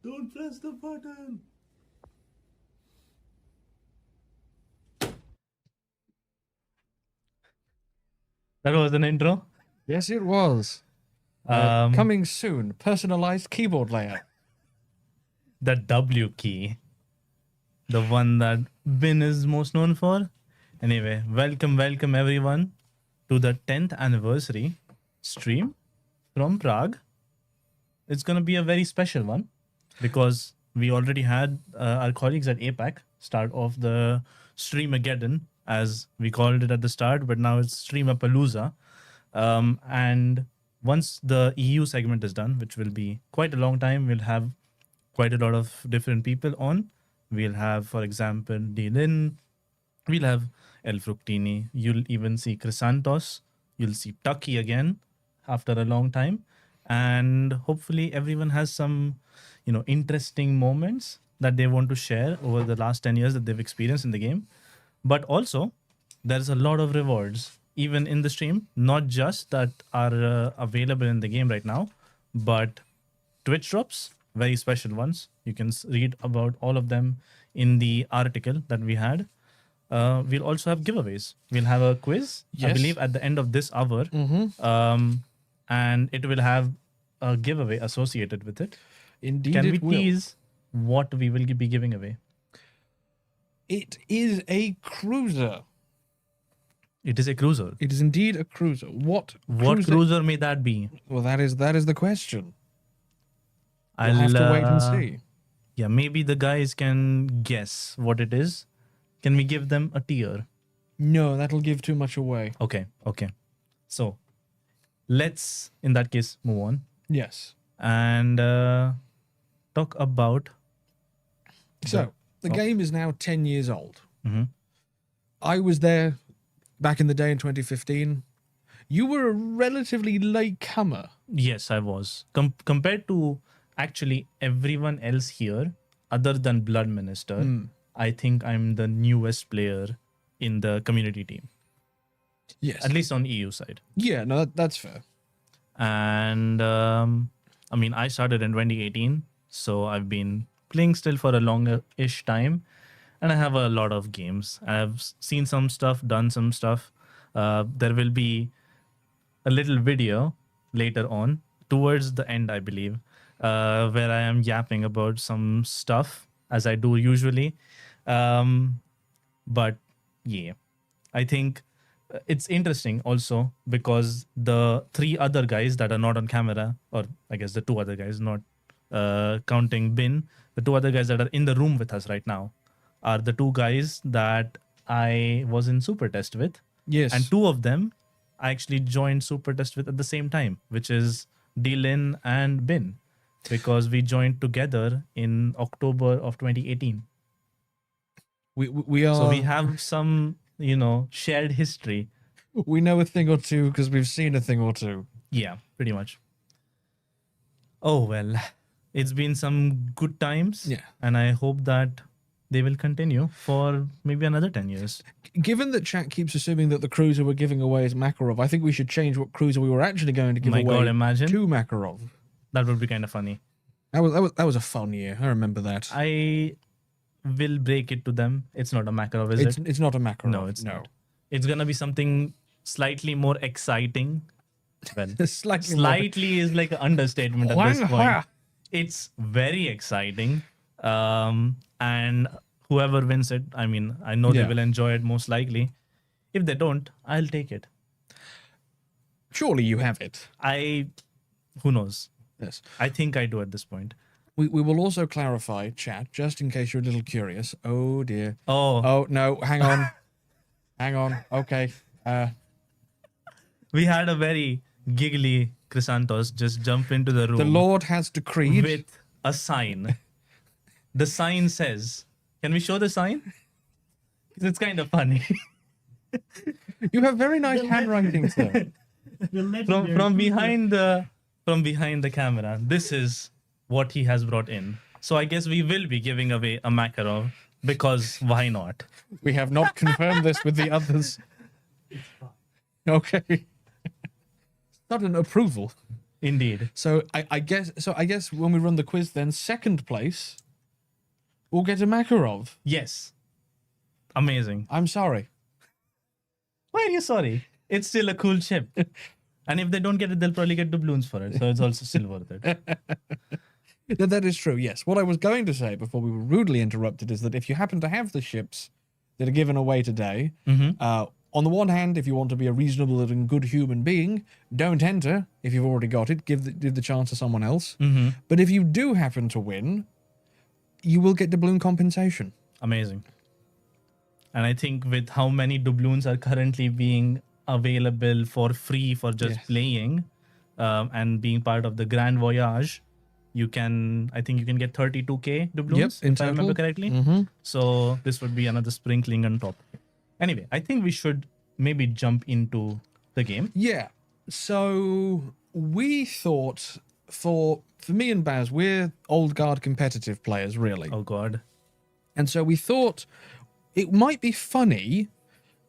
Don't press the button. That was an intro. Yes, it was. Coming soon, personalized keyboard layout. The W key, the one that Bin is most known for. Anyway, welcome everyone to the 10th anniversary stream from Prague. It's going to be a very special one because we already had our colleagues at APAC start off the Streamageddon, as we called it at the start, but now it's Streamapalooza. And once the EU segment is done, which will be quite a long time, we'll have quite a lot of different people on. We'll have, for example, Dylan. We'll have El Fructini. You'll even see Chrysantos. You'll see Tucky again after a long time. And hopefully everyone has some, interesting moments that they want to share over the last 10 years that they've experienced in the game. But also, there's a lot of rewards, even in the stream, not just that are available in the game right now, but Twitch drops, very special ones. You can read about all of them in the article that we had. We'll also have giveaways. We'll have a quiz, I believe, at the end of this hour. And it will have a giveaway associated with it. Indeed, Can we it will. tease what we will be giving away? It is a cruiser. It is a cruiser. It is indeed a cruiser. What cruiser may that be? Well, that is the question. I'll We'll have to wait and see. Yeah, maybe the guys can guess what it is. Can we give them a tier? No, that'll give too much away. Okay. So let's, in that case, move on Yes. and talk about. So the game is now 10 years old. Mhm. I was there back in the day in 2015. You were a relatively late comer. Yes, I was. Compared to actually everyone else here, other than Blood Minister, I think I'm the newest player in the community team, Yes. at least on EU side. Yeah, no, that's fair. And I started in 2018, so I've been playing still for a longer-ish time, and I have a lot of games. I've seen some stuff, done some stuff. There will be a little video later on, towards the end, I believe, where I am yapping about some stuff, as I do usually. But yeah, I think it's interesting also because the three other guys that are not on camera, or I guess the two other guys, not counting Bin, the two other guys that are in the room with us right now are the two guys that I was in Super Test with. Yes. And two of them I actually joined Super Test with at the same time, which is Dylan and Bin, because we joined together in October of 2018. We are. So we have some, shared history. We know a thing or two because we've seen a thing or two. Yeah, pretty much. Oh, well, it's been some good times. Yeah. And I hope that they will continue for maybe another 10 years. Given that chat keeps assuming that the cruiser we're giving away is Makarov, I think we should change what cruiser we were actually going to give My away God, imagine. to Makarov. That would be kind of funny. That was a fun year. I remember that. I will break it to them. It's not a Makarov, is it? It's not a Makarov. No, it's not. It's going to be something slightly more exciting. Well, slightly is like an understatement at this point. It's very exciting. And whoever wins it, I know they will enjoy it most likely. If they don't, I'll take it. Surely you have it. Who knows? Yes. I think I do at this point. We will also clarify, chat, just in case you're a little curious. Oh, dear. Oh, no, hang on. Hang on. Okay. We had a very giggly Chrysantos just jump into the room. The Lord has decreed. With a sign. The sign says, can we show the sign? Because it's kind of funny. You have very nice handwriting, sir. from behind the camera, this is what he has brought in. So I guess we will be giving away a Makarov because why not? We have not confirmed this with the others. Okay. Not an approval. Indeed. So I guess when we run the quiz, then second place will get a Makarov. Yes. Amazing. I'm sorry. Why are you sorry? It's still a cool ship. And if they don't get it, they'll probably get doubloons for it. So it's also still worth it. That is true, yes. What I was going to say before we were rudely interrupted is that if you happen to have the ships that are given away today, on the one hand, if you want to be a reasonable and good human being, don't enter if you've already got it. Give the chance to someone else. But if you do happen to win, you will get doubloon compensation. Amazing. And I think with how many doubloons are currently being available for free for just playing and being part of the Grand Voyage, I think you can get 32k doubloons, if I remember correctly. So this would be another sprinkling on top. Anyway, I think we should maybe jump into the game. Yeah. So we thought for me and Baz, we're old guard competitive players, really. Oh, God. And so we thought it might be funny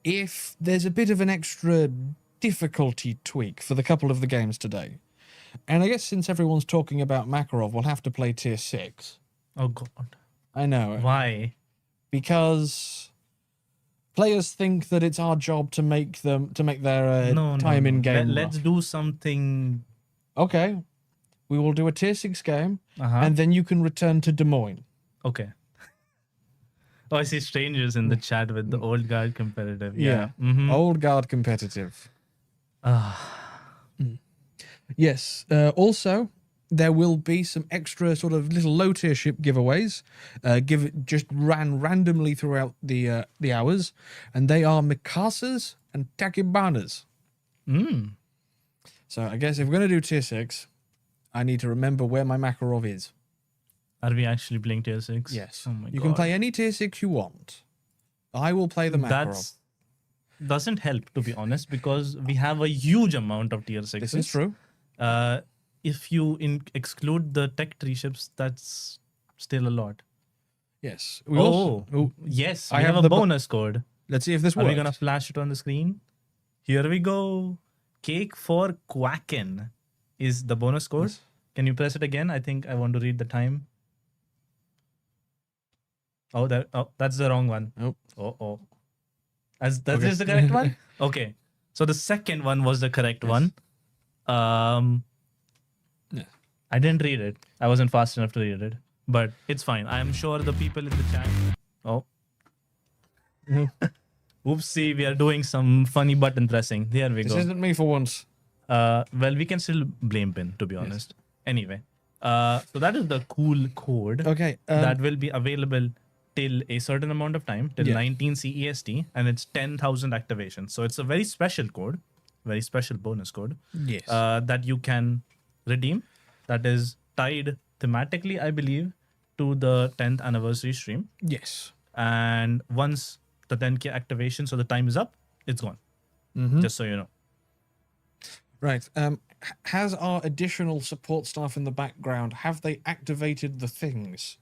if there's a bit of an extra difficulty tweak for the couple of the games today. And I guess since everyone's talking about Makarov, we'll have to play tier 6. Oh, God. I know. Why? Because players think that it's our job to make their time in game. Let's do something. Okay. We will do a tier 6 game, Uh-huh. and then you can return to Des Moines. Okay. Oh, I see strangers in the chat with the old guard competitive. Yeah. Old guard competitive. Yes. Also, there will be some extra sort of little low tier ship giveaways. Just ran randomly throughout the hours, and they are Mikasas and Takibanas. So I guess if we're gonna do tier 6, I need to remember where my Makarov is. Are we actually playing tier 6? Yes. Oh my You God. can play any tier 6 you want. I will play the Makarov. That doesn't help, to be honest, because we have a huge amount of tier 6s. This is true. If you exclude the tech tree ships, that's still a lot. Yes. Yes. I We have have the a bonus code. Let's see if this Are works. we going to flash it on the screen? Here we go. Cake for Quacken is the bonus code. Yes. Can you press it again? I think I want to read the time. Oh, that's the wrong one. Nope. Oh. That's is the correct one? Okay. So the second one was the correct one. Yeah. I didn't read it. I wasn't fast enough to read it. But it's fine. I'm sure the people in the chat. Oh. Oopsie, we are doing some funny button pressing. There we This go. isn't me for once. Well, we can still blame Pin, to be honest. Anyway. So that is the cool code Okay. that will be available till a certain amount of time, till 19 CEST, and it's 10,000 activations. So it's a very special code, very special bonus code Yes. that you can redeem. That is tied thematically, I believe, to the 10th anniversary stream. Yes. And once the 10K activation, so the time is up, it's gone. Just so you know. Right. Has our additional support staff in the background, have they activated the things?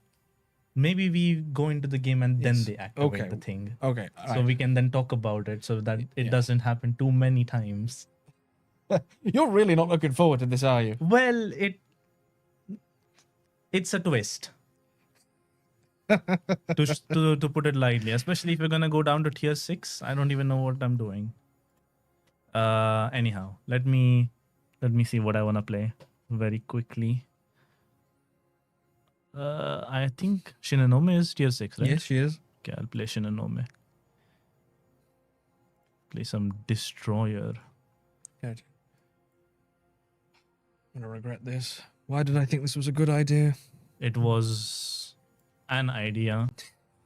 Maybe we go into the game and then they activate Okay. the thing. Okay. So we can then talk about it so that it doesn't happen too many times. You're really not looking forward to this, are you? Well, it's a twist. to put it lightly, especially if you're gonna go down to tier 6. I don't even know what I'm doing. Anyhow, let me see what I wanna play very quickly. I think Shinonome is tier 6, right? Yes, she is. Okay, I'll play Shinonome. Play some Destroyer. Good. I'm gonna regret this. Why did I think this was a good idea? It was an idea.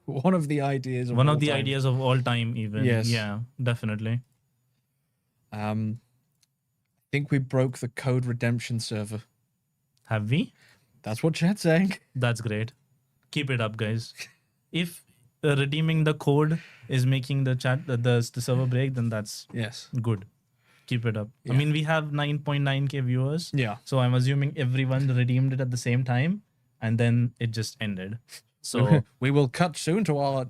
One of the ideas. One of the ideas of all time, even. Yes. Yeah, definitely. I think we broke the code redemption server. Have we? That's what chat's saying. That's great. Keep it up, guys. If redeeming the code is making the chat the server break, then that's Yes. good. Keep it up. Yeah. I mean, we have 9.9k viewers. Yeah. So I'm assuming everyone redeemed it at the same time, and then it just ended. So we will cut soon to our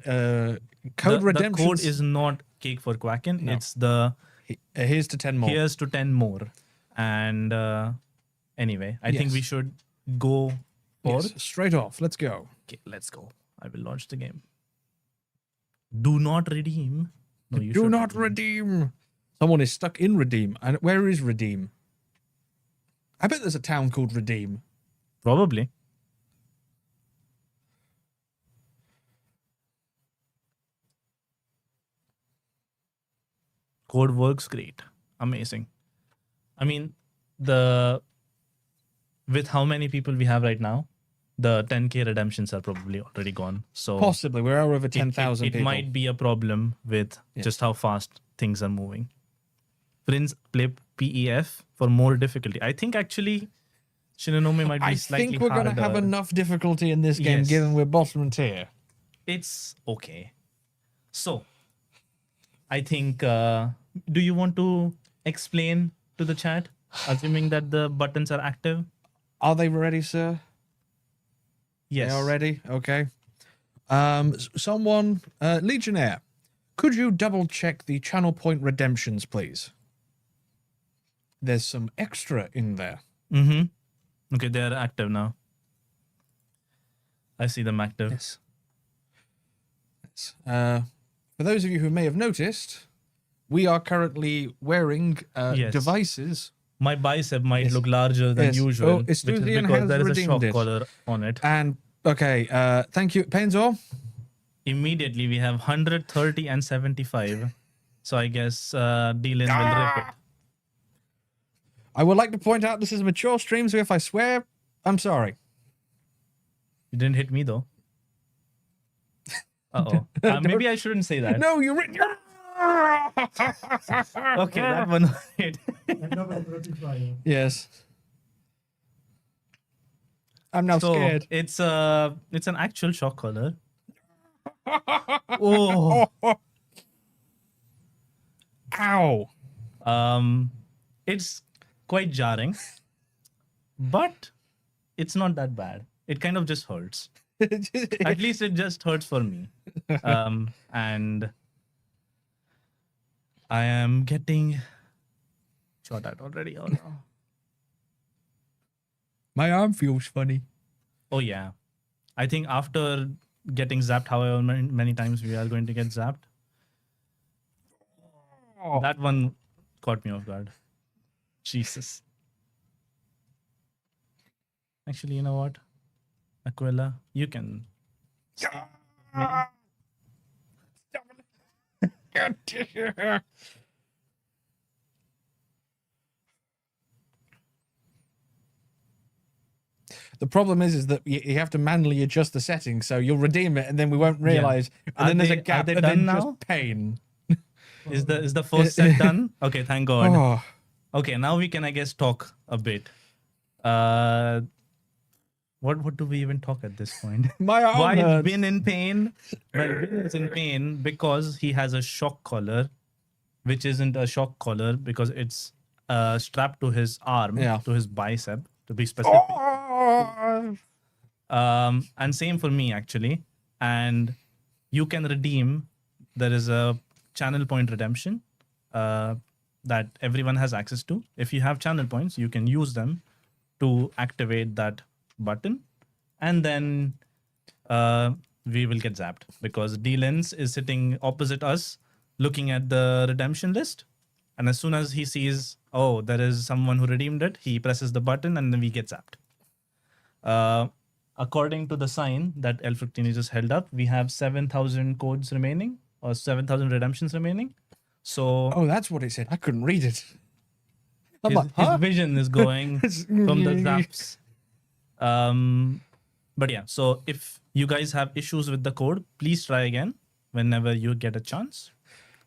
code redemption. The code is not Cake for Quacken. No. It's the Here's to 10 more. here's to 10 more. And Anyway, I think we Yes. should go forth. Yes, straight off. Let's go. Okay, let's go. I will launch the game. Do not redeem. No, you Do should not redeem. Someone is stuck in Redeem. And where is Redeem? I bet there's a town called Redeem. Probably. Code works great. Amazing. I mean, with how many people we have right now, the 10K redemptions are probably already gone. So Possibly. We're over it- 10,000 it people. might be a problem with just how fast things are moving. Friends, play PEF for more difficulty. I think actually Shinonome might be I slightly think we're going to have harder. enough difficulty in this game, Yes. given we're bottom tier. It's okay. So, I think, do you want to explain to the chat, assuming that the buttons are active? Are they ready, sir? Yes. They are ready? Okay. Someone, Legionnaire, could you double check the channel point redemptions, please? There's some extra in there. Mm-hmm. Okay, they are active now. I see them active. Yes. For those of you who may have noticed, we are currently wearing Yes. devices. My bicep might Yes. look larger than Yes. usual, Oh, which is Estudian because has there is a redeemed shock it. collar on it. And, okay, thank you. Painzor? Immediately, we have 130 and 75. So I guess Dylan will rip it. I would like to point out this is a mature stream, so if I swear, I'm sorry. You didn't hit me, though. Uh-oh. Maybe I shouldn't say that. No, you're... Okay, that one hit. Yes. I'm now So scared. it's an actual shock collar. Oh. Ow. It's quite jarring, but it's not that bad. It kind of just hurts. At least it just hurts for me. And I am getting shot at already. Oh no. My arm feels funny. Oh yeah. I think after getting zapped however many times we are going to get zapped. Oh. That one caught me off guard. Jesus. Actually, you know what? Aquila, you can. The problem is that you have to manually adjust the settings, so you'll redeem it, and then we won't realize. And Are then there's a they- are gap, they and then done just now? pain. Is the first set done? Okay, thank God. Oh. Okay, now we can, I guess, talk a bit. What do we even talk at this point? My arm Why is hurts. Bin in pain? Well, Bin is in pain because he has a shock collar, which isn't a shock collar because it's strapped to his arm, Yeah. to his bicep, to be specific. Oh. And same for me, actually. And you can redeem. There is a channel point redemption that everyone has access to. If you have channel points, you can use them to activate that button, and then we will get zapped because D-Lens is sitting opposite us looking at the redemption list, and as soon as he sees, oh, there is someone who redeemed it, he presses the button and then we get zapped. According to the sign that L15 just held up, we have 7,000 codes remaining or 7,000 redemptions remaining. So Oh, that's what it said. I couldn't read it. I'm his, like, his huh? vision is going from the zaps. But yeah, so if you guys have issues with the code, please try again whenever you get a chance.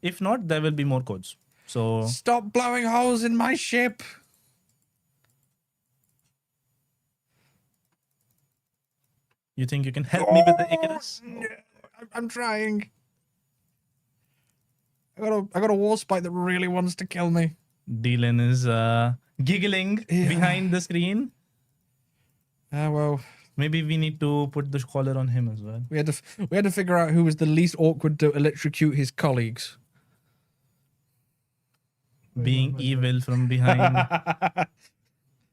If not, there will be more codes. So Stop blowing holes in my ship. you think you can help me with the Icarus? I'm trying. I got a war spike that really wants to kill me. Dylan is giggling Yeah. behind the screen. Well, Maybe we need to put the collar on him as well. we had to figure out who was the least awkward to electrocute his colleagues. Being evil from behind.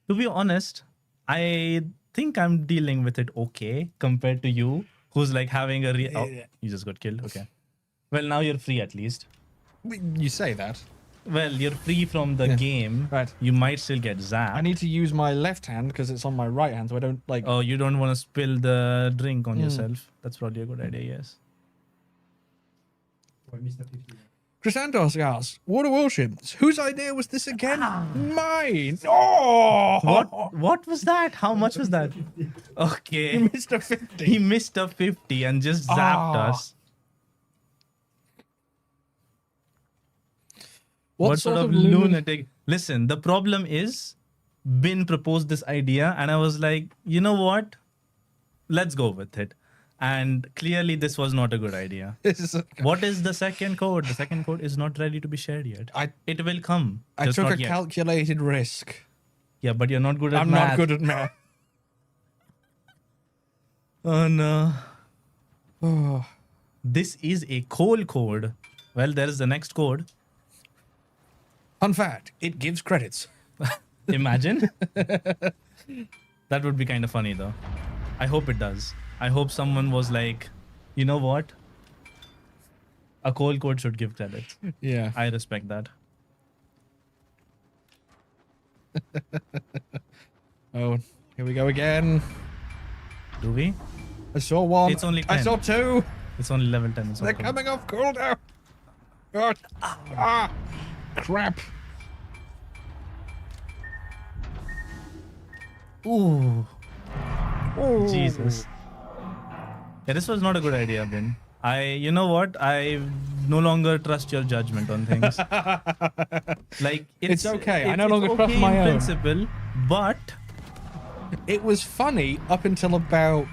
To be honest, I think I'm dealing with it okay compared to you, who's like having a oh, you just got killed. Okay. Well, now you're free at least. You say that. Well, you're free from the game. Right. You might still get zapped. I need to use my left hand because it's on my right hand, so I don't like. Oh, you don't want to spill the drink on yourself. That's probably a good idea, yes. Chrysanthos asks, "What are warships? Whose idea was this again? Mine. Oh, What was that? How much was that? Okay. Mr. 50. He missed a 50 and just zapped us. What sort of lunatic? Listen, the problem is Bin proposed this idea and I was like, you know what? Let's go with it. And clearly this was not a good idea. What is the second code? The second code is not ready to be shared yet. It will come. I just took not a yet. calculated risk. Yeah, but you're not good at I'm math. not good at math. Oh no. Oh. This is a coal code. Well, there is the next code. Fun fact, it gives credits. Imagine. That would be kind of funny though. I hope it does. I hope someone was like, you know what? A coal code should give credits. Yeah. I respect that. Oh, here we go again. Do we? I saw one. It's only I 10. saw two. It's only level 10. It's They're okay. coming off cooldown. God. Crap. Ooh. Jesus. Yeah, this was not a good idea, Bin. You know what? I no longer trust your judgment on things. Like It's okay. I no it's longer trust okay my in own. principle, but It was funny up until about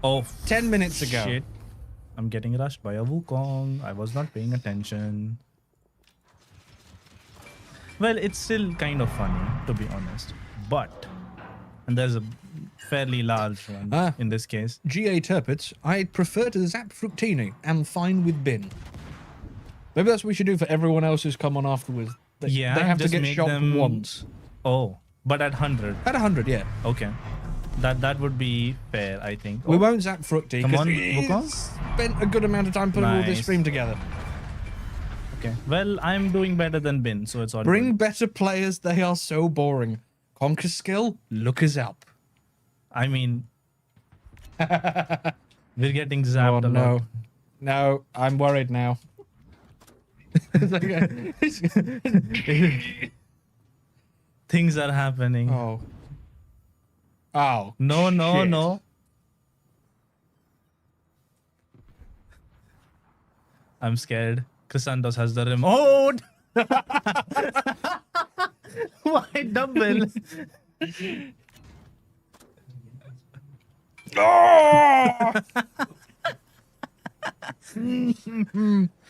oh 10 minutes ago. Shit. I'm getting rushed by a Wukong. I was not paying attention. Well, it's still kind of funny, to be honest. But, and there's a fairly large one in this case. G.A. Turpitz, I'd prefer to zap Fructini. I'm fine with Bin. Maybe that's what we should do for everyone else who's come on afterwards. They have to just get make shot them once. Oh, but at 100. At 100, yeah. Okay. That would be fair, I think. We Oh, won't zap Fructi Come because on, he's Wukong. spent a good amount of time putting all this Nice. stream together. okay. Well, I'm doing better than Bin, so it's all Bring good. better players, they are so boring. Conquer skill, look us up. I mean, we're getting zapped Oh, a no. lot. No, I'm worried now. Things are happening. Oh. Oh. No, no, shit. no. I'm scared. Chrysanthos has the remote. Why double? Oh!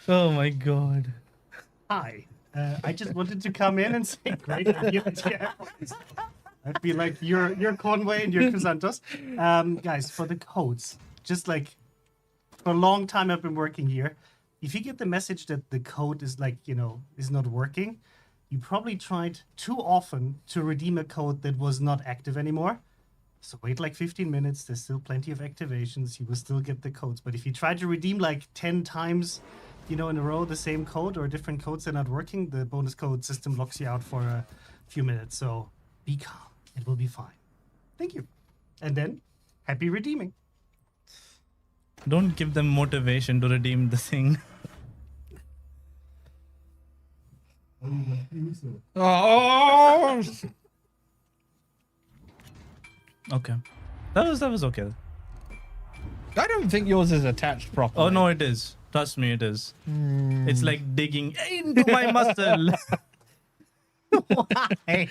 Oh my god. Hi. I just wanted to come in and say great idea. I'd be like you're Conway and you're Chrysanthos. Guys, for the codes, just like for a long time I've been working here. If you get the message that the code is like, is not working, you probably tried too often to redeem a code that was not active anymore. So wait like 15 minutes. There's still plenty of activations. You will still get the codes. But if you try to redeem like 10 times, in a row, the same code or different codes are not working, the bonus code system locks you out for a few minutes. So be calm. It will be fine. Thank you. And then happy redeeming. Don't give them motivation to redeem the thing. Oh! Okay. That was okay. I don't think yours is attached properly. Oh no, it is. Trust me, it is. It's like digging into my muscle. Why?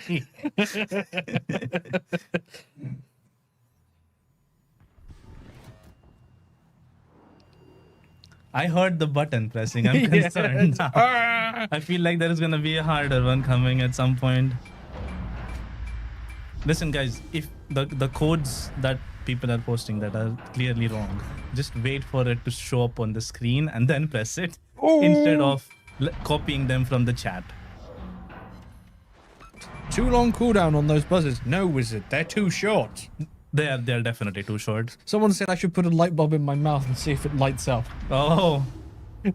I heard the button pressing. I'm concerned now. I feel like there is gonna be a harder one coming at some point. Listen, guys, if the codes that people are posting that are clearly wrong, just wait for it to show up on the screen and then press it instead of copying them from the chat. too long cooldown on those buzzers. No, wizard, they're too short. They're definitely too short. Someone said I should put a light bulb in my mouth and see if it lights up. Oh.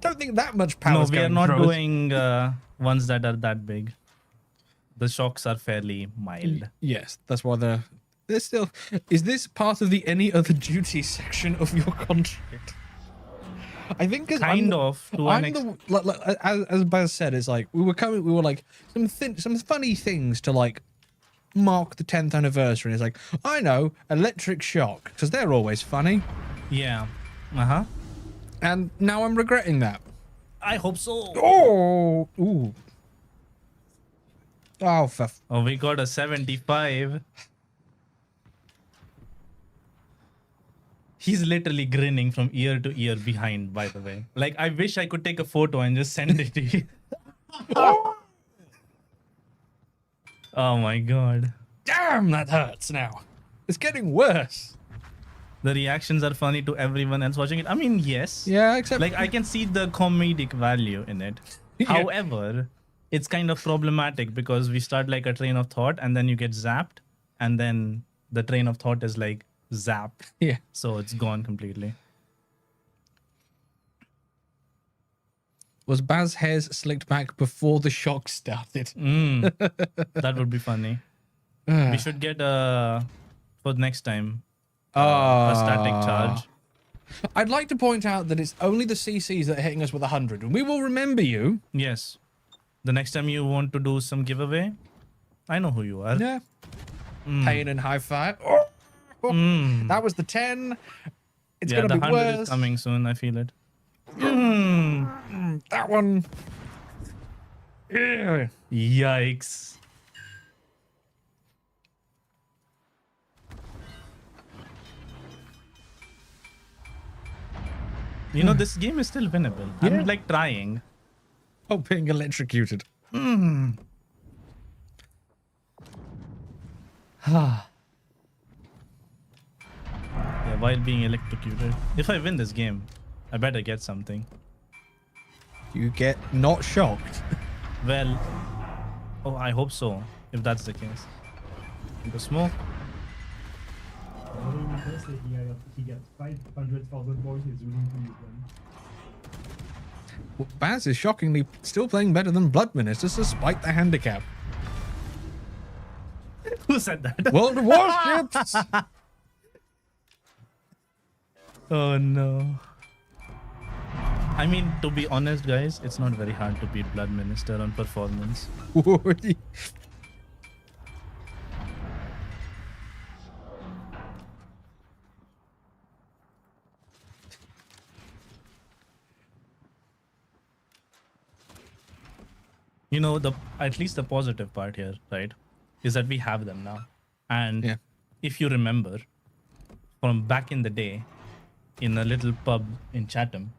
Don't think that much power. No, we are not doing ones that are that big. The shocks are fairly mild. Yes, that's why they're still. Is this part of the any other duty section of your contract? I think because Kind of. To an as Baz said, it's like we were like some funny things to like mark the 10th anniversary. And it's like, I know, electric shock, because they're always funny. Yeah. Uh-huh. And now I'm regretting that. I hope so. Oh, ooh. Oh, Oh, we got a 75. He's literally grinning from ear to ear behind, by the way. Like, I wish I could take a photo and just send it to you. Oh my god. damn, that hurts now. It's getting worse. The reactions are funny to everyone else watching it. I mean, yes. Yeah, except Like, I can see the comedic value in it. Yeah. However, it's kind of problematic because we start like a train of thought and then you get zapped and then the train of thought is like zapped. yeah. So it's gone completely. Was Baz's hairs slicked back before the shock started? That would be funny. We should get for next time a static charge. I'd like to point out that it's only the CCs that are hitting us with 100, and we will remember you. Yes. The next time you want to do some giveaway, I know who you are. Yeah. Pain and high five. Oh, that was the 10. It's Yeah, going the to be 100 worse. is coming soon. I feel it. That one. Yeah. Yikes. You know, this game is still winnable. Yeah. I'm like trying. Oh, being electrocuted. Yeah, while being electrocuted. If I win this game, I better get something. You get not shocked. Well, oh, I hope so, if that's the case. The smoke. He gets 500,000 points. He's willing to use them. Well, Baz is shockingly still playing better than Blood Ministers despite the handicap. Who said that? World of Warships! Oh no. I mean, to be honest, guys, it's not very hard to beat Blood Minister on performance. You know, at least the positive part here, right, is that we have them now. And Yeah. if you remember, from back in the day, in a little pub in Chatham,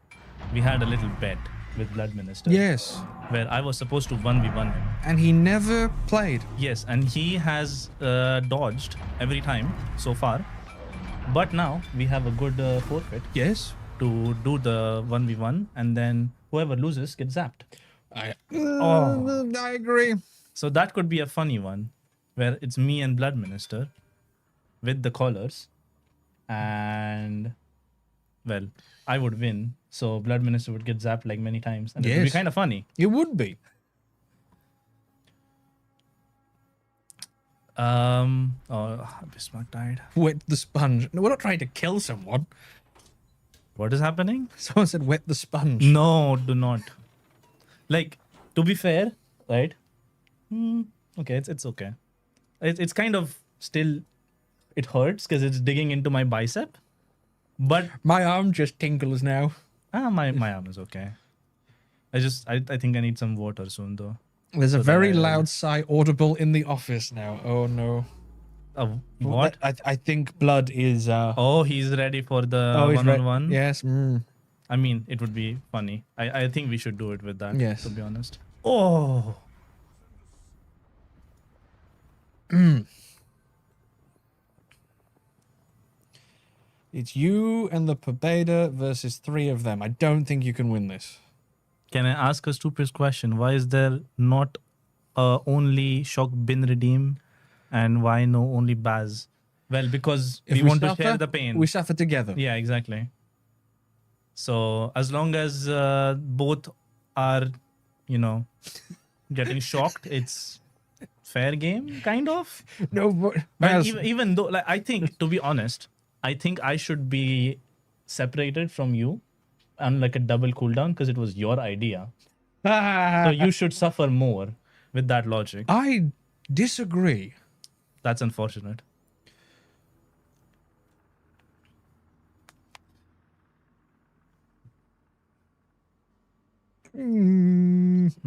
we had a little bet with Blood Minister. Yes. Where I was supposed to 1v1 him. And he never played. Yes, and he has dodged every time so far. But now we have a good forfeit Yes. to do the 1v1, and then whoever loses gets zapped. I agree. So that could be a funny one, where it's me and Blood Minister with the collars, and well, I would win, so Blood Minister would get zapped like many times, and it would be Yes. kind of funny. It would be. Bismarck died. Wet the sponge. No, we're not trying to kill someone. What is happening? Someone said wet the sponge. No, do not. Like, to be fair, right? Okay, it's okay. It's kind of still, it hurts because it's digging into my bicep. But My arm just tingles now. my arm is okay. I think I need some water soon though. There's a So very that I- loud sigh audible in the office now. Oh no. What? I think blood is Oh, he's ready for the he's one-on-one. Yes. I mean, it would be funny. I think we should do it with that. Yes. To be honest. Oh. It's you and the Pobeda versus 3 of them. I don't think you can win this. Can I ask a stupid question? Why is there not only Shock Bin Redeem, and why no only Baz? Well, because If we want to suffer, share the pain. we suffer together. Yeah, exactly. So as long as both are, getting shocked, it's fair game, kind of. No, but But Baz, even though, like, I think, to be honest, I think I should be separated from you on like a double cooldown because it was your idea. So you should suffer more with that logic. I disagree. That's unfortunate.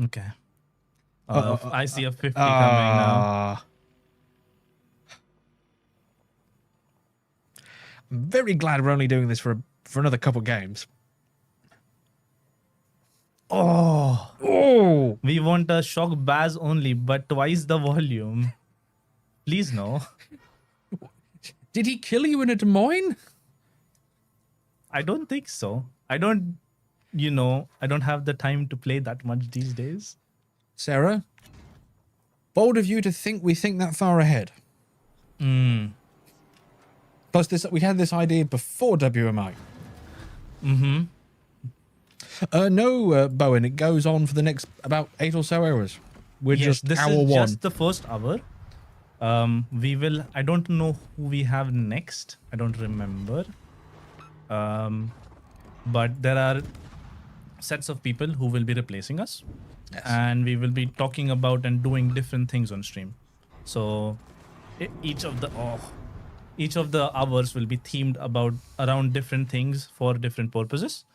Okay. I see a 50 coming now. I'm very glad we're only doing this for another couple games. Oh, We want a Shock Baz only, but twice the volume. Please no. did he kill you in a Des Moines? I don't think so. I don't have the time to play that much these days. Sarah, bold of you to think we think that far ahead. Plus, we had this idea before WMI. No, Bowen, it goes on for the next about 8 or so hours. We're just this hour is one. just the first hour. I don't know who we have next. I don't remember. But there are sets of people who will be replacing us. Yes. And we will be talking about and doing different things on stream. So each of the hours will be themed around different things for different purposes.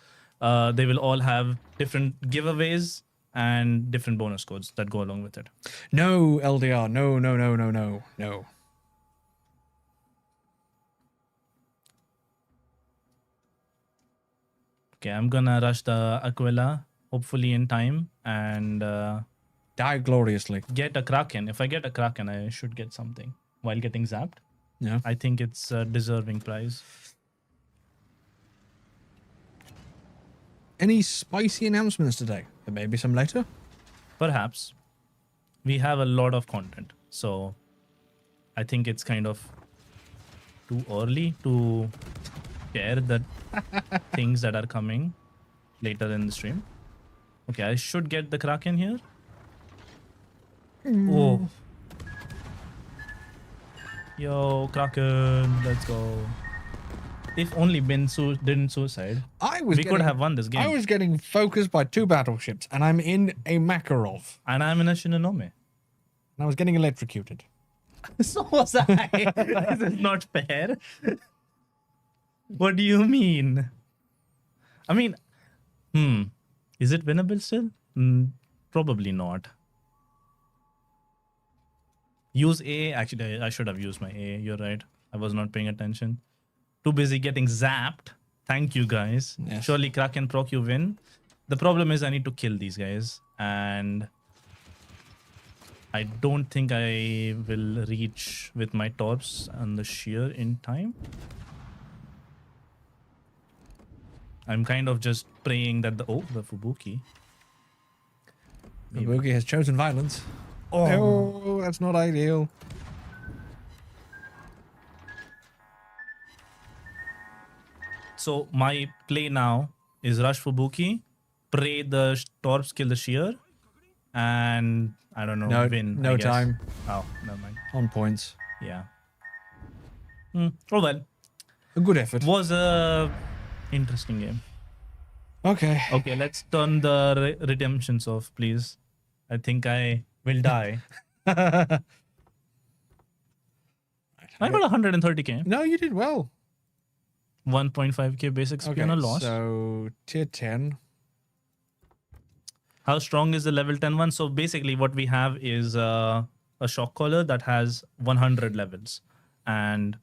They will all have different giveaways and different bonus codes that go along with it. No, LDR. No. Okay, I'm gonna rush the Aquila, hopefully in time, and Die gloriously. get a Kraken. If I get a Kraken, I should get something while getting zapped. Yeah. I think it's a deserving prize. Any spicy announcements today? There may be some later. Perhaps. We have a lot of content, so I think it's kind of too early to share the things that are coming later in the stream. Okay, I should get the Kraken here. Oh. Yo, Kraken, let's go. If only Ben didn't suicide, we could have won this game. I was getting focused by 2 battleships, and I'm in a Makarov. And I'm in a Shinonome. And I was getting electrocuted. So was I. This is not fair. What do you mean? I mean, is it winnable still? Probably not. Use A. Actually, I should have used my A. You're right. I was not paying attention. Too busy getting zapped. Thank you, guys. Yes. Surely Kraken proc you win. The problem is I need to kill these guys. And I don't think I will reach with my torps and the shear in time. I'm kind of just praying that the Fubuki. Ibuki has chosen violence. Oh. That's not ideal. So my play now is rush Fubuki, pray the torps kill the shear, and I don't know, win. No I guess. time. Oh, never mind. On points. Yeah. Oh well. A good effort. Was a interesting game. Okay. Okay, let's turn the redemptions off, please. I think I will die. I got 130k. No, you did well. 1.5k basic XP on a loss. So tier 10. How strong is the level 10 one? So basically what we have is a shock collar that has 100 levels. And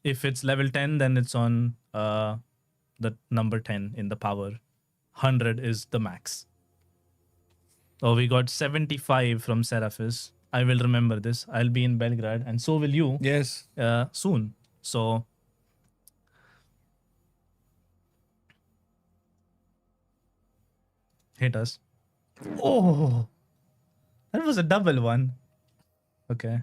if it's level 10, then it's on the number 10 in the power. 100 is the max. Oh, we got 75 from Seraphis. I will remember this. I'll be in Belgrade and so will you Yes. soon. So hit us. Oh, That was a double one. Okay.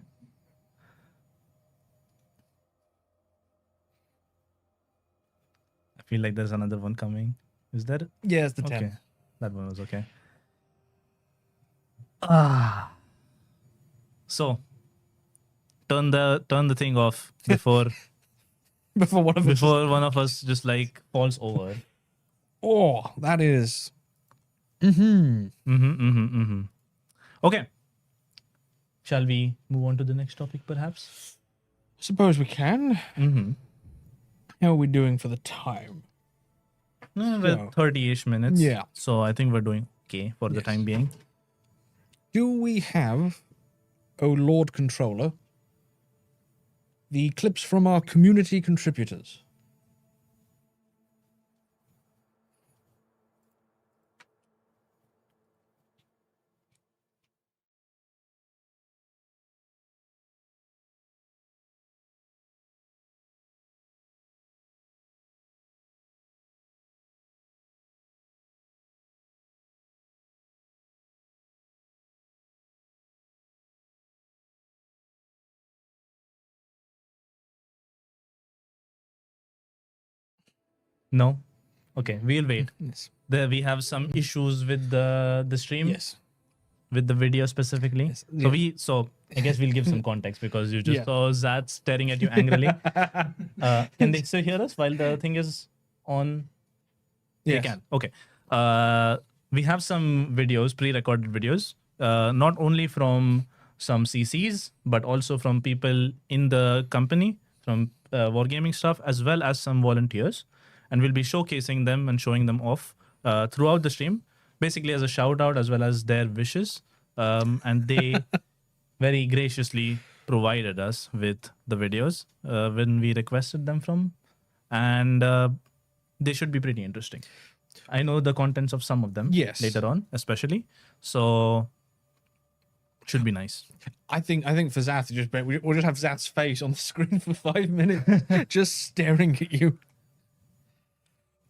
I feel like there's another one coming. Is there? Yeah, it's the Okay. 10. That one was okay. Ah. So turn the thing off before Before one of us. before one of us just like falls over. Oh, that is. Okay. Shall we move on to the next topic, perhaps? Suppose we can. How are we doing for the time? Well, 30-ish minutes. Yeah. So I think we're doing okay for the Yes. time being. Do we have, oh Lord Controller, the clips from our community contributors? No? Okay, we'll wait. Yes. There we have some issues with the stream. Yes. With the video specifically. Yes, So yeah. so I guess we'll give some context because you just Yeah. saw Zat staring at you angrily. Can they still hear us while the thing is on? They Yes. can. Okay. We have some videos, pre-recorded videos, not only from some CCs, but also from people in the company, from wargaming stuff, as well as some volunteers. And we'll be showcasing them and showing them off throughout the stream, basically as a shout out as well as their wishes. And they very graciously provided us with the videos when we requested them from. And they should be pretty interesting. I know the contents of some of them Yes. later on, especially. So should be nice. I think for Zath, we'll just have Zath's face on the screen for 5 minutes, just staring at you.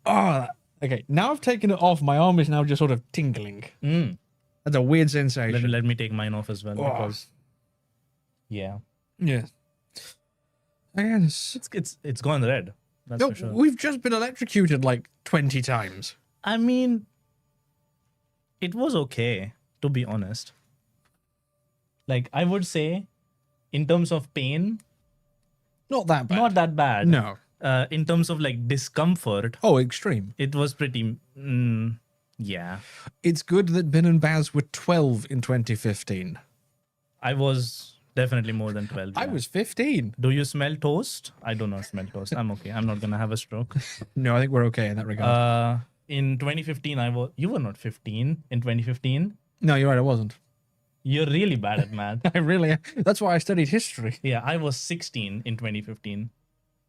Oh, okay. Now I've taken it off. My arm is now just sort of tingling. That's a weird sensation. Let me take mine off as well Oh. because yeah, Yeah. Again, it's gone red. That's no, for sure. we've just been electrocuted like 20 times. I mean, it was okay, to be honest. Like, I would say, in terms of pain, Not that bad. not that bad. No. In terms of like discomfort, Oh, extreme. it was pretty. Yeah, It's good that Ben and Baz were 12 in 2015. I was definitely more than 12. I yeah. was 15. Do you smell toast? I do not smell toast. I'm okay. I'm not gonna have a stroke. No, I think we're okay in that regard. In 2015, You were not 15 in 2015. No, you're right. I wasn't. You're really bad at math. I really. That's why I studied history. Yeah, I was 16 in 2015.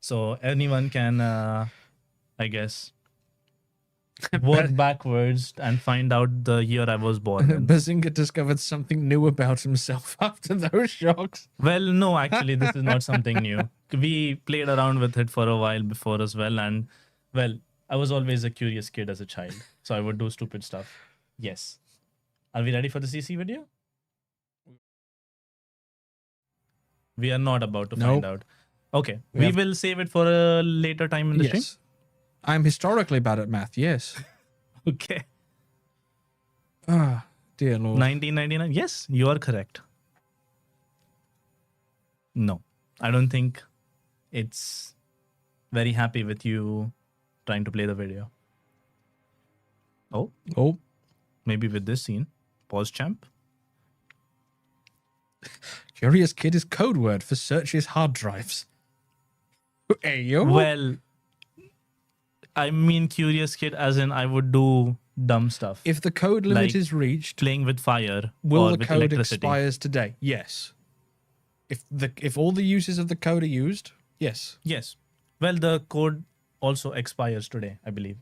So anyone can, I guess, work backwards and find out the year I was born. in. Bazinga discovered something new about himself after those shocks. Well, no, actually, this is not something new. We played around with it for a while before as well. And, well, I was always a curious kid as a child. So I would do stupid stuff. Yes. Are we ready for the CC video? We are not about to find Nope. out. Okay. We We have- will save it for a later time in the stream. Yes. I'm historically bad at math, yes. Okay. Ah, dear Lord. 1999. Yes, you are correct. No, I don't think it's very happy with you trying to play the video. Oh, Oh, maybe with this scene. Pause champ. Curious Kid is code word for search his hard drives. Hey, yo. Well, I mean curious kid as in I would do dumb stuff. If the code limit like is reached, playing with fire will or the with code electricity. expires today? Yes. If all the uses of the code are used, yes. Yes. Well, the code also expires today, I believe.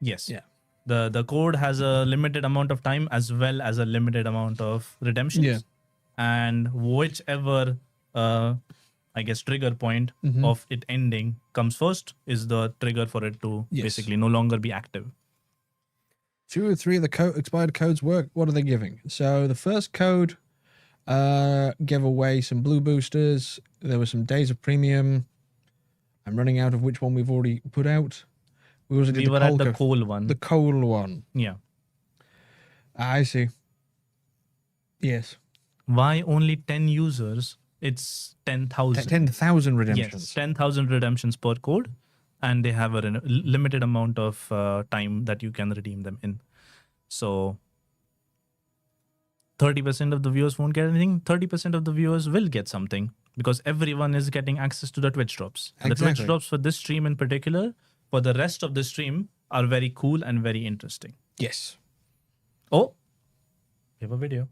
Yes. Yeah. The code has a limited amount of time as well as a limited amount of redemptions. Yeah. And whichever I guess trigger point Mm-hmm. of it ending comes first is the trigger for it to Yes. basically no longer be active. 2 or 3 of the expired codes work. What are they giving? So the first code gave away some blue boosters. There were some days of premium. I'm running out of which one we've already put out. We also did We the were coal at the co- coal one. The coal one. Yeah. I see. Yes. Why only 10 users? It's 10,000. 10,000 redemptions. Yes, 10,000 redemptions per code. And they have a limited amount of time that you can redeem them in. So 30% of the viewers won't get anything. 30% of the viewers will get something because everyone is getting access to the Twitch drops. And the Twitch Exactly. drops for this stream in particular, for the rest of the stream, are very cool and very interesting. Yes. Oh, we have a video.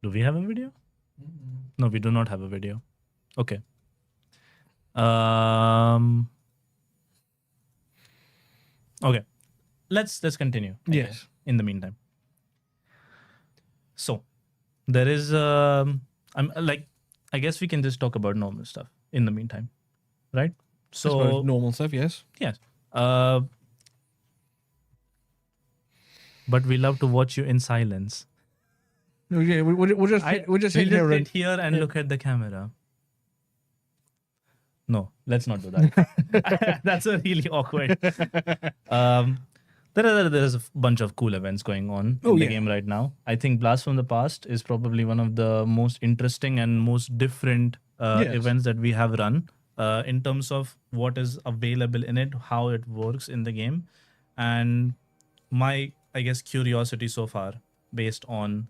Do we have a video? No, we do not have a video. Okay. Okay. Let's continue. I Yes. guess, in the meantime. So there is I'm like I guess we can just talk about normal stuff in the meantime. Right? I suppose So normal stuff, yes. yes. But we love to watch you in silence. No, yeah, we'll just We'll sit here and sit here and look at the camera. No, let's not do that. That's a really awkward. There's a bunch of cool events going on in the game right now. I think Blast from the Past is probably one of the most interesting and most different events that we have run in terms of what is available in it, how it works in the game, and my, I guess, curiosity so far based on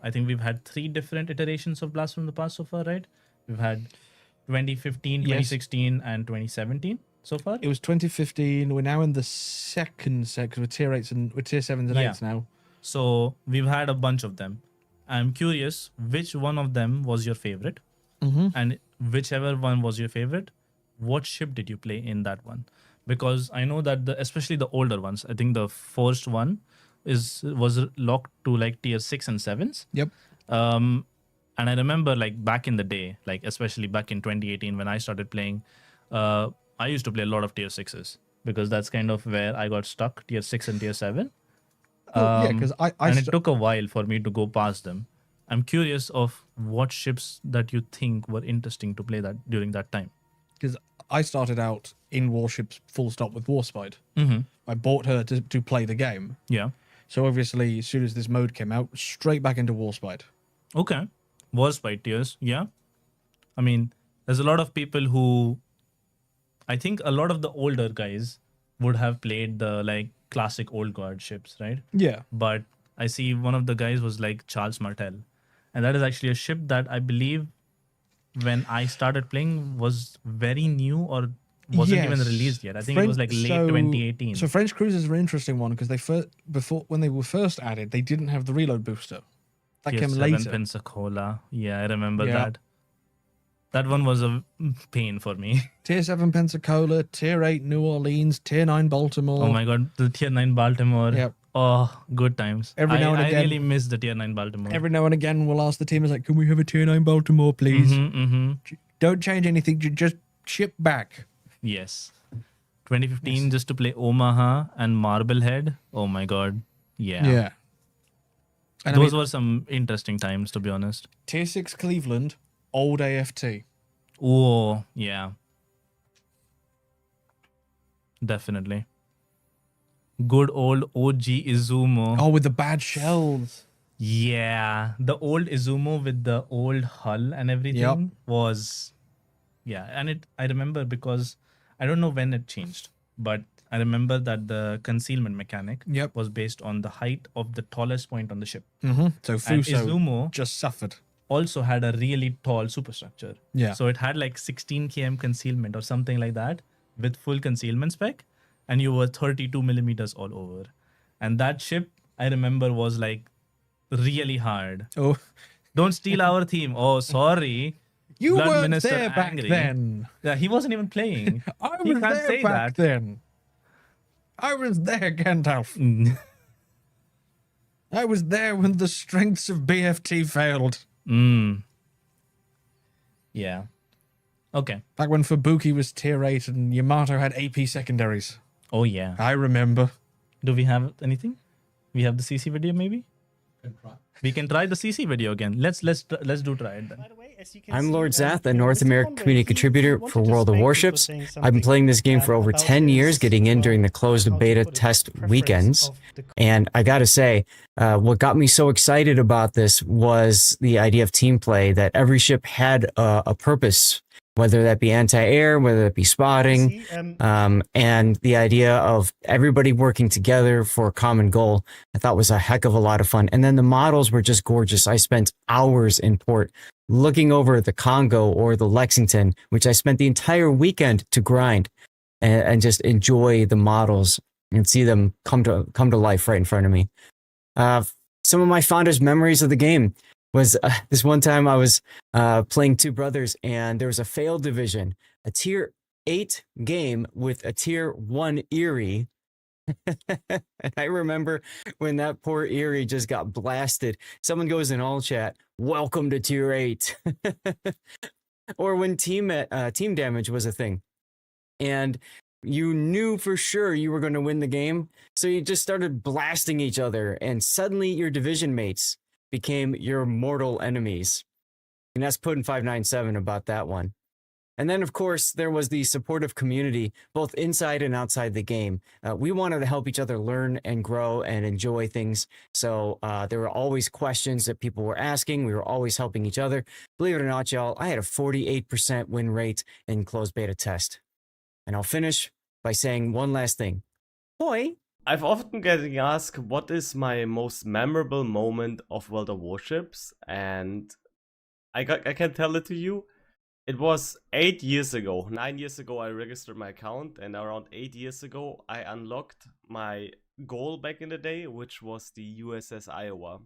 I think we've had 3 different iterations of Blast from the Past so far, right? We've had 2015, 2016, and 2017 so far. It was 2015. We're now in the second set because we're tier 8s and we're tier 7s and 8s now. So we've had a bunch of them. I'm curious which one of them was your favorite, and whichever one was your favorite, what ship did you play in that one? Because I know that especially the older ones, I think the first one was locked to like tier 6 and 7s. Yep. And I remember like back in the day, like especially back in 2018 when I started playing, I used to play a lot of tier 6s because that's kind of where I got stuck, tier 6 and tier 7. Yeah, because And it took a while for me to go past them. I'm curious of what ships that you think were interesting to play that during that time. because I started out in Warships full stop with Warspite. Mm-hmm. I bought her to play the game. Yeah. So obviously, as soon as this mode came out, straight back into Warspite. Okay. Warspite tiers. Yeah. I mean, there's a lot of people who, I think a lot of the older guys would have played the like classic old guard ships, right? Yeah. But I see one of the guys was like Charles Martel. And that is actually a ship that I believe when I started playing was very new or wasn't even Yes. released yet. I think it was like late 2018. So French cruisers are an interesting one because when they were first added, they didn't have the reload booster. That Tier came 7 later. Pensacola. Yeah, I remember Yeah. that. That one was a pain for me. Tier 7 Pensacola, Tier 8 New Orleans, Tier 9 Baltimore. Oh my god, the tier 9 Baltimore. Yep. Oh, good times. Every now and I again- really miss the tier 9 Baltimore. Every now and again, we'll ask the team, is like, can we have a Tier 9 Baltimore, please? Don't change anything, just ship back. Yes. 2015 just to play Omaha and Marblehead. Oh my god. Yeah. And Those were some interesting times, to be honest. Tier 6 Cleveland, old AFT. Oh, yeah. Definitely. Good old OG Izumo. Oh, with the bad shells. Yeah. The old Izumo with the old hull and everything was... Yeah. And I remember because I don't know when it changed, but I remember that the concealment mechanic was based on the height of the tallest point on the ship. Mm-hmm. So And Fuso Izumo just suffered. also had a really tall superstructure. Yeah. So it had like 16 km concealment or something like that with full concealment spec, and you were 32 millimeters all over. And that ship, I remember, was like really hard. Oh, Don't steal our theme. Oh, sorry. You Blood weren't Minister there back angry. then. Yeah, he wasn't even playing. I He was can't there say back that. then. I was there, Gandalf. I was there when the strengths of BFT failed. Yeah. Okay. Back when Fubuki was tier 8 and Yamato had AP secondaries. Oh yeah. I remember. Do we have anything? We have the CC video maybe? We can try the CC video again. Let's do try it then. By the way, as you can I'm see, Lord Zath, a Mr. North American Conway, community he contributor wanted for to World of thank you for Warships. saying I've been something, playing this game for over about 10 years, his, getting in during the closed how to beta put it, test preference weekends. of the And I gotta say, what got me so excited about this was the idea of team play, that every ship had a purpose, whether that be anti-air, whether that be spotting, See, and the idea of everybody working together for a common goal, I thought was a heck of a lot of fun. And then the models were just gorgeous. I spent hours in port looking over the Congo or the Lexington, which I spent the entire weekend to grind and just enjoy the models and see them come to life right in front of me. Some of my fondest memories of the game was this one time I was playing Two Brothers, and there was a failed division, a tier 8 game with a tier 1 Erie. And I remember when that poor Erie just got blasted. Someone goes in all chat, "Welcome to tier 8." Or when team damage was a thing, and you knew for sure you were going to win the game, so you just started blasting each other, and suddenly your division mates became your mortal enemies. And that's putting 597 about that one. And then, of course, there was the supportive community, both inside and outside the game. We wanted to help each other learn and grow and enjoy things. So there were always questions that people were asking. We were always helping each other. Believe it or not, y'all, I had a 48% win rate in closed beta test. And I'll finish by saying one last thing. Boy. I've often getting asked what is my most memorable moment of World of Warships, and I can tell it to you. It was 8 years ago. 9 years ago I registered my account, and around 8 years ago I unlocked my goal back in the day, which was the USS Iowa.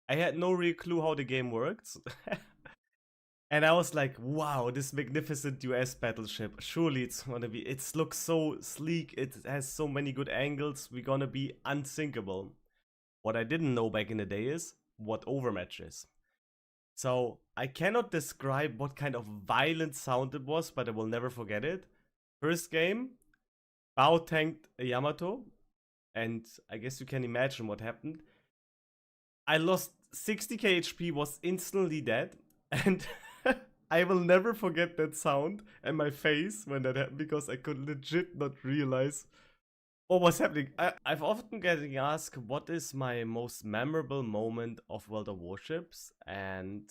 I had no real clue how the game worked. And I was like, wow, this magnificent US battleship. Surely it's gonna be, it looks so sleek, it has so many good angles, we're gonna be unsinkable. What I didn't know back in the day is what overmatch is. So I cannot describe what kind of violent sound it was, but I will never forget it. First game, bow tanked a Yamato, and I guess you can imagine what happened. I lost 60k HP, was instantly dead, and I will never forget that sound and my face when that happened, because I could legit not realize what was happening. I've often getting asked what is my most memorable moment of World of Warships, and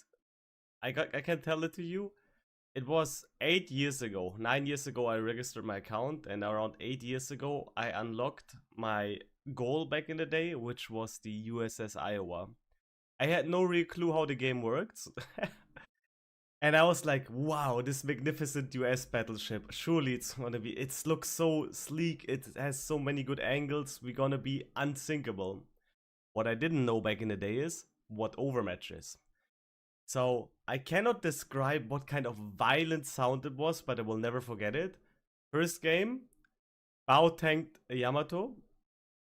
I can tell it to you. It was 8 years ago. 9 years ago I registered my account, and around 8 years ago I unlocked my goal back in the day, which was the USS Iowa. I had no real clue how the game worked. And I was like, wow, this magnificent US battleship. Surely it's gonna be, it looks so sleek, it has so many good angles, we're gonna be unsinkable. What I didn't know back in the day is what overmatch is. So I cannot describe what kind of violent sound it was, but I will never forget it. First game, bow tanked a Yamato,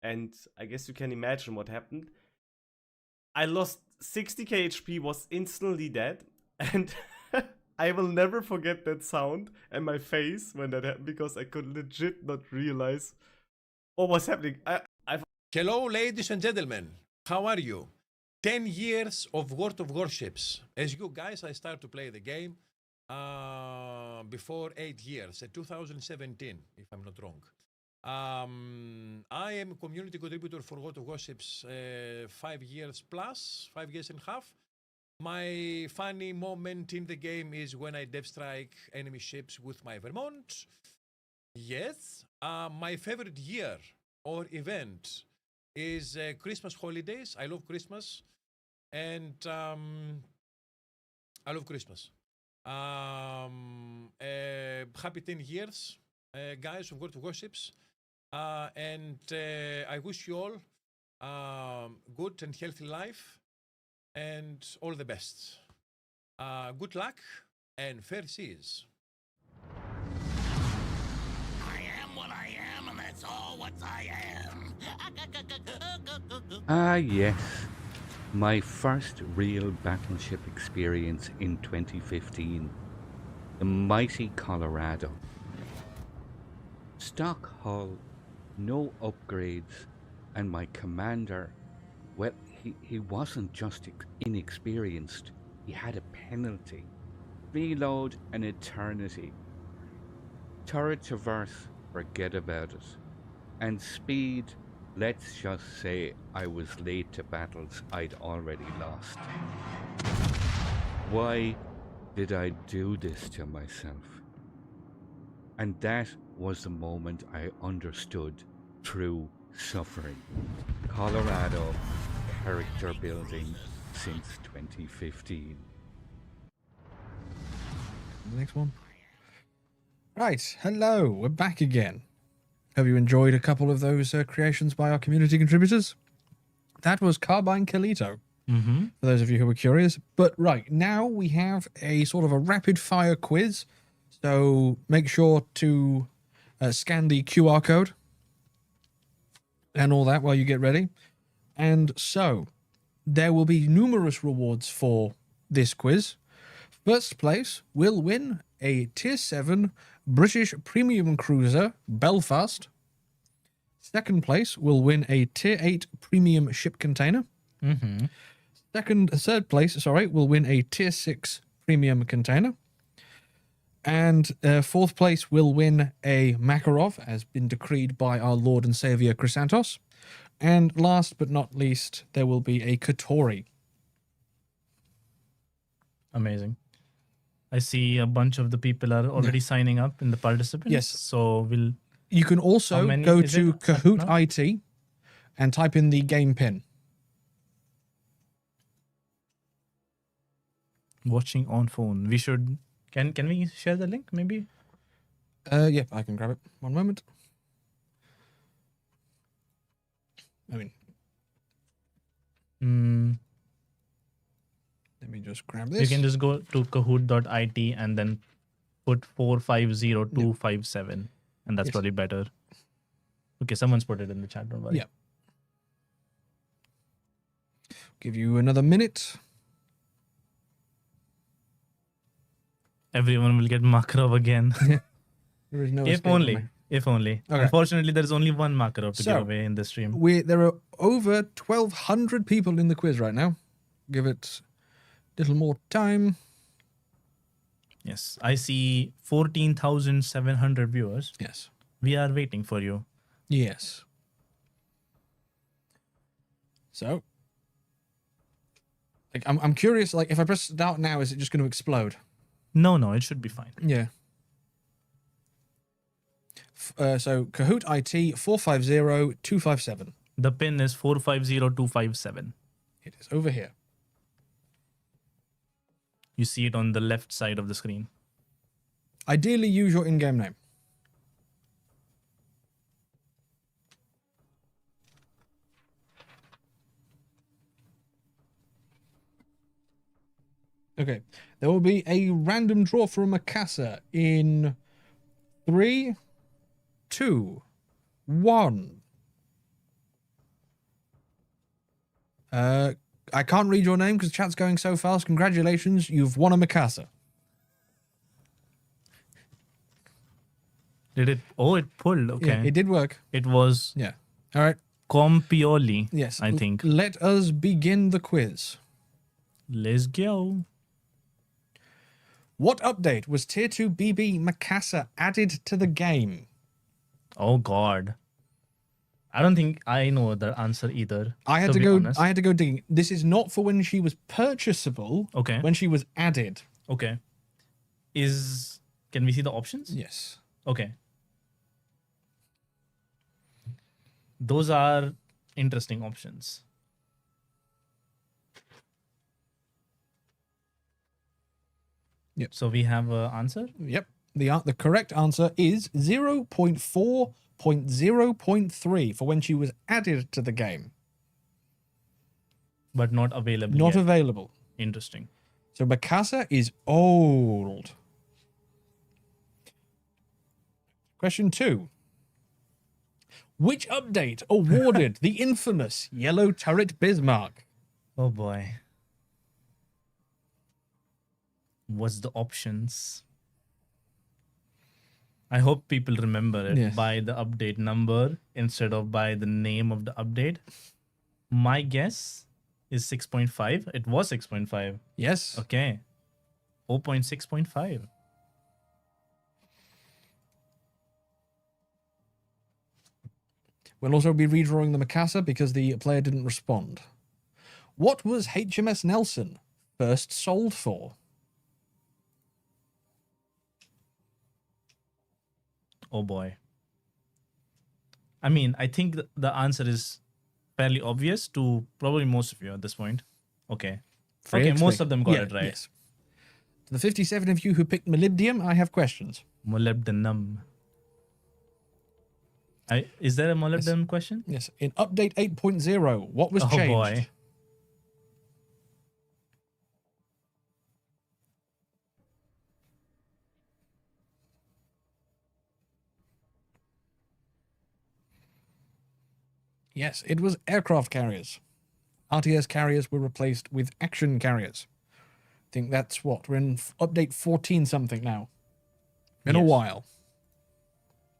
and I guess you can imagine what happened. I lost 60k HP, was instantly dead, and I will never forget that sound and my face when that happened, because I could legit not realize what was happening. Hello, ladies and gentlemen. How are you? 10 years of World of Warships. As you guys, I started to play the game before 8 years, 2017, if I'm not wrong. I am a community contributor for World of Warships 5 years plus, 5 years and a half. My funny moment in the game is when I dev strike enemy ships with my Vermont. Yes. My favorite year or event is Christmas holidays. I love Christmas. And I love Christmas. Happy 10 years, guys of World of Warships. And I wish you all good and healthy life. And all the best. Good luck, And first is Ah, yes. My first real battleship experience in 2015. The mighty Colorado. Stock hull, no upgrades, and my commander, well, he wasn't just inexperienced, he had a penalty. Reload an eternity. Turret traverse, forget about it. And speed, let's just say I was late to battles I'd already lost. Why did I do this to myself? And that was the moment I understood true suffering. Colorado character building since 2015. The next one. Right, hello, we're back again. Have you enjoyed a couple of those creations by our community contributors? That was Carbine Calito, for those of you who were curious. But right, now we have a sort of a rapid fire quiz. So make sure to scan the QR code and all that while you get ready. And so there will be numerous rewards for this quiz. First place will win a Tier 7 British Premium Cruiser, Belfast. Second place will win a Tier 8 Premium Ship Container. Third place, will win a Tier 6 Premium Container. And fourth place will win a Makarov, as been decreed by our Lord and Savior Chrysantos. And last but not least, there will be a Katori. Amazing. I see a bunch of the people are already signing up in the participants. Yes. So we'll. You can also many go is to it Kahoot now? IT and type in the game pin. Watching on phone. We should. Can we share the link? Maybe. Yeah, I can grab it. One moment. I mean, let me just grab this. You can just go to kahoot.it and then put 450257, and that's Yes. probably better. Okay, someone's put it in the chat. Don't worry. Yeah. Give you another minute. Everyone will get Makarov again. There is no if escape only. from me. If only. Okay. Unfortunately, there is only one Makarov to So, give away in this stream. There are over 1,200 people in the quiz right now. Give it a little more time. Yes, I see 14,700 viewers. Yes. We are waiting for you. Yes. So, like, I'm curious. Like, if I press start now, is it just going to explode? No, it should be fine. Yeah. So Kahoot IT 450257. The pin is 450257. It is over here. You see it on the left side of the screen. Ideally, use your in-game name. Okay. There will be a random draw for a Mikasa in 3, 2, 1. I can't read your name because chat's going so fast. Congratulations, you've won a Mikasa. Did it? Oh, it pulled. Okay. Yeah, it did work. It was Yeah. All right. Compioli. Yes. I think. Let us begin the quiz. Let's go. What update was Tier 2 BB Mikasa added to the game? Oh God. I don't think I know the answer either. I had to to be go. honest. I had to go digging. This is not for when she was purchasable. Okay. When she was added. Okay. Can we see the options? Yes. Okay. Those are interesting options. Yep. So we have an answer. Yep. The correct answer is 0.4.0.3 for when she was added to the game. But not available Not yet. available. Interesting. So Mikasa is old. Question 2. Which update awarded the infamous yellow turret Bismarck? Oh boy. What's the options? I hope people remember it Yes. by the update number instead of by the name of the update. My guess is 6.5. It was 6.5. Yes. Okay. 0.6.5. We'll also be redrawing the Mikasa because the player didn't respond. What was HMS Nelson first sold for? Oh boy. I mean, I think the answer is fairly obvious to probably most of you at this point. Okay. Okay, most of them got it right. Yes. To the 57 of you who picked molybdenum, I have questions. Molybdenum. Is there a molybdenum question? Yes. In update 8.0, what was Oh changed? boy. Yes, it was aircraft carriers. RTS carriers were replaced with action carriers. I think that's what we're in update 14 something now. Been a Yes. while.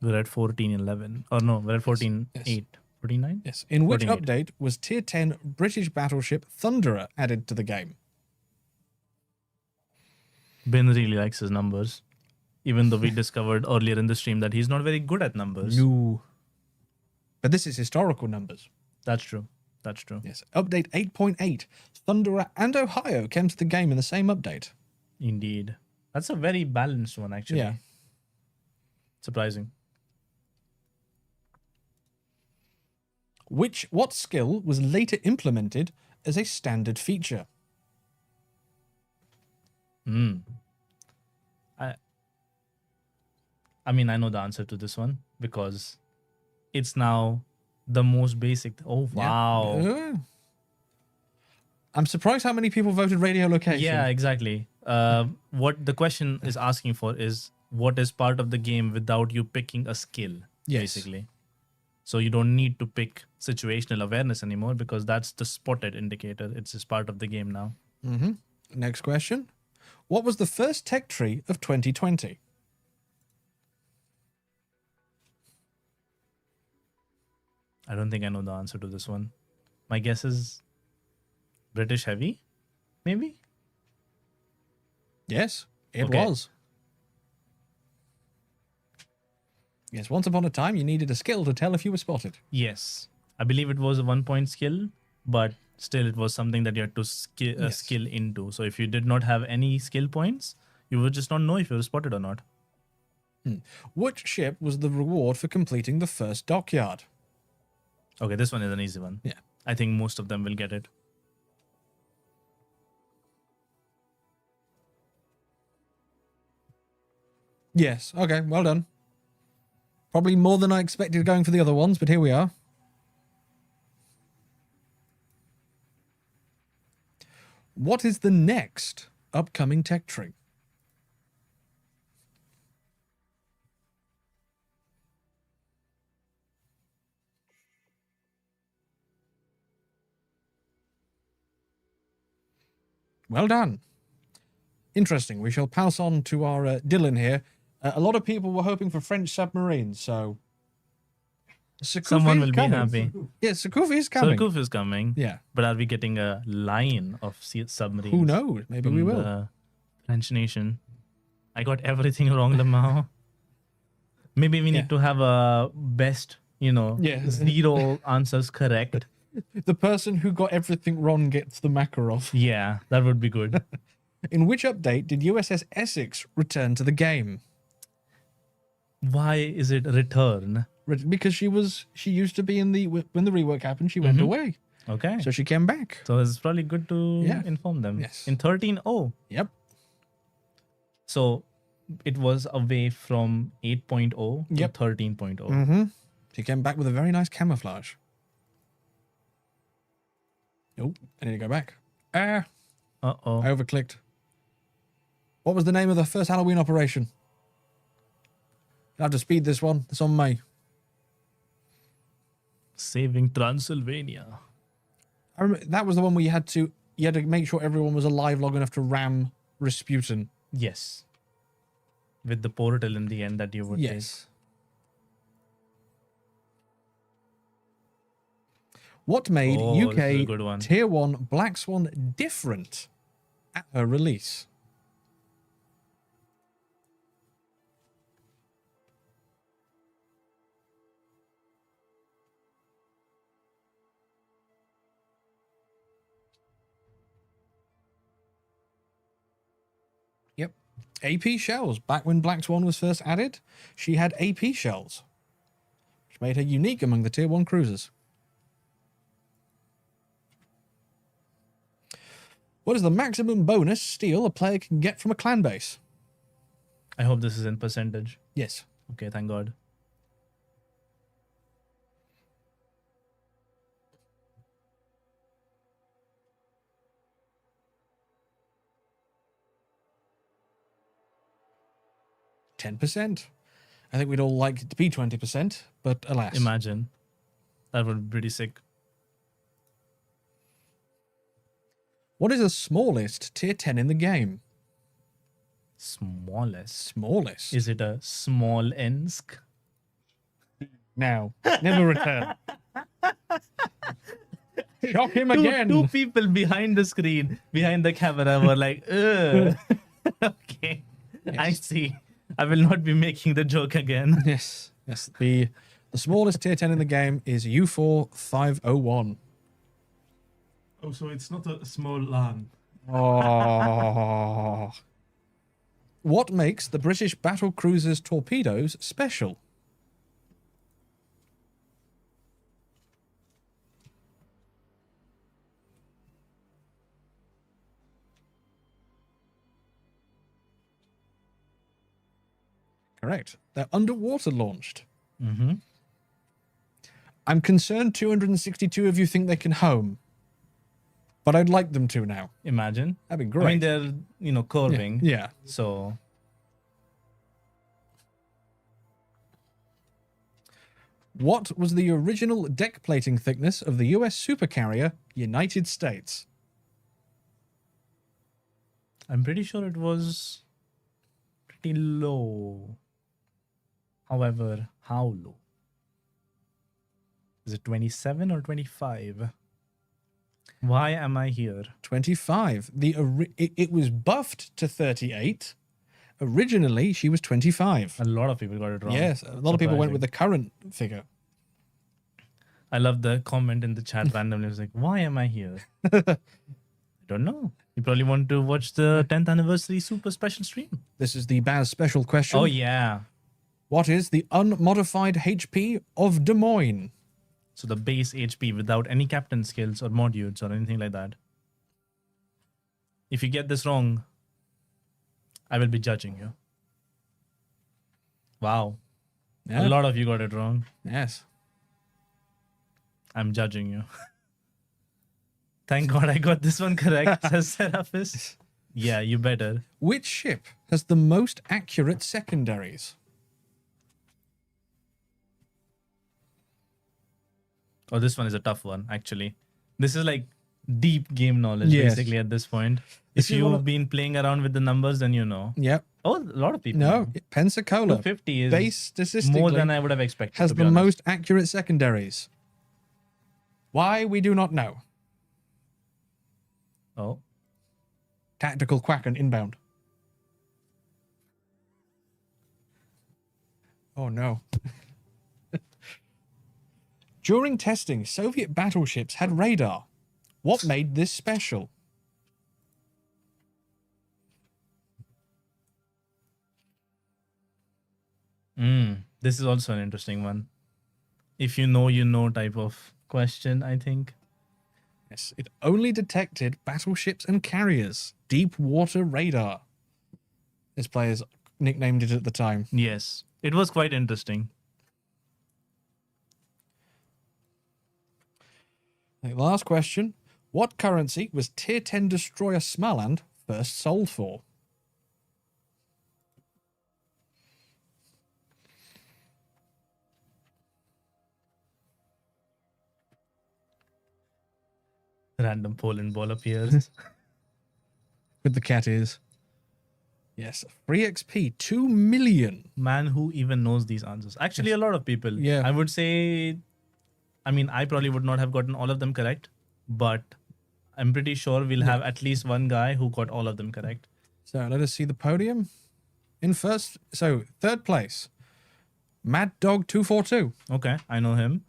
We're at 14.11. Or no, we're at 14.8. Yes. 49? Yes. In which 14.8. update was Tier 10 British battleship Thunderer added to the game? Ben really likes his numbers. Even though we discovered earlier in the stream that he's not very good at numbers. No. But this is historical numbers. That's true. That's true. Yes. Update 8.8. Thunderer and Ohio came to the game in the same update. Indeed. That's a very balanced one, actually. Yeah. Surprising. What skill was later implemented as a standard feature? I mean, I know the answer to this one because it's now the most basic. Oh, wow. Yeah. I'm surprised how many people voted radio location. Yeah, exactly. What the question is asking for is what is part of the game without you picking a skill, Yes. basically. So you don't need to pick situational awareness anymore because that's the spotted indicator. It's just part of the game now. Mm-hmm. Next question. What was the first tech tree of 2020? I don't think I know the answer to this one. My guess is British Heavy, maybe? Yes, it Okay. was. Yes, once upon a time, you needed a skill to tell if you were spotted. Yes. I believe it was a 1 point skill, but still it was something that you had to Yes. skill into. So if you did not have any skill points, you would just not know if you were spotted or not. Which ship was the reward for completing the first dockyard? Okay, this one is an easy one. Yeah. I think most of them will get it. Yes. Okay, well done. Probably more than I expected going for the other ones, but here we are. What is the next upcoming tech tree? Well done. Interesting. We shall pass on to our Dylan here. A lot of people were hoping for French submarines, so Sakufi Someone is will be coming. happy. Yeah, Sakufi is coming. Surkuf is coming. Yeah. But are we getting a line of submarines? Who knows? Maybe from we will. the French nation. I got everything wrong, Lamau. Maybe we need to have a best, Yeah. 0 answers correct. The person who got everything wrong gets the Makarov. Yeah, that would be good. In which update did USS Essex return to the game? Why is it return? Because she used to be in when the rework happened, she went away. Okay. So she came back. So it's probably good to Yeah. inform them. Yes. In 13.0. Yep. So it was away from 8.0 Yep. to 13.0. Mm-hmm. She came back with a very nice camouflage. Oh, I need to go back. I Uh-oh. overclicked. What was the name of the first Halloween operation? You'll have to speed this one. It's on me. Saving Transylvania. I remember that was the one where you had to make sure everyone was alive long enough to ram Rasputin. Yes. With the portal in the end that you would take. Yes. What made Oh, this is a UK good one. Tier 1 Black Swan different at her release? Yep. AP shells. Back when Black Swan was first added, she had AP shells, which made her unique among the Tier 1 cruisers. What is the maximum bonus steal a player can get from a clan base? I hope this is in percentage. Yes. Okay, thank God. %. I think we'd all like it to be 20%, but alas. Imagine. That would be pretty sick. What is the smallest tier 10 in the game? Smallest. Smallest. Is it a small Ensk? Now, never return. Shock him Two again. people behind the screen, behind the camera were like, ugh. Okay. I see. I will not be making the joke again. Yes. Yes. The smallest tier 10 in the game is U4 501. Oh, so it's not a small LAN. Oh. What makes the British battle cruiser's torpedoes special? Correct. They're underwater launched. Mm-hmm. I'm concerned 262 of you think they can home, but I'd like them to now. Imagine. That'd be great. I mean, they're, curving. Yeah. So, What was the original deck plating thickness of the US supercarrier United States? I'm pretty sure it was pretty low. However, how low? Is it 27 or 25? Why am I here? 25. It was buffed to 38. Originally, she was 25. A lot of people got it wrong. Yes, a lot of people went with the current figure. I love the comment in the chat randomly. It was like, why am I here? I don't know. You probably want to watch the 10th anniversary super special stream. This is the Baz special question. Oh, yeah. What is the unmodified HP of Des Moines? So the base HP without any captain skills or modules or anything like that. If you get this wrong, I will be judging you. Wow. Yeah. A lot of you got it wrong. Yes. I'm judging you. Thank God I got this one correct, says Seraphis. Yeah, you better. Which ship has the most accurate secondaries? Oh, this one is a tough one, actually. This is like deep game knowledge, Yes. basically, at this point. This If is one you've of- been playing around with the numbers, then you know. Yep. Oh, a lot of people. No, know. Pensacola. 250 is Base statistically more than I would have expected. has to be the honest. most accurate secondaries. Why, we do not know. Oh, Tactical Quacken inbound. Oh no. During testing, Soviet battleships had radar. What made this special? this is also an interesting one. If you know type of question, I think. Yes, it only detected battleships and carriers. Deep water radar. As players nicknamed it at the time. Yes, it was quite interesting. Okay, last question. What currency was Tier 10 destroyer Smaland first sold for? Random Poland ball appears. With the cat ears. Yes, free XP, 2 million. Man, who even knows these answers? Actually, a lot of people. Yeah. I would say, I mean, I probably would not have gotten all of them correct, but I'm pretty sure we'll have at least one guy who got all of them correct. So let us see the podium. In first, so third place, Mad Dog 242. Okay, I know him.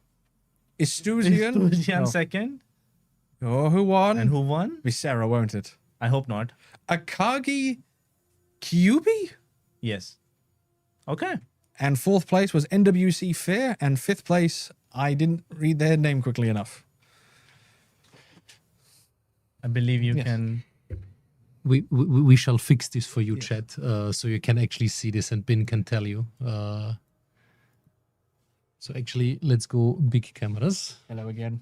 Istuzian. Tujian second. Oh, who won? And who won? Be Sarah, won't it? I hope not. Akagi Kyubi? Yes. Okay. And fourth place was NWC Fair. And fifth place, I didn't read their name quickly enough. I believe you Yes. can. We shall fix this for you, chat, so you can actually see this and Bin can tell you. So actually, let's go big cameras Hello again.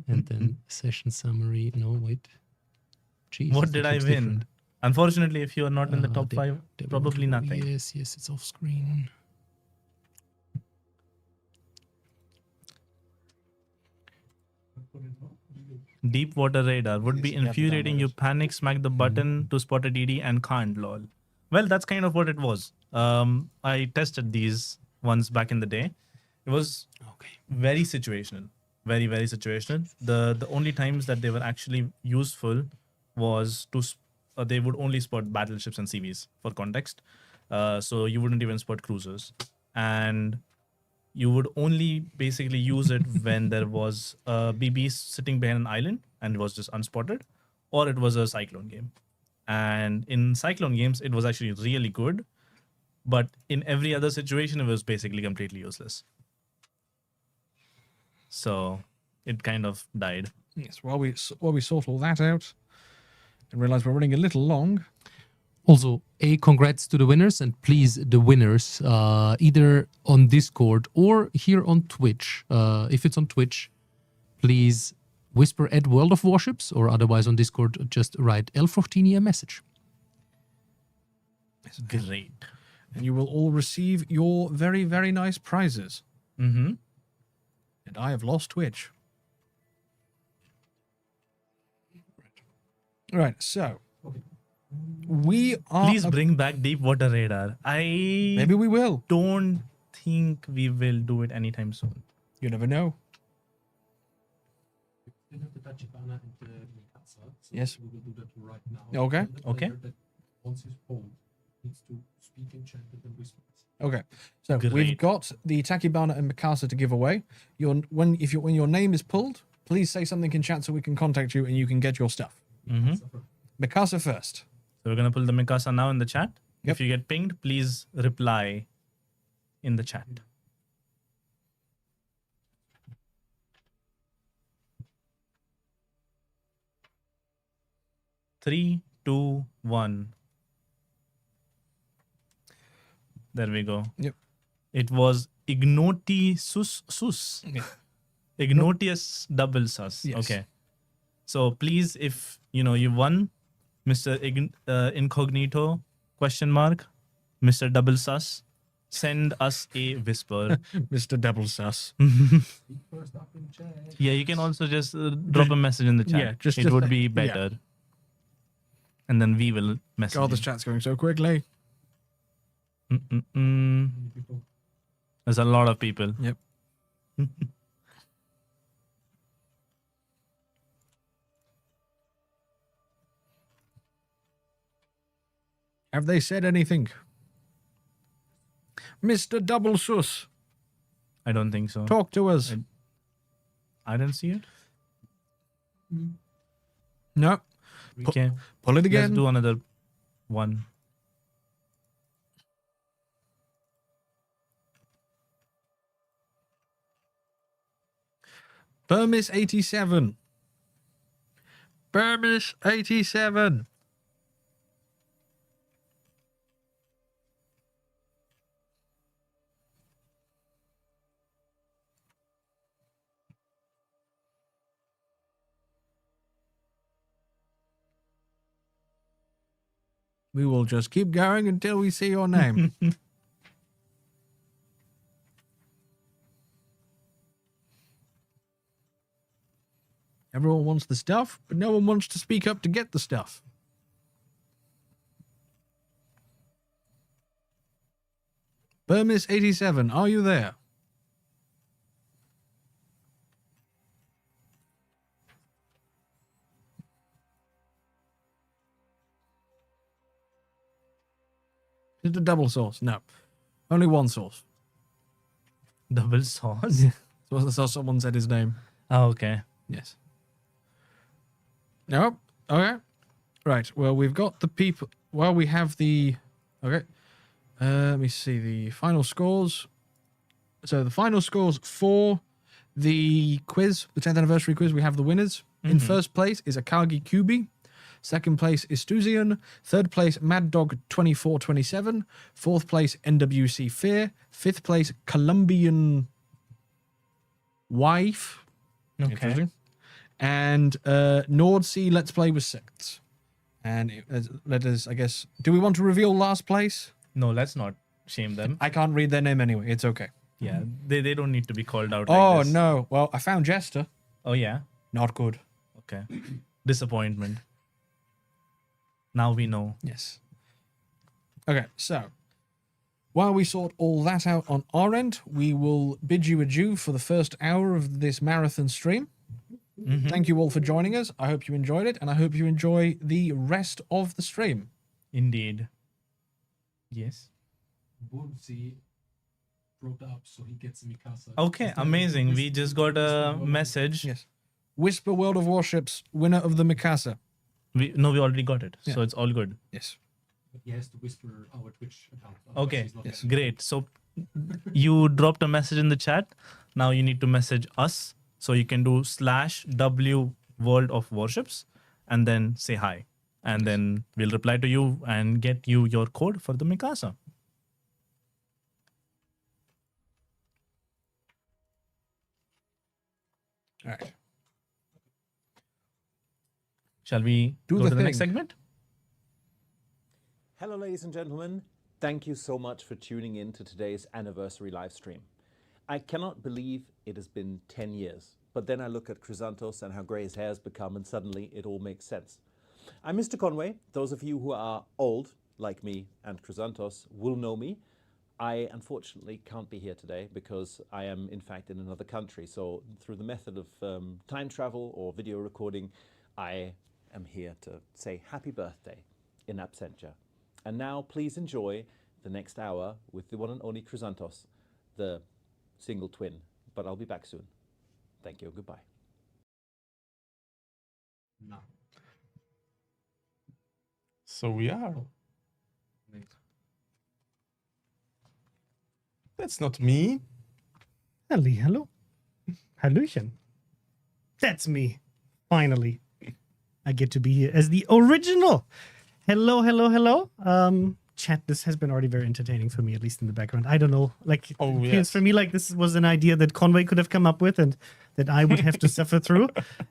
and then session summary. No, wait. Jesus, What did that I looks win? different. Unfortunately, if you are not in the top There- five, there we probably go. nothing. Yes, it's off screen. Deep water radar would be infuriating. You panic, smack the button to spot a DD and can't, lol. Well, that's kind of what it was. I tested these ones back in the day. It was very situational. Very, very situational. The only times that they were actually useful was to they would only spot battleships and CVs for context. So you wouldn't even spot cruisers. And you would only basically use it when there was a BB sitting behind an island and it was just unspotted, or it was a cyclone game. And in cyclone games, it was actually really good, but in every other situation, it was basically completely useless. So it kind of died. Yes, while we sort all that out and realize we're running a little long. Also, congrats to the winners, and please, the winners, either on Discord or here on Twitch. If it's on Twitch, please whisper at World of Warships, or otherwise on Discord, just write El14 a message. Great. And you will all receive your very, very nice prizes. Mm-hmm. And I have lost Twitch. Right, so we are. Please bring back deep water radar. Maybe we will. Don't think we will do it anytime soon. You never know. Still have the Tachibana and the Mikasa, so Yes. we will do that right now. Okay. Tell the Okay. player that once he's pulled, needs to speak in chat and then whisper. Okay, so we've Great. got the Takibana and Mikasa to give away. When your name is pulled, please say something in chat so we can contact you and you can get your stuff. Mm-hmm. Mikasa first. So we're gonna pull the Mikasa now in the chat. Yep. If you get pinged, please reply in the chat. Three, two, one. There we go. Yep. It was Ignotius. Yeah. Ignotius double sus. Yes. Okay. So please, if you won, Mr. Incognito question mark, Mr. Double Sus, send us a whisper. Mr. Double Sus. First up in chat. Yeah, you can also just drop a message in the chat. Yeah, just- it would be yeah. better. And then we will message. God, you. this chat's going so quickly. Mm-mm-mm. People. There's a lot of people. Yep. Have they said anything? Mr. Double Sus, I don't think so. talk to us. I didn't see it. No. Okay. Pull it Let's again. do another one. Burmis 87. Burmis 87. We will just keep going until we see your name. Everyone wants the stuff, but no one wants to speak up to get the stuff. Burmis87, are you there? Is it a double sauce? No. Only one sauce. Double sauce. So I saw someone said his name. Oh, okay. Yes. No. Okay. Right. Well, we've got the people. Well, we have the. Okay. Let me see the final scores. So the final scores for the quiz, the 10th anniversary quiz, we have the winners. In first place is Akagi Kubi. Second place is Stuzian. Third place, Mad Dog 2427. Fourth place, NWC Fear. Fifth place, Colombian Wife. Okay. Interesting. And Nord Sea Let's Play with Sects. And let us, I guess, do we want to reveal last place? No, let's not shame them. I can't read their name anyway. It's okay. Yeah, they don't need to be called out Oh, like this. no. Well, I found Jester. Oh, yeah? Not good. Okay. Disappointment. Now we know. Yes. Okay, so while we sort all that out on our end, we will bid you adieu for the first hour of this marathon stream. Thank you all for joining us. I hope you enjoyed it, and I hope you enjoy the rest of the stream. Indeed. Yes. Burmsi brought up, so he gets Mikasa. Okay, amazing. We just got a message. Yes. Whisper World of Warships, winner of the Mikasa. We already got it. So it's all good. Yes. But he has to whisper our Twitch account. Okay, he's not yes. getting it. great. So you dropped a message in the chat. Now you need to message us. So you can do /W World of Warships and then say hi. And then we'll reply to you and get you your code for the Mikasa. All right. Shall we Do go the to the next thing. segment? Hello, ladies and gentlemen. Thank you so much for tuning in to today's anniversary live stream. I cannot believe it has been 10 years, but then I look at Chrysanthos and how grey his hair has become, and suddenly it all makes sense. I'm Mr. Conway. Those of you who are old, like me and Chrysanthos, will know me. I unfortunately can't be here today because I am in fact in another country. So through the method of time travel or video recording, I am here to say happy birthday in absentia. And now please enjoy the next hour with the one and only Chrysanthos, the single twin. But I'll be back soon. Thank you. Goodbye. No. So we are. That's not me. Hello. Hallöchen. That's me. Finally. I get to be here as the original. Hello. Chat, this has been already very entertaining for me, at least in the background. I don't know. Like, Oh, it feels yes. for me like this was an idea that Conway could have come up with and that I would have to suffer through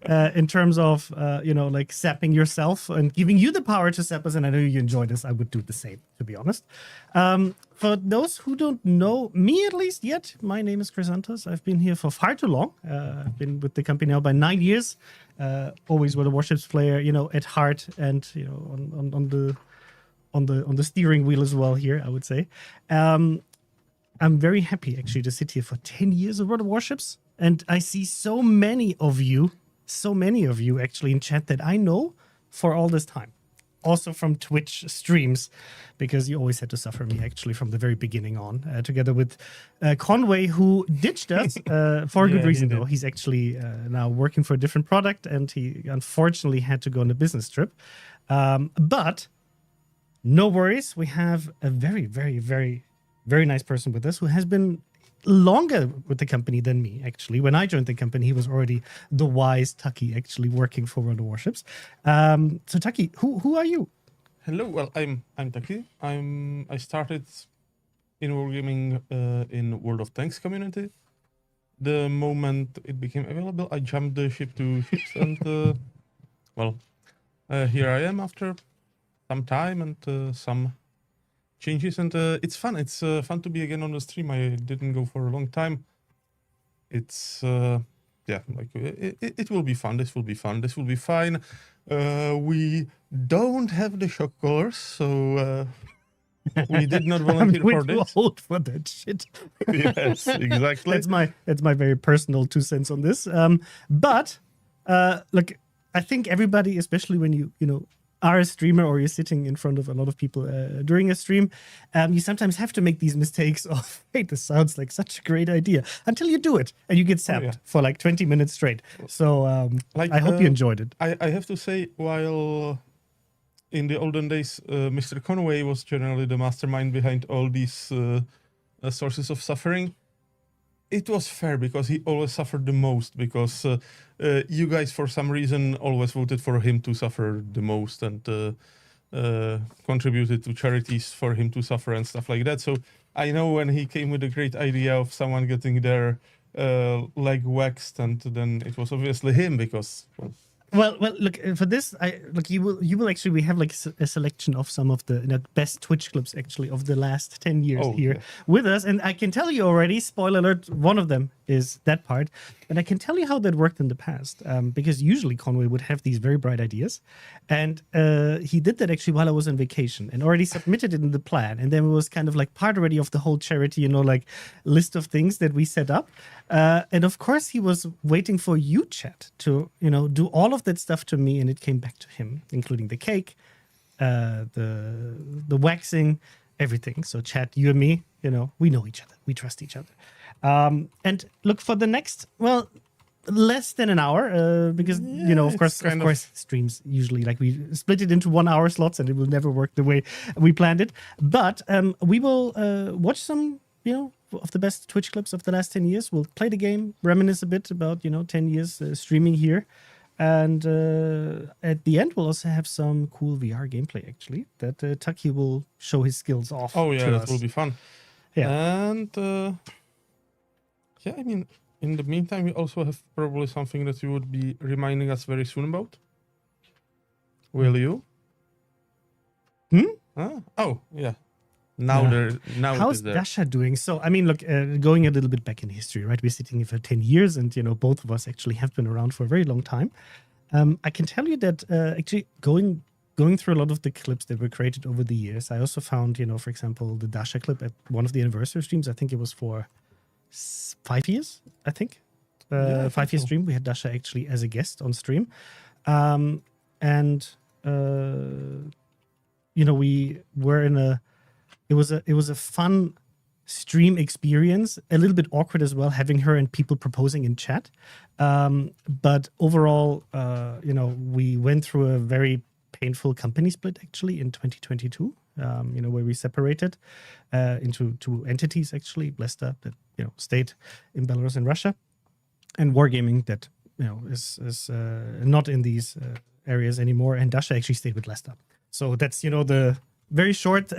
in terms of, like sapping yourself and giving you the power to sap us. And I know you enjoy this. I would do the same, to be honest. For those who don't know me, at least yet, my name is Chrysanthos. I've been here for far too long. I've been with the company now by 9 years. Always with a Warships player, at heart, and on the steering wheel as well here, I would say. I'm very happy actually to sit here for 10 years of World of Warships, and I see so many of you actually in chat that I know for all this time. Also from Twitch streams, because you always had to suffer me actually from the very beginning on, together with Conway, who ditched us for a Yeah, good he reason did. though. He's actually now working for a different product, and he unfortunately had to go on a business trip. But no worries, we have a very, very, very, very nice person with us who has been longer with the company than me, actually. When I joined the company, he was already the wise Taki, actually working for World of Warships. So Taki, who are you? Hello. Well, I'm Taki. I started in wargaming in World of Tanks community. The moment it became available, I jumped the ship to ships, and here I am after some time and some changes, and it's fun. It's fun to be again on the stream. I didn't go for a long time. It's yeah, like it will be fun. This will be fun. This will be fine. We don't have the shock collars, so we did not volunteer We're for too this. old for that shit. Yes, exactly. That's my very personal 2 cents on this. But look, I think everybody, especially when you are a streamer or you're sitting in front of a lot of people during a stream, you sometimes have to make these mistakes of, hey, this sounds like such a great idea, until you do it and you get sapped for like 20 minutes straight. So I hope you enjoyed it. I have to say, while in the olden days, Mr. Conway was generally the mastermind behind all these sources of suffering, it was fair because he always suffered the most, because you guys, for some reason, always voted for him to suffer the most and contributed to charities for him to suffer and stuff like that. So I know when he came with the great idea of someone getting their leg waxed, and then it was obviously him because... Well, look, for this, you will actually, we have like a selection of some of the best Twitch clips actually of the last 10 years here with us, and I can tell you already, spoiler alert, one of them is that part, and I can tell you how that worked in the past, because usually Conway would have these very bright ideas, and he did that actually while I was on vacation and already submitted it in the plan, and then it was kind of like part already of the whole charity, like list of things that we set up, and of course he was waiting for you, chat, to do all of that stuff to me, and it came back to him, including the cake, the waxing, everything. So chat, you and me, we know each other, we trust each other. And look for the next, less than an hour, because of course streams usually, like, we split it into 1 hour slots and it will never work the way we planned it. But we will watch some of the best Twitch clips of the last 10 years. We'll play the game, reminisce a bit about 10 years streaming here. And at the end, we'll also have some cool VR gameplay, actually, that Taki will show his skills off. Oh, yeah, that us. will be fun. Yeah. And, I mean, in the meantime, we also have probably something that you would be reminding us very soon about. Will you? Oh, yeah. How's Dasha doing? So, I mean, look, going a little bit back in history, right? We're sitting here for 10 years, and, both of us actually have been around for a very long time. I can tell you that actually going through a lot of the clips that were created over the years, I also found, for example, the Dasha clip at one of the anniversary streams. I think it was for 5 years, I think. 5-year stream. We had Dasha actually as a guest on stream. We were in a... It was a fun stream experience, a little bit awkward as well, having her and people proposing in chat. But overall, we went through a very painful company split actually in 2022, where we separated into 2 entities actually, Blesta that stayed in Belarus and Russia, and Wargaming that is not in these areas anymore, and Dasha actually stayed with Lesta. So that's the very short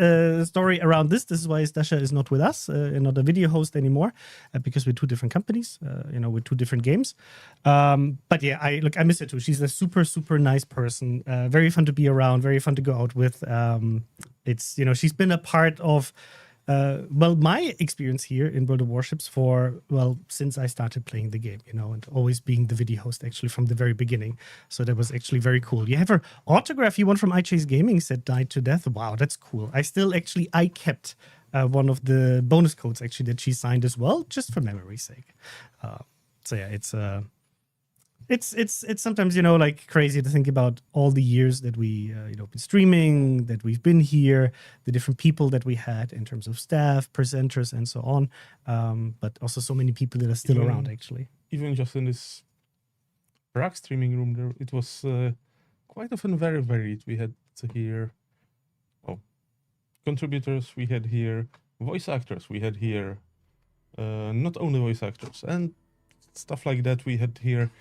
story around this. This is why Dasha is not with us and not a video host anymore, because we're 2 different companies, with 2 different games. But yeah, I miss her too. She's a super, super nice person. Very fun to be around, very fun to go out with. It's, she's been a part of, my experience here in World of Warships since I started playing the game, and always being the video host actually from the very beginning. So that was actually very cool. You have her autograph you won from iChase Gaming said died to death. Wow, that's cool. I kept one of the bonus codes actually that she signed as well, just for memory's sake. So yeah, it's sometimes like crazy to think about all the years that we been streaming, that we've been here, the different people that we had in terms of staff, presenters, and so on. But also so many people that are still around actually. Even just in this Prague streaming room, there it was quite often very varied. We had here, contributors. We had here voice actors. We had here not only voice actors and stuff like that. We had here.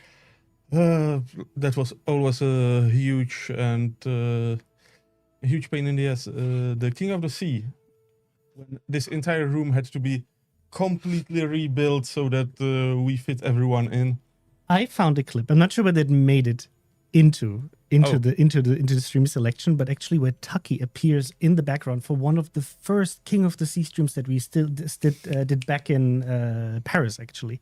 That was always a huge pain in the ass. The King of the Sea, when this entire room had to be completely rebuilt so that we fit everyone in. I found a clip. I'm not sure whether it made it into the stream selection, but actually where Taki appears in the background for one of the first King of the Sea streams that we still did back in Paris actually.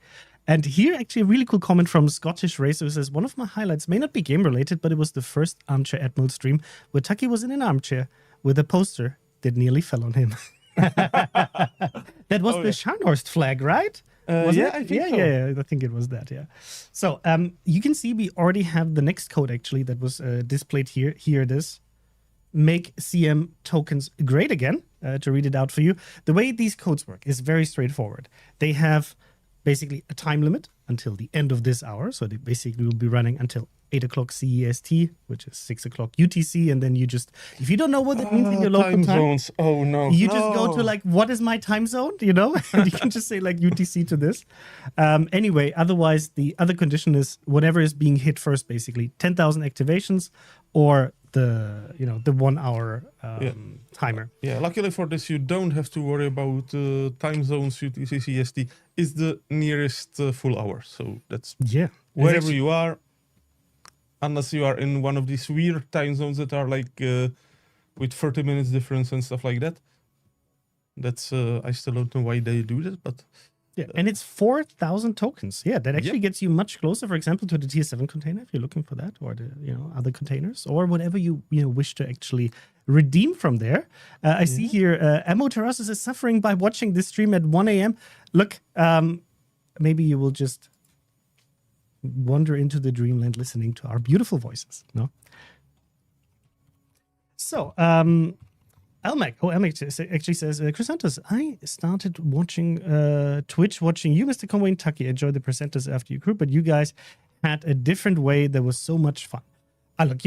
And here, actually, a really cool comment from Scottish Racer who says, one of my highlights may not be game related, but it was the first Armchair Admiral stream where Taki was in an armchair with a poster that nearly fell on him. That was the Scharnhorst flag, right? Yeah, I think so. Yeah, I think it was that, yeah. So you can see we already have the next code, actually, that was displayed here. Here it is. Make CM tokens great again. To read it out for you. The way these codes work is very straightforward. They have basically a time limit until the end of this hour. So they basically will be running until 8 o'clock CEST, which is 6 o'clock UTC. And then you just, if you don't know what that means in your local time zones. Oh, no. you just go to like, what is my time zone? You know, and you can just say like UTC to this. Anyway, otherwise, the other condition is whatever is being hit first, basically 10,000 activations or the 1 hour timer. Yeah, luckily for this, you don't have to worry about time zones. UTC CST is the nearest full hour. So that's wherever you are, unless you are in one of these weird time zones that are like with 30 minutes difference and stuff like that. That's I still don't know why they do that, but yeah, and it's 4,000 tokens. Yeah, that actually gets you much closer, for example, to the tier 7 container if you're looking for that, or the other containers, or whatever you wish to actually redeem from there. I see here Ammo Terrasus is suffering by watching this stream at 1 a.m. Look, maybe you will just wander into the dreamland listening to our beautiful voices. No. So, Elmac actually says, Chrysanthus, I started watching Twitch, watching you, Mr. Conway and Tucky. I enjoyed the presenters after you grew, but you guys had a different way that was so much fun. Look,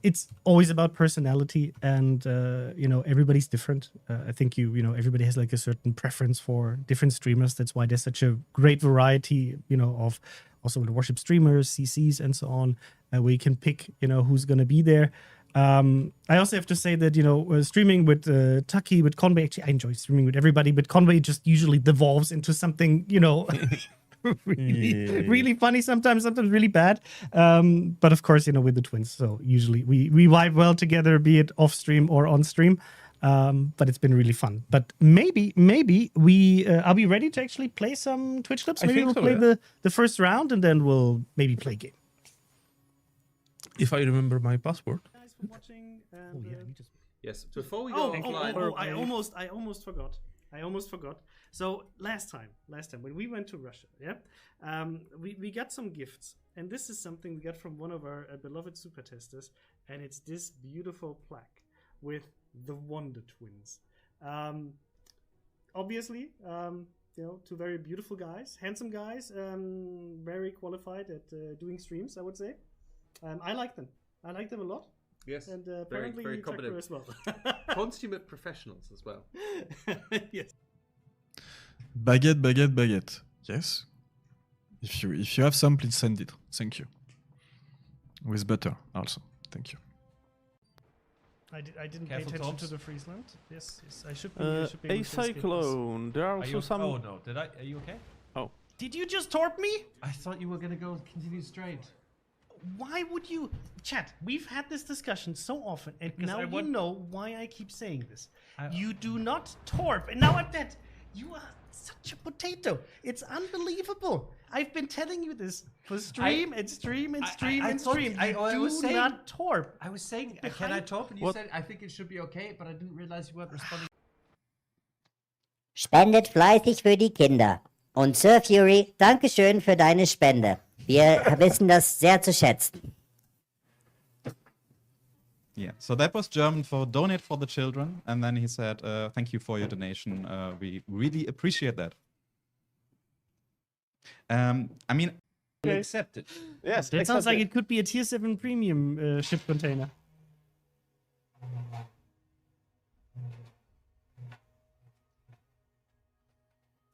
it's always about personality, and everybody's different. I think everybody has like a certain preference for different streamers. That's why there's such a great variety, of also the Warship streamers, CCs, and so on, where you can pick, who's going to be there. I also have to say that, streaming with Tucky, with Conway, actually, I enjoy streaming with everybody, but Conway just usually devolves into something, really funny sometimes really bad. But of course, with the twins. So usually we vibe well together, be it off stream or on stream. But it's been really fun. But maybe we are we ready to actually play some Twitch clips? Maybe we'll play the first round and then we'll maybe play a game. If I remember my password. For watching. Yes. Before we go offline, I almost forgot. So last time when we went to Russia, we got some gifts, and this is something we got from one of our beloved super testers, and it's this beautiful plaque with the Wonder Twins. Obviously, two very beautiful guys, handsome guys, very qualified at doing streams, I would say. I like them. I like them a lot. Yes, and very, apparently very competent as well. Consummate professionals as well. Yes. Baguette. Yes. If you have some, please send it. Thank you. With butter also. Thank you. I didn't pay attention to the Friesland. Yes, I should be. A cyclone. There are also some. Oh no! Are you okay? Oh. Did you just torp me? I thought you were gonna go continue straight. Why would you, chat? We've had this discussion so often, and Because now you know why I keep saying this. You do not torp, and now at that, you are such a potato. It's unbelievable. I've been telling you this for stream and stream. I Do not torp. I was saying, can I torp? And you said, I think it should be okay, but I didn't realize you weren't responding. Spendet fleißig für die Kinder. Und Sir Fury, Dankeschön für deine Spende. Wir wissen das sehr zu schätzen. Yeah, so that was German for donate for the children. And then he said, thank you for your donation. We really appreciate that. I mean, accept it. Yes, that sounds like it could be a tier 7 premium ship container.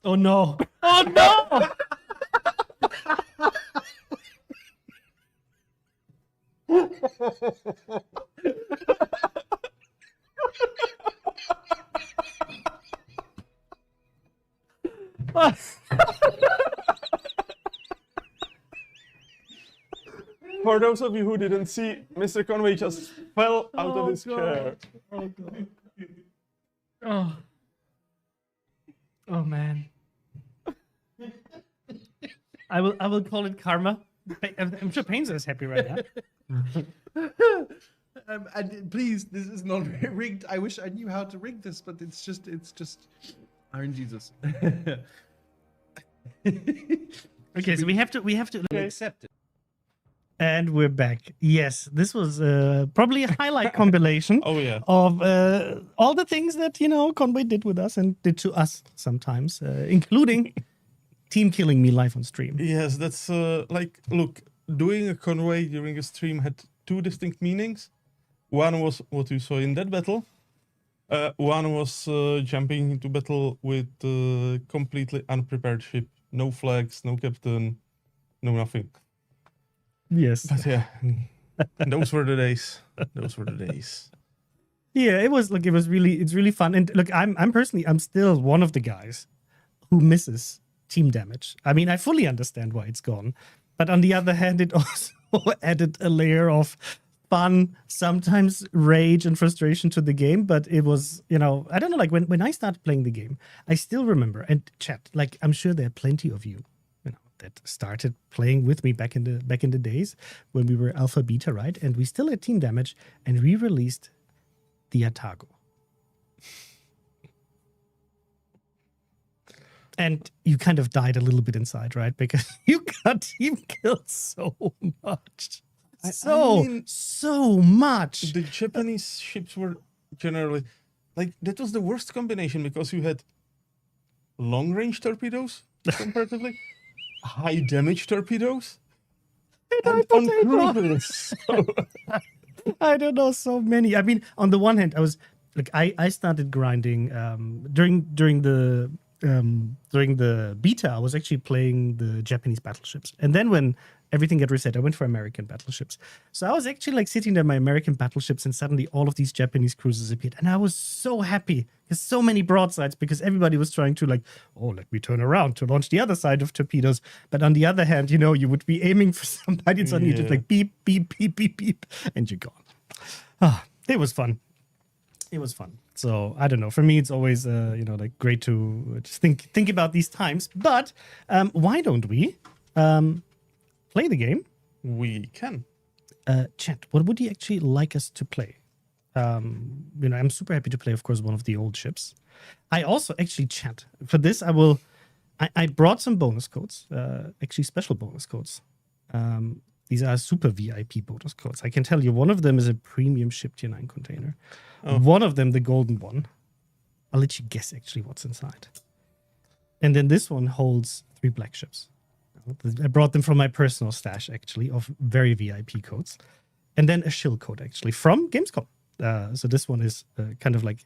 Oh no! Oh no! For those of you who didn't see, Mr. Conway just fell out of his chair. Oh god. Oh man. I will call it karma. I'm sure Painter is happy right now. And please, this is not rigged. I wish I knew how to rig this, but it's just Iron Jesus. Okay, so we have to accept it. And we're back. Yes, this was probably a highlight compilation. Oh yeah. Of all the things that Conway did with us and did to us sometimes, including team killing me live on stream. Yes, that's look, doing a Conway during a stream had two distinct meanings. One was what you saw in that battle. One was jumping into battle with completely unprepared ship, no flags, no captain, no nothing. Yes. But yeah, those were the days. Those were the days. Yeah, it's really fun. And look, I'm still one of the guys who misses team damage. I mean, I fully understand why it's gone. But on the other hand, it also added a layer of fun, sometimes rage and frustration to the game. But it was, I don't know, like when I started playing the game, I still remember, and chat, like I'm sure there are plenty of you that started playing with me back in the days when we were alpha beta, right? And we still had team damage, and we released the Atago. And you kind of died a little bit inside, right? Because you got team killed so much. So much. The Japanese ships were generally like that was the worst combination because you had long range torpedoes comparatively, high damage torpedoes, and cruisers. I don't know, so many. I mean, on the one hand, I started grinding during the beta. I was actually playing the Japanese battleships, and then when everything got reset, I went for American battleships. So I was actually like sitting there in my American battleships, and suddenly all of these Japanese cruisers appeared, and I was so happy. There's so many broadsides because everybody was trying to let me turn around to launch the other side of torpedoes. But on the other hand, you would be aiming for somebody, and suddenly you just like beep, beep, beep, beep, beep, and you're gone. It was fun. It was fun. So I don't know. For me, it's always great to just think about these times. But why don't we play the game? We can. Chat, what would you actually like us to play? I'm super happy to play, of course, one of the old ships. I also actually, chat, for this, I brought some bonus codes, actually special bonus codes. These are super VIP bonus codes. I can tell you one of them is a premium ship tier 9 container. Oh. One of them, the golden one. I'll let you guess actually what's inside. And then this one holds 3 black ships. I brought them from my personal stash, actually, of very VIP codes. And then a shill code, actually, from Gamescom. So this one is kind of like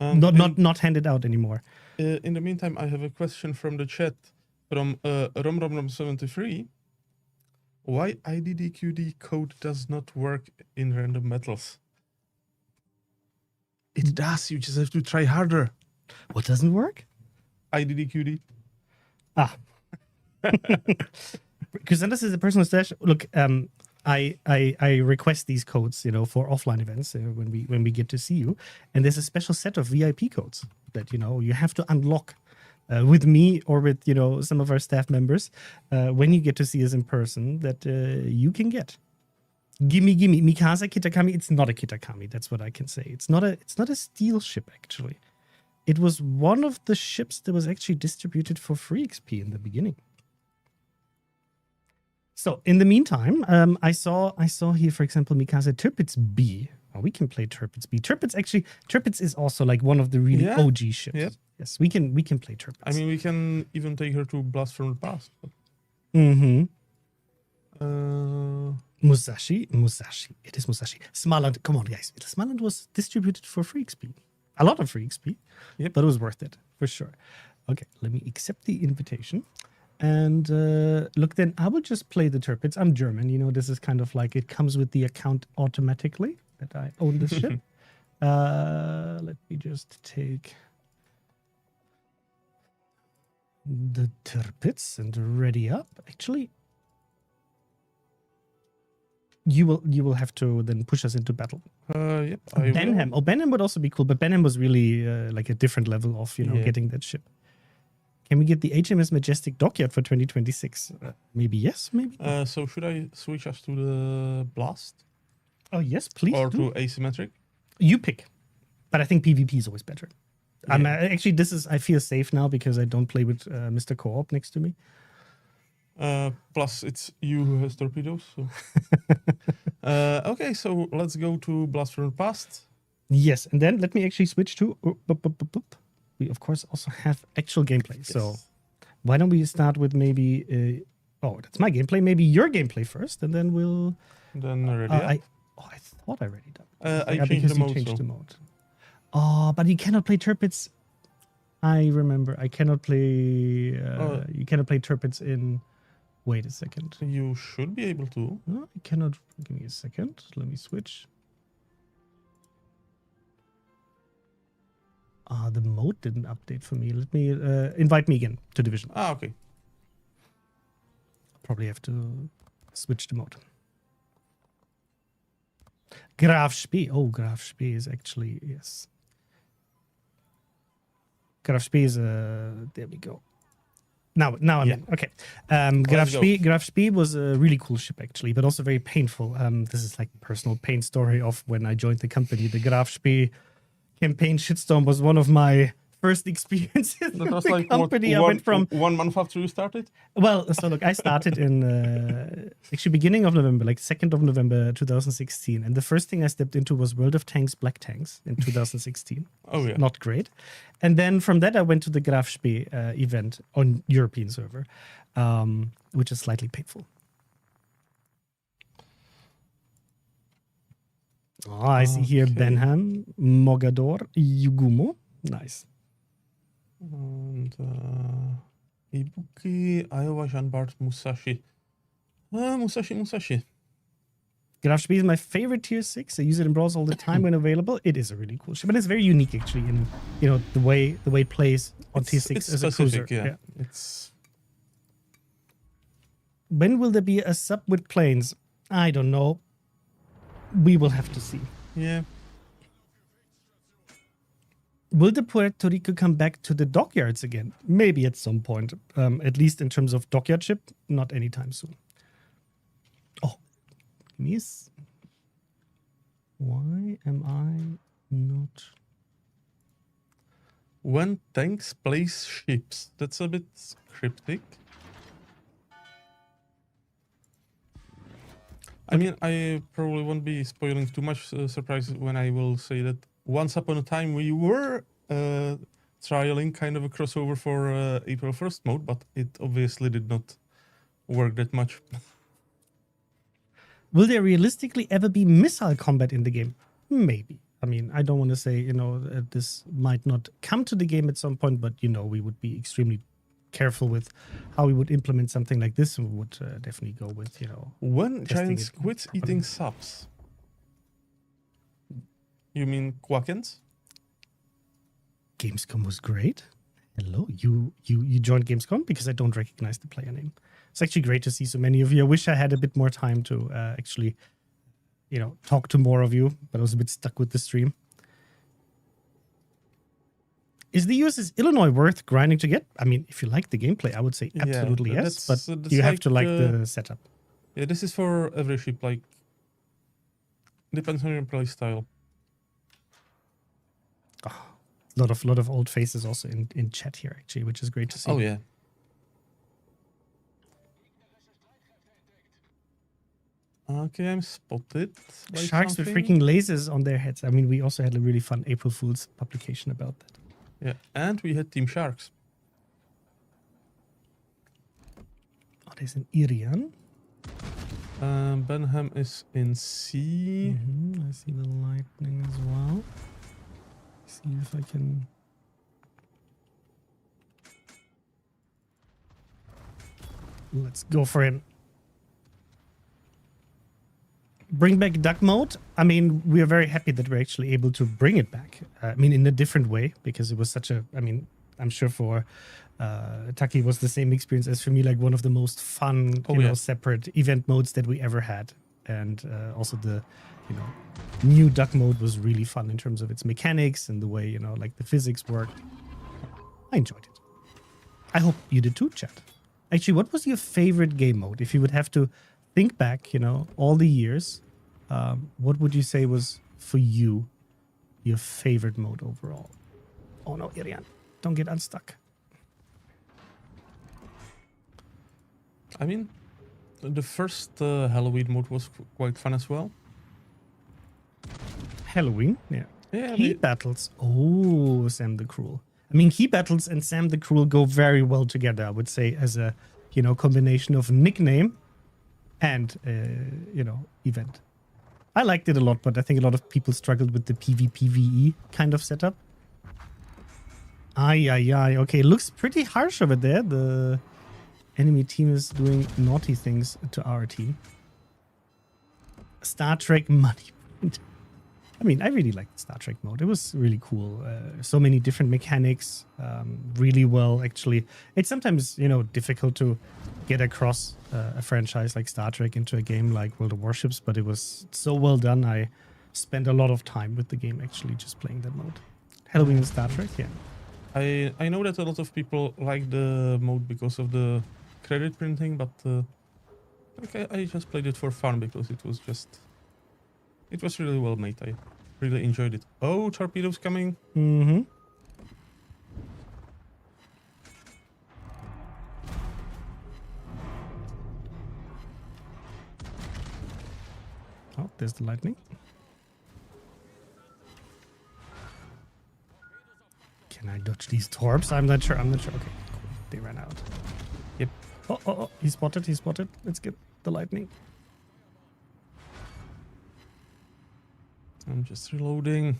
not handed out anymore. In the meantime, I have a question from the chat from RomRomRom73. Why IDDQD code does not work in random battles? It does. You just have to try harder. What doesn't work? IDDQD. Because this is a personal stash. Look, I request these codes, for offline events when we get to see you, and there's a special set of VIP codes that you have to unlock with me or with some of our staff members when you get to see us in person that you can get. Gimme Mikasa Kitakami. It's not a Kitakami. That's what I can say. It's not a steel ship actually. It was one of the ships that was actually distributed for free XP in the beginning. So in the meantime, I saw here, for example, Mikasa Tirpitz B. Oh, we can play Tirpitz B. Tirpitz is also like one of the really OG ships. Yeah. Yes, we can play Tirpitz. I mean, we can even take her to Blast from the Past. Mm-hmm. Musashi. It is Musashi. Smaland. Come on, guys. Smaland was distributed for free XP. A lot of free XP. Yep. But it was worth it, for sure. Okay, let me accept the invitation. And look, then I will just play the Tirpitz. I'm German. This is kind of like it comes with the account automatically that I own this ship. Let me just take the Tirpitz and ready up. Actually, you will have to then push us into battle. Yep. Benham. Oh, Benham would also be cool, but Benham was really like a different level of getting that ship. Can we get the HMS Majestic dockyard for 2026? Maybe yes, maybe. So should I switch us to the blast? Oh yes, please. Or do. to asymmetric? You pick. But I think PvP is always better. Yeah. Actually, I feel safe now because I don't play with Mr. Co-op next to me. Plus, it's you who has torpedoes. So. Okay, so let's go to Blast from the Past. Yes, and then let me actually switch to... We, of course, also have actual gameplay. Yes. So why don't we start with maybe... that's my gameplay. Maybe your gameplay first, and then we'll... Then already I thought I already done. I changed the mode. Changed the mode. Oh, but you cannot play Turpits. I remember. I cannot play... you cannot play Turpits in... Wait a second. You should be able to. No, I cannot. Give me a second. Let me switch. The mode didn't update for me. Let me invite me again to Division. Okay. Probably have to switch the mode. Graf Spee. Oh, Graf Spee is actually, yes. Graf Spee is, there we go. Now I'm in. Okay. Graf Spee was a really cool ship, actually, but also very painful. This is like a personal pain story of when I joined the company. The Graf Spee campaign shitstorm was one of my first experiences in the company. I went from 1 month after you started? Well, so look, I started in actually beginning of November, like 2nd of November 2016. And the first thing I stepped into was World of Tanks Black Tanks in 2016. Oh, yeah. Not great. And then from that, I went to the Graf Spee event on European server, which is slightly painful. Oh, I see here Benham, Mogador, Yugumo. Nice. And Ibuki, Iowa, Jean Bart, Musashi. Musashi. Graf Spee is my favorite tier 6. I use it in brawls all the time when available. It is a really cool ship, but it's very unique actually in the way it plays on tier 6 as a cruiser. Yeah. It's. When will there be a sub with planes? I don't know. We will have to see. Yeah. Will the Puerto Rico come back to the dockyards again? Maybe at some point. At least in terms of dockyard ship, not anytime soon. Oh, miss. Why am I not? When tanks place ships. That's a bit cryptic. I mean, I probably won't be spoiling too much surprise when I will say that once upon a time we were trialing kind of a crossover for April 1st mode, but it obviously did not work that much. Will there realistically ever be missile combat in the game? Maybe. I mean, I don't want to say, this might not come to the game at some point, but, we would be extremely careful with how we would implement something like this, and we would definitely go with, When giant squids eating subs? You mean Quackens? Gamescom was great. Hello, you joined Gamescom because I don't recognize the player name. It's actually great to see so many of you. I wish I had a bit more time to actually, talk to more of you, but I was a bit stuck with the stream. Is the USS Illinois worth grinding to get? I mean, if you like the gameplay, I would say absolutely yes, but you have to like the setup. Yeah, this is for every ship, depends on your play style. Oh, lot of old faces also in chat here, actually, which is great to see. Oh, yeah. Okay, I'm spotted. Sharks with freaking lasers on their heads. I mean, we also had a really fun April Fool's publication about that. Yeah, and we had Team Sharks. Oh, there's an Irian. Benham is in C. I see the lightning as well. See if I can... Let's go for him. Bring back duck mode. I mean, we are very happy that we're actually able to bring it back. I mean, in a different way, because it was such a... I mean, I'm sure for Taki was the same experience as for me, like one of the most fun, separate event modes that we ever had. And also the, new duck mode was really fun in terms of its mechanics and the way, like the physics worked. I enjoyed it. I hope you did too, chat. Actually, what was your favorite game mode? If you would have to think back, all the years, what would you say was for you your favorite mode overall? Oh no, Irian, don't get unstuck. I mean, the first Halloween mode was quite fun as well. Halloween? Yeah. Yeah. Key battles. Oh, Sam the Cruel. I mean, key battles and Sam the Cruel go very well together, I would say, as a, combination of nickname and, event. I liked it a lot, but I think a lot of people struggled with the PvPvE kind of setup. Ay. Okay, it looks pretty harsh over there. The enemy team is doing naughty things to our team. Star Trek money point. I mean, I really liked Star Trek mode. It was really cool. So many different mechanics, really well, actually. It's sometimes, difficult to get across a franchise like Star Trek into a game like World of Warships, but it was so well done. I spent a lot of time with the game, actually, just playing that mode. Halloween and Star Trek, yeah. I know that a lot of people like the mode because of the credit printing, but I just played it for fun because it was really well made. I really enjoyed it. Oh, torpedoes coming. Mm-hmm. Oh, there's the lightning. Can I dodge these torps? I'm not sure. Okay, cool. They ran out. Yep. Oh, he spotted. Let's get the lightning. I'm just reloading.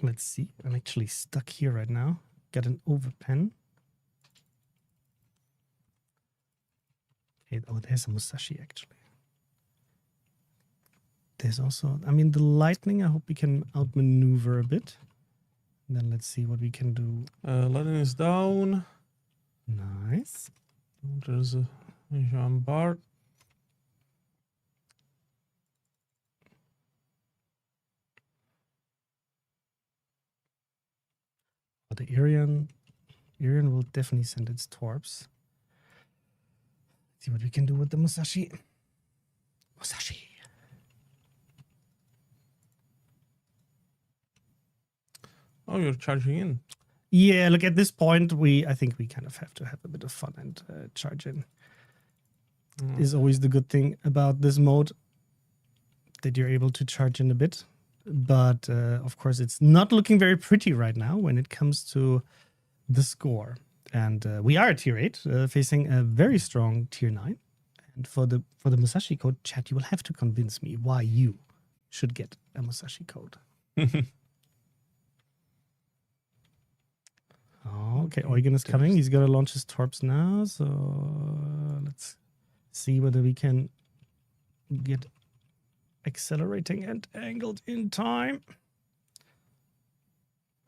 Let's see. I'm actually stuck here right now. Got an overpen. Okay, there's a Musashi actually. There's also, the lightning, I hope we can outmaneuver a bit. And then let's see what we can do. Lightning is down. Nice. There's a Jean Bart. But the Irian will definitely send its torps. Let's see what we can do with the Musashi. Oh, you're charging in. Yeah, look, at this point, I think we kind of have to have a bit of fun and charge in. Is always the good thing about this mode, that you're able to charge in a bit. But, of course, it's not looking very pretty right now when it comes to the score. And we are at tier 8, facing a very strong tier 9. And for the Musashi code, chat, you will have to convince me why you should get a Musashi code. Oh, okay, Eugen is coming. He's going to launch his torps now. So let's see whether we can get accelerating and angled in time.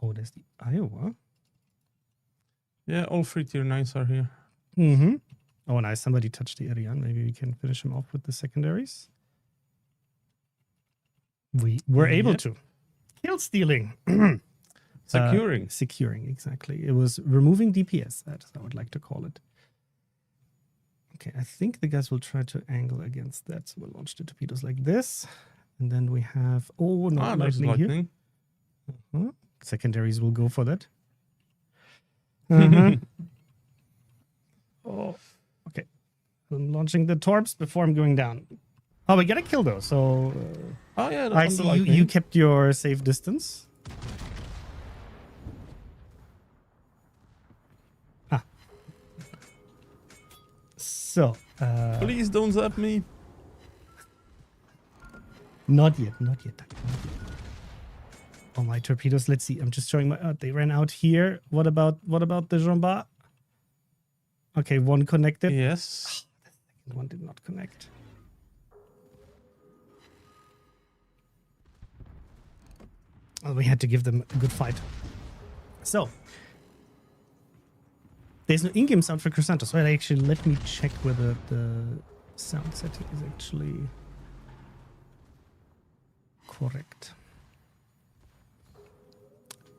Oh, there's the Iowa. Yeah, all 3 tier 9s are here. Mm-hmm. Oh, nice. Somebody touched the Irian. Maybe we can finish him off with the secondaries. We were able to. Kill stealing. Securing. Securing, exactly. It was removing DPS, as I would like to call it. Okay, I think the guys will try to angle against that. So we'll launch the torpedoes like this. And then we have... Oh, no, lightning here. Uh-huh. Secondaries will go for that. Uh-huh. Oh, okay. I'm launching the torps before I'm going down. Oh, we got a kill, though. So... oh, yeah. I see you kept your safe distance. So, please don't zap me. Not yet. Oh, my torpedoes. Let's see. I'm just showing my. They ran out here. What about the Jamba? Okay, one connected. Yes. The second one did not connect. Well, we had to give them a good fight. So. There's no in-game sound for Chrysanthus. So actually, let me check whether the sound setting is actually Correct.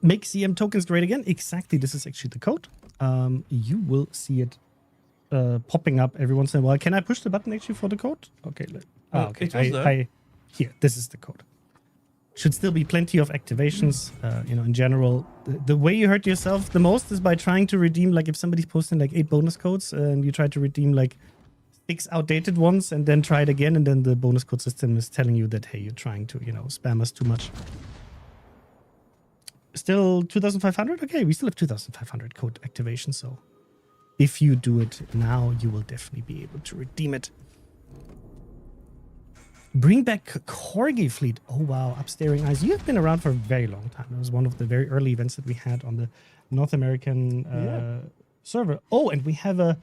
Make CM tokens great again. Exactly. This is actually the code. You will see it popping up every once in a while. Can I push the button actually for the code? Okay. Okay. It was there. Here, this is the code. Should still be plenty of activations. In general, the way you hurt yourself the most is by trying to redeem, like if somebody's posting like 8 bonus codes and you try to redeem like 6 outdated ones and then try it again, and then the bonus code system is telling you that, hey, you're trying to, spam us too much. Still 2,500? Okay, we still have 2,500 code activation, so if you do it now, you will definitely be able to redeem it. Bring back Corgi Fleet. Oh, wow. Upstaring Eyes. You have been around for a very long time. It was one of the very early events that we had on the North American server. Oh, and we have a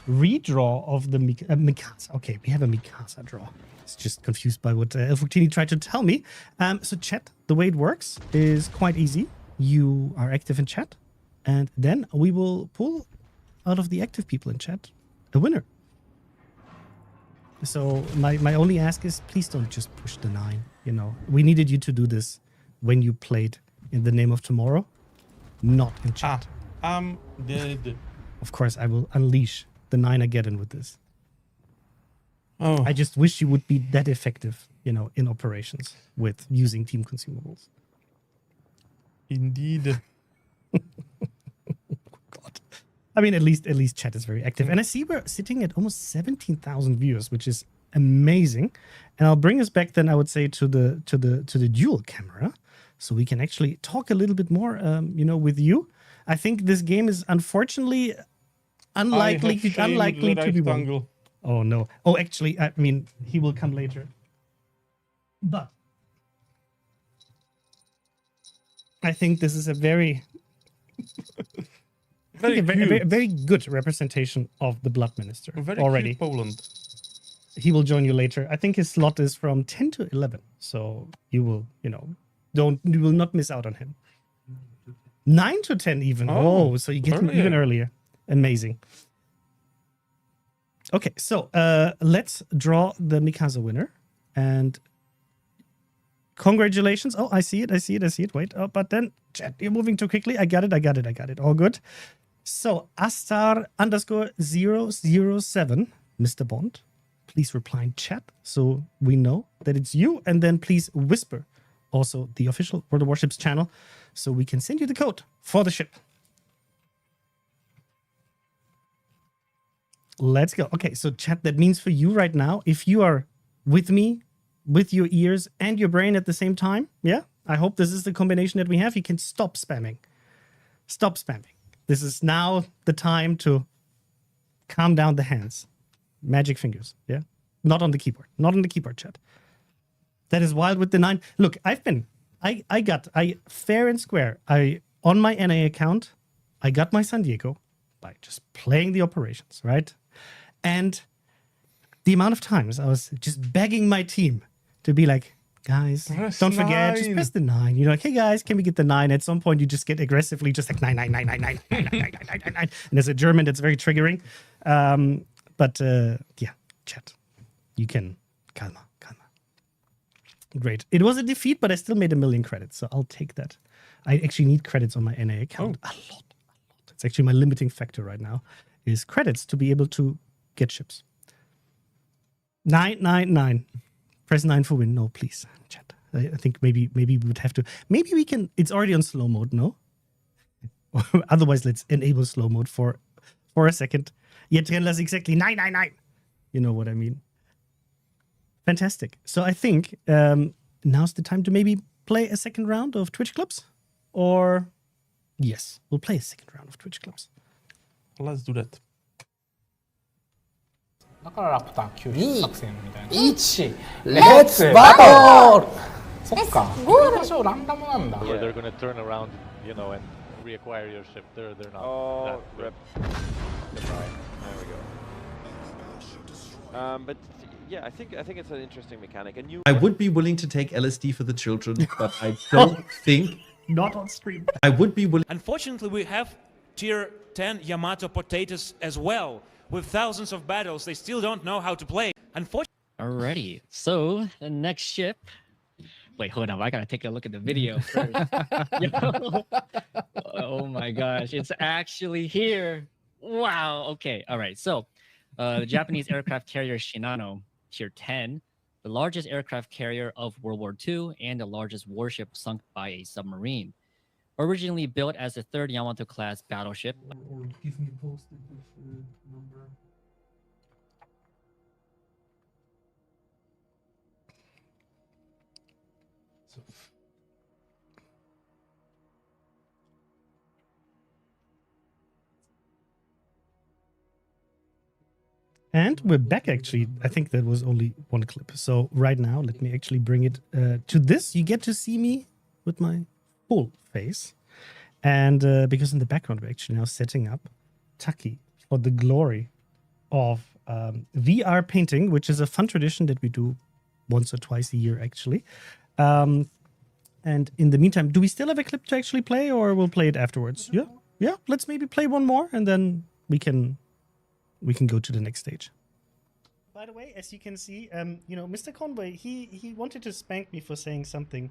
redraw of the Mikasa. Okay, we have a Mikasa draw. It's just confused by what Elfuktini tried to tell me. So chat, the way it works is quite easy. You are active in chat, and then we will pull out of the active people in chat a winner. So my only ask is, please don't just push the 9. We needed you to do this when you played in the Name of Tomorrow, not in chat. Of course, I will unleash the 9 again with this. Oh. I just wish you would be that effective, in operations with using team consumables. Indeed. God. I mean, at least chat is very active. And I see we're sitting at almost 17,000 viewers, which is amazing. And I'll bring us back then, I would say, to the dual camera, so we can actually talk a little bit more, with you. I think this game is unfortunately unlikely to be won. Oh no. Oh, actually, I mean, he will come later. But I think this is a very very good representation of the Blood Minister already. Poland. He will join you later. I think his slot is from 10 to 11. So you will, you will not miss out on him. 9 to 10 even. Oh, so you get him even earlier. Amazing. Okay, so let's draw the Mikasa winner. And congratulations. Oh, I see it. Wait, but then, chat, you're moving too quickly. I got it. All good. So, Astar_007, Mr. Bond, please reply in chat so we know that it's you. And then please whisper also the official World of Warships channel so we can send you the code for the ship. Let's go. Okay, so chat, that means for you right now, if you are with me, with your ears and your brain at the same time, yeah, I hope this is the combination that we have. You can stop spamming. Stop spamming. This is now the time to calm down the hands. Magic fingers, yeah? Not on the keyboard. Not on the keyboard, chat. That is wild with the 9. Look, I got fair and square. On my NA account, I got my San Diego by just playing the operations, right? And the amount of times I was just begging my team to be like, guys, don't forget, just press the 9. You're like, hey guys, can we get the 9? At some point, you just get aggressively just like 9. And as a German, that's very triggering. But yeah, chat, you can calma. Great. It was a defeat, but I still made 1 million credits, so I'll take that. I actually need credits on my NA account. A lot. It's actually my limiting factor right now, is credits to be able to get ships. 9. Press 9 for win. No, please, chat. I think maybe we would have to. Maybe we can. It's already on slow mode, no? Otherwise, let's enable slow mode for a second. Yeah, tell us exactly 9. You know what I mean. Fantastic. So I think now's the time to maybe play a second round of Twitch Clubs, or yes, we'll play a second round of Twitch Clubs. Let's do that. だからラプター救出作戦みたいな。1 Let's battle! そっか。場所ランダムなんだ。Where they're gonna turn around, and reacquire your ship. They're not. Oh, rip. Goodbye. There we go. But yeah, I think it's an interesting mechanic. And I would be willing to take LSD for the children, but I don't think. Not on stream. I would be willing. Unfortunately, we have tier 10 Yamato potatoes as well. With thousands of battles, they still don't know how to play. Unfortunately. Alrighty, so the next ship Wait, hold on. I gotta take a look at the video first. Yo. Oh my gosh, it's actually here. Wow. Okay. All right. So, the Japanese aircraft carrier Shinano, Tier 10, the largest aircraft carrier of World War II and the largest warship sunk by a submarine. Originally built as the third Yamato-class battleship. Or give me posted with number. So. And we're back, actually. I think that was only one clip. So right now, let me actually bring it to this. You get to see me with my full face. And because in the background, we're actually now setting up Taki for the glory of VR painting, which is a fun tradition that we do once or twice a year, actually. And in the meantime, do we still have a clip to actually play, or we'll play it afterwards? Yeah? Yeah, let's maybe play one more, and then we can go to the next stage. By the way, as you can see, Mr. Conway, he wanted to spank me for saying something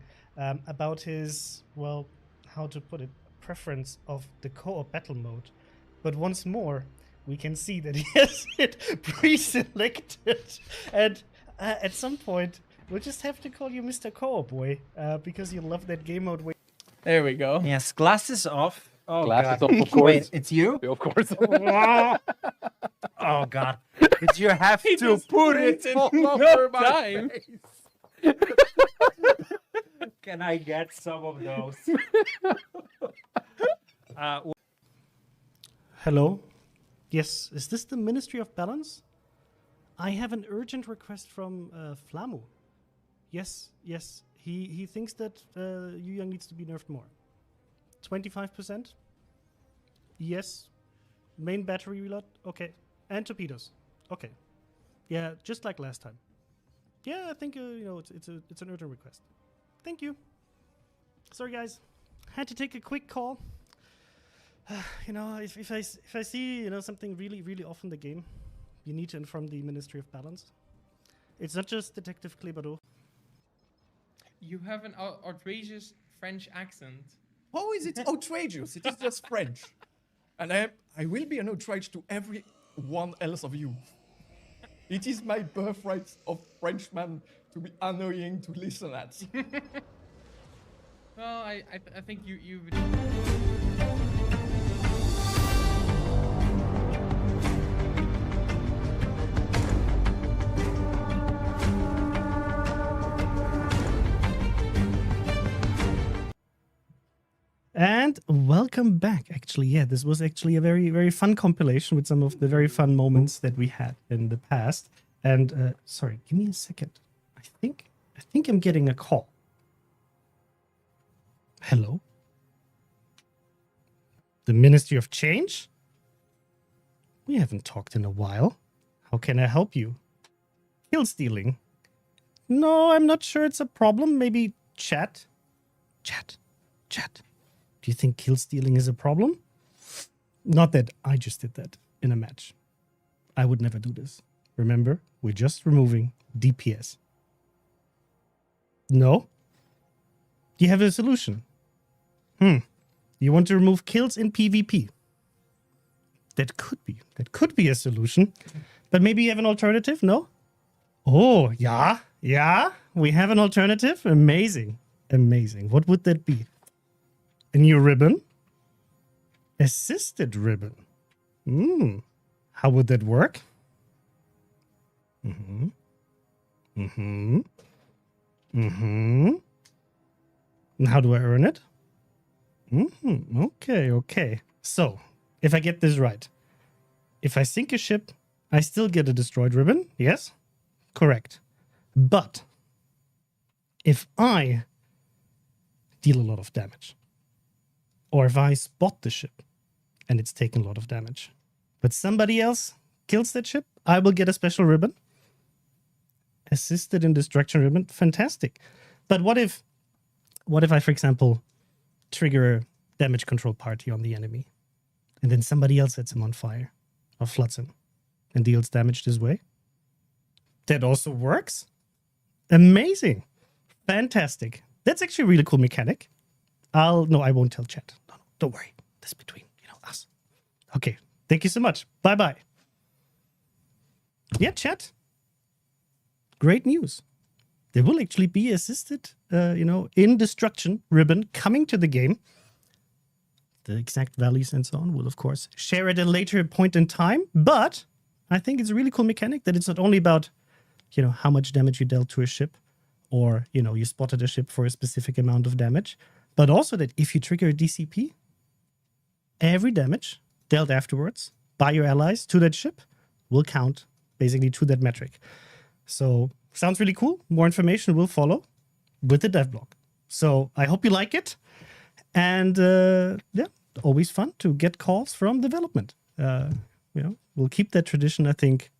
about his, well, how to put it, preference of the co-op battle mode. But once more, we can see that he has it pre-selected. And at some point, we'll just have to call you Mr. Co-op Boy, because you love that game mode way. There we go. Yes, glasses off. Oh, Glasses God. off, of course. Wait, it's you? Of course. Oh, God. Did you have to put it all all over over my my face? Can I get some of those? Hello? Yes, is this the Ministry of Balance? I have an urgent request from Flamu. Yes, he thinks that Yu Yang needs to be nerfed more. 25%? Yes. Main battery reload? Okay. And torpedoes? Okay. Yeah, just like last time. Yeah, I think it's an urgent request. Thank you. Sorry, guys. Had to take a quick call. If I see something really off in the game, you need to inform the Ministry of Balance. It's not just Detective Klebado. You have an outrageous French accent. How is it outrageous? It is just French. And I will be an outrage to every one else of you. It is my birthright of Frenchman to be annoying to listen at. Well, I think you. And welcome back. Actually, yeah, this was actually a very fun compilation with some of the very fun moments that we had in the past. And sorry, give me a second. I think I'm getting a call. Hello? The Ministry of Change? We haven't talked in a while. How can I help you? Kill stealing? No, I'm not sure it's a problem. Maybe chat? Chat. Do you think kill stealing is a problem? Not that I just did that in a match. I would never do this. Remember, we're just removing DPS. No? Do you have a solution? You want to remove kills in PvP? That could be a solution. But maybe you have an alternative? No? Oh, yeah. We have an alternative. Amazing. What would that be? A new ribbon? Assisted ribbon. How would that work? And how do I earn it? Okay. So, if I get this right, if I sink a ship, I still get a destroyed ribbon, yes? Correct. But if I deal a lot of damage, or if I spot the ship and it's taken a lot of damage, but somebody else kills that ship, I will get a special ribbon. Assisted in destruction ribbon, fantastic. But what if I, for example, trigger a damage control party on the enemy, and then somebody else sets him on fire or floods him and deals damage this way? That also works. Amazing. Fantastic. That's actually a really cool mechanic. I won't tell chat. No, don't worry. This is between, us. Okay. Thank you so much. Bye-bye. Yeah, chat. Great news. There will actually be assisted, in destruction ribbon coming to the game. The exact values and so on will, of course, share at a later point in time. But I think it's a really cool mechanic that it's not only about, how much damage you dealt to a ship or, you spotted a ship for a specific amount of damage, but also that if you trigger a DCP, every damage dealt afterwards by your allies to that ship will count basically to that metric. So sounds really cool. More information will follow with the dev blog. So I hope you like it. And always fun to get calls from development. We'll keep that tradition, I think,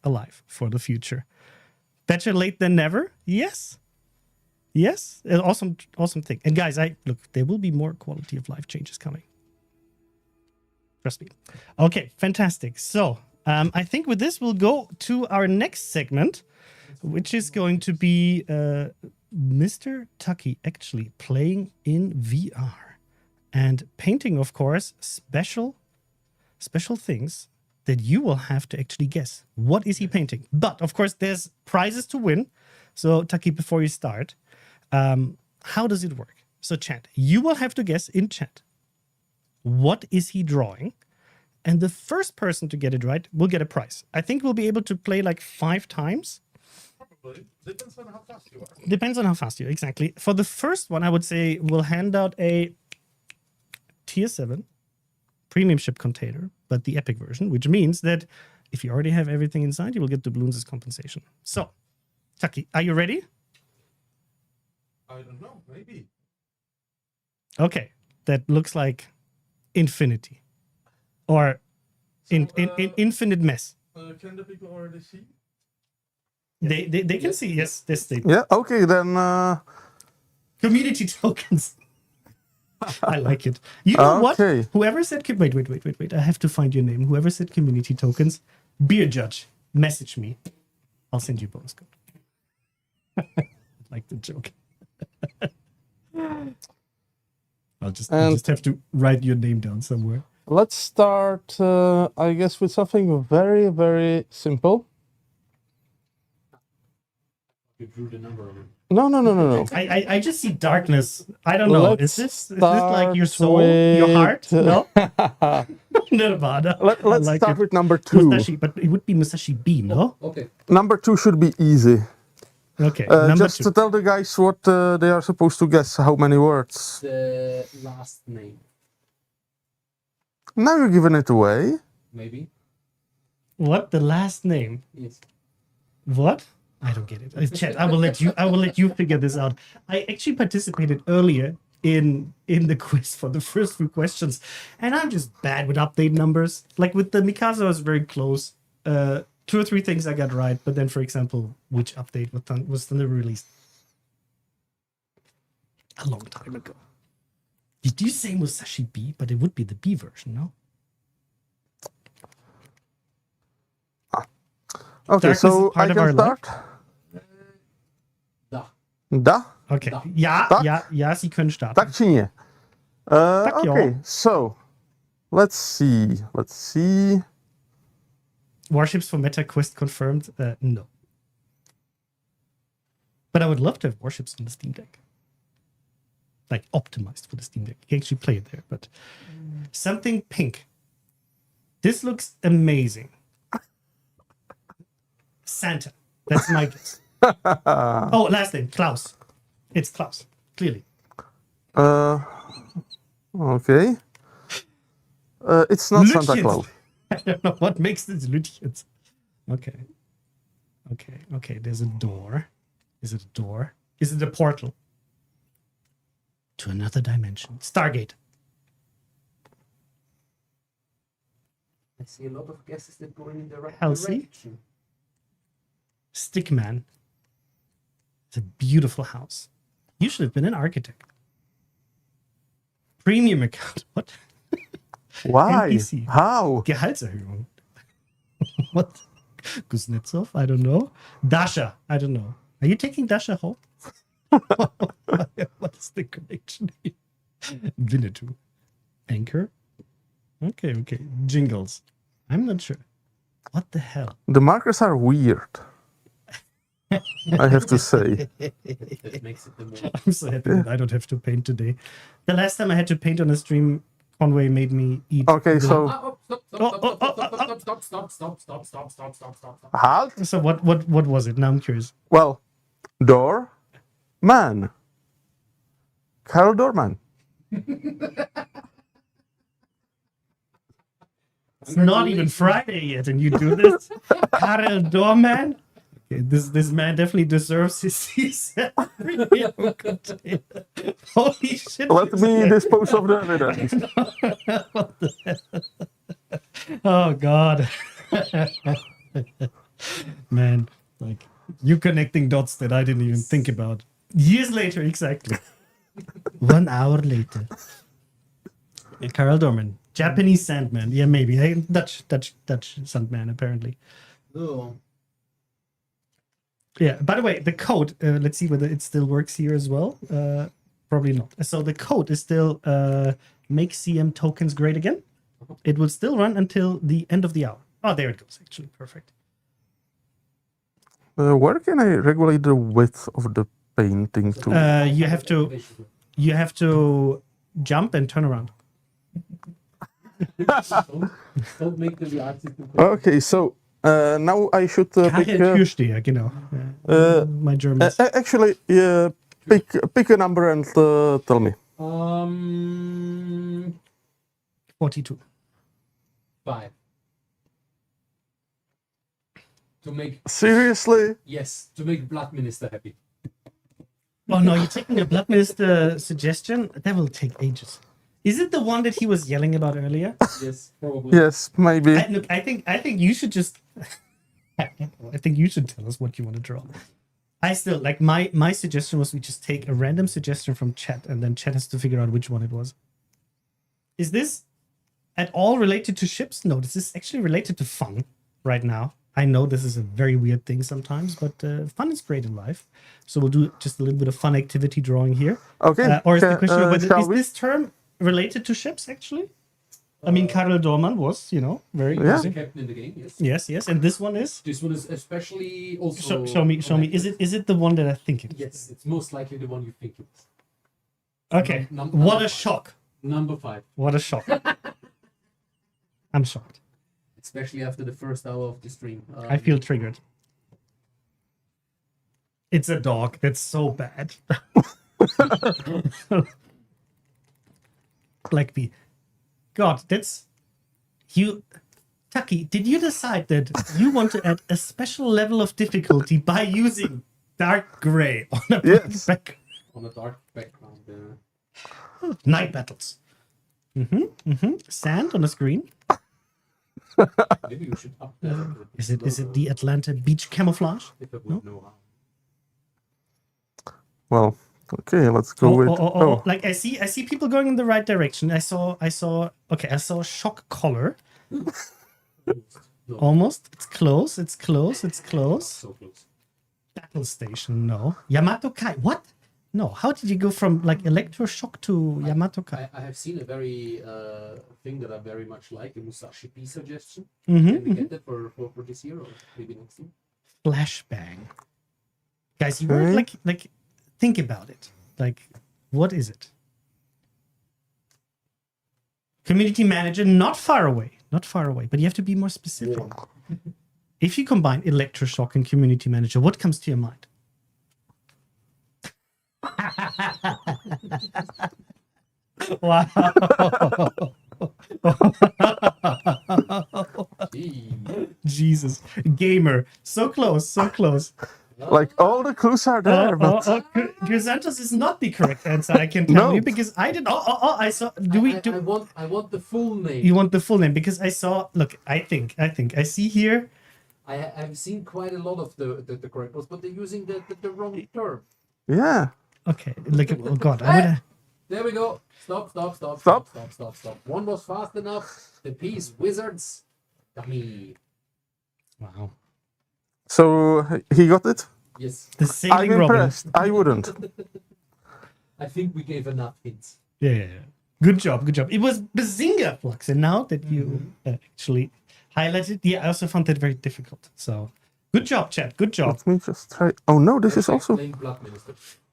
alive for the future. Better late than never. Yes. An awesome thing. And guys, there will be more quality of life changes coming. Trust me. Okay, fantastic. So I think with this, we'll go to our next segment, which is going to be Mr. Tucky actually playing in VR and painting, of course, special things that you will have to actually guess. What is he painting? But, of course, there's prizes to win. So, Tucky, before you start, how does it work? So, chat, you will have to guess in chat, what is he drawing? And the first person to get it right will get a prize. I think we'll be able to play like 5 times. Probably. Depends on how fast you are. Depends on how fast you are, exactly. For the first one, I would say we'll hand out a Tier 7 premium ship container, but the epic version, which means that if you already have everything inside, you will get doubloons as compensation. So, Tucky, are you ready? I don't know, maybe. Okay, that looks like infinity. Or infinite mess. Can the people already see? They can see, yes. This thing. Yeah, okay, then... Community tokens. I like it. You know what? Whoever said... Wait. I have to find your name. Whoever said community tokens, be a judge. Message me. I'll send you a bonus code. I like the joke. I'll just have to write your name down somewhere. Let's start, I guess, with something very, very simple. You drew the number of it. No. I just see darkness. I don't know. Is this like your soul, your heart? No? Nirvana. Let's start with number 2. Musashi, but it would be Musashi B, no? Okay. Number 2 should be easy. Okay. Just to tell the guys what they are supposed to guess, how many words. The last name. Now you're giving it away. Maybe. What? The last name? Yes. What? I don't get it. Chat, I will let you figure this out. I actually participated earlier in the quiz for the first few questions, and I'm just bad with update numbers. Like with the Mikasa, I was very close. 2 or 3 things I got right, but then, for example, which update was Thunder released? A long time ago. Did you say Musashi B? But it would be the B version, no? Okay, Darkness so I can start. Da. Okay. Da. Ja, Sie können starten. Tak či nie? Tak jo. Okay, so let's see. Warships for Meta Quest confirmed? No. But I would love to have Warships on the Steam Deck. Like optimized for the Steam Deck. You can actually play it there, but something pink. This looks amazing. Santa. That's my guess. Oh, last name, Klaus. It's Klaus, clearly. Okay. It's not Lütjens. Santa Claus. I don't know what makes this Lütjens. Okay. There's a door. Is it a door? Is it a portal? To another dimension. Stargate. I see a lot of guesses that go in the right Halsey? direction. Stickman. It's a beautiful house. You should have been an architect. Premium account. What? Why? NPC. How? Gehaltserhöhung. What? Kuznetsov? I don't know. Dasha. I don't know. Are you taking Dasha home? What's the correction here? Winnetou. Anchor? Okay. Jingles. I'm not sure. What the hell? The markers are weird. I have to say. That makes it the more. I'm so happy that I don't have to paint today. The last time I had to paint on a stream, Conway made me eat. Okay, so Stop. halt. So what was it? Now I'm curious. Well, door, man. Carol Dorman. It's not even Friday yet, and you do this, Karel Dorman. Okay, this man definitely deserves his season. Holy shit! Let me dispose of the evidence. What the hell? Oh God, man! Like you connecting dots that I didn't even think about. Years later, exactly. 1 hour later. Karel Dorman. Japanese Sandman. Yeah, maybe. Dutch Sandman, apparently. No. Yeah, by the way, the code, let's see whether it still works here as well. Probably not. So the code is still make CM tokens great again. It will still run until the end of the hour. Oh, there it goes, actually. Perfect. Where can I regulate the width of the painting to? You have to jump and turn around. Don't make the reaction. Okay, so now I should pick. Türsteher, genau. My German. Actually, pick a number and tell me. 42. 5. To make. Seriously? Yes, to make Blood Minister happy. Oh no, you're taking a Blood Minister suggestion? That will take ages. Is it the one that he was yelling about earlier? Yes, probably. Yes, maybe. I think you should just. I think you should tell us what you want to draw. I still like my suggestion was we just take a random suggestion from chat and then chat has to figure out which one it was. Is this at all related to ships? No, this is actually related to fun right now. I know this is a very weird thing sometimes, but fun is great in life. So we'll do just a little bit of fun activity drawing here. Okay. Or is the question whether is we? this term related to ships actually? I mean, Karel Dorman was, very The captain in the game, yes. Yes, and this one is. This one is especially also. Show me. Is it the one that I think it is? Yes, it's most likely the one you think it is. Okay. What a shock. Number 5. What a shock. I'm shocked. Especially after the first hour of the stream. I feel triggered. It's a dog. That's so bad. Black Bee. God, that's you. Taki, did you decide that you want to add a special level of difficulty by using dark gray on a background? On a dark background. Night battles. Sand on a screen. Maybe you should up that. Is it the Atlanta beach camouflage? If I would know how. Well, okay, let's go with. Like I see people going in the right direction. I saw a shock collar. Almost. It's close. So close. Battle station. No. Yamato Kai. What? No. How did you go from like electroshock to Yamato Kai? I have seen a very thing that I very much like, a Musashi P suggestion. Mm-hmm, Can we get that for this year or maybe next year? Flashbang. Guys, you were like think about it. Like, what is it? Community manager, not far away, but you have to be more specific. If you combine electroshock and community manager, what comes to your mind? Wow. Jesus. Gamer. So close. Like all the clues are there, but Chrysanthus is not the correct answer. I can tell you because I did. I saw. I want the full name. You want the full name because I saw. Look, I think I see here. I've seen quite a lot of the correct ones, but they're using the wrong term. Yeah. Okay. Look. Oh God. There we go. Stop. One was fast enough. The piece wizards. Dummy. Wow. So he got it. Yes. The sailing I'm Robin. impressed. I wouldn't. I think we gave enough hints. Yeah. Good job. It was Bazinga, Flux, and now that you actually highlighted, I also found that very difficult. So, good job, chat. Good job. Let me just try. Oh no, this is also.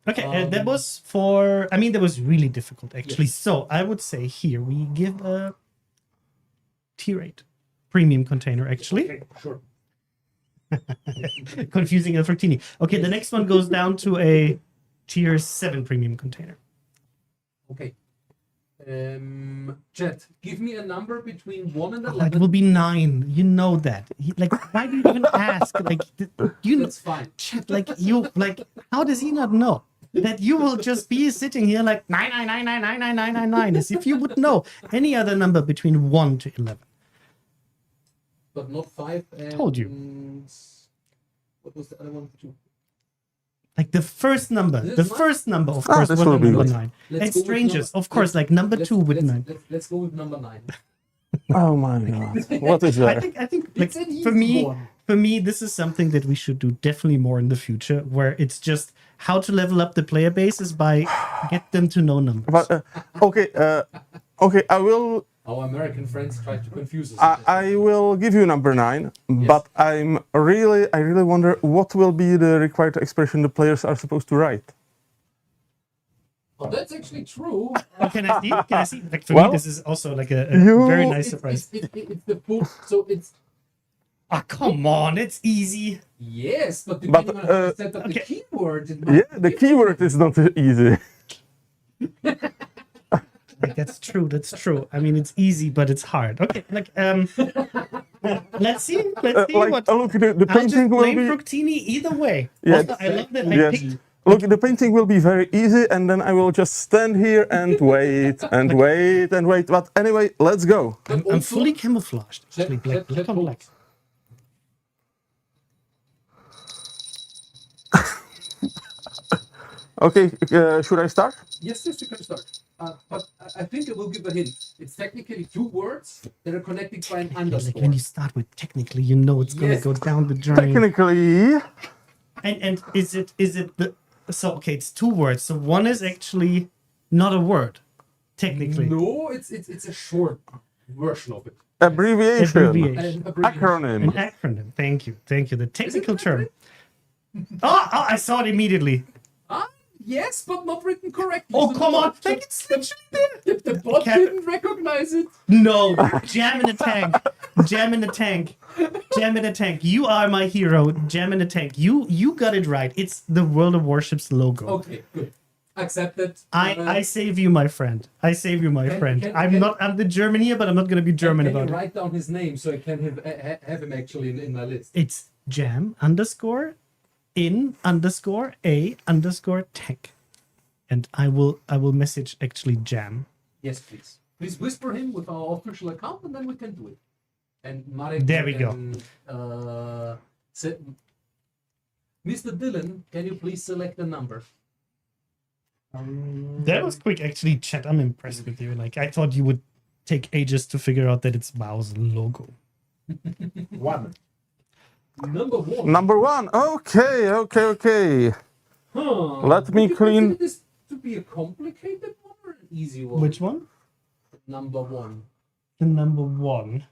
Okay, that was that was really difficult, actually. Yes. So, I would say here we give a tier 8 premium container, actually. Okay, sure. Confusing El Fructini. Okay, the next one goes down to a tier 7 premium container. Okay. Chat, give me a number between 1 and 11. It will be 9. You know that. Why do you even ask? You know. That's fine. Chat, how does he not know? That you will just be sitting here like 9, as if you would know any other number between 1 to 11. But not 5 and... Told you. What was the other one? 2. Like the first number. The first number, of course, was number 9. And strangers, of course, like number 2 with 9. Let's go with number 9. Oh my god. What is that? I think like, for me, this is something that we should do definitely more in the future, where it's just how to level up the player base is by get them to know numbers. But, okay, I will... Our American friends tried to confuse us. I will give you number 9, but I really wonder what will be the required expression the players are supposed to write. Oh, that's actually true. Can I see? Like for me, this is also like a very nice surprise. It's the book, so it's... Ah, come on, it's easy. Yes, but depending on how you set up the keyword... The keyword is not easy. Like, that's true. I mean, it's easy, but it's hard. Okay, let's see what... Look, the painting will be... Fructini either way. Yes. Also, I love that I picked... Look, the painting will be very easy, and then I will just stand here and wait, and wait, and wait. But anyway, let's go. I'm fully camouflaged. Actually, black on black. Okay, should I start? Yes, you can start. But I think I will give a hint. It's technically 2 words that are connected by an underscore. Like when you start with technically, you know it's going to go down the drain. Technically. And is it the... So, okay, it's 2 words. So one is actually not a word, technically. No, it's a short version of it. Abbreviation. Acronym. An acronym. Thank you. The technical term. Oh, I saw it immediately. Yes, but not written correctly. Oh, come on. Like, it's literally there. The bot didn't recognize it. No. Jam in the tank. You are my hero. Jam in the tank. You got it right. It's the World of Warships logo. Okay, good. Accepted. I save you, my friend. I'm the German here, but I'm not going to be German about it. Can you write down his name so I can have him actually in my list? It's jam _ in _ a _ tech, and I will message actually Jam. Yes, please. Please whisper him with our official account, and then we can do it. And Marek, there we go. Mr. Dylan, can you please select a number? That was quick, actually, chat. I'm impressed with you. Like, I thought you would take ages to figure out that it's WoW's logo. 1. Number 1. Number 1. Okay. Huh. Let me clean. This to be a complicated one or an easy one? Which one? Number 1. The number 1.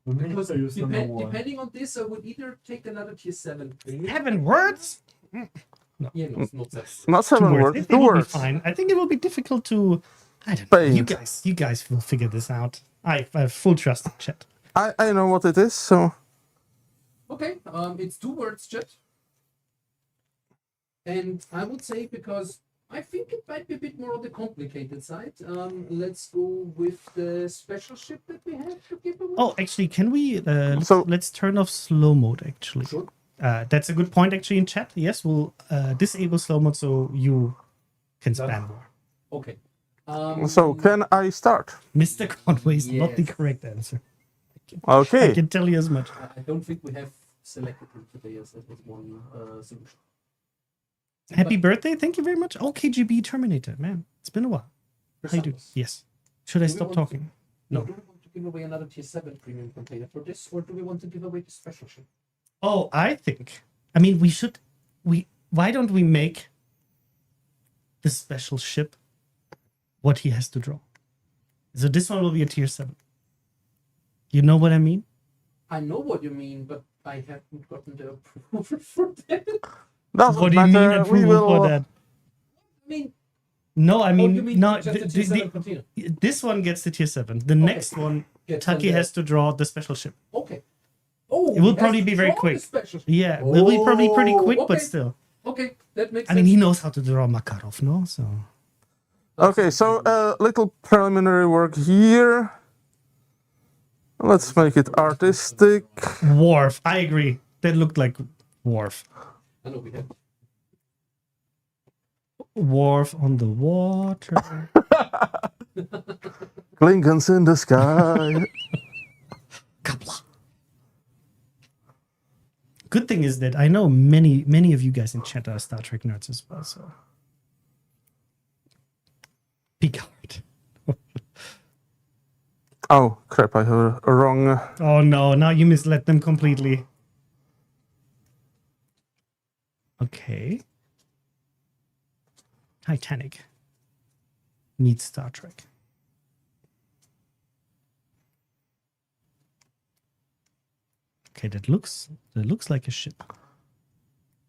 Because depending on this, I would either take another tier 7. 7 words? No. Yeah, no, it's not 7. Not 7 words. It will be fine. I think it will be difficult to... I don't know. You guys will figure this out. I have full trust in chat. I know what it is, so... Okay, it's 2 words, chat. And I would say, because I think it might be a bit more on the complicated side, let's go with the special ship that we have to give away. Oh, actually, can we... let's turn off slow mode, actually. Sure. That's a good point, actually, in chat. Yes, we'll disable slow mode so you can spam more. Okay. So, can I start? Mr. Conway is not the correct answer. Okay. I can tell you as much. I don't think we have selected him today as that was one solution. Happy birthday. Thank you very much. Oh, KGB Terminator. Man, it's been a while. How you doing? Yes. Should I stop talking? No. Do we want to give away another tier 7 premium container for this, or do we want to give away the special ship? Oh, I think I mean, why don't we make the special ship what he has to draw? So this one will be a tier 7. You know what I mean? I know what you mean, but I haven't gotten the approval for that. What do you mean approval for that? I mean, no, I mean, you mean no. just the tier 7 container? This one gets the tier 7. The next one, Taki has to draw the special ship. Okay. Oh, It will probably be very quick. Yeah, it will be probably pretty quick, but still. Okay, that makes I sense. mean, he knows how to draw Makarov, no? So. Okay, so little preliminary work here. Let's make it artistic. Worf, I agree. That looked like Worf. I know we have. Worf on the water. Klingons in the sky. Good thing is that I know many of you guys in chat are Star Trek nerds as well, so. Picard. Oh, crap, I heard a wrong... Oh no, now you misled them completely. Okay. Titanic meets Star Trek. Okay, that looks like a ship.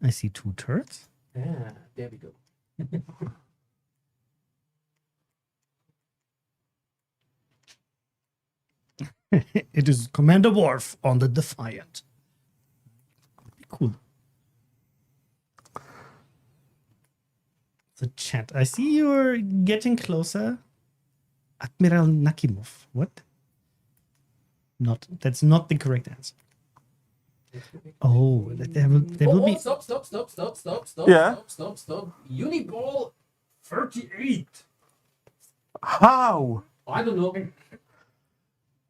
I see 2 turrets. Ah, there we go. It is Commander Worf on the Defiant. Cool. The chat. I see you're getting closer. Admiral Nakimov. What? That's not the correct answer. Oh, there will be. Stop. Yeah. Stop. Uniball 38. How? I don't know.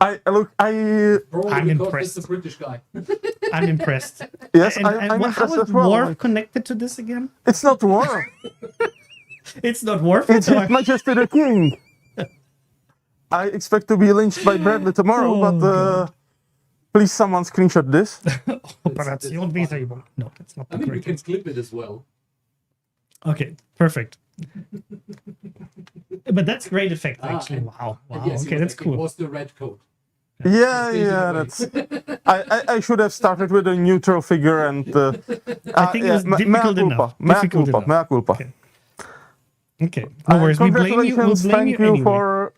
Probably I'm because impressed. it's a British guy. I'm impressed. Yes, and I'm how impressed is as well. Worf connected to this again? It's not Worf. It's not Worf. It's His Majesty the King. I expect to be lynched by Bradley tomorrow, but please someone screenshot this. Operation Visible. No, that's not the I mean, we correct can answer. clip it as well. Okay, perfect. But that's great effect, actually. Wow. Yes, Okay, that's cool. It was the red coat. Yeah, that's. I should have started with a neutral figure and. I think it was difficult enough. Mea culpa. Okay, no worries. We blame you. We'll Congratulations, blame thank you you anyway. for.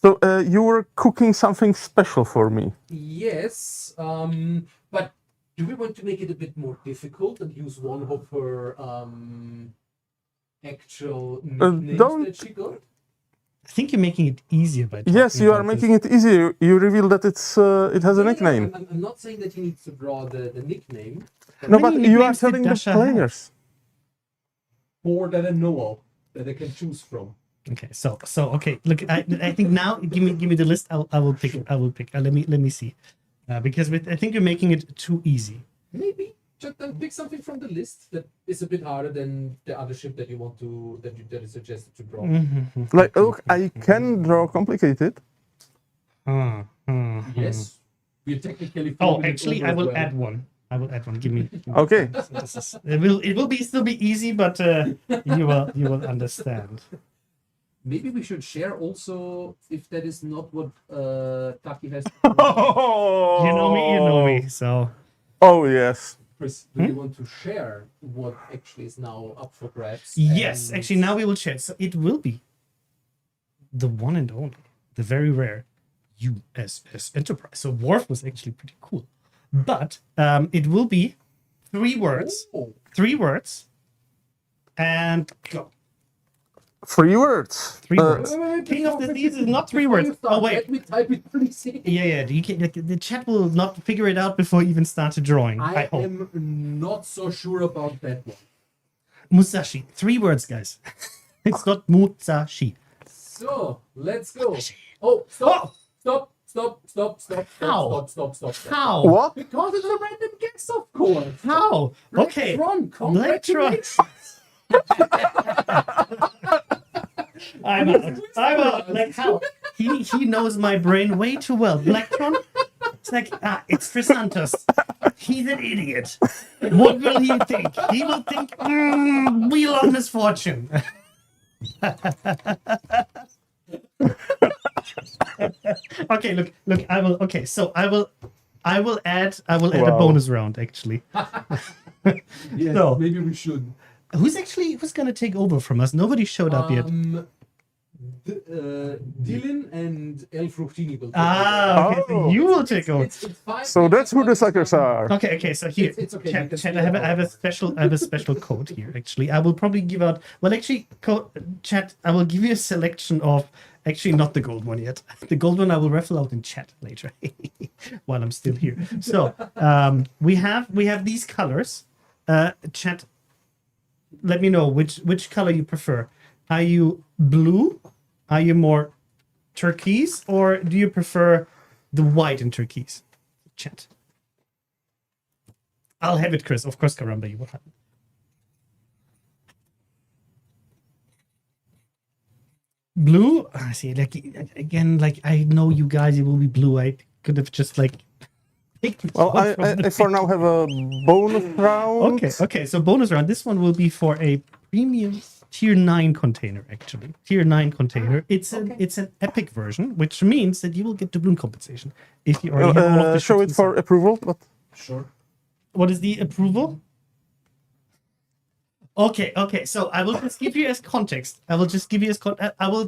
So you were cooking something special for me. Yes, but do we want to make it a bit more difficult and use one of her actual nicknames that she got? I think you're making it easier by Yes, you are making it easier. You reveal that it has a nickname. I'm not saying that he needs to draw the nickname. No, but you are telling the players. 4 that I know of that I can choose from. Okay, so okay. Look, I think now give me the list. I will pick. Let me see, because I think you're making it too easy. Maybe just then pick something from the list that is a bit harder than the other ship that you want to that is suggested to draw. Like, look, I can draw complicated. Yes, we're technically. Oh, actually, I will add one. Give me. Okay. It will still be easy, but you will understand. Maybe we should share also if that is not what Taki has. You know me. So. Oh yes. Chris, do you want to share what actually is now up for grabs? Yes, actually, now we will share. So it will be the one and only, the very rare USS Enterprise. So Worf was actually pretty cool, but it will be 3 words. 3 words, and go. 3 words. 3 words. King of the Seas is not 3 words. Oh wait. Let me type it, please. Yeah. You can, the chat will not figure it out before you even started drawing. I hope. am not so sure about that one. Musashi. 3 words, guys. It's not Musashi. So let's go. Oh, stop! How? Stop. How? What? Because it's a random guess, of course. How? Okay. Blacktron, I'm out. Like how? He knows my brain way too well. Blacktron? It's like it's Trisantos. He's an idiot. What will he think? He will think, Wheel of Misfortune. Okay, look. I will. Okay, so I will add a bonus round actually. Yes, So- maybe we should. Who's gonna take over from us? Nobody showed up yet. Dylan and El Fructini will take Ah, okay. over. So you will take over. It's fine. So that's who the suckers are. Okay. So here, It's okay, chat, because chat, we I have have a special code here. Actually, I will probably give out. Well, actually, chat. I will give you a selection of. Actually, not the gold one yet. The gold one I will raffle out in chat later, while I'm still here. So we have these colors. Chat. Let me know which color you prefer. Are you blue? Are you more turquoise, or do you prefer the white and turquoise? Chat. I'll have it, Chris. Of course, Karamba, you will have it. Blue? I see. Like again, like I know you guys. It will be blue. I could have just like. Well, I for now have a bonus round. Okay. So bonus round. This one will be for a premium tier 9 container. Actually, tier 9 container. It's an epic version, which means that you will get doubloon compensation if you already have all of the Show ships it for inside. approval, but Sure. What is the approval? Okay. So I will just give you as context. I will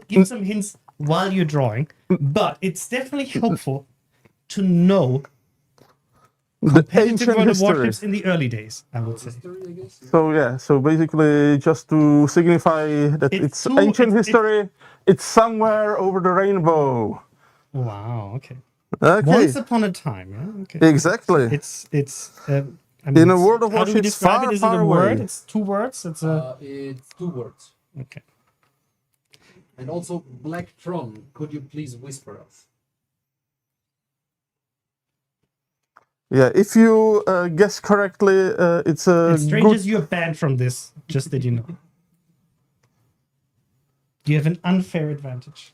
give some hints while you're drawing, but it's definitely helpful to know the competitive ancient World of history. Warships in the early days, I would say. So yeah, so basically just to signify that it's ancient history, it's somewhere over the rainbow. Wow. Okay. Okay. Once upon a time. Yeah? Okay. Exactly. It's. I In a world of how do we Warships describe far, it? Is it far a word? away. It's 2 words. It's a. It's 2 words. Okay. And also, Black Tron, could you please whisper us? Yeah, if you guess correctly, it's a And strangers, good. you're banned from this. Just that you know. You have an unfair advantage.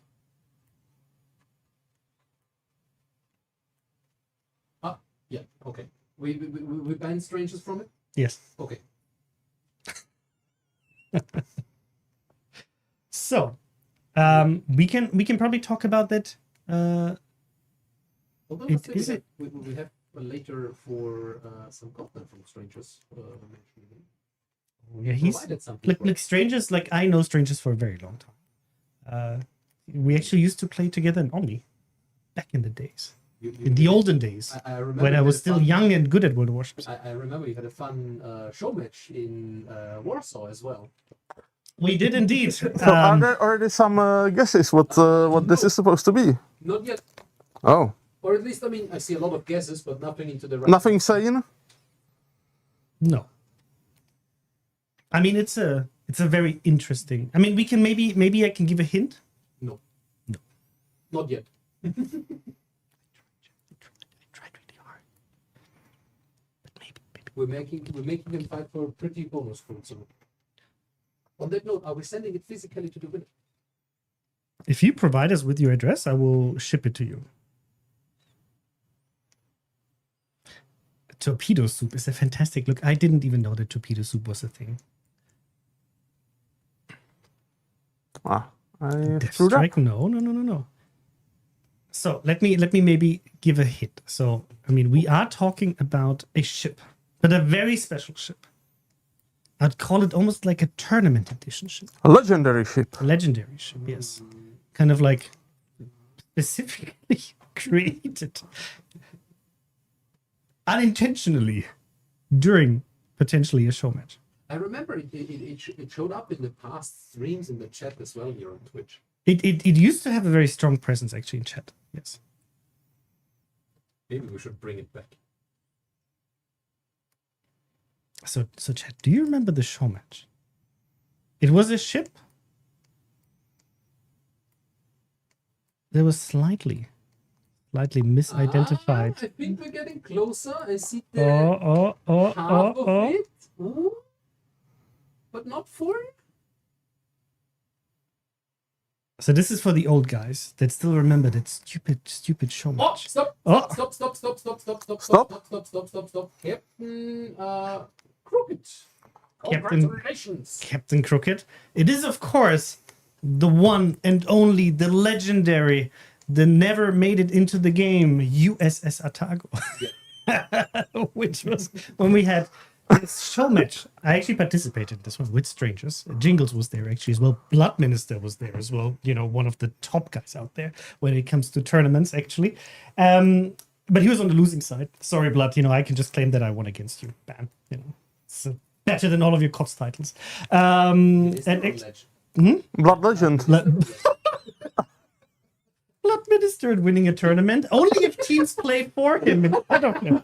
Yeah, okay. We ban strangers from it? Yes. Okay. So, we can probably talk about that. Hold on a It- second. is it- We have later for some content from strangers. Yeah, he's provided something for like strangers. Like I know strangers for a very long time. We actually used to play together in Omni back in the days. In the olden days, I remember when I you was had still fun- young and good at World of Warships. I remember you had a fun show match in Warsaw as well. We did indeed. So are there already some guesses what this is supposed to be? Not yet. Oh, Or at least, I mean, I see a lot of guesses, but nothing into the right. nothing sane. No. I mean, it's a very interesting. I mean, we can maybe I can give a hint. No. No. Not yet. We're making them fight for a pretty bonus fruit. So, on that note, are we sending it physically to the winner? If you provide us with your address, I will ship it to you. Torpedo soup is a fantastic look. I didn't even know that torpedo soup was a thing. Ah, I Death screwed up. Strike? No. So let me maybe give a hint. So I mean, we are talking about a ship, but a very special ship. I'd call it almost like a tournament edition ship. A legendary ship. Legendary ship, yes. Kind of like specifically created unintentionally during potentially a show match. I remember it showed up in the past streams in the chat as well here on Twitch. It used to have a very strong presence actually in chat. Yes. Maybe we should bring it back. So chat, do you remember the show match? It was a ship that was slightly misidentified. I think we're getting closer. I see the Oh. half of it. Ooh. But not full. So this is for the old guys that still remember that stupid show Oh, match. stop! Oh. Stop! Captain Crooked. Congratulations. Captain Crooked. It is, of course, the one and only, the legendary, the never made it into the game USS Atago. Which was when we had this show match. I actually participated in this one with strangers. Jingles was there actually as well. Blood Minister was there as well. You know, one of the top guys out there when it comes to tournaments, actually. But he was on the losing side. Sorry, Blood. You know, I can just claim that I won against you. Bam. You know, it's better than all of your COTS titles. Blood Legend. Blood Minister and winning a tournament. Only if teams play for him. I don't know.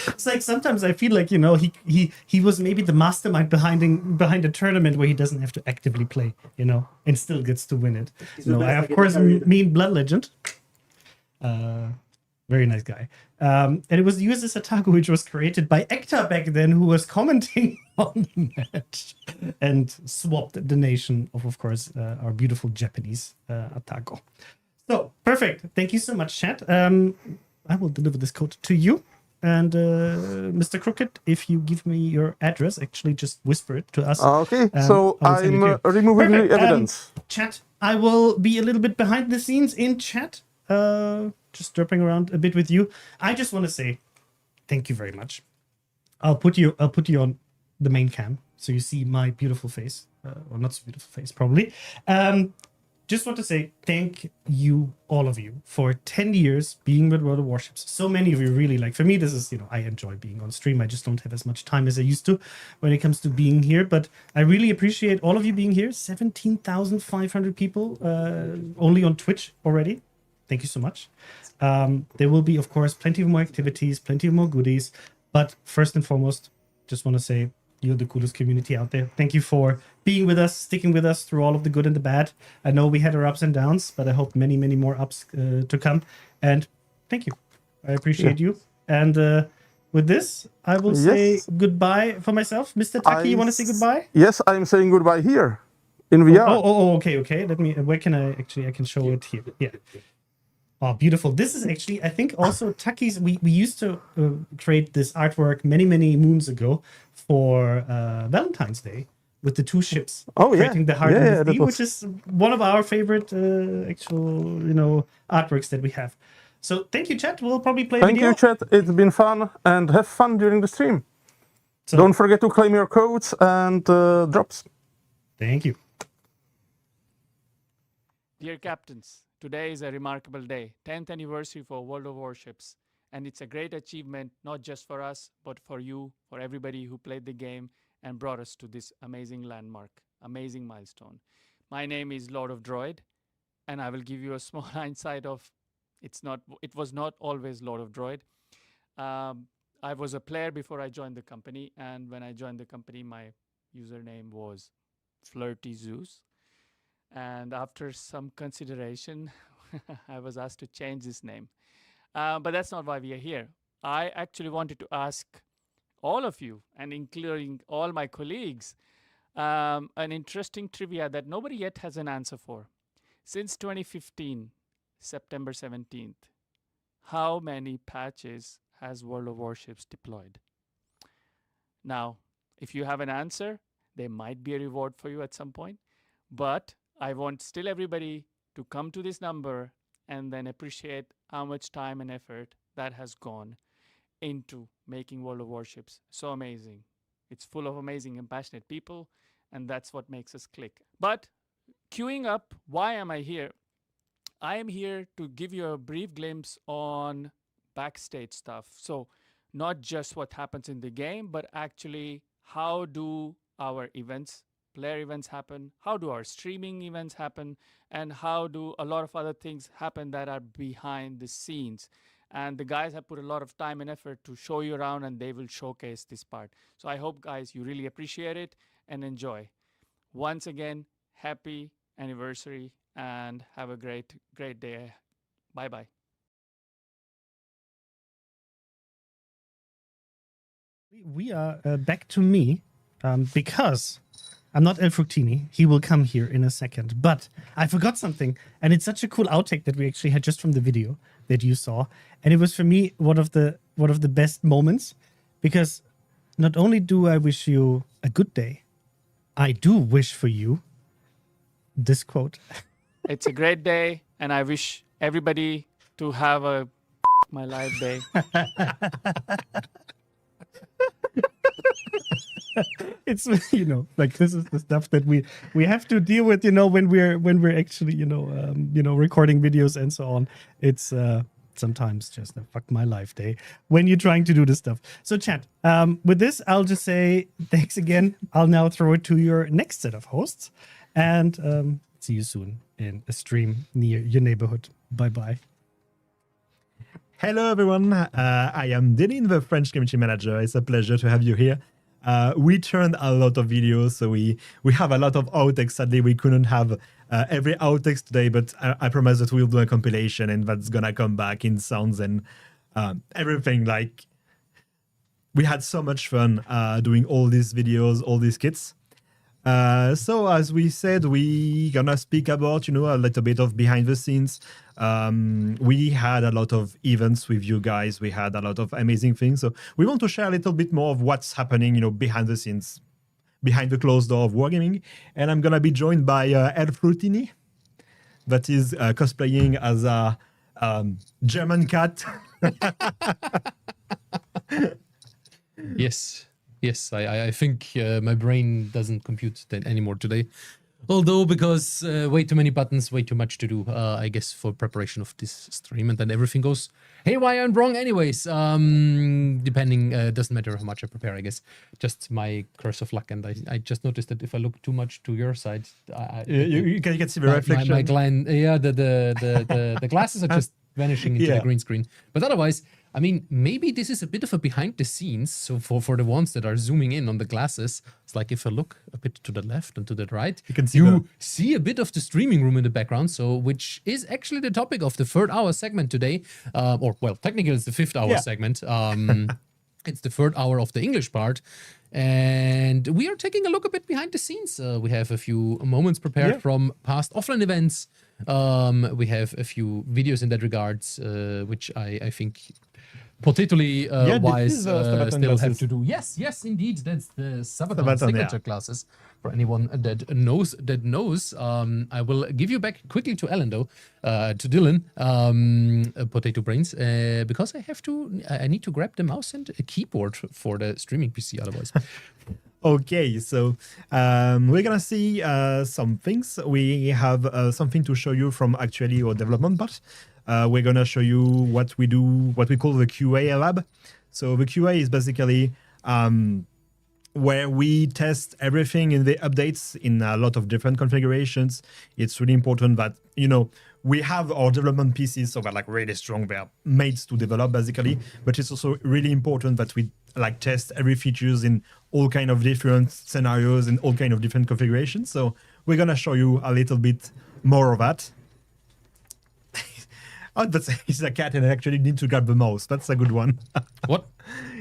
It's like sometimes I feel like, you know, he was maybe the mastermind behind a tournament where he doesn't have to actively play, you know, and still gets to win it. No, I of course mean Blood Legend. Very nice guy. And it was the USS Atago, which was created by Ekta back then, who was commenting on the match and swapped the nation of course, our beautiful Japanese Atago. So, perfect. Thank you so much, chat. I will deliver this code to you. And Mr. Crooked, if you give me your address, actually just whisper it to us. Okay, so I'm removing the evidence. Chat, I will be a little bit behind the scenes in chat, just dropping around a bit with you. I just want to say thank you very much. I'll put you on the main cam so you see my beautiful face, or not so beautiful face, probably. Just want to say thank you, all of you, for 10 years being with World of Warships. So many of you really like. For me, this is, you know, I enjoy being on stream. I just don't have as much time as I used to when it comes to being here. But I really appreciate all of you being here. 17,500 people only on Twitch already. Thank you so much. There will be, of course, plenty of more activities, plenty of more goodies. But first and foremost, just want to say you're the coolest community out there. Thank you for being with us, sticking with us through all of the good and the bad. I know we had our ups and downs, but I hope many, many more ups to come. And thank you. I appreciate you. And with this, I will say goodbye for myself. Mr. Taki, you want to say goodbye? Yes, I'm saying goodbye here in VR. Okay. Let me, where can I can show it here. Yeah. Oh, beautiful. This is actually, I think, also Taki's. We used to create this artwork many, many moons ago for Valentine's Day with the two ships. Oh, yeah. Creating the Heart and the Sea, was... which is one of our favorite actual, you know, artworks that we have. So thank you, chat. We'll probably play Thank video. you, chat. It's been fun, and have fun during the stream. So, don't forget to claim your codes and drops. Thank you. Dear captains, today is a remarkable day, 10th anniversary for World of Warships. And it's a great achievement, not just for us, but for you, for everybody who played the game and brought us to this amazing landmark, amazing milestone. My name is Lord of Droid, and I will give you a small insight of it was not always Lord of Droid. I was a player before I joined the company, and when I joined the company, my username was Flirty Zeus. And after some consideration, I was asked to change this name. But that's not why we are here. I actually wanted to ask all of you, and including all my colleagues, an interesting trivia that nobody yet has an answer for. Since 2015, September 17th, how many patches has World of Warships deployed? Now, if you have an answer, there might be a reward for you at some point, but I want still everybody to come to this number and then appreciate how much time and effort that has gone into making World of Warships so amazing. It's full of amazing and passionate people, and that's what makes us click. But queuing up, why am I here? I am here to give you a brief glimpse on backstage stuff. So not just what happens in the game, but actually how do our events, player events happen, how do our streaming events happen, and how do a lot of other things happen that are behind the scenes. And the guys have put a lot of time and effort to show you around, and they will showcase this part. So I hope, guys, you really appreciate it and enjoy. Once again, happy anniversary and have a great day. Bye-bye. We are back to me because I'm not El Fructini. He will come here in a second. But I forgot something. And it's such a cool outtake that we actually had just from the video that you saw. And it was for me one of the best moments. Because not only do I wish you a good day, I do wish for you this quote. It's a great day, and I wish everybody to have a my life day. It's, you know, like this is the stuff that we have to deal with, you know, when we're actually, you know, recording videos and so on. It's sometimes just a fuck my life day when you're trying to do this stuff. So chat, with this, I'll just say thanks again. I'll now throw it to your next set of hosts, and see you soon in a stream near your neighborhood. Bye-bye. Hello, everyone. I am Denis, the French community manager. It's a pleasure to have you here. We turned a lot of videos, so we have a lot of outtakes. Sadly, we couldn't have every outtakes today, but I promise that we'll do a compilation, and that's gonna come back in sounds and everything. Like, we had so much fun doing all these videos, all these kits. So as we said, we gonna speak about, you know, a little bit of behind the scenes. We had a lot of events with you guys. We had a lot of amazing things. So we want to share a little bit more of what's happening, you know, behind the scenes, behind the closed door of Wargaming. And I'm gonna be joined by El Frutini, that is cosplaying as a German cat. Yes, I think my brain doesn't compute that anymore today. Although, because way too many buttons, way too much to do, I guess, for preparation of this stream, and then everything goes haywire and wrong anyways. Depending, doesn't matter how much I prepare, I guess. Just my curse of luck, and I just noticed that if I look too much to your side, you can see the reflection. The glasses are just vanishing into the green screen. But otherwise, I mean, maybe this is a bit of a behind the scenes. So for the ones that are zooming in on the glasses, it's like if I look a bit to the left and to the right, you can see a bit of the streaming room in the background. So which is actually the topic of the 3rd hour segment today. Or well, technically it's the 5th hour segment. It's the 3rd hour of the English part. And we are taking a look a bit behind the scenes. We have a few moments prepared from past offline events. We have a few videos in that regards, which I think potatoally wise still have to do. Yes, indeed. That's the Sabaton signature classes. For anyone that knows. I will give you back quickly to Ellen, though, to Dylan, Potato Brains, because I need to grab the mouse and a keyboard for the streaming PC otherwise. Okay, so we're gonna see some things. We have something to show you from actually our development part. We're gonna show you what we do, what we call the QA lab. So the QA is basically where we test everything in the updates in a lot of different configurations. It's really important that, you know, we have our development PCs, so they're like really strong. They're made to develop basically, but it's also really important that we like test every features in all kind of different scenarios and all kind of different configurations. So we're gonna show you a little bit more of that. Oh, he's a cat and I actually need to grab the mouse. That's a good one. What?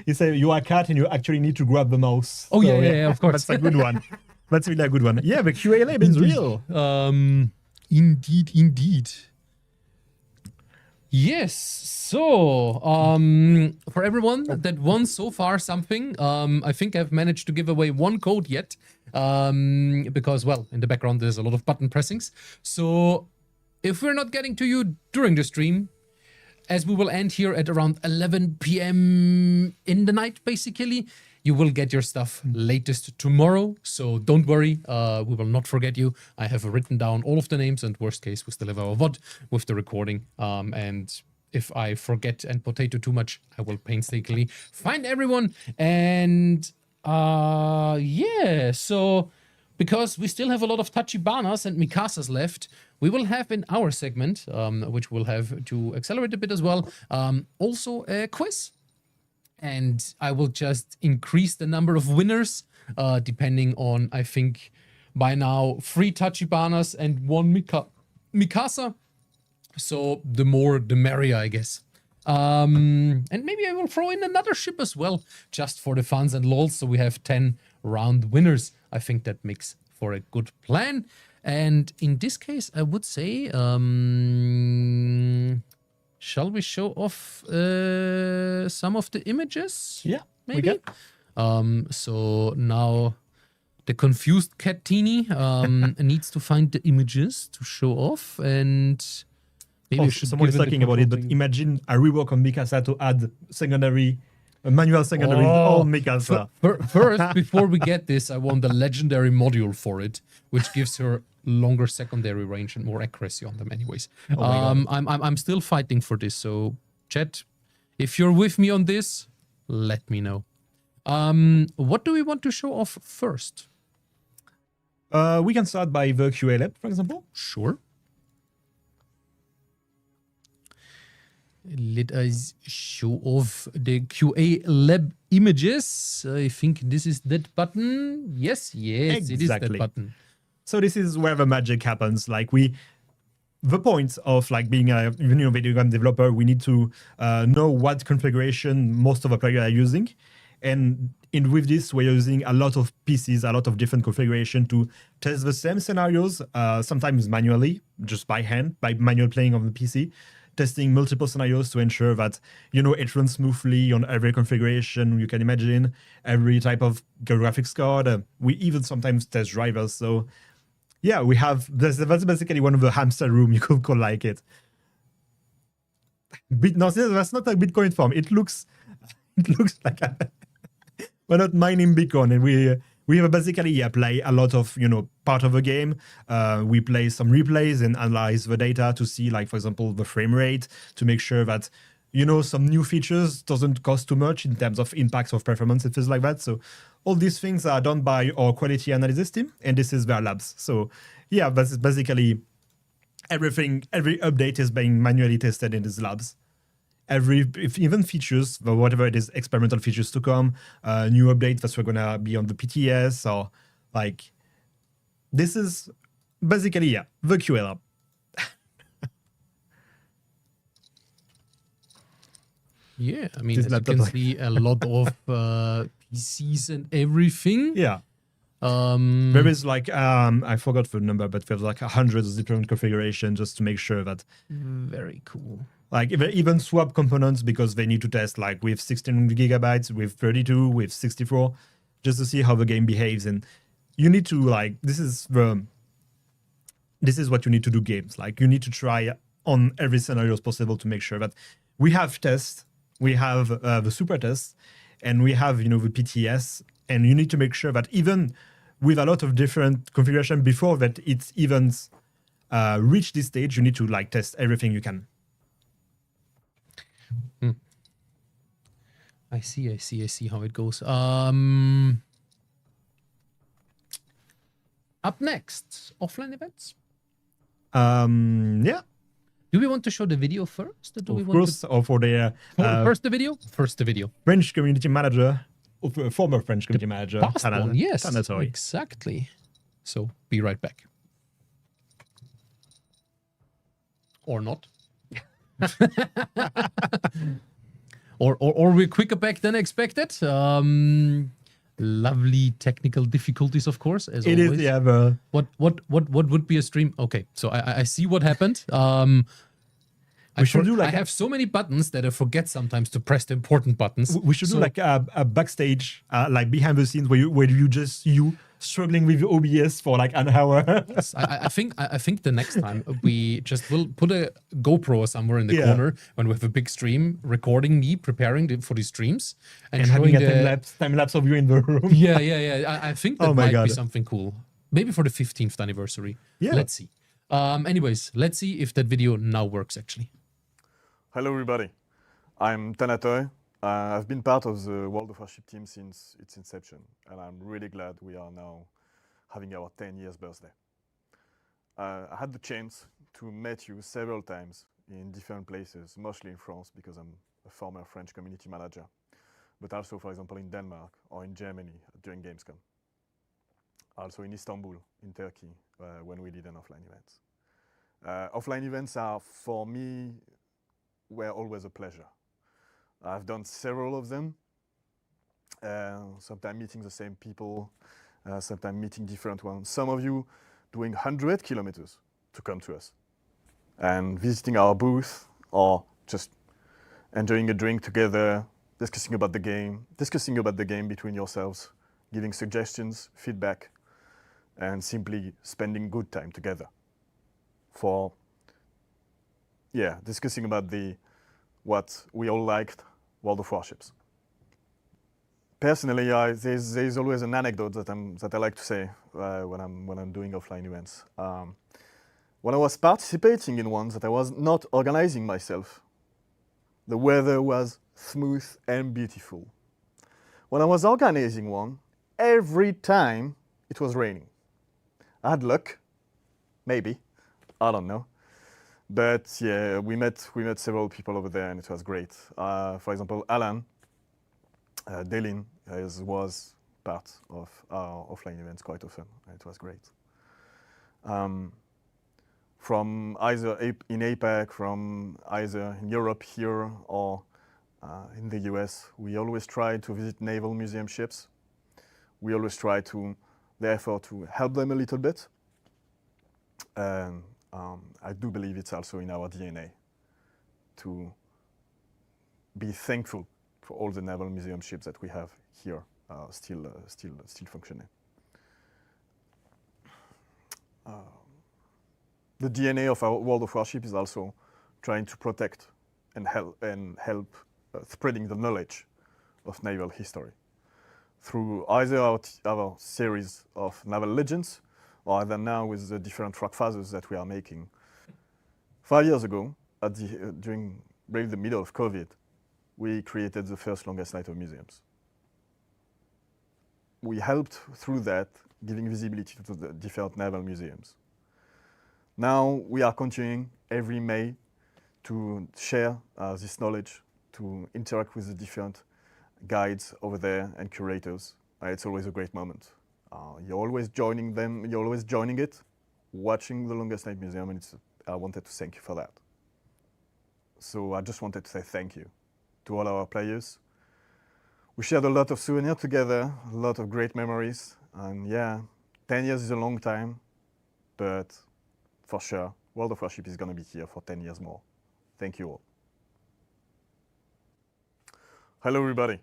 You say you are a cat and you actually need to grab the mouse. Oh, so, yeah, of course. That's a good one. That's really a good one. Yeah, the QA lab is real. Indeed. Yes. So, for everyone that won so far something, I think I've managed to give away one code yet, because, well, in the background there's a lot of button pressings. So, if we're not getting to you during the stream, as we will end here at around 11 p.m. in the night, basically, you will get your stuff latest tomorrow. So don't worry, we will not forget you. I have written down all of the names, and worst case, we still have our VOD with the recording. And if I forget and potato too much, I will painstakingly find everyone. And yeah, so because we still have a lot of Tachibanas and Mikasas left, we will have in our segment, which we'll have to accelerate a bit as well, also a quiz. And I will just increase the number of winners, depending on, I think, by now, 3 Tachibanas and 1 Mikasa. So the more, the merrier, I guess. And maybe I will throw in another ship as well, just for the funs and lols. So we have 10 round winners. I think that makes for a good plan. And in this case, I would say, shall we show off some of the images? Yeah, maybe. So now the confused cat teeny needs to find the images to show off, and maybe we should someone is give it talking the about it, but control imagine a rework on Mikasa to add a manual secondary on Mikasa. First, before we get this, I want the legendary module for it, which gives her longer secondary range and more accuracy on them. Anyways, I'm still fighting for this. So, chat, if you're with me on this, let me know. What do we want to show off first? We can start by the QA lab, for example. Sure. Let us show off the QA lab images. I think this is that button. Yes, it is that button. So this is where the magic happens. Like the point of like being a video game developer, we need to know what configuration most of the players are using. And with this, we're using a lot of PCs, a lot of different configuration to test the same scenarios, sometimes manually, just by hand, by manual playing on the PC, testing multiple scenarios to ensure that, it runs smoothly on every configuration you can imagine, every type of graphics card. We even sometimes test drivers. So yeah, that's basically one of the hamster room, you could call like it. No, that's not a Bitcoin farm. It looks like we're not mining Bitcoin, and we have basically play a lot of part of the game. We play some replays and analyze the data to see, like, for example, the frame rate, to make sure that some new features doesn't cost too much in terms of impacts of performance and things like that. So all these things are done by our quality analysis team, and this is their labs. So yeah, that's basically everything. Every update is being manually tested in these labs. Even features, whatever it is, experimental features to come, new updates that we're gonna be on the PTS, or like, this is basically the QA lab. Yeah, I mean, as you can see, a lot of PCs and everything. Yeah. There is like, I forgot the number, but there's like hundreds of different configurations just to make sure that. Very cool. Like, even swap components because they need to test like with 16 gigabytes, with 32, with 64, just to see how the game behaves. And you need to like, this is what you need to do games. Like, you need to try on every scenario as possible to make sure that we have tests, we have the super tests, and we have, the PTS. And you need to make sure that even with a lot of different configuration before that it's even reach this stage, you need to like test everything you can. I see how it goes. Up next, offline events. Yeah. Do we want to show the video first? Or do we of want course, to... or for the first the video? First the video. French community manager, former French community manager. Past one, yes, Tanatory. Exactly. So be right back. Or not. or we're quicker back than expected. Lovely technical difficulties, of course, as it always. Is, yeah. What would be a stream? Okay, so I see what happened. I have so many buttons that I forget sometimes to press the important buttons. We should do like a backstage, like behind the scenes, where you struggling with OBS for like an hour. Yes, I think the next time we just will put a GoPro somewhere in the corner when we have a big stream, recording me preparing for the streams and having a time lapse of you in the room. Yeah. I think that might be something cool. Maybe for the 15th anniversary. Yeah. Let's see. Anyways, let's see if that video now works actually. Hello everybody. I'm Tanatoy. I've been part of the World of Warships team since its inception, and I'm really glad we are now having our 10 years birthday. I had the chance to meet you several times in different places, mostly in France because I'm a former French community manager, but also, for example, in Denmark or in Germany during Gamescom. Also in Istanbul, in Turkey, when we did an offline event. Offline events are, for me, were always a pleasure. I've done several of them, sometimes meeting the same people, sometimes meeting different ones. Some of you doing 100 kilometers to come to us and visiting our booth or just enjoying a drink together, discussing about the game between yourselves, giving suggestions, feedback, and simply spending good time together for, discussing about what we all liked, World of Warships. Personally, there's always an anecdote that I like to say when I'm doing offline events. When I was participating in ones that I was not organizing myself, the weather was smooth and beautiful. When I was organizing one, every time it was raining. I had luck, maybe, I don't know. But yeah, we met several people over there and it was great. For example, Alan, Delin was part of our offline events quite often. It was great. From either in APAC, from either in Europe here or in the US, we always try to visit naval museum ships. We always try to, therefore, to help them a little bit. And I do believe it's also in our DNA to be thankful for all the naval museum ships that we have here, still functioning. The DNA of our World of Warships is also trying to protect and help spreading the knowledge of naval history through either our series of naval legends or either now with the different rock phases that we are making. 5 years ago, during really the middle of COVID, we created the first longest night of museums. We helped through that, giving visibility to the different naval museums. Now we are continuing every May to share this knowledge, to interact with the different guides over there and curators. It's always a great moment. You're always joining them, you're always joining it, watching the Longest Night Museum, and I wanted to thank you for that. So I just wanted to say thank you to all our players. We shared a lot of souvenirs together, a lot of great memories, and yeah, 10 years is a long time, but for sure, World of Warships is going to be here for 10 years more. Thank you all. Hello, everybody.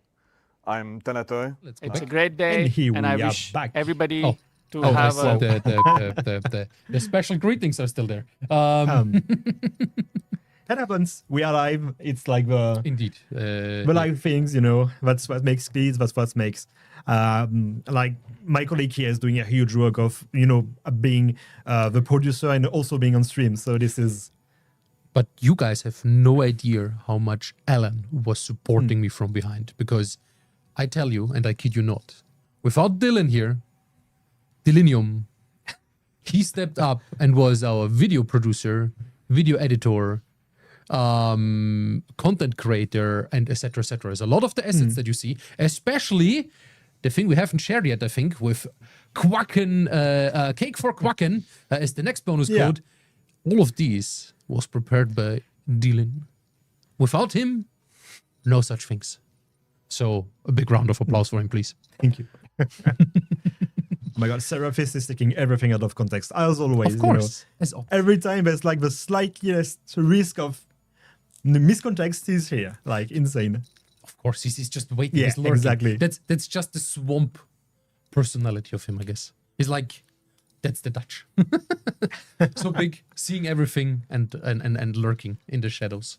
I'm Tanatoy. It's a great day, and I wish everybody to have a... The special greetings are still there. That happens. We are live. It's like the the live things, you know. That's what makes Gleeds. That's what makes like my colleague here is doing a huge work of, you know, being the producer and also being on stream. So this is. But you guys have no idea how much Alan was supporting me from behind, because I tell you, and I kid you not, without Dylan here, Dylinium, he stepped up and was our video producer, video editor, content creator, and etc. etc. There's a lot of the assets that you see, especially the thing we haven't shared yet, I think, with Quacken, Cake for Quacken is the next bonus code. All of these was prepared by Dylan. Without him, no such things. So a big round of applause for him, please. Thank you. Oh my God, Seraphis is taking everything out of context, as always. Of course. You know. Every time there's like the slightest risk of miscontext is here, like insane. Of course, he's just waiting. Yeah, he's lurking. exactly. That's just the swamp personality of him, I guess. He's like, that's the Dutch. So big, seeing everything and lurking in the shadows.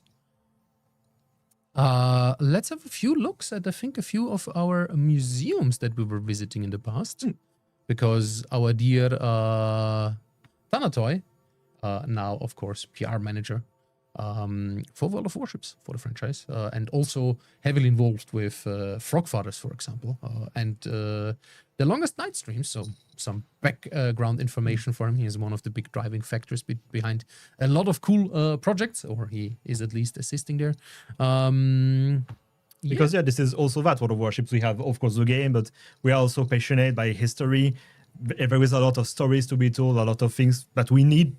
Let's have a few looks at, I think, a few of our museums that we were visiting in the past. Because our dear Tanatoy, now, of course, PR manager for World of Warships, for the franchise, and also heavily involved with Frogfathers, for example, and the Longest Night streams, so some background information for him. He is one of the big driving factors behind a lot of cool projects, or he is at least assisting there. Because this is also that World of Warships. We have, of course, the game, but we are also passionate by history. There is a lot of stories to be told, a lot of things that we need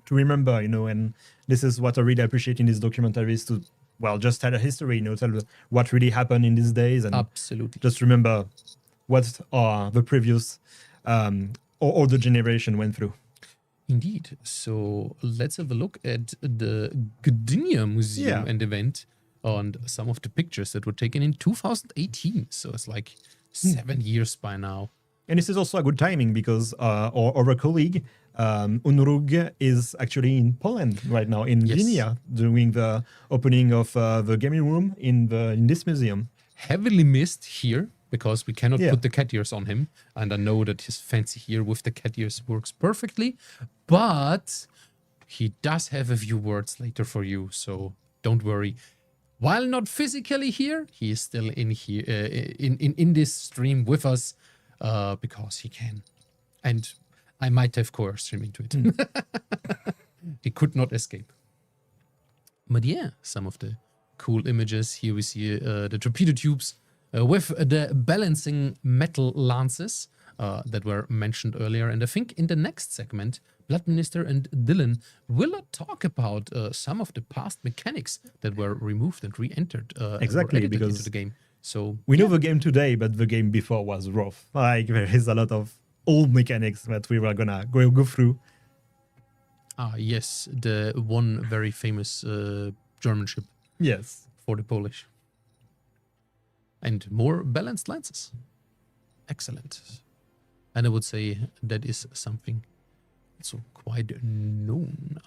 to remember, you know, and this is what I really appreciate in these documentaries, to well, just tell a history, tell what really happened in these days, and absolutely just remember what the previous or the generation went through. Indeed. So let's have a look at the Gdynia Museum and event and some of the pictures that were taken in 2018. So it's like 7 years by now. And this is also a good timing because our colleague, Unrug, is actually in Poland right now, in Gdynia, doing the opening of the gaming room in this museum. Heavily missed here because we cannot put the cat ears on him. And I know that his fancy here with the cat ears works perfectly. But he does have a few words later for you, so don't worry. While not physically here, he is still in here in this stream with us because he can. And I might have coerced him into it. He could not escape. But yeah, some of the cool images. Here we see the torpedo tubes with the balancing metal lances that were mentioned earlier. And I think in the next segment, Blood Minister and Dylan will talk about some of the past mechanics that were removed and re-entered exactly, because into the game. So we know the game today, but the game before was rough. Like there is a lot of old mechanics that we were gonna go through. Yes, the one very famous German ship. Yes, for the Polish. And more balanced lances. Excellent. And I would say that is something also quite known.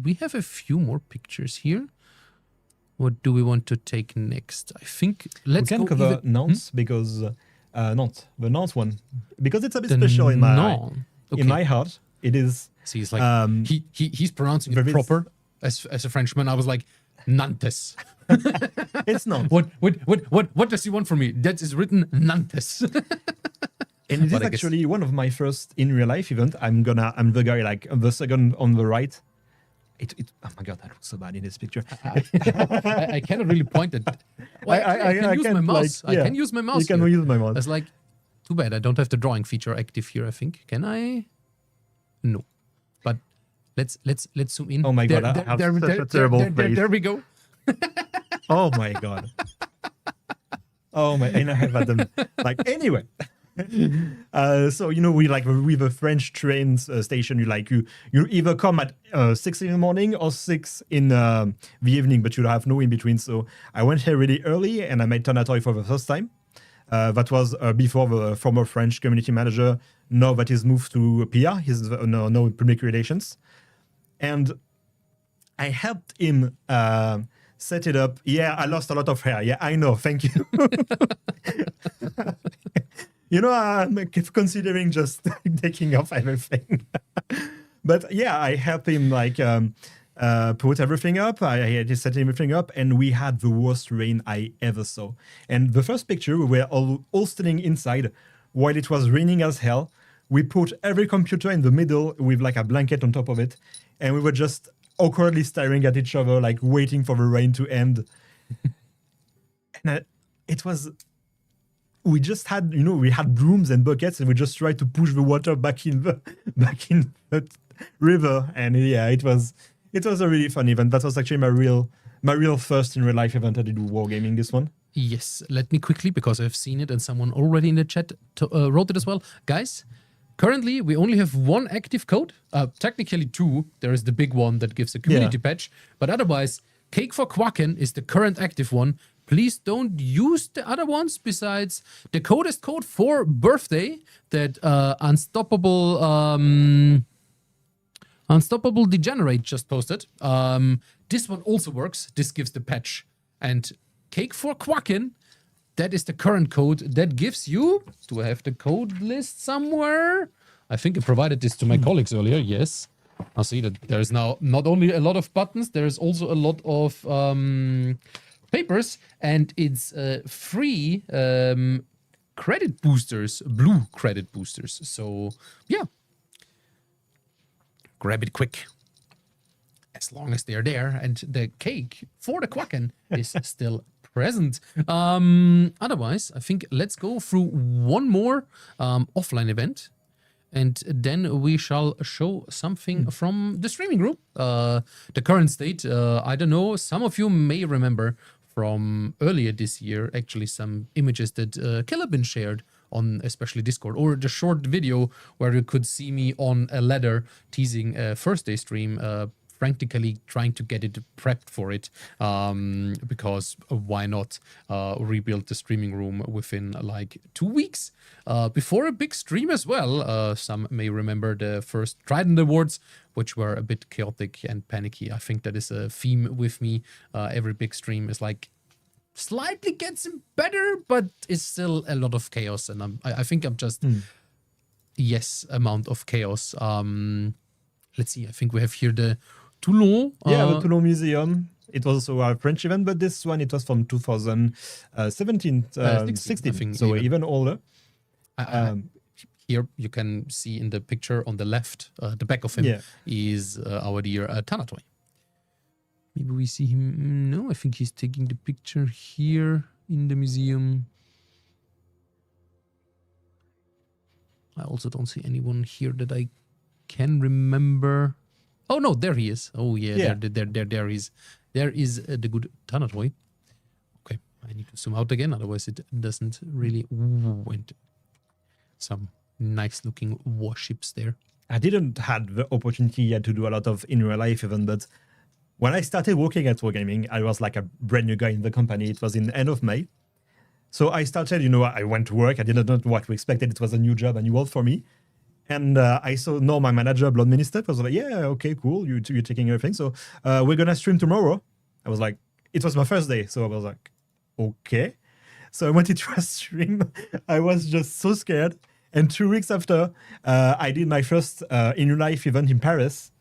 We have a few more pictures here. What do we want to take next? I think let's we can go cover Nantes because Nantes, the Nantes one, because it's a bit special in my heart. It is. See, he's like he's pronouncing it proper as a Frenchman. I was like Nantes. It's not. What does he want from me? That is written Nantes. And it is actually one of my first in real life event. I'm the guy like the second on the right. Oh my god, that looks so bad in this picture. I cannot really point it. Well, I can use my mouse. I can use my mouse. You can use my mouse. It's like, too bad I don't have the drawing feature active here. I think. Can I? No. But let's zoom in. Oh my god, I have such a terrible face. There we go. Oh my god. Oh my, and I have had them like anyway. So we like with a French train station, you either come at 6 in the morning or 6 in the evening, but you have no in between. So I went here really early and I met Tanatoy for the first time. That was before the former French community manager. Now that he's moved to PR, he's no public relations, and I helped him set it up. Yeah, I lost a lot of hair. Yeah, I know. Thank you. I'm considering just taking off everything. But yeah, I helped him put everything up. I had to set everything up, and we had the worst rain I ever saw. And the first picture, we were all standing inside while it was raining as hell. We put every computer in the middle with like a blanket on top of it, and we were just awkwardly staring at each other, like waiting for the rain to end. And it was. We just had, we had brooms and buckets, and we just tried to push the water back in the river. And yeah, it was a really fun event. That was actually my real first in real life event. I did wargaming this one. Yes, let me quickly, because I've seen it and someone already in the chat wrote it as well. Guys, currently we only have one active code. Technically two. There is the big one that gives a community patch, but otherwise, Cake for Quacken is the current active one. Please don't use the other ones. Besides, the code is code for birthday that Unstoppable Degenerate just posted. This one also works. This gives the patch. And Cake for Quacken, that is the current code that gives you. Do I have the code list somewhere? I think I provided this to my colleagues earlier. Yes. I'll see that there is now not only a lot of buttons, there is also a lot of papers, and it's free credit boosters, blue credit boosters. So yeah, grab it quick as long as they're there, and the cake for the Quacken is still present. Otherwise, I think let's go through one more offline event, And then we shall show something from the streaming room. The current state, I don't know, some of you may remember from earlier this year, actually some images that Kelabin shared on especially Discord, or the short video where you could see me on a ladder teasing a first day stream, frantically trying to get it prepped for it, because why not rebuild the streaming room within like 2 weeks before a big stream as well. Some may remember the first Trident Awards, which were a bit chaotic and panicky. I think that is a theme with me. Every big stream is like slightly gets better, but it's still a lot of chaos, and I think I'm just amount of chaos. Let's see, I think we have here the Toulon. The Toulon Museum. It was also our French event, but this one, it was from 2017, 16, so even older. Here you can see in the picture on the left, the back of him is our dear Tanatoy. Maybe we see him. No, I think he's taking the picture here in the museum. I also don't see anyone here that I can remember. Oh no, there he is. Oh yeah. There is the good Tanatoy. Okay, I need to zoom out again, otherwise it doesn't really went. Some nice looking warships there. I didn't have the opportunity yet to do a lot of in real life event, but when I started working at Wargaming, I was like a brand new guy in the company. It was in the end of May. So I started, I went to work. I didn't know what to expect. It was a new job, a new world for me. And I saw my manager, Blood Minister, was like, yeah, okay, cool. You're taking everything. So we're going to stream tomorrow. I was like, it was my first day. So I was like, okay. So I went into a stream. I was just so scared. And 2 weeks after, I did my first in real life event in Paris.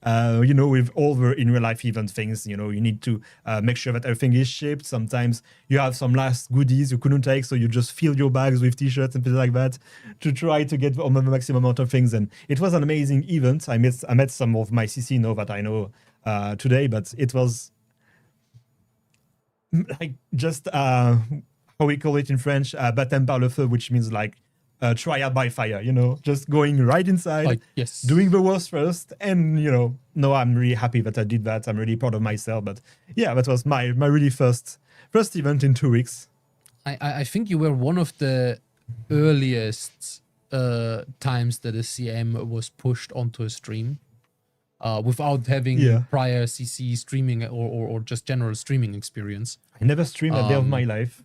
With all the in real life event things, you need to make sure that everything is shipped. Sometimes you have some last goodies you couldn't take, so you just fill your bags with t-shirts and things like that to try to get the maximum amount of things. And it was an amazing event. I met some of my CC that I know today, but it was like just how we call it in French, baptême par le feu, which means like trial by fire, just going right inside, doing the worst first. And, no, I'm really happy that I did that. I'm really proud of myself. But yeah, that was my really first event in 2 weeks. I think you were one of the earliest times that a CM was pushed onto a stream without having prior CC streaming or just general streaming experience. I never streamed a day of my life.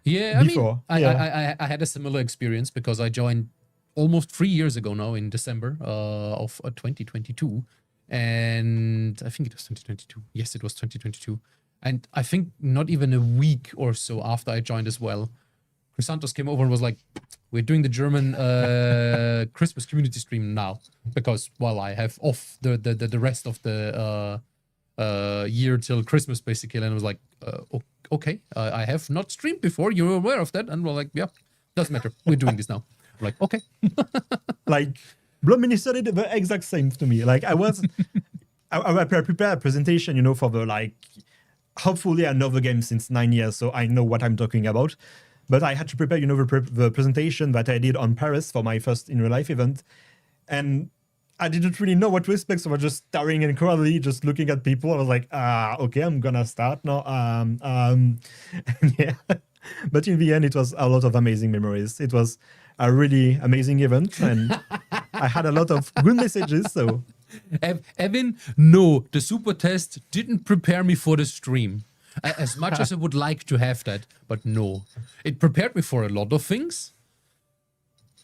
Yeah, I had a similar experience because I joined almost 3 years ago now in December of 2022. And I think it was 2022. Yes, it was 2022. And I think not even a week or so after I joined as well, Chrysanthos came over and was like, we're doing the German Christmas community stream now because, I have off the rest of the year till Christmas, basically. And I was like, okay, I have not streamed before. You're aware of that? And we're like, yeah, doesn't matter. We're doing this now. I'm like, okay. Like, Blood Minister did the exact same to me. Like, I prepared a presentation, for the, hopefully I know the game since 9 years, so I know what I'm talking about. But I had to prepare, the presentation that I did on Paris for my first in real life event. And I didn't really know what to expect, so I was just staring incredibly, just looking at people. I was like, okay, I'm gonna start now. Yeah. But in the end, it was a lot of amazing memories. It was a really amazing event, and I had a lot of good messages. So, Evan, no, the super test didn't prepare me for the stream. As much as I would like to have that, but no, it prepared me for a lot of things.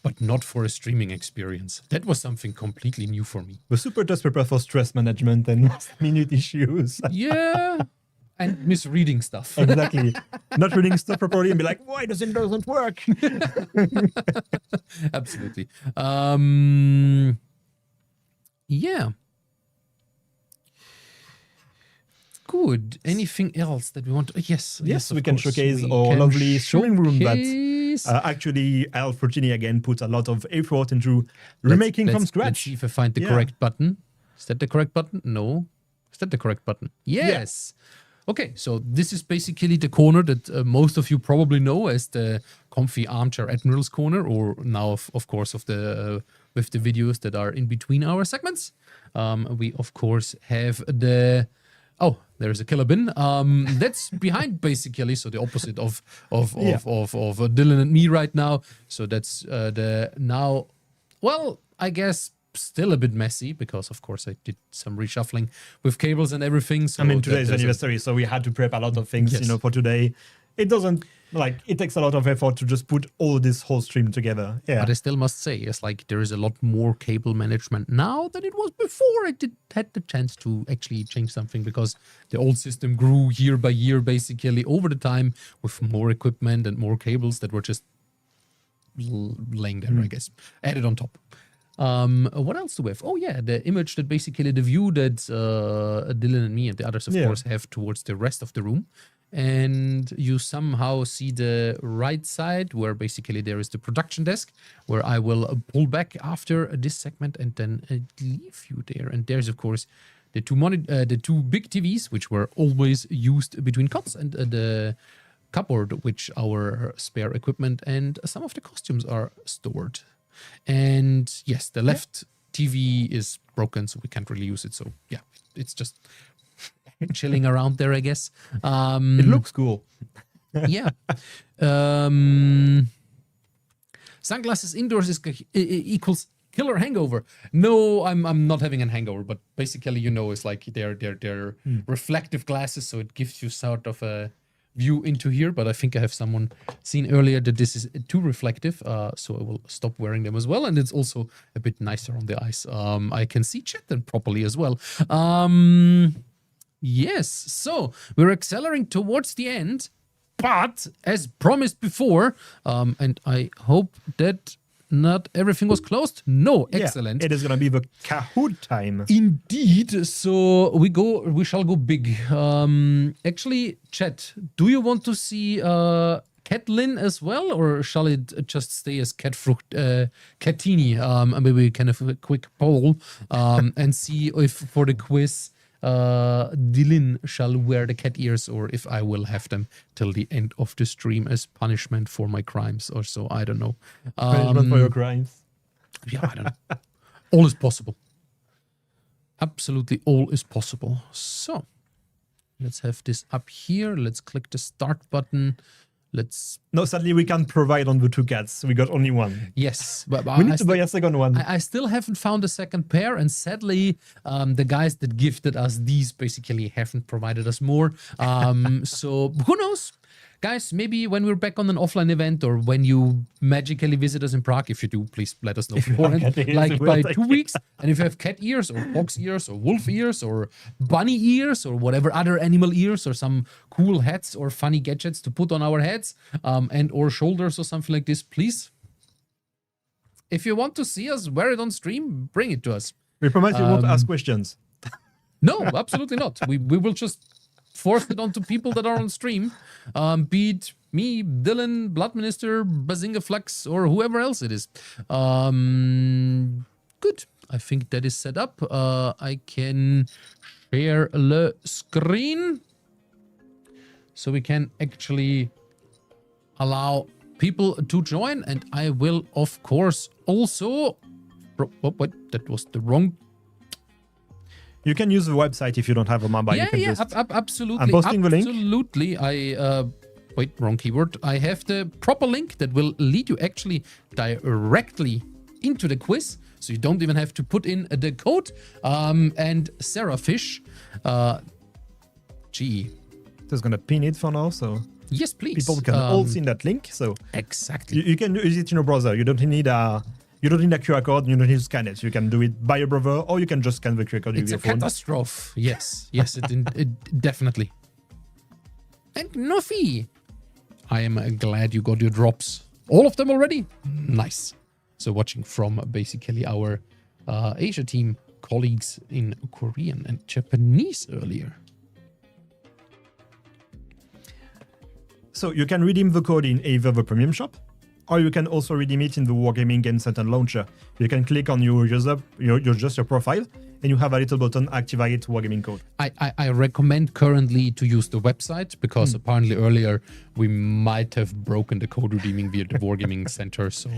But not for a streaming experience. That was something completely new for me. The super test prepare for stress management and last-minute issues. Yeah, and misreading stuff. Exactly. Not reading stuff properly and be like, why doesn't work? Absolutely. Yeah. Good. Anything else that we want to... Yes, we can showcase our lovely showing room that actually Al Fortini again put a lot of effort into remaking from scratch. Let's see if I find the correct button. Is that the correct button? No. Is that the correct button? Yes. Okay, so this is basically the corner that most of you probably know as the comfy armchair admiral's corner, or now of course with the videos that are in between our segments. We of course have the there's a killer bin. That's behind basically, so the opposite of Dylan and me right now. So that's the now. Well, I guess still a bit messy because of course I did some reshuffling with cables and everything. So I mean, today's anniversary, so we had to prep a lot of things, for today. It doesn't, it takes a lot of effort to just put all this whole stream together. Yeah. But I still must say, it's like there is a lot more cable management now than it was before I had the chance to actually change something, because the old system grew year by year, basically over the time, with more equipment and more cables that were just laying there, I guess, added on top. What else do we have? Oh yeah, the image that basically the view that Dylan and me and the others of course have towards the rest of the room. And you somehow see the right side where basically there is the production desk, where I will pull back after this segment and then leave you there. And there's of course the two big TVs, which were always used between cuts, and the cupboard, which our spare equipment and some of the costumes are stored. And yes, the left TV is broken, so we can't really use it. So yeah, it's just chilling around there, I guess. It looks cool. Yeah. Sunglasses indoors equals killer hangover. No, I'm not having a hangover, but basically, it's like they're reflective glasses, so it gives you sort of a view into here. But I think I have someone seen earlier that this is too reflective, so I will stop wearing them as well. And it's also a bit nicer on the eyes. I can see chat then properly as well. Yes, so we're accelerating towards the end, but as promised before, and I hope that not everything was closed. No, excellent. It is going to be the Kahoot time. Indeed. So we shall go big. Actually, chat, do you want to see Catlin as well, or shall it just stay as Catini? Maybe kind of a quick poll and see if for the quiz Dylan shall wear the cat ears, or if I will have them till the end of the stream as punishment for my crimes or so. I don't know. Punishment for your crimes? Yeah, I don't know. All is possible. Absolutely all is possible. So let's have this up here. Let's click the start button. No, sadly, we can't provide on the two cats. We got only one. Yes. But we need to buy a second one. I still haven't found a second pair. And sadly, the guys that gifted us these basically haven't provided us more. So who knows? Guys, maybe when we're back on an offline event, or when you magically visit us in Prague, if you do, please let us know beforehand, like by 2 weeks. And if you have cat ears or fox ears or wolf ears or bunny ears or whatever other animal ears, or some cool hats or funny gadgets to put on our heads and or shoulders or something like this, please, if you want to see us wear it on stream, bring it to us. We promise you won't ask questions. No, absolutely not. We will just force it onto people that are on stream, be it me, Dylan, Blood Minister, Bazinga Flux, or whoever else it is. Good. I think that is set up. I can share the screen so we can actually allow people to join. And I will, of course, also... What? That was the wrong... You can use the website if you don't have a mobile. Absolutely. I'm posting the link. Absolutely. Wait, wrong keyword. I have the proper link that will lead you actually directly into the quiz, so you don't even have to put in the code. And Sarahfish, just gonna pin it for now. So yes, please. People can all see that link. So exactly, you can use it in your browser. You don't need a QR code. You don't need to scan it. You can do it by your browser, or you can just scan the QR code with your phone. It's a catastrophe. Yes, it definitely. And Nofi, I am glad you got your drops. All of them already? Nice. So watching from basically our Asia team colleagues in Korean and Japanese earlier. So you can redeem the code in either the premium shop, or you can also redeem it in the Wargaming Game Center launcher. You can click on your user, your profile, and you have a little button, activate Wargaming code. I recommend currently to use the website because apparently earlier we might have broken the code redeeming via the Wargaming Center. So,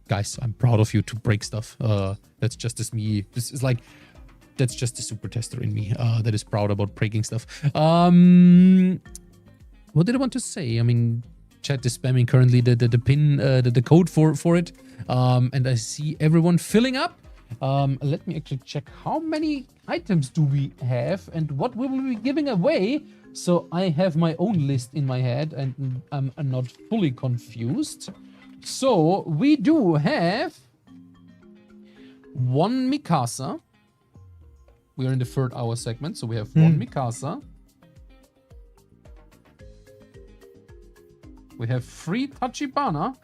guys, I'm proud of you to break stuff. That's just as me. This is like, that's just the super tester in me that is proud about breaking stuff. What did I want to say? I mean, chat is spamming currently the pin, the code for it. And I see everyone filling up. Let me actually check how many items do we have and what will we be giving away. So I have my own list in my head and I'm not fully confused. So we do have 1 Mikasa. We are in the 3rd hour segment, so we have 1 Mikasa. We have 3 Tachibana.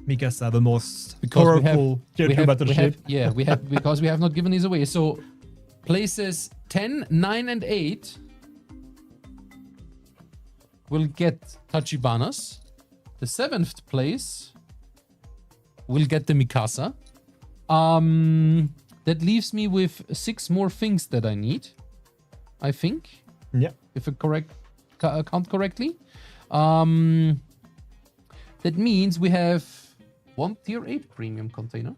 Mikasa, the most powerful tier 2 battleship. We have because we have not given these away. So places 10, 9, and 8 will get Tachibanas. The 7th place will get the Mikasa. That leaves me with 6 more things that I need, I think. Yeah. If I count correctly. That means we have 1 tier 8 premium container.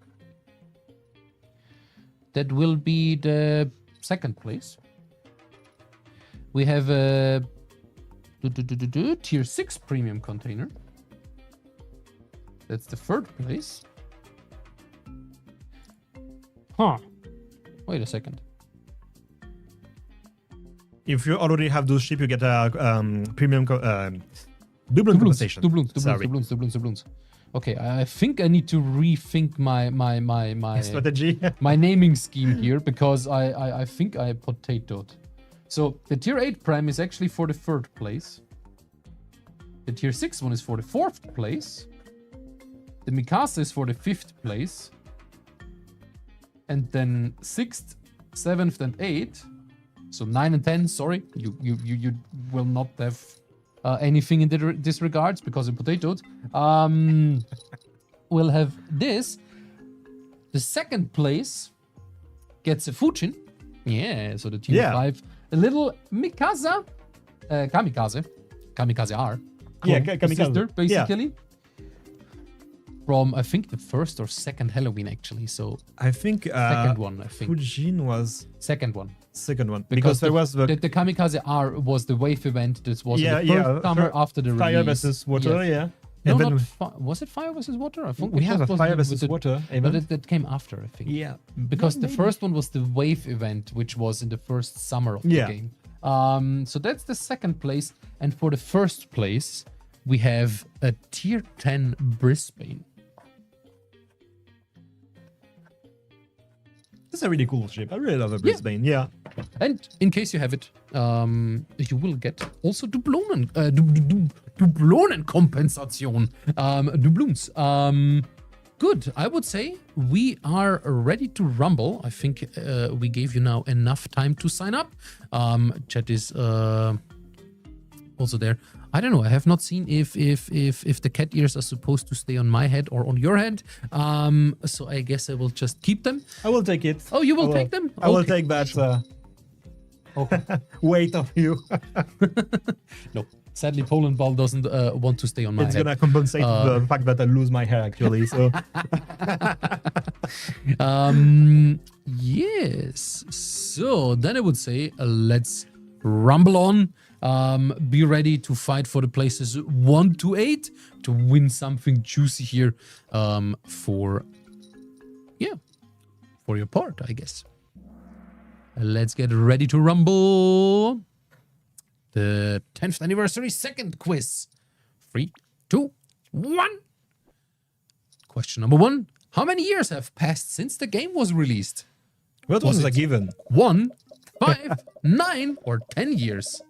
That will be the 2nd place. We have a tier 6 premium container. That's the 3rd place. Huh. Wait a second. If you already have those ships, you get a premium doubloon compensation. Doubloons. Okay, I think I need to rethink my strategy, my naming scheme here because I think I potatoed. So the tier 8 prime is actually for the 3rd place. The tier 6 one is for the 4th place. The Mikasa is for the 5th place. And then 6th, 7th, and 8th. So 9 and 10, sorry, you will not have anything in this regards because of potatoes. We'll have this. The 2nd place gets a Fujin. Yeah, so the tier 5, a little Mikasa, Kamikaze R. Yeah, Kamikaze. Sister, basically. Yeah. From, I think, the 1st or 2nd Halloween, actually. So I think 2nd one, I think. Fujin was 2nd one. 2nd one. Because there was the Kamikaze R was the wave event. This was the first summer after the Fire release. versus Water, yeah. No, And then was it Fire versus Water? I think we have a Fire versus Water event. But that came after, I think. Yeah. Because the first one was the wave event, which was in the first summer of the game. So that's the 2nd place. And for the 1st place, we have a tier 10 Brisbane. This is a really cool ship. I really love the Brisbane. Yeah. And in case you have it, you will get also Dublonen Kompensation. Doubloons. Good. I would say we are ready to rumble. I think we gave you now enough time to sign up. Chat is also there. I don't know. I have not seen if the cat ears are supposed to stay on my head or on your head. So I guess I will just keep them. I will take it. Oh, you will take them? I will take that weight of you. No. Sadly, Poland Ball doesn't want to stay on my head. It's gonna compensate the fact that I lose my hair, actually. So. Yes. So then I would say let's rumble on. Be ready to fight for the places 1 to 8 to win something juicy here for your part, I guess. Let's get ready to rumble. The 10th anniversary 2nd quiz. 3, 2, 1. Question number 1. How many years have passed since the game was released? What was a given? 1, 5, 9, or 10 years?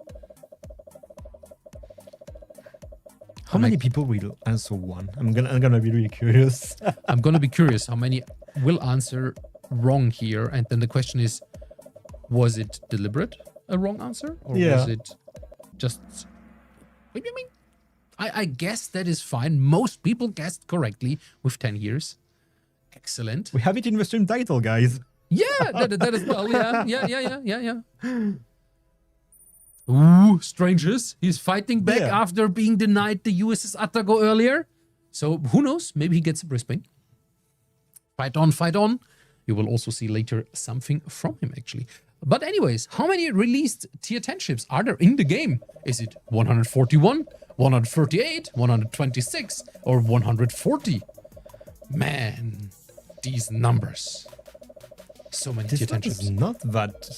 How many people will answer 1? I'm gonna be really curious. I'm gonna be curious how many will answer wrong here, and then the question is, was it deliberate a wrong answer, or was it just? What do you mean? I guess that is fine. Most people guessed correctly with 10 years. Excellent. We have it in the stream title, guys. Yeah, that as well. Yeah. Ooh, strangers. He's fighting back after being denied the USS Atago earlier. So who knows? Maybe he gets a Brisbane. Fight on, fight on. You will also see later something from him, actually. But anyways, how many released tier 10 ships are there in the game? Is it 141, 138, 126, or 140? Man, these numbers. So many tier 10 ships. It's not that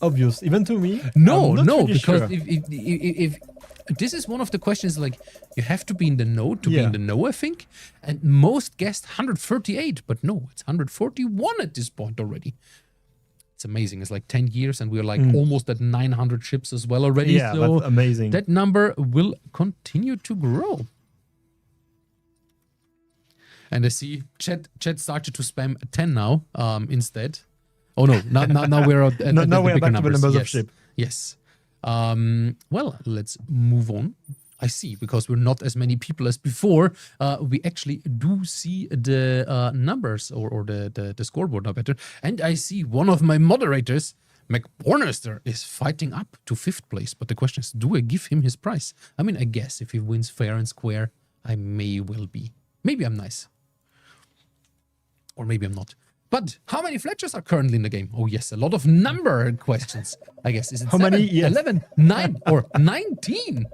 obvious, even to me. No, I'm not really because sure. if this is one of the questions, like, you have to be in the know to be in the know, I think. And most guessed 138, but no, it's 141 at this point already. It's amazing. It's like 10 years and we're like almost at 900 ships as well already. Yeah, so that's amazing. That number will continue to grow. And I see chat started to spam 10 now instead. Oh no, now we're at now the we're bigger back to the numbers of ship. Yes. Well, let's move on. I see, because we're not as many people as before, we actually do see the numbers or the scoreboard now better. And I see one of my moderators, McBornister, is fighting up to 5th place. But the question is, do I give him his prize? I mean, I guess if he wins fair and square, I may well be. Maybe I'm nice. Or maybe I'm not. But how many Fletchers are currently in the game? Oh, yes, a lot of number questions, I guess. Is it how 7, many? Yes. 11, 9, or 19?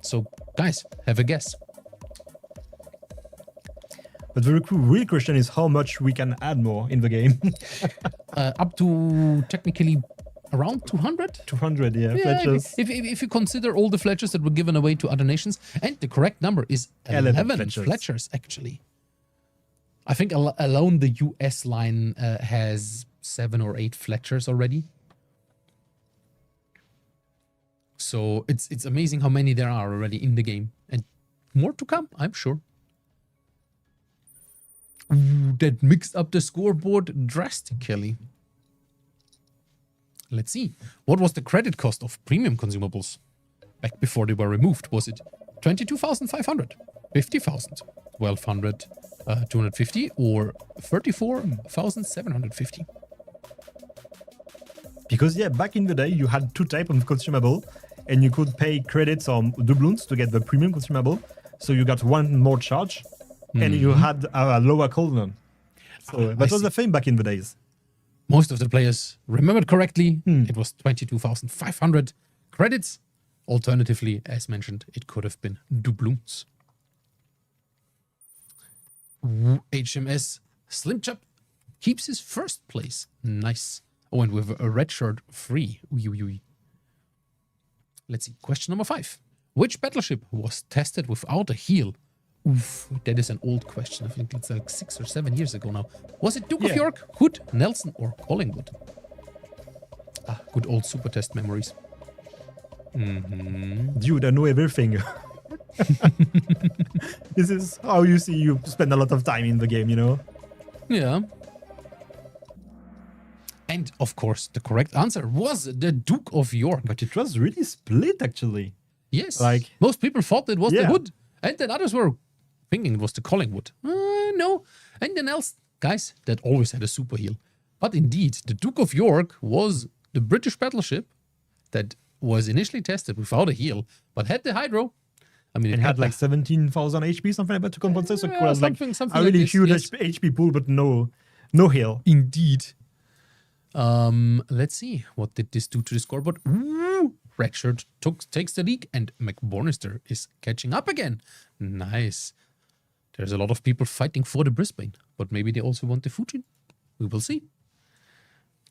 So, guys, have a guess. But the real question is how much we can add more in the game. Up to technically around 200? 200, yeah, Yeah, Fletchers. if you consider all the Fletchers that were given away to other nations. And the correct number is 11 Fletchers, actually. I think alone the US line has 7 or 8 Fletchers already. So it's amazing how many there are already in the game. And more to come, I'm sure. Ooh, that mixed up the scoreboard drastically. Let's see. What was the credit cost of premium consumables back before they were removed? Was it 22,500, 50,000, 1,200, 250, or 34,750? Because back in the day you had 2 types of consumable and you could pay credits or doubloons to get the premium consumable. So you got one more charge and you had a lower cooldown. So that was the thing back in the days. Most of the players remembered correctly. It was 22,500 credits. Alternatively, as mentioned, it could have been doubloons. HMS Slimchap keeps his 1st place. Nice. Oh, and with a red shirt free. Let's see. Question number 5. Which battleship was tested without a heel? Oof, that is an old question. I think it's like 6 or 7 years ago now. Was it Duke of York, Hood, Nelson, or Collingwood? Ah, good old super test memories. Dude, I know everything. This is how you see you spend a lot of time in the game, you know? Yeah. And, of course, the correct answer was the Duke of York. But it was really split, actually. Yes. Like, most people thought it was the Hood. And then others were thinking it was the Collingwood. No. And then else, guys, that always had a super heel. But indeed, the Duke of York was the British battleship that was initially tested without a heel, but had the hydro. I mean, it had like 17,000 HP, something like that, to compensate. So it was like something a really like this, huge yes. HP pool, but no heal. Indeed. Let's see. What did this do to the scoreboard? Ooh, Redshirt takes the lead, and McBornister is catching up again. Nice. There's a lot of people fighting for the Brisbane, but maybe they also want the Fujin. We will see.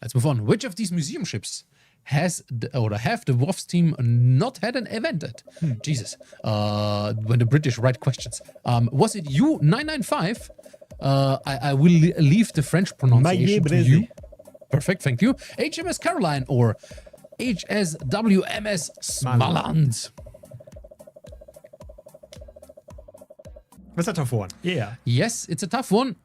Let's move on. Which of these museum ships have the WoF's team not had an event at? Jesus. When the British write questions. Was it U995? I will leave the French pronunciation to you. Perfect, thank you. HMS Caroline or HSWMS Smaland? That's a tough one. Yeah. Yes, it's a tough one.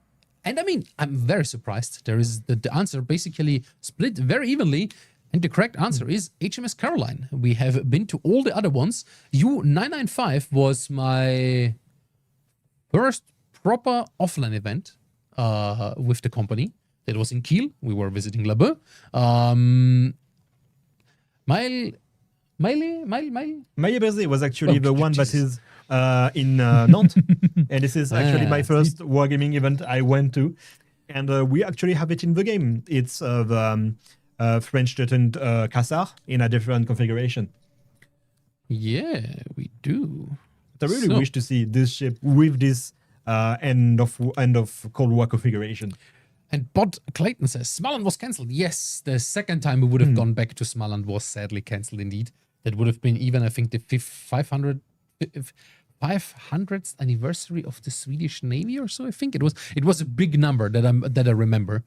And I mean, I'm very surprised. There is the answer basically split very evenly. And the correct answer is HMS Caroline. We have been to all the other ones. U995 was my first proper offline event with the company. That was in Kiel. We were visiting Laboe. My birthday was actually the one that is in Nantes. And this is actually my first wargaming event I went to. And we actually have it in the game. It's the French-threatened Cassar in a different configuration. Yeah, we do. But I really wish to see this ship with this end of Cold War configuration. And Bod Clayton says, Smaland was cancelled. Yes, the second time we would have gone back to Smaland was sadly cancelled indeed. That would have been even, I think, the 500th anniversary of the Swedish Navy or so. I think it was a big number that I remember,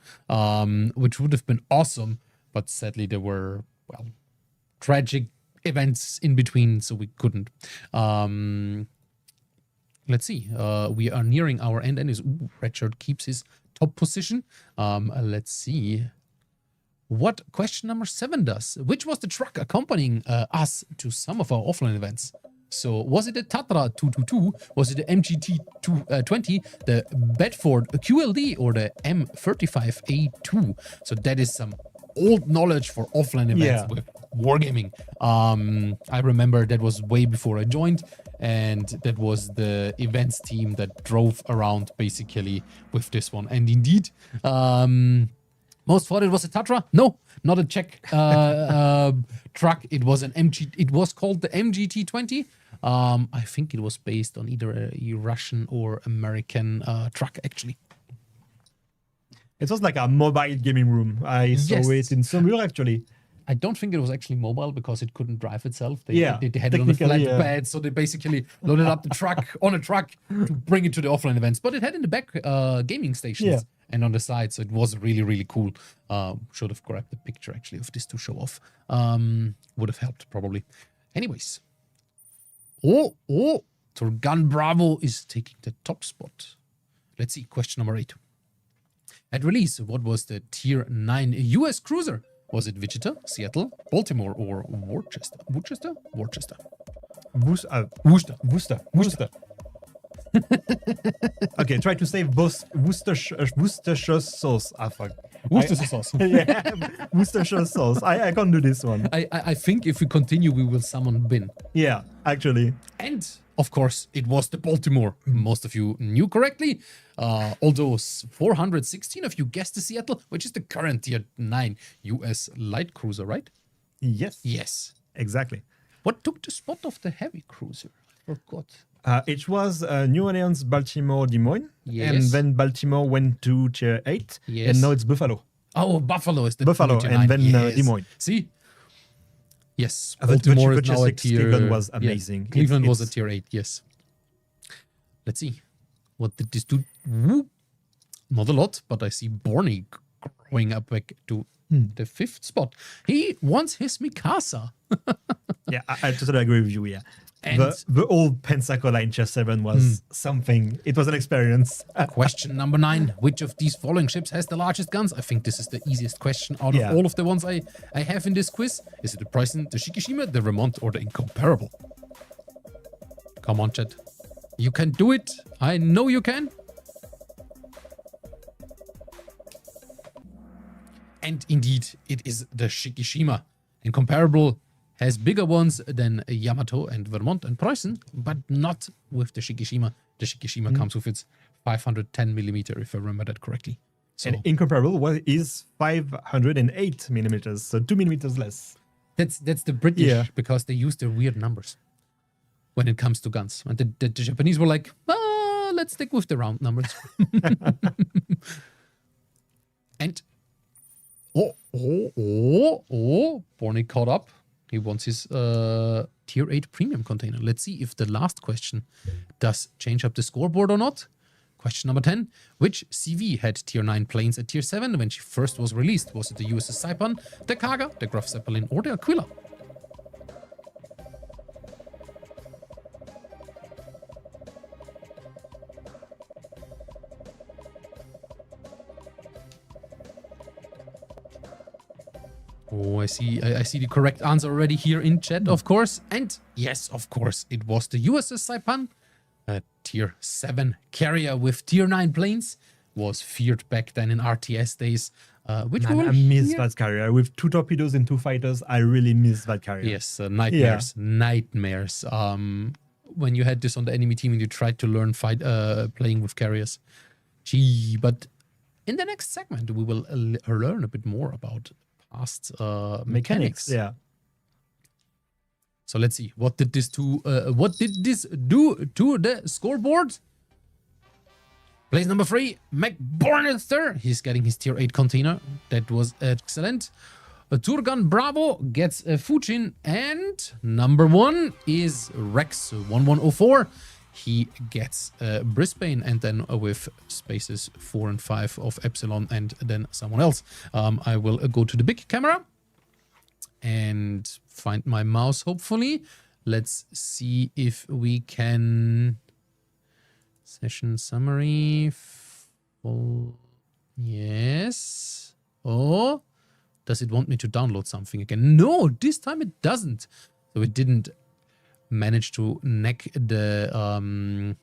which would have been awesome. But sadly, there were, well, tragic events in between, so we couldn't. Let's see. We are nearing our end, and Redshirt keeps his top position. Let's see what question number 7 does. Which was the truck accompanying us to some of our offline events? So was it the Tatra 222? Was it the MGT 220, the Bedford QLD, or the M35A2? So that is some old knowledge for offline events with wargaming. I remember that was way before I joined, and that was the events team that drove around basically with this one. And indeed, most thought it was a Tatra. No, not a Czech truck. It was an MG. It was called the MGT-20. I think it was based on either a Russian or American truck, actually. It was like a mobile gaming room. I saw it in Saumur, actually. I don't think it was actually mobile because it couldn't drive itself. They had it on a technically, flatbed, so they basically loaded up the truck on a truck to bring it to the offline events. But it had in the back gaming stations and on the side, so it was really, really cool. Should have grabbed the picture actually of this to show off. Would have helped probably. Anyways. Turgan Bravo is taking the top spot. Let's see, question number 8. At release, what was the Tier 9 US cruiser? Was it Wichita, Seattle, Baltimore, or Worcester? Worcester? Worcester. Okay, try to say Worcestershire sauce. Ah, fuck. Worcestershire sauce. Yeah, Worcestershire sauce. I can't do this one. I think if we continue, we will summon Bin. Yeah, actually. And, of course, it was the Baltimore. Most of you knew correctly. Although 416 of you guessed the Seattle, which is the current Tier 9 US light cruiser, right? Yes. Yes. Exactly. What took the spot of the heavy cruiser? I forgot. It was New Orleans, Baltimore, Des Moines. Yes. And then Baltimore went to Tier 8. Yes. And now it's Buffalo. Oh, Buffalo is the Buffalo, Tier and 9. then Des Moines. See? Yes. The Baltimore is now a Majestic tier... Cleveland was amazing. Yeah, Cleveland was a Tier 8, yes. Let's see. What did this do? Woo. Not a lot, but I see Borny going up back to the 5th spot. He wants his Mikasa. Yeah, I totally agree with you, yeah. And the old Pensacola in Tier 7 was something. It was an experience. Question number 9. Which of these following ships has the largest guns? I think this is the easiest question out of all of the ones I have in this quiz. Is it the Preußen, the Shikishima, the Vermont, or the Incomparable? Come on, chat. You can do it. I know you can. And indeed, it is the Shikishima. Incomparable has bigger ones than Yamato and Vermont and Preußen, but not with the Shikishima. The Shikishima comes with its 510 millimeter, if I remember that correctly. So, and Incomparable is 508 millimeters, so 2 millimeters less. That's the British, because they use their weird numbers when it comes to guns. And the Japanese were like, let's stick with the round numbers. And Borny caught up. He wants his Tier 8 premium container. Let's see if the last question does change up the scoreboard or not. Question number 10. Which CV had Tier 9 planes at Tier 7 when she first was released? Was it the USS Saipan, the Kaga, the Graf Zeppelin, or the Aquila? Oh, I see the correct answer already here in chat, of course. And yes, of course, it was the USS Saipan. A tier 7 carrier with tier 9 planes. Was feared back then in RTS days. Which Man, I miss that carrier. With 2 torpedoes and 2 fighters, I really miss that carrier. Yes, nightmares. Nightmares. When you had this on the enemy team and you tried to learn playing with carriers. Gee, but in the next segment, we will learn a bit more about past mechanics. Yeah. So let's see. What did this do to the scoreboard? Place number 3, McBornister. He's getting his tier 8 container. That was excellent. Turgan Bravo gets a Fujin. And number 1 is Rex 1104. He gets Brisbane, and then with spaces 4 and 5 of Epsilon and then someone else. I will go to the big camera and find my mouse, hopefully. Let's see if we can... Session summary. Full. Yes. Oh, does it want me to download something again? No, this time it doesn't. So it didn't manage to neck the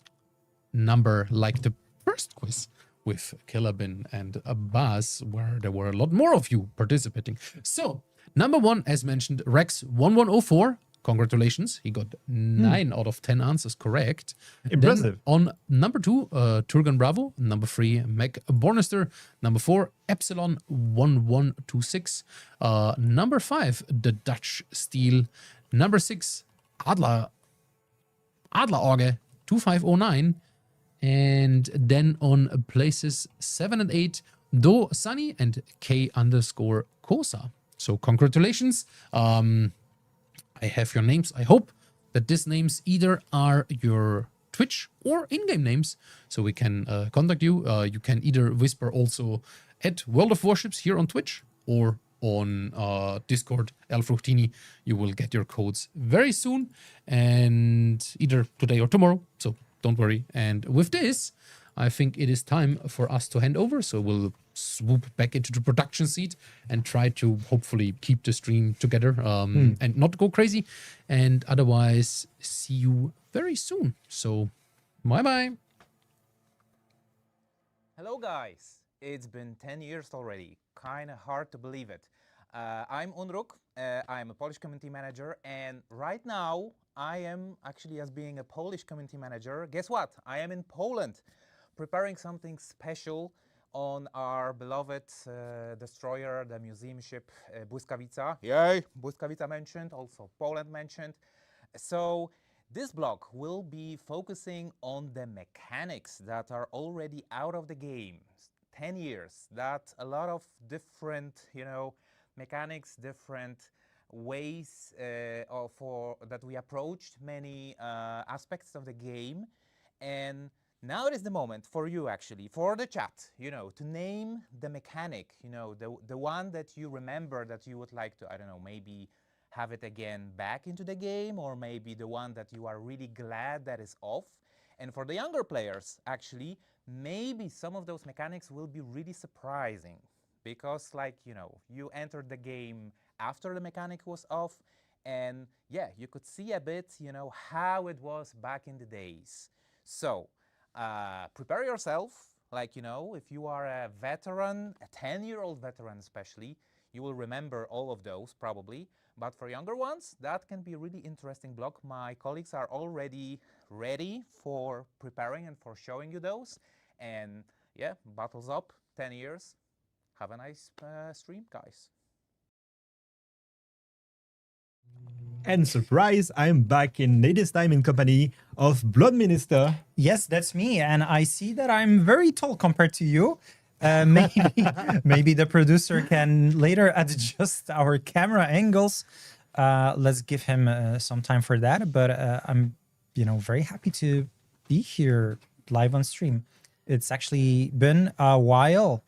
number like the first quiz with Kilabin and Abbas, where there were a lot more of you participating. So, number 1, as mentioned, Rex 1104. Congratulations, he got 9 out of 10 answers correct. Impressive. Then on number 2, Turgan Bravo. Number 3, McBornister. Number 4, Epsilon 1126. Number 5, the Dutch Steel. Number 6, Adler Auge 2509. And then on places 7 and 8, Do Sunny and K_Kosa. So congratulations. I have your names. I hope that these names either are your Twitch or in-game names, so we can contact you. You can either whisper also at World of Warships here on Twitch or on Discord, Elfruchtini. You will get your codes very soon, and either today or tomorrow, so don't worry. And with this, I think it is time for us to hand over, so we'll swoop back into the production seat and try to hopefully keep the stream together and not go crazy. And otherwise, see you very soon. So, bye-bye. Hello, guys. It's been 10 years already. Kind of hard to believe it. I'm Unruk. I'm a Polish community manager. And right now, I am actually, as being a Polish community manager, guess what? I am in Poland, preparing something special on our beloved destroyer, the museum ship Błyskawica. Yay! Błyskawica mentioned, also Poland mentioned. So this blog will be focusing on the mechanics that are already out of the game. 10 years, that a lot of different, mechanics, different ways that we approached many aspects of the game. And now it is the moment for you, actually, for the chat, to name the mechanic, the one that you remember that you would like to, I don't know, maybe have it again back into the game, or maybe the one that you are really glad that is off. And for the younger players, actually, maybe some of those mechanics will be really surprising because, you entered the game after the mechanic was off, and yeah, you could see a bit, how it was back in the days. So, prepare yourself, if you are a veteran, a 10-year-old veteran especially, you will remember all of those probably. But for younger ones, that can be a really interesting blog. My colleagues are already ready for preparing and for showing you those. And yeah, battles up, 10 years. Have a nice stream, guys. And surprise, I'm back in latest time in company of Blood Minister. Yes, that's me. And I see that I'm very tall compared to you. Maybe the producer can later adjust our camera angles. Let's give him some time for that. But I'm, very happy to be here live on stream. It's actually been a while.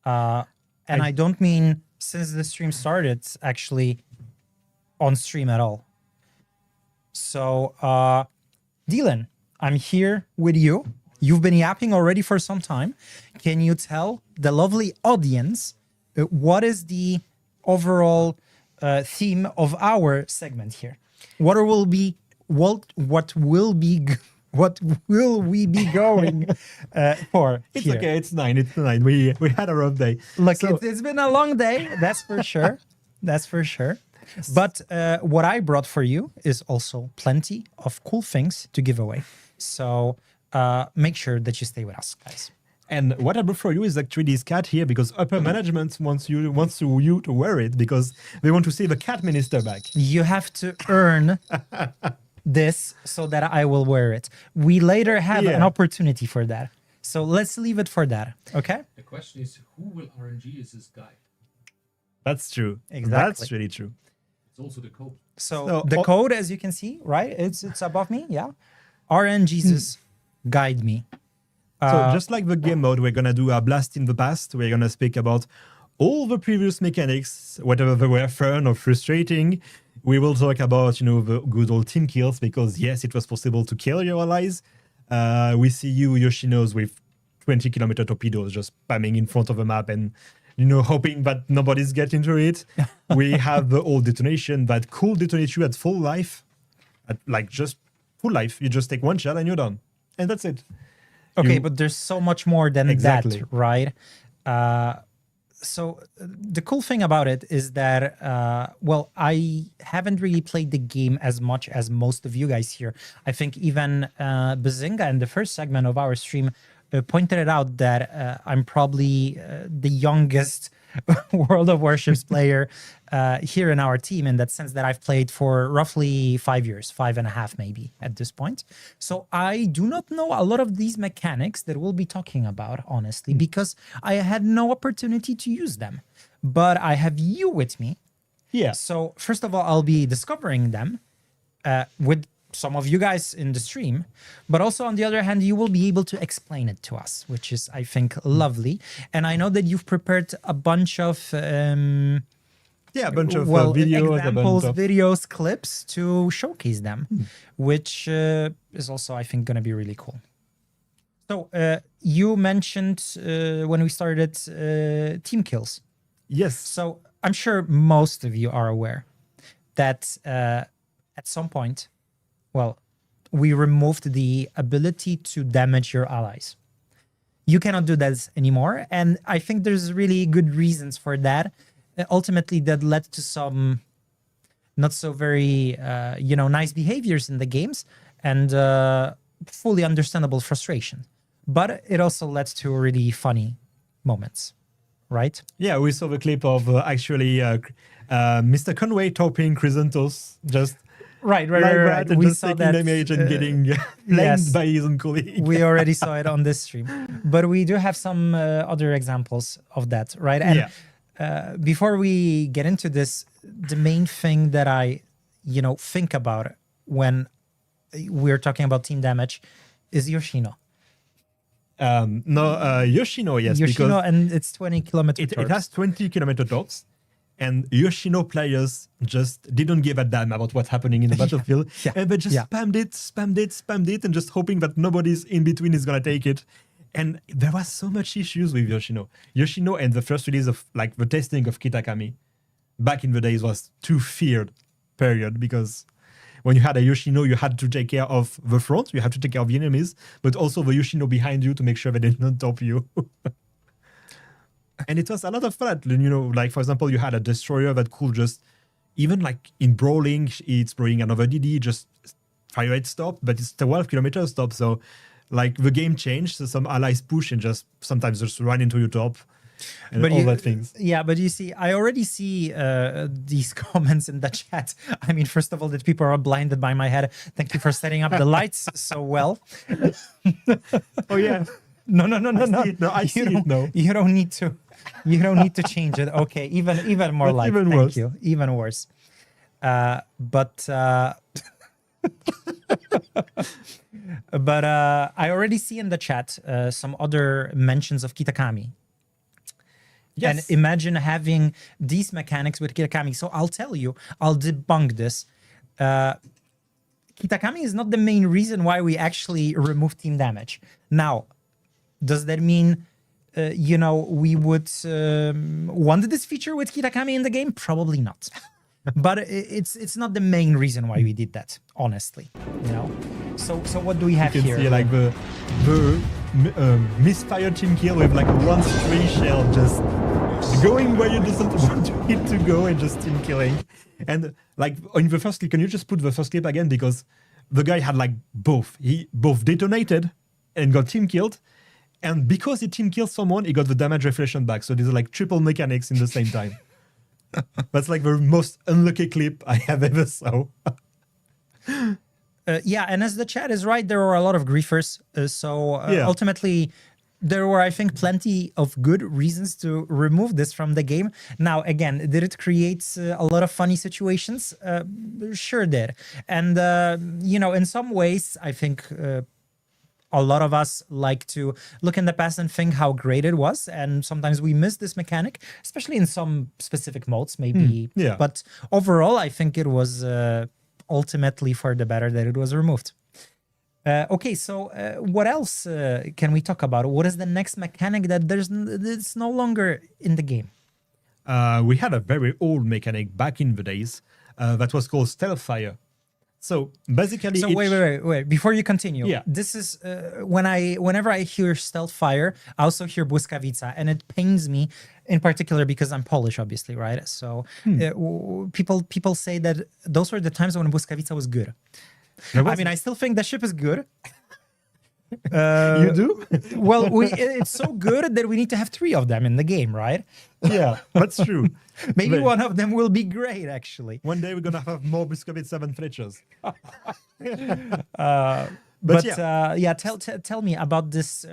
And I don't mean since the stream started, actually on stream at all. So, Dylan, I'm here with you. You've been yapping already for some time. Can you tell the lovely audience what is the overall theme of our segment here. What will be what will we be going for? It's here? okay. It's 9. It's 9. We had a rough day. Look, So- it's been a long day. That's for sure. That's for sure. But what I brought for you is also plenty of cool things to give away. So make sure that you stay with us, guys. And what I brought for you is actually this cat here because upper management wants you to wear it because they want to see the cat minister back. You have to earn this so that I will wear it. We later have an opportunity for that. So let's leave it for that. Okay? The question is, who will RNG as this guy? That's true. Exactly. That's really true. It's also the code. So the code, as you can see, right? It's above me. Yeah. RN Jesus, guide me. So just like the game mode, we're gonna do a blast in the past. We're gonna speak about all the previous mechanics, whether they were fun or frustrating. We will talk about, the good old team kills because yes, it was possible to kill your allies. We see you Yoshinos with 20-kilometer torpedoes just spamming in front of the map and hoping that nobody's getting to it. We have the old detonation that could detonate you at full life, just full life. You just take one shot and you're done, and that's it. Okay, but there's so much more than that, right? So the cool thing about it is that, I haven't really played the game as much as most of you guys here. I think even Bazinga in the first segment of our stream pointed it out that I'm probably the youngest World of Warships player here in our team, in that sense that I've played for roughly 5 years, 5.5 maybe at this point. So I do not know a lot of these mechanics that we'll be talking about, honestly, because I had no opportunity to use them. But I have you with me. Yeah. So first of all, I'll be discovering them with some of you guys in the stream, but also on the other hand, you will be able to explain it to us, which is, I think, lovely. And I know that you've prepared a bunch of videos, examples, videos, clips to showcase them, which is also, I think, going to be really cool. So you mentioned when we started team kills. Yes. So I'm sure most of you are aware that at some point, we removed the ability to damage your allies. You cannot do that anymore. And I think there's really good reasons for that. Ultimately, that led to some not so very, nice behaviors in the games and fully understandable frustration. But it also led to really funny moments, right? Yeah, we saw the clip of Mr. Conway topping Chrysanthos just... Right. And we just saw taking that damage and getting blamed by his own colleague. We already saw it on this stream, but we do have some other examples of that, right? And before we get into this, the main thing that I, think about when we're talking about team damage is Yoshino. Yoshino, yes. Yoshino, and it's 20-kilometer torps. It has 20-kilometer torps. And Yoshino players just didn't give a damn about what's happening in the battlefield. And they just spammed it, and just hoping that nobody's in between is going to take it. And there was so much issues with Yoshino. Yoshino and the first release of the testing of Kitakami back in the days was too feared, period. Because when you had a Yoshino, you had to take care of the front, you had to take care of the enemies, but also the Yoshino behind you to make sure they didn't top you. And it was a lot of fun, for example, you had a destroyer that could just, even in brawling, it's brawling another DD, just fire rate stop, but it's 12-kilometer stop. So, the game changed. So some allies push and just sometimes just run into your top and that things. Yeah, but you see, I already see these comments in the chat. I mean, first of all, that people are blinded by my head. Thank you for setting up the lights so well. Oh, yeah. No. I see it now. You don't need to. You don't need to change it. Okay, even more light. Even Thank worse. you. Even worse. But I already see in the chat some other mentions of Kitakami. Yes. And imagine having these mechanics with Kitakami. So I'll tell you, I'll debunk this. Kitakami is not the main reason why we actually remove team damage. Now, does that mean you know, we would want this feature with Kitakami in the game? Probably not. But it's not the main reason why we did that, honestly. You know. So what do we have you can here? see like the misfire team kill with like one stray shell just going where you doesn't want it to go and just team killing. And like in the first clip, can you just put the first clip again, because the guy had like both. He both detonated and got team killed, and because he team killed someone, he got the damage reflection back. So these are like triple mechanics in the same time. That's like the most unlucky clip I have ever saw. Yeah, and as the chat is right, there were a lot of griefers. Ultimately, there were, I think, plenty of good reasons to remove this from the game. Now, again, did it create a lot of funny situations? Sure did. And, you know, in some ways, I think a lot of us like to look in the past and think how great it was. And sometimes we miss this mechanic, especially in some specific modes, maybe. Yeah. But overall, I think it was ultimately for the better that it was removed. Okay, so what else can we talk about? What is the next mechanic that it's no longer in the game? We had a very old mechanic back in the days that was called Stealth Fire. So basically, so wait. Before you continue, Yeah. This is whenever I hear Stealth Fire, I also hear Błyskawica, and it pains me in particular because I'm Polish, obviously, right? So people say that those were the times when Błyskawica was good. I mean, I still think the ship is good. You do? Well, it's so good that we need to have 3 of them in the game, right? Yeah, that's true. Maybe one of them will be great, actually. One day we're gonna have more Błyskawica than Fletchers. Tell me about this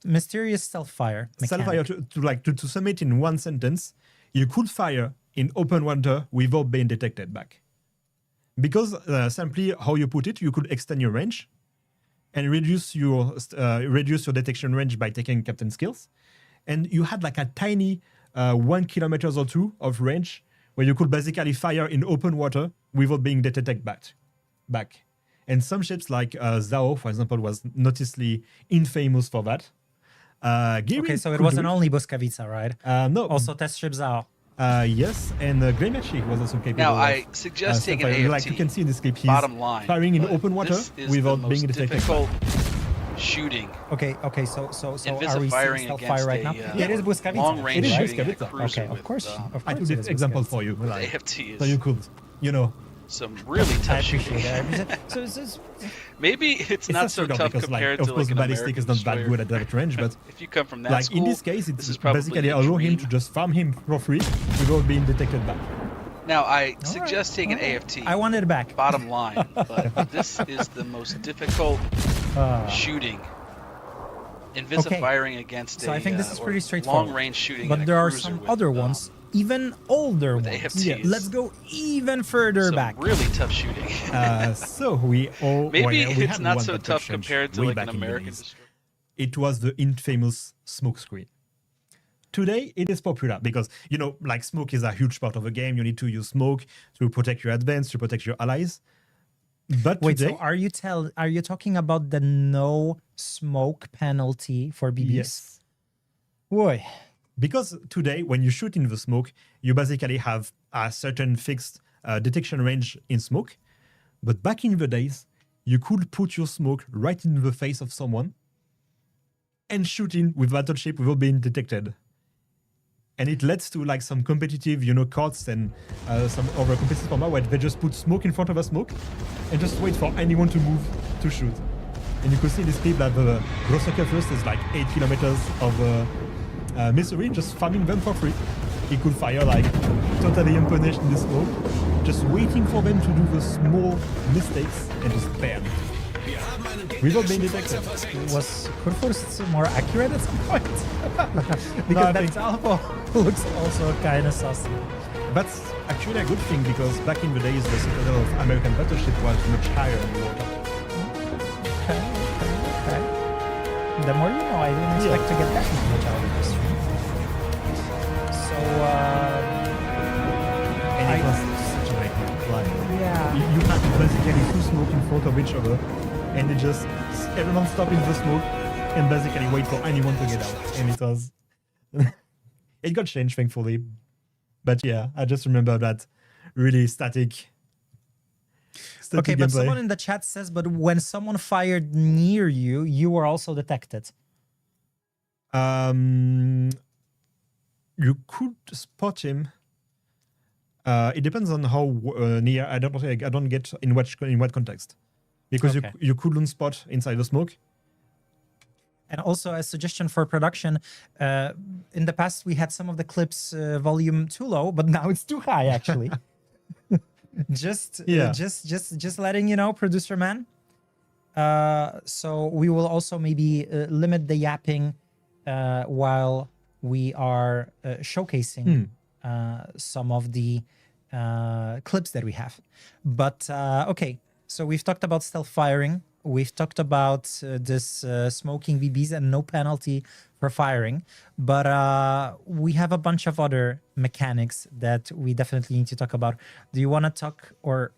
mysterious Stealth Fire mechanic. Stealth Fire, to sum it in one sentence, you could fire in open water without being detected back. Because simply how you put it, you could extend your range and reduce your detection range by taking captain skills. And you had like a tiny 1 kilometer or 2 of range where you could basically fire in open water without being detected back. And some ships like Zao, for example, was noticeably infamous for that. Okay, so it wasn't only Błyskawica, right? No. Also test ship Zao. Yes, and Greymachi was also capable. Now, I suggest taking AFT. Like you can see in this clip, he's bottom line, firing in open water without being detected. Difficult shooting. Okay. So are we firing seeing Stealth Fire right now? it is Błyskawica. long-range shooting in a Okay, cruiser of course. I took this example for you. Like, AFT is so you could, some really tough shooting. Maybe it's not so tough because, compared of to course, an ballistic is not that American good at that range, but if you come from that like school, in this case, it's this is probably basically a allow him dream. to just farm him for free without being detected back. Now, I suggest taking AFT. I want it back. Bottom line, but this is the most difficult shooting. Invisive firing against so I think this is pretty straightforward. Long-range shooting. But there are some other ones, even older ones. AFTs. Let's go even further back. Really tough shooting. So we all maybe we it's had not one so that tough changed compared to way like back an in the American days. destroyer. It was the infamous smoke screen. Today, it is popular because, like smoke is a huge part of the game. You need to use smoke to protect your advance, to protect your allies. But wait, today, so are you talking about the no smoke penalty for BBs? Yes. Boy. Because today, when you shoot in the smoke, you basically have a certain fixed detection range in smoke. But back in the days, you could put your smoke right in the face of someone and shoot in with battleship without being detected. And it leads to like some competitive, cards and some other competitive format where they just put smoke in front of a smoke and just wait for anyone to move to shoot. And you could see in this clip that the Grossaka first is like 8 kilometers of misery, just farming them for free. He could fire like totally unpunished in the smoke, just waiting for them to do the small mistakes and just bam. Without being detected. Was Kurfürst more accurate at some point? Because that Alpha looks also kind of saucy. That's actually a good thing because back in the days, the citadel of American battleship was much higher in the water. Okay. The more you know, I didn't expect to get that much out of this stream. So, and it was such a nightmare. Like, yeah. You had basically 2 smoke in front of each other, and it just everyone stopped in the smoke, and basically wait for anyone to get out. And it was it got changed thankfully. But yeah, I just remember that really static. Okay, but gameplay. someone in the chat says, but when someone fired near you, you were also detected. You could spot him. It depends on how near. I don't get in what context, because Okay. you couldn't spot inside the smoke. And also a suggestion for production. In the past, we had some of the clips volume too low, but now it's too high actually. just letting you know, producer man. So we will also maybe limit the yapping while we are showcasing some of the clips that we have. But okay, so we've talked about stealth firing. We've talked about this smoking VBs and no penalty for firing. But we have a bunch of other mechanics that we definitely need to talk about. Do you want to talk, or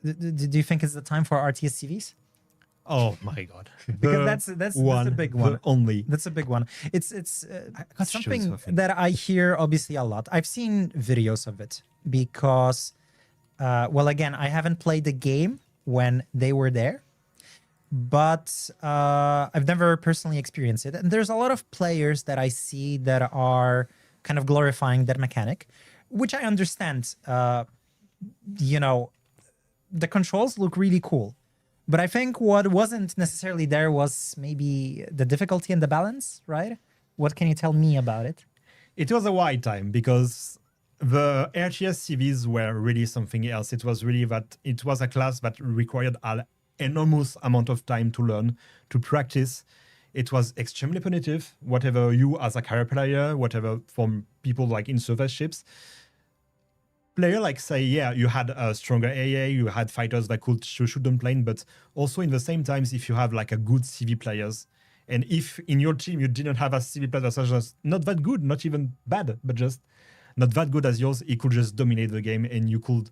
do you think it's the time for RTS CVs? Oh my god! Because that's a big one. Only that's a big one. It's something that I hear obviously a lot. I've seen videos of it because, well, again, I haven't played the game when they were there, but I've never personally experienced it. And there's a lot of players that I see that are kind of glorifying that mechanic, which I understand. You know, the controls look really cool. But I think what wasn't necessarily there was maybe the difficulty and the balance, right? What can you tell me about it? It was a wide time because the RTS CVs were really something else. It was really that it was a class that required an enormous amount of time to learn, to practice. It was extremely punitive, whatever you as a career player, whatever from people like in surface ships. Player like say, yeah, you had a stronger AA, you had fighters that could shoot them plane, but also in the same times, if you have like a good CV players, and if in your team you didn't have a CV player such as not that good, not even bad, but just not that good as yours, he could just dominate the game, and you could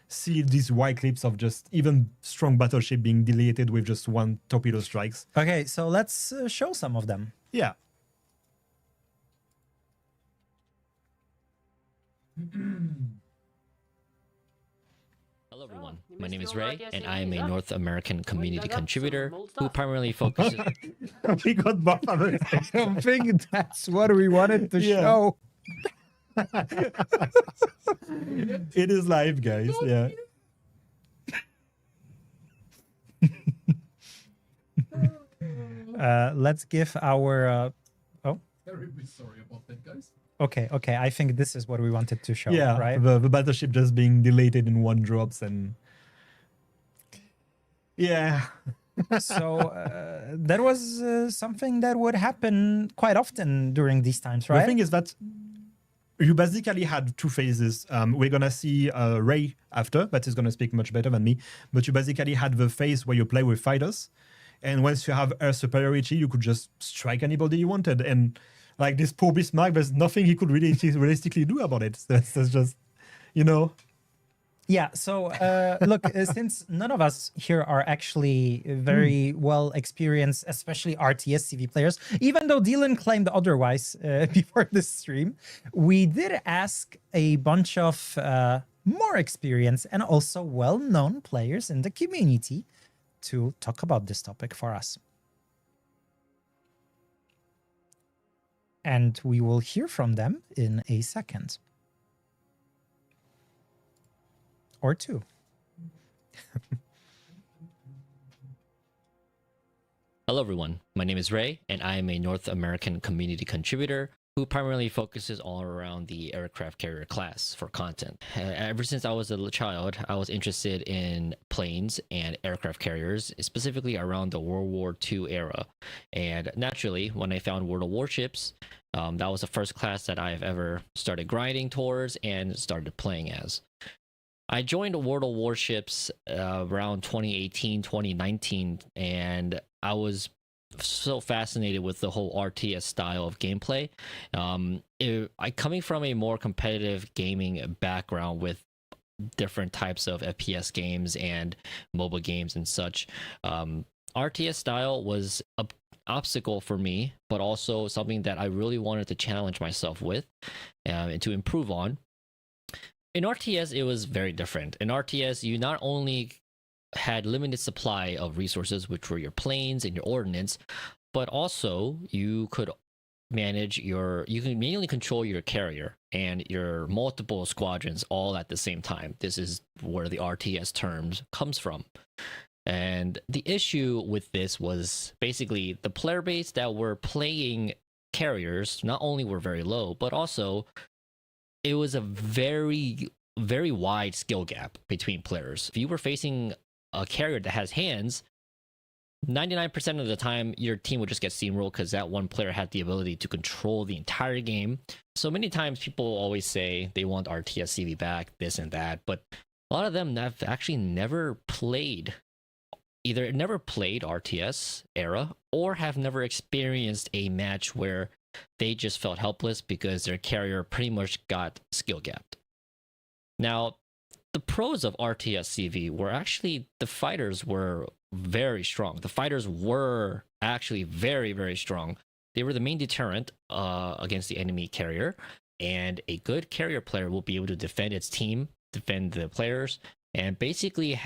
see these wide clips of just even strong battleship being deleted with just one torpedo strikes. Okay, so let's show some of them. Yeah. Hello everyone, my name is Ray, and I am a North American community contributor who primarily focuses... We got both of it. I don't think that's what we wanted to show. It is live, guys, yeah. Let's give our... oh. Terribly sorry about that, guys. Okay, I think this is what we wanted to show, yeah, right? The battleship just being deleted in one drops and... Yeah. So that was something that would happen quite often during these times, right? The thing is that you basically had two phases. We're going to see Ray after, that is going to speak much better than me. But you basically had the phase where you play with fighters. And once you have air superiority, you could just strike anybody you wanted. And like this poor Bismarck, there's nothing he could really realistically do about it. That's just, you know. Yeah, so look, since none of us here are actually very well experienced, especially RTS CV players, even though Dylan claimed otherwise before this stream, we did ask a bunch of more experienced and also well-known players in the community to talk about this topic for us. And we will hear from them in a second. Or two. Hello everyone, my name is Ray, and I am a North American community contributor who primarily focuses all around the aircraft carrier class for content. Ever since I was a child, I was interested in planes and aircraft carriers, specifically around the World War II era. And naturally, when I found World of Warships, that was the first class that I've ever started grinding towards and started playing as. I joined World of Warships around 2018, 2019, and I was so fascinated with the whole RTS style of gameplay. Coming from a more competitive gaming background with different types of FPS games and mobile games and such, RTS style was obstacle for me, but also something that I really wanted to challenge myself with and to improve on. In RTS, it was very different. In RTS, you not only had limited supply of resources, which were your planes and your ordnance, but also you could you can manually control your carrier and your multiple squadrons all at the same time. This is where the RTS terms comes from. And the issue with this was basically the player base that were playing carriers not only were very low, but also it was a very, very wide skill gap between players. If you were facing a carrier that has hands, 99% of the time your team would just get steamrolled because that one player had the ability to control the entire game. So many times people always say they want RTS CV back, this and that, but a lot of them have actually never played RTS era or have never experienced a match where they just felt helpless because their carrier pretty much got skill gapped. Now, the pros of RTS CV were actually the fighters were very strong. The fighters were actually very, very strong. They were the main deterrent against the enemy carrier, and a good carrier player will be able to defend its team, defend the players, and basically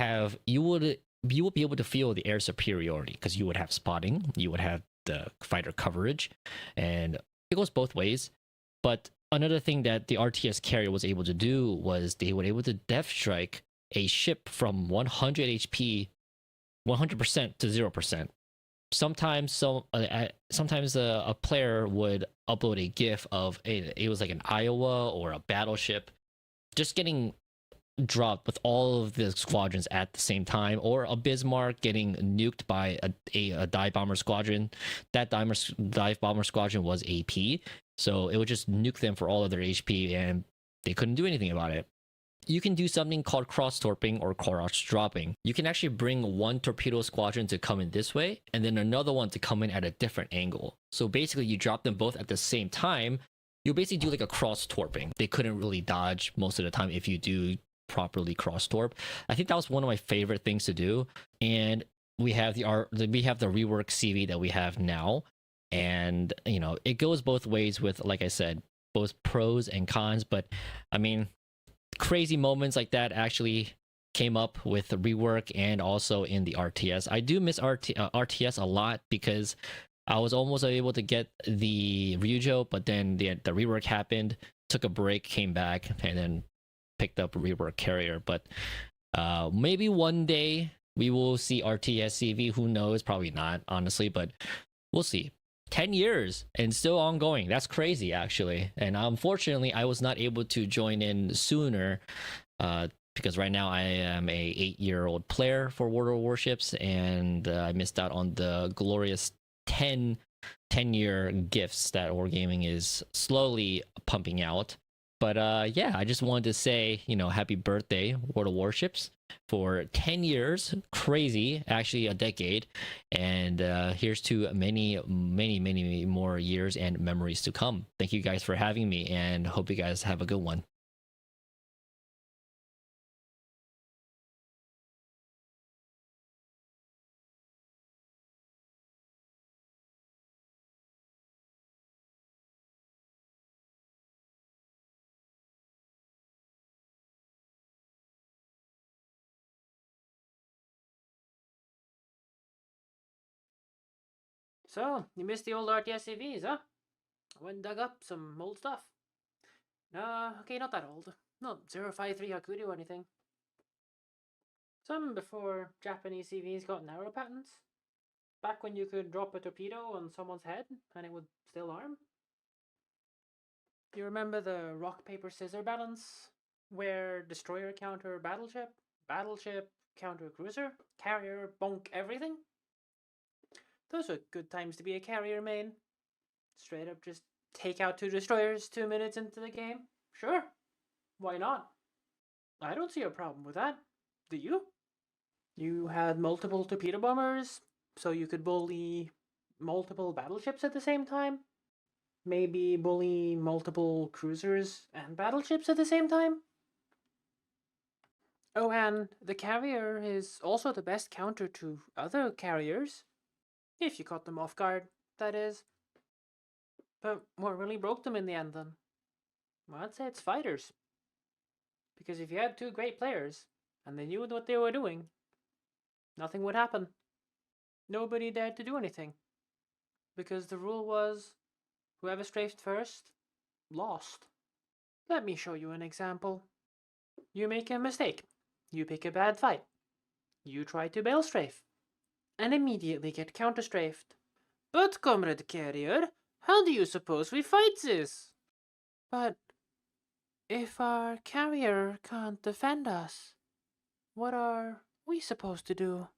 you would be able to feel the air superiority because you would have spotting, you would have the fighter coverage, and it goes both ways. But another thing that the RTS carrier was able to do was they were able to death strike a ship from 100 HP 100% to 0%. Sometimes a player would upload a GIF of it was like an Iowa or a battleship just getting dropped with all of the squadrons at the same time, or a Bismarck getting nuked by a dive bomber squadron. That dive bomber squadron was AP, so it would just nuke them for all of their HP and they couldn't do anything about it. You can do something called cross-torping or cross-dropping. You can actually bring one torpedo squadron to come in this way, and then another one to come in at a different angle. So basically, you drop them both at the same time. You basically do like a cross-torping. They couldn't really dodge most of the time if you do properly cross-torp. I think that was one of my favorite things to do. And we have the rework CV that we have now. And, you know, it goes both ways with, like I said, both pros and cons. But, I mean, crazy moments like that actually came up with the rework and also in the RTS. I do miss RTS a lot because I was almost able to get the Ryujo, but then the rework happened, took a break, came back, and then picked up a rework carrier. But maybe one day we will see RTS CV. Who knows? Probably not, honestly, but we'll see. 10 years and still ongoing. That's crazy, actually. And unfortunately, I was not able to join in sooner because right now I am a 8-year-old player for World of Warships, and I missed out on the glorious 10-year gifts that Wargaming is slowly pumping out. But yeah, I just wanted to say, you know, happy birthday, World of Warships, for 10 years. Crazy, actually a decade. And here's to many, many, many more years and memories to come. Thank you guys for having me, and hope you guys have a good one. So, you missed the old RTS CVs, huh? I went and dug up some old stuff. Okay, not that old. Not 053 Hakudo or anything. Some before Japanese CVs got narrow patterns. Back when you could drop a torpedo on someone's head and it would still arm. You remember the rock, paper, scissor balance? Where destroyer counter battleship, battleship counter cruiser, carrier bonk everything? Those are good times to be a carrier main. Straight up just take out 2 destroyers 2 minutes into the game. Sure. Why not? I don't see a problem with that. Do you? You had multiple torpedo bombers, so you could bully multiple battleships at the same time? Maybe bully multiple cruisers and battleships at the same time? Oh, and the carrier is also the best counter to other carriers. If you caught them off guard, that is. But what really broke them in the end then? Well, I'd say it's fighters. Because if you had two great players, and they knew what they were doing, nothing would happen. Nobody dared to do anything. Because the rule was, whoever strafed first, lost. Let me show you an example. You make a mistake. You pick a bad fight. You try to bail strafe. And immediately get counter-strafed. But, Comrade Carrier, how do you suppose we fight this? But if our carrier can't defend us, what are we supposed to do?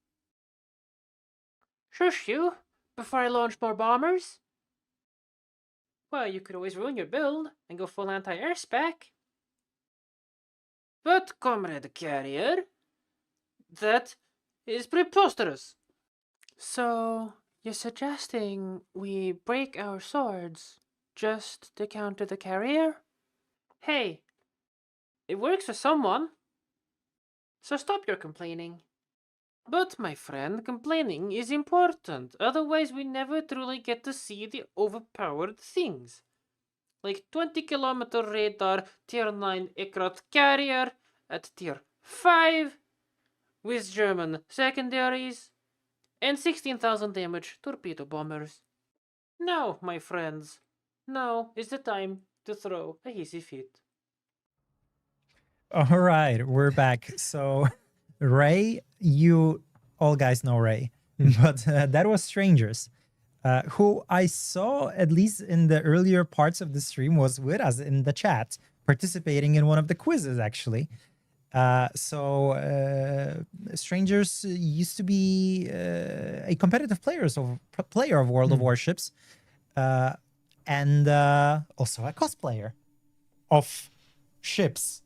Shush you, before I launch more bombers? Well, you could always ruin your build and go full anti-air spec. But, Comrade Carrier, that is preposterous. So, you're suggesting we break our swords just to counter the carrier? Hey, it works for someone. So stop your complaining. But, my friend, complaining is important. Otherwise, we never truly get to see the overpowered things. Like 20-kilometer radar tier 9 aircraft carrier at tier 5 with German secondaries and 16,000 damage torpedo bombers. Now, my friends, now is the time to throw a hissy fit. All right, we're back. So, Ray, you all guys know Ray, but that was Strangers, who I saw, at least in the earlier parts of the stream, was with us in the chat, participating in one of the quizzes, actually. Strangers used to be a competitive player of World of Warships, and also a cosplayer of ships.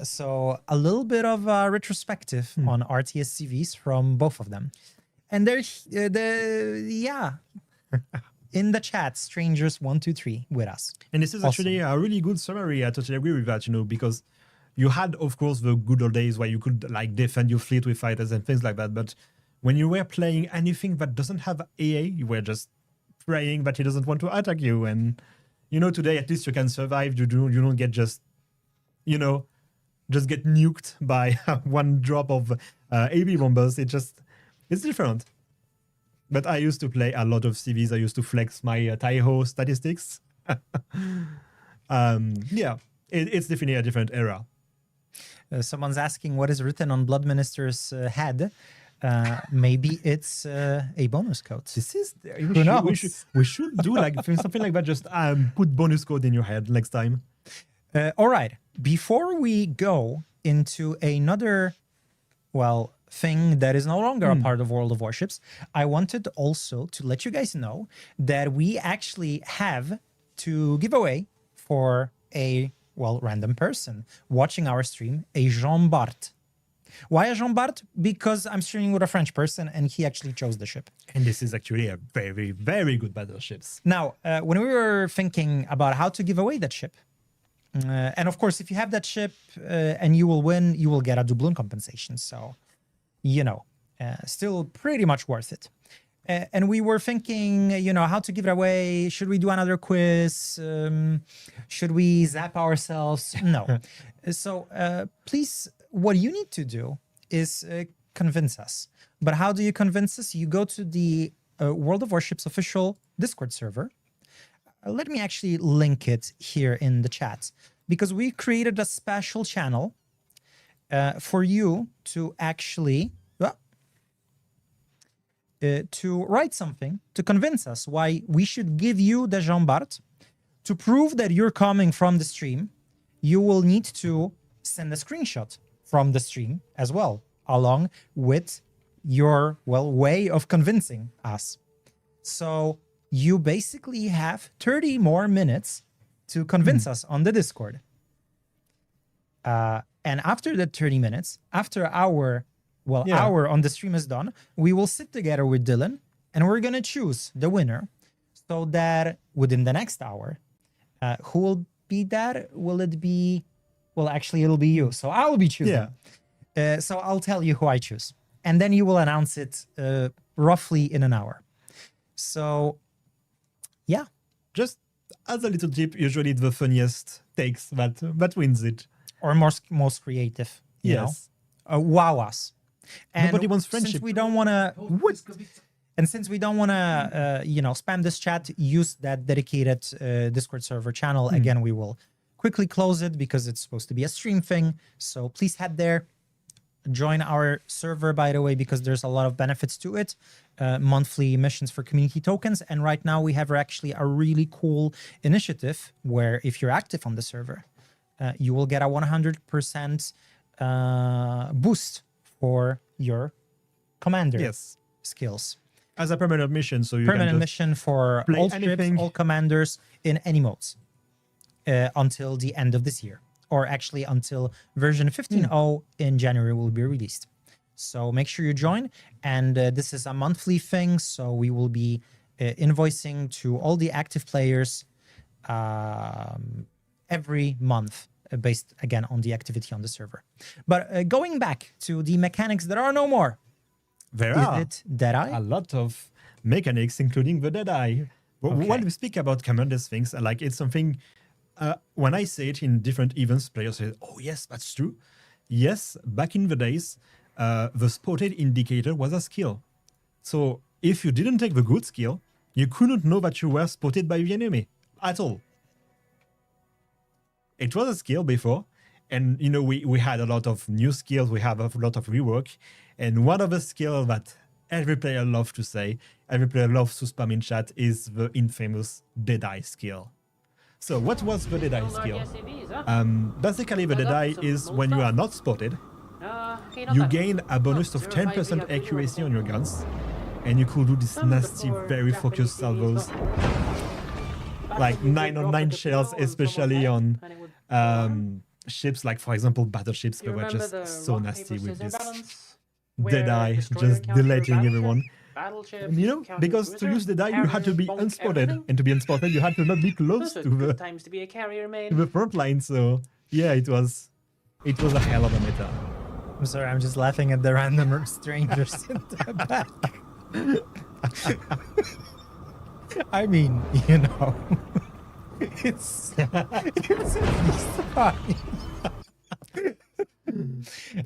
So a little bit of retrospective on RTS CVs from both of them. And there's in the chat, Strangers123 with us. And this is actually a really good summary. I totally agree with that, because you had, of course, the good old days where you could like defend your fleet with fighters and things like that. But when you were playing anything that doesn't have AA, you were just praying that he doesn't want to attack you. And, today at least you can survive. You don't get just get nuked by one drop of AB bombers. It's different. But I used to play a lot of CVs. I used to flex my Taiho statistics. It's definitely a different era. Someone's asking what is written on Blood Minister's head. Maybe it's a bonus code. Who knows? We should do something like that. Just put bonus code in your head next time. All right. Before we go into another, thing that is no longer a part of World of Warships, I wanted also to let you guys know that we actually have to give away for a random person watching our stream, a Jean Bart. Why a Jean Bart? Because I'm streaming with a French person and he actually chose the ship. And this is actually a very, very good battleships. Now, when we were thinking about how to give away that ship, and of course, if you have that ship and you will win, you will get a doubloon compensation. So, still pretty much worth it. And we were thinking, how to give it away. Should we do another quiz? Should we zap ourselves? No. So please, what you need to do is convince us. But how do you convince us? You go to the World of Warships official Discord server. Let me actually link it here in the chat, because we created a special channel for you to actually to write something to convince us why we should give you the Jean Bart. To prove that you're coming from the stream, you will need to send a screenshot from the stream as well, along with your way of convincing us. So you basically have 30 more minutes to convince us on the Discord. And after the 30 minutes, after our hour on the stream is done, we will sit together with Dylan and we're going to choose the winner, so that within the next hour, who will be that? Will it be, actually it'll be you. So I'll be choosing. So I'll tell you who I choose. And then you will announce it roughly in an hour. So, yeah. Just as a little tip, usually the funniest takes that wins it. Or most creative, you know? Wow us. And nobody wants friendship. Since we don't want to... And since we don't want to, spam this chat, use that dedicated Discord server channel. Again, we will quickly close it because it's supposed to be a stream thing. So please head there. Join our server, by the way, because there's a lot of benefits to it. Monthly missions for community tokens. And right now we have actually a really cool initiative where if you're active on the server, you will get a 100% boost for your commander skills. As a permanent mission, so you permanent can just mission for all ships, all commanders in any modes until the end of this year, or actually until version 15.0 in January will be released. So make sure you join, and this is a monthly thing, so we will be invoicing to all the active players every month based again on the activity on the server. But going back to the mechanics that are no more. There Is are it Deadeye? a lot of mechanics, including the Deadeye. Okay. When we speak about commanders things, like it's something, when I say it in different events, players say, oh yes, that's true. Yes, back in the days, the spotted indicator was a skill. So if you didn't take the good skill, you couldn't know that you were spotted by the enemy at all. It was a skill before. And, we had a lot of new skills. We have a lot of rework. And one of the skills that every player loves to say, every player loves to spam in chat is the infamous Deadeye skill. So what was the Deadeye skill? Basically, the Deadeye is when you are not spotted, you gain a bonus of 10% accuracy on your guns. And you could do this nasty, very focused salvos. Like 9-on-9 shells, especially on... ships like, for example, battleships, they were just so nasty with this Deadeye, just deleting everyone. And, because to use Deadeye, you had to be unspotted, and to be unspotted, you had to not be close to the front line. So yeah, it was a hell of a meta. I'm sorry, I'm just laughing at the random strangers in the back. I mean, it's at least funny.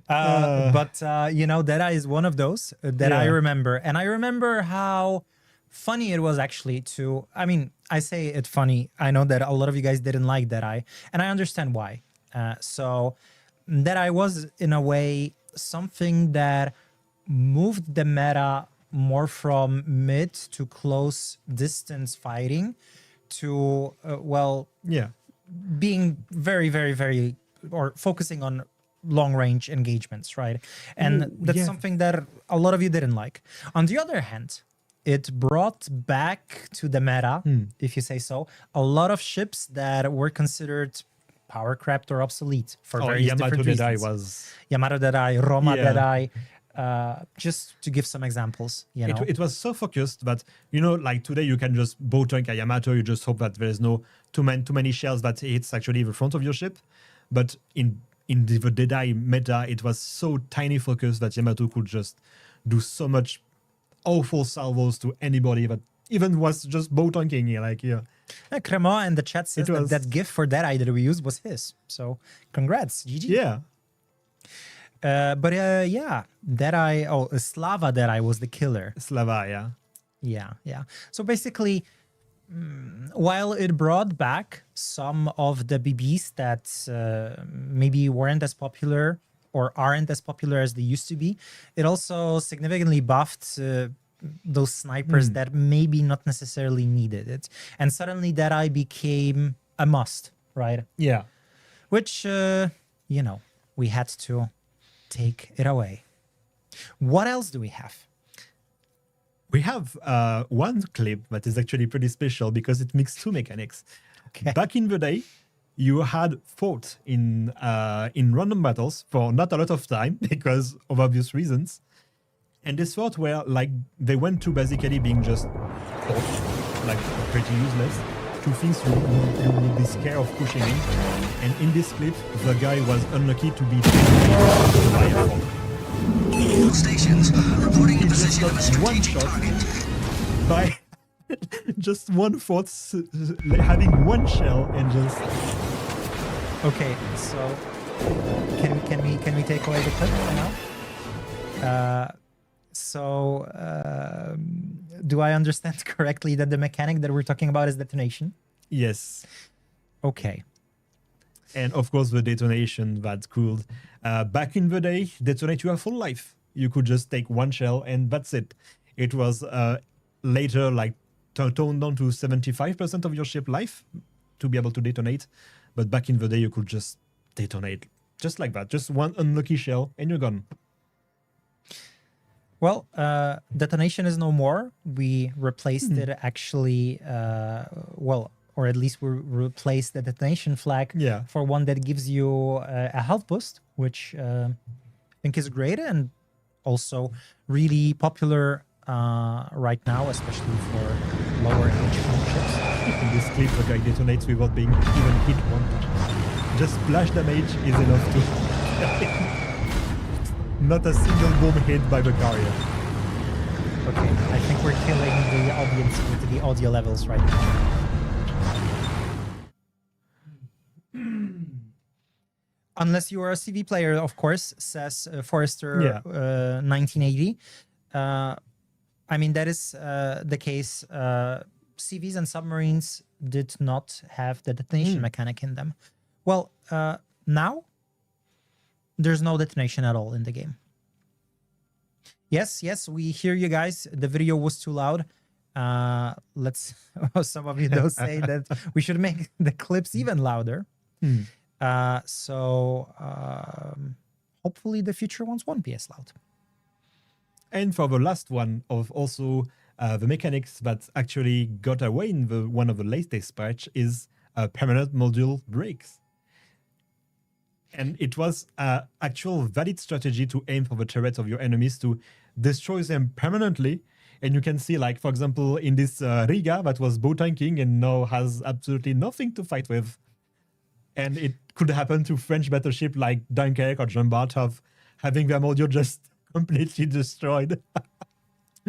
But Deadeye is one of those that I remember. And I remember how funny it was actually to, I say it funny. I know that a lot of you guys didn't like Deadeye, and I understand why. So Deadeye was, in a way, something that moved the meta more from mid to close distance fighting to, being very, very, very, or focusing on long range engagements, right? And that's something that a lot of you didn't like. On the other hand, it brought back to the meta, if you say so, a lot of ships that were considered power crapped or obsolete for various different reasons. Yamato Deadeye, Roma Deadeye. Just to give some examples, It was so focused that, like today you can just bow tank a Yamato, you just hope that there's no too many shells that hits actually the front of your ship. But in the Deadeye meta, it was so tiny focused that Yamato could just do so much awful salvos to anybody that even was just bow tanking. Cremant in the chat says that GIF for Deadeye that we used was his. So congrats, GG. Yeah. Deadeye, Slava Deadeye was the killer. Slava, Yeah. So basically, while it brought back some of the BBs that maybe weren't as popular or aren't as popular as they used to be, it also significantly buffed those snipers that maybe not necessarily needed it. And suddenly Deadeye became a must, right? Yeah. Which, we had to take it away. What else do we have? We have one clip that is actually pretty special because it mixed two mechanics. Okay. Back in the day, you had fought in random battles for not a lot of time because of obvious reasons. And this fought were they went to basically being just fought, pretty useless, to things you would be scared of pushing in. And in this clip, the guy was unlucky to be taken by a fog. all stations, reporting the position of a strategic target. By just 1/4 having one shell and just. Okay, so can we take away the clip for now? Do I understand correctly that the mechanic that we're talking about is detonation? Yes. Okay. And of course, the detonation that could, back in the day, detonate your full life. You could just take one shell and that's it. It was later like toned down to 75% of your ship life to be able to detonate. But back in the day, you could just detonate just like that. Just one unlucky shell and you're gone. Well, detonation is no more. We replaced it actually, or at least we replaced the detonation flag for one that gives you a health boost, which I think is great and also really popular right now, especially for lower HP ships. In this clip, the guy detonates without being even hit one time. Just splash damage is enough to... Not a single boom hit by the carrier. Okay, I think we're killing the audience with the audio levels right now. Unless you are a CV player, of course, says Forrester 1980. I mean, that is the case. CVs and submarines did not have the detonation mechanic in them. Well, now there's no detonation at all in the game. Yes, we hear you guys. The video was too loud. Some of you don't say that we should make the clips even louder. Hopefully the future ones won't be as loud. And for the last one of also the mechanics that actually got away in one of the latest patch is permanent module breaks. And it was an actual valid strategy to aim for the turrets of your enemies to destroy them permanently. And you can see, like, for example, in this Riga that was bow tanking and now has absolutely nothing to fight with. And it could happen to French battleship like Dunkirk or Jean Bart of having their module just completely destroyed.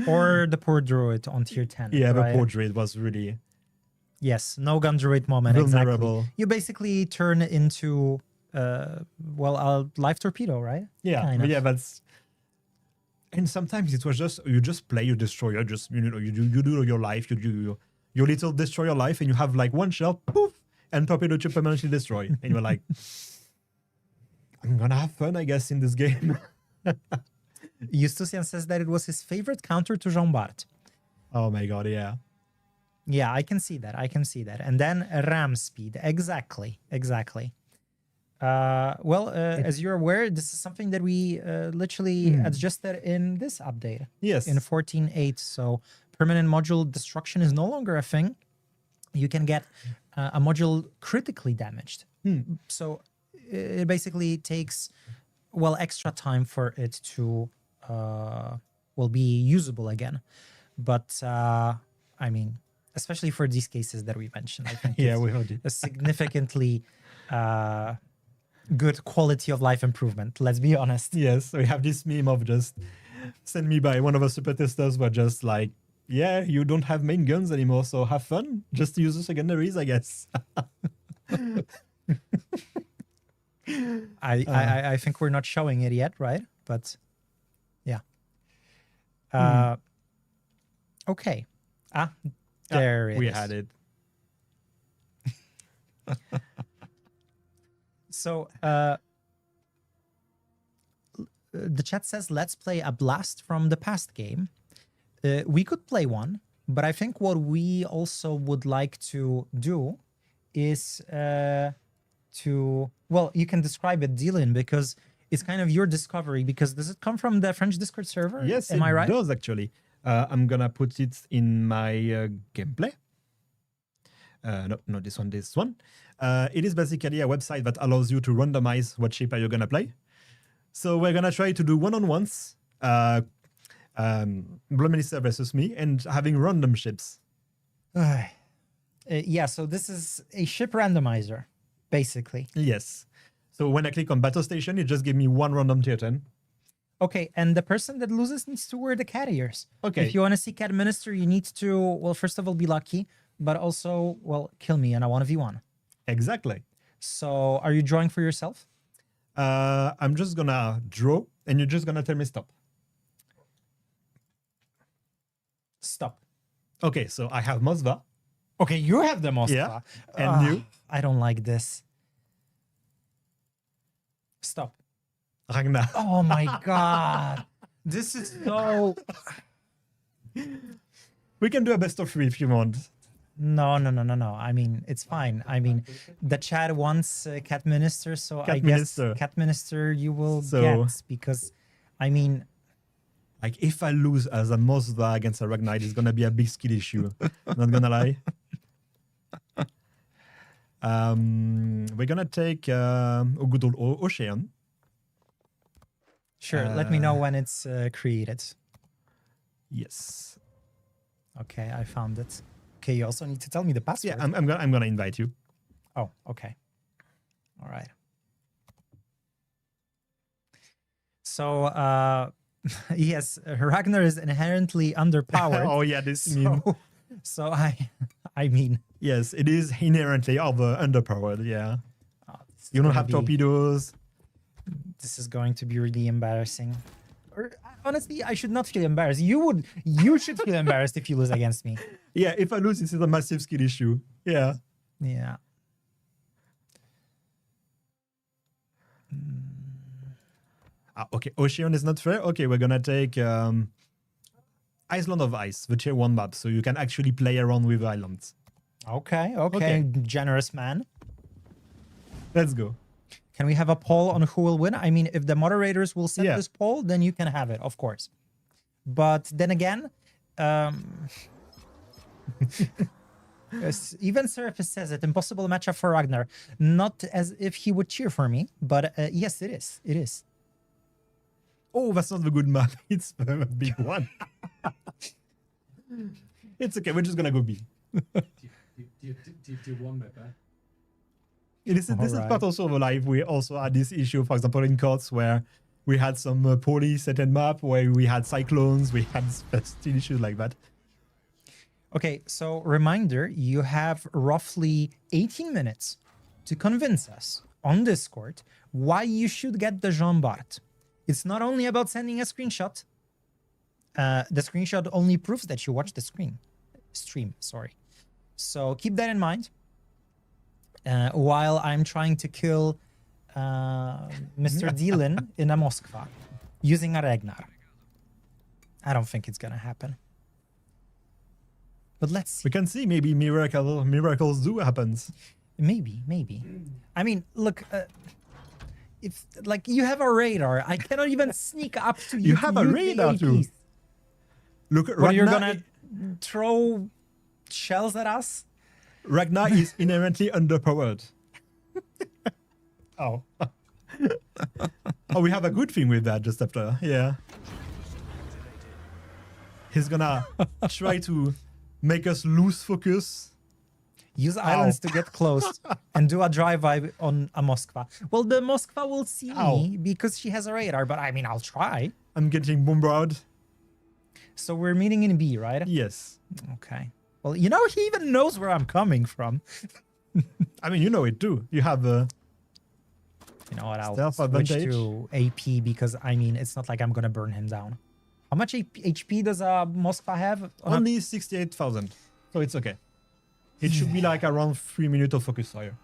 Or the poor droid on tier 10. Yeah, right? the poor droid was really... Yes, no gun droid moment. Vulnerable. Exactly. You basically turn into... a live torpedo, right? Yeah, kind of. yeah, that's... And sometimes it was just, you just play your destroyer, just, you do your life, you do your little destroyer life, and you have like one shell, poof, and torpedo to permanently destroy. And you're like, I'm gonna have fun, I guess, in this game. Eustusian says that it was his favorite counter to Jean Bart. Oh my god, yeah. Yeah, I can see that. And then ram speed. Exactly. As you're aware, this is something that we literally adjusted in this update. Yes. In 14.8. So permanent module destruction is no longer a thing. You can get a module critically damaged. So it basically takes, extra time for it to be usable again. But I mean, especially for these cases that we mentioned, I think it's a significantly good quality of life improvement. Let's be honest. Yes, we have this meme of just sent me by one of the super testers were just like, yeah, you don't have main guns anymore, so have fun. Just use the secondaries, I guess. I think we're not showing it yet, right? But yeah. Okay. There it is. We had it. So the chat says, let's play a blast from the past game. We could play one, but I think what we also would like to do is you can describe it, Dylan, because it's kind of your discovery, because does it come from the French Discord server? Yes, Am I right? It does, actually. I'm going to put it in my gameplay. No, not this one, this one. It is basically a website that allows you to randomize what ship are you going to play. So we're going to try to do one-on-ones, Bloodminister versus me, and having random ships. Yeah, so this is a ship randomizer, basically. Yes. So when I click on Battle Station, it just gives me one random tier 10. Okay, and the person that loses needs to wear the cat ears. Okay. If you want to see Cat Minister, you need to, well, first of all, be lucky, but also, well, kill me in a 1v1. Exactly. So, are you drawing for yourself? I'm just gonna draw, and you're just gonna tell me stop. Stop. Okay, so I have Mosva. Okay, you have the Mosva. Yeah, and you? I don't like this. Stop. Ragnar. Oh my god. This is so... We can do a best of 3 if you want. No. I mean, it's fine. I mean, the chat wants Cat Minister, so Cat I Minister. guess Cat Minister you will So- get, because, I mean... Like, if I lose as a Mosva against a Ragnar, it's gonna be a big skill issue. Not gonna lie. We're gonna take a good old Ocean. Sure, let me know when it's created. Yes. Okay, I found it. Okay, you also need to tell me the password. Yeah, I'm gonna invite you. Oh, okay. All right. So, yes, Ragnar is inherently underpowered. Oh yeah, this meme. So I mean, yes, it is inherently underpowered. Yeah, you don't gonna have be- torpedoes. this is going to be really embarrassing. Or honestly, I should not feel embarrassed. You should feel embarrassed if you lose against me. Yeah, if I lose, this is a massive skill issue. Yeah. Yeah. Okay, Ocean is not fair. Okay, we're gonna take Island of Ice, the tier 1 map, so you can actually play around with islands. Okay. Generous man. Let's go. Can we have a poll on who will win? I mean, if the moderators will set Yeah. this poll, then you can have it, of course. But then again, yes, even Serapis says it, impossible matchup for Ragnar. Not as if he would cheer for me, but yes, it is. It is. Oh, that's not the good map. It's a big one. It's okay. We're just gonna go B. Tier 1 map, eh? This is Alright. part also of a life. We also had this issue, for example, in courts where we had some poorly settled map where we had cyclones, we had still issues like that. Okay, so reminder, you have roughly 18 minutes to convince us on Discord why you should get the Jean Bart. It's not only about sending a screenshot. The screenshot only proves that you watched the stream, sorry. So keep that in mind while I'm trying to kill Mr. Dylan in a Moskva using a Ragnar. I don't think it's gonna happen. But let's see. We can see maybe miracles do happens. Maybe. I mean, look, if like you have a radar, I cannot even sneak up to you. You to have a use the radar too. APs. Look, What, you're Ragnar, gonna throw shells at us? Ragnar is inherently underpowered. Oh. Oh, we have a good thing with that just after. Yeah. He's gonna try to make us lose focus. Use islands to get close and do a drive-by on a Moskva. Well, the Moskva will see me because she has a radar, but I mean, I'll try. I'm getting bombarded. So we're meeting in B, right? Yes. Okay. Well, you know, he even knows where I'm coming from. I mean, you know it too. You have a... You know what, I'll Stealth switch advantage. to AP because, I mean, it's not like I'm going to burn him down. How much HP does Moskva have? on a- Only 68,000. So it's okay. It should be like around 3 minutes of focus fire.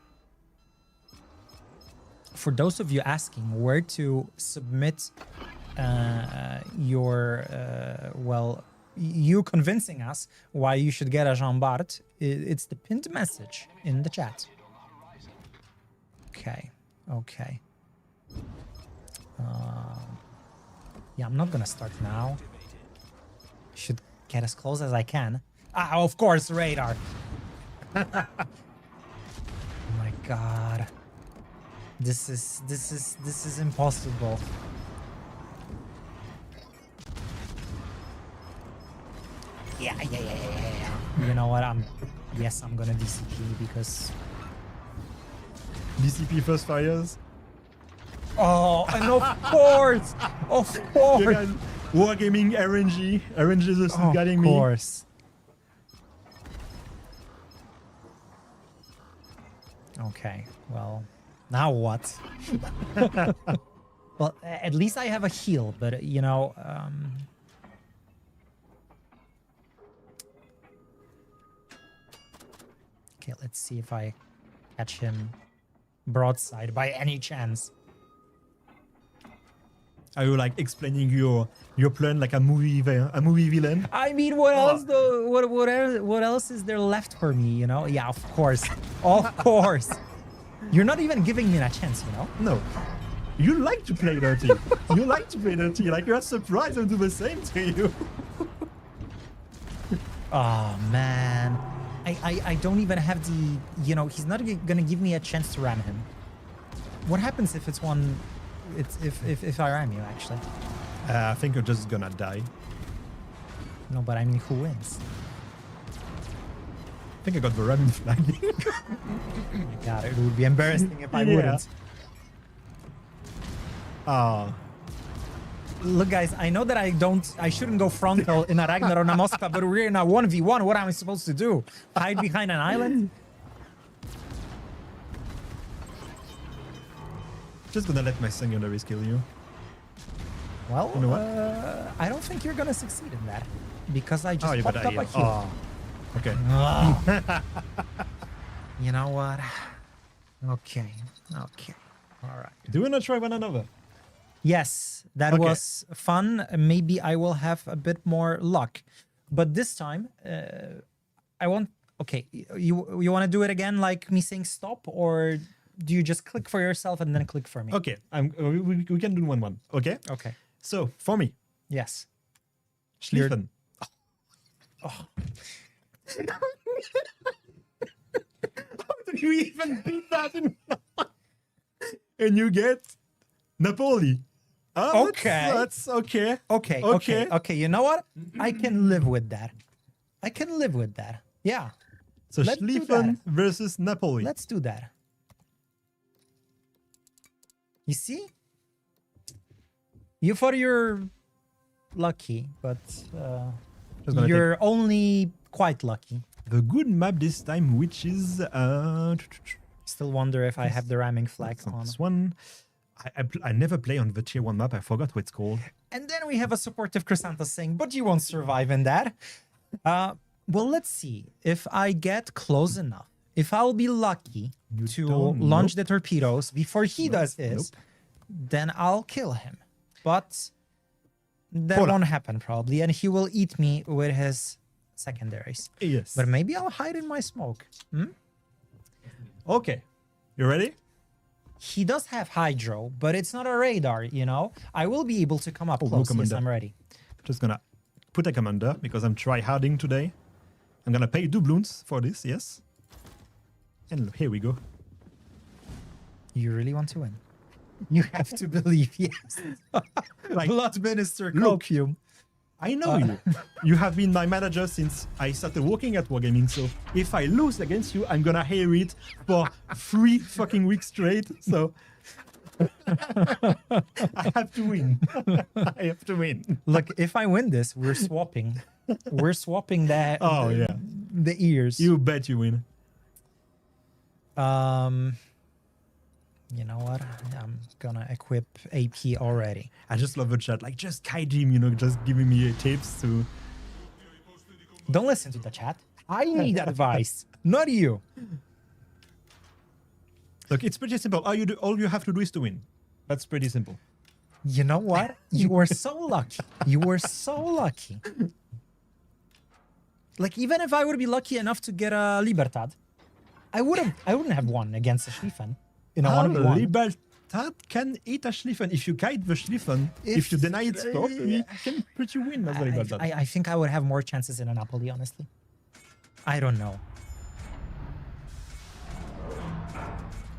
For those of you asking where to submit your, well, you convincing us why you should get a Jean Bart, it's the pinned message in the chat. Okay. Yeah, I'm not gonna start now. Should get as close as I can. Ah, of course, radar. Oh my god. This is impossible. Yeah. You know what? I'm gonna DCP because DCP first fires. Oh, and of course, of course. You guys, Wargaming RNG. RNG is just getting me. Of course. Okay, well, now what? Well, at least I have a heal, but you know, okay, let's see if I catch him broadside by any chance. Are you like explaining your plan like a movie villain? I mean, what else? Though? What else is there left for me? You know? Yeah, of course, of course. You're not even giving me a chance, you know? No. You like to play dirty. You like to play dirty. Like you're surprised I'll do the same to you. Oh man, I don't even have the. You know, he's not gonna give me a chance to ram him. What happens if it's one? It's if I ram you actually. I think you're just gonna die. No, but I mean, who wins? I think I got the ramming flag. God, it would be embarrassing if I wouldn't. Look, guys, I know that I shouldn't go frontal in a Ragnar on a Moskva, but we're in a 1v1. What am I supposed to do? Hide behind an island? Just gonna let my secondaries kill you. Well, you know what? I don't think you're gonna succeed in that because I just yeah, popped up a heal. Okay. You know what? Okay. Okay. All right. Do you wanna try one another? Yes, that was fun. Maybe I will have a bit more luck, but this time I want. Okay, you want to do it again, like me saying stop, or do you just click for yourself and then click for me? Okay, we can do 1-1. Okay. Okay. So for me. Yes. Schlieffen. Oh. How do you even beat that? And you get Napoli. Okay. That's okay. Okay. You know what? I can live with that. I can live with that. Yeah. So Schlieffen versus Napoli. Let's do that. You see? You thought you're lucky, but you're only quite lucky. The good map this time, which is still wonder if I have the ramming flag on this one. I never play on the tier 1 map. I forgot what it's called. And then we have a supportive Chrysanthus saying, but you won't survive in that. Well, let's see if I get close enough. If I'll be lucky to launch the torpedoes before he does his, then I'll kill him. But that won't happen probably, and he will eat me with his secondaries. Yes. But maybe I'll hide in my smoke. Okay. You ready? He does have hydro, but it's not a radar, you know? I will be able to come up close. Yes, I'm ready. Just gonna put a commander because I'm try-harding today. I'm gonna pay doubloons for this, yes. And here we go. You really want to win? You have to believe, yes. Like, Blood Minister Copium. I know you. You have been my manager since I started working at Wargaming, so if I lose against you, I'm gonna hear it for 3 fucking weeks straight, so... I have to win. I have to win. Look, if I win this, we're swapping. We're swapping that. Oh, yeah. The ears. You bet you win. You know what? I'm gonna equip AP already. I just love the chat. Like, just Kaijim, you know, just giving me tips to... Don't listen to the chat. I need advice, not you. Look, it's pretty simple. All you have to do is to win. That's pretty simple. You know what? You were so lucky. You were so lucky. Like, even if I would be lucky enough to get a Libertad, I wouldn't have won against a Schlieffen in a 1v1. Libertad can eat a Schlieffen. If you kite the Schlieffen, if you deny its stop, you can pretty win as a Libertad. I think I would have more chances in a Napoli, honestly. I don't know.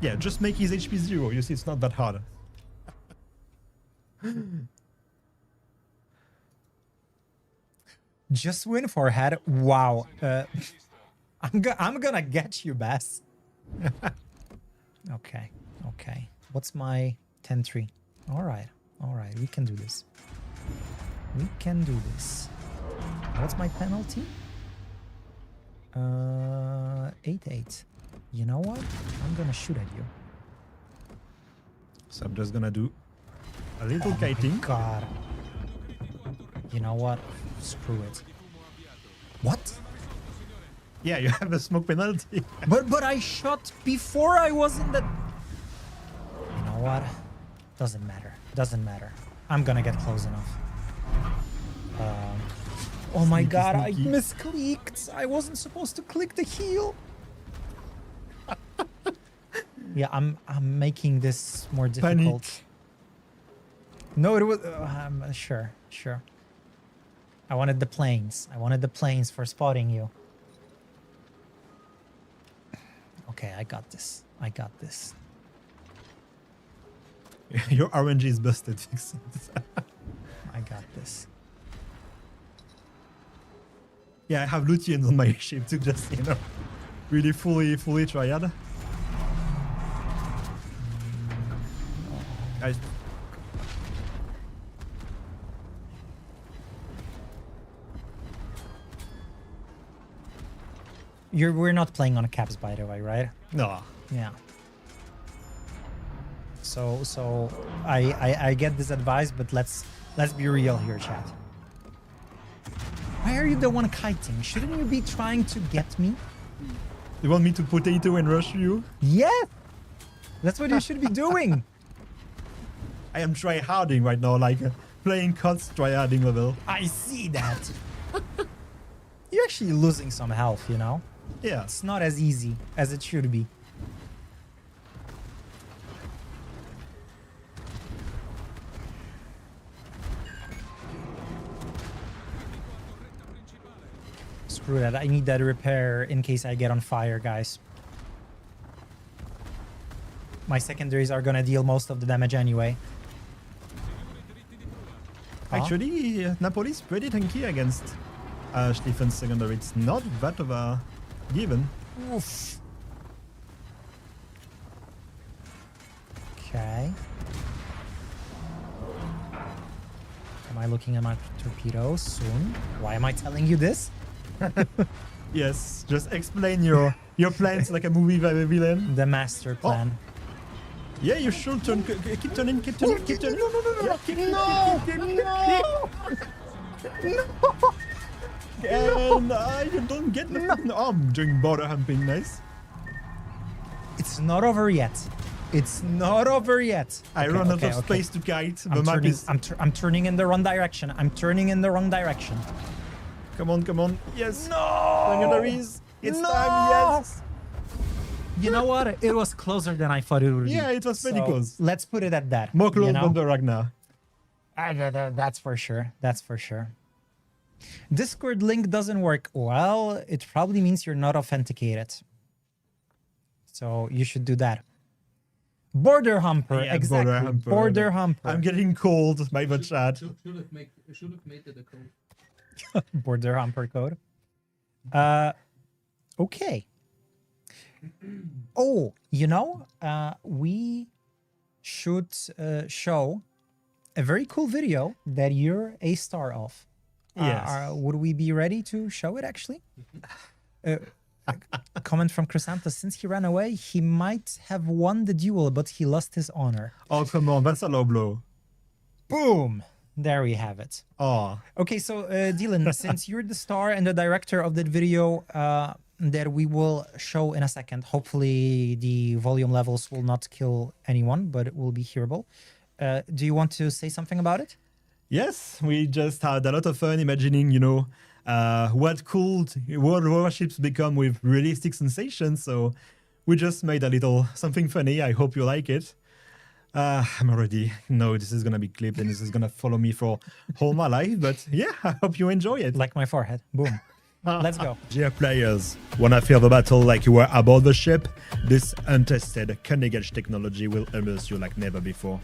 Yeah, just make his HP 0. You see, it's not that hard. Just win forehead. Wow. I'm gonna get you, Bass. Okay. What's my 10-3. All right. We can do this. We can do this. What's my penalty? 8-8. You know what? I'm gonna shoot at you. So I'm just gonna do a little kiting. God. You know what? Screw it. What? Yeah, you have a smoke penalty. But I shot before I was in the... You know what? Doesn't matter. Doesn't matter. I'm gonna get close enough. Oh my god, I misclicked. I wasn't supposed to click the heal. Yeah, I'm making this more difficult. Panic. No, it was... sure. I wanted the planes. I wanted the planes for spotting you. Okay, I got this. Your RNG is busted, fix it. I got this. Yeah, I have Lucians on my ship to just, really fully triad. We're not playing on caps, by the way, right? No. Yeah. So I get this advice, but let's be real here, chat. Why are you the one kiting? Shouldn't you be trying to get me? You want me to potato and rush you? Yes! That's what you should be doing. I am tryharding right now, like playing COD's tryharding level. I see that. You're actually losing some health, you know? Yeah. It's not as easy as it should be. Screw that. I need that repair in case I get on fire, guys. My secondaries are gonna deal most of the damage anyway. Actually, Napoli is pretty tanky against Stefan's secondary. It's not that of a given. Oof. Okay. Am I looking at my torpedoes soon? Why am I telling you this? Yes, just explain your plans like a movie villain. The master plan. Oh. Yeah, you should turn. Keep turning. Keep turning. No! And you don't get the I'm doing border humping. Nice. It's not over yet. It's not over yet. I run out of space to kite. The map is. I'm turning in the wrong direction. I'm turning in the wrong direction. Come on. Yes. No! Secondaries. It's time. Yes. You know what? It was closer than I thought it would be. Yeah, it was pretty close. Let's put it at that. More close than the Ragnar. That's for sure. That's for sure. Discord link doesn't work. Well, it probably means you're not authenticated. So you should do that. Border humper. Yeah, exactly. Border humper. I'm getting cold by the chat. Should have made it a code. Border humper code. Okay. Oh, we should show a very cool video that you're a star of. Yes. Would we be ready to show it, actually? Comment from Chrysanthus. Since he ran away, he might have won the duel, but he lost his honor. Oh, come on. That's a low blow. Boom. There we have it. Oh. Okay, so Dylan, since you're the star and the director of that video that we will show in a second, hopefully the volume levels will not kill anyone, but it will be hearable. Do you want to say something about it? Yes, we just had a lot of fun imagining, what could World Warships become with realistic sensations. So we just made a little something funny. I hope you like it. I'm already this is gonna be clipped and this is gonna follow me for all my life. But yeah, I hope you enjoy it. Like my forehead. Boom. Let's go. Dear players, wanna feel the battle like you were aboard the ship? This untested cutting-edge technology will immerse you like never before.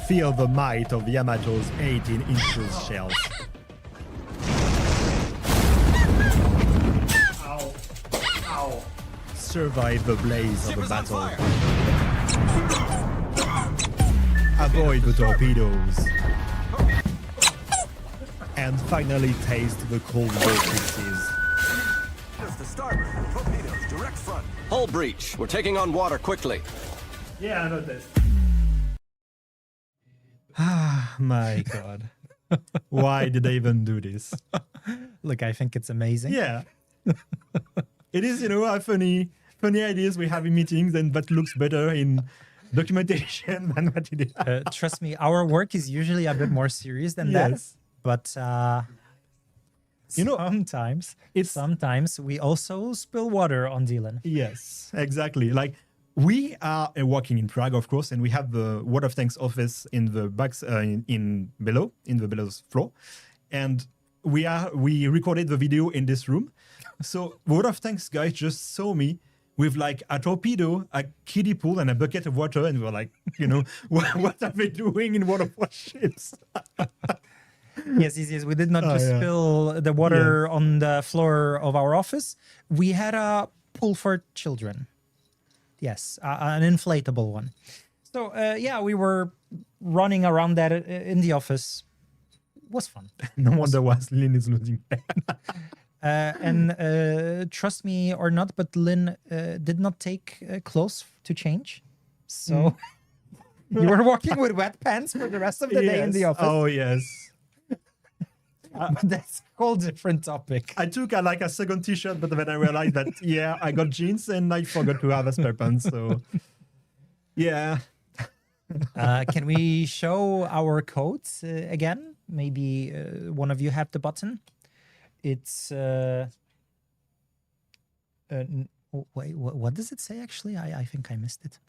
Feel the might of Yamato's 18 inches shells. Ow. Ow. Survive the blaze of the battle. avoid the torpedoes, and finally taste the cold vortices. Just to starboard. Torpedoes, direct front. Hull breach. We're taking on water quickly. Yeah, I noticed. Ah, my God. Why did they even do this? Look, I think it's amazing. Yeah. It is, a funny ideas we have in meetings, and that looks better in documentation than what it is. Trust me, our work is usually a bit more serious than that. But sometimes we also spill water on Dylan. Yes, exactly. Like, we are working in Prague, of course, and we have the World of Tanks office in the backs in below floor, and we recorded the video in this room. So World of Tanks guys just saw me with like a torpedo, a kiddie pool, and a bucket of water, and we were like, what are they doing in World of Warships? Yes. We did not just spill the water on the floor of our office. We had a pool for children. Yes, an inflatable one. So, we were running around that in the office. It was fun. No wonder why Lynn is losing. And trust me or not, but Lynn did not take clothes to change. So you were walking with wet pants for the rest of the day in the office. Oh, yes. That's a whole different topic. I took a second t-shirt, but then I realized that, I got jeans and I forgot to have a spare pants. So, yeah. Can we show our codes again? Maybe one of you have the button. It's wait, what does it say actually? I think I missed it.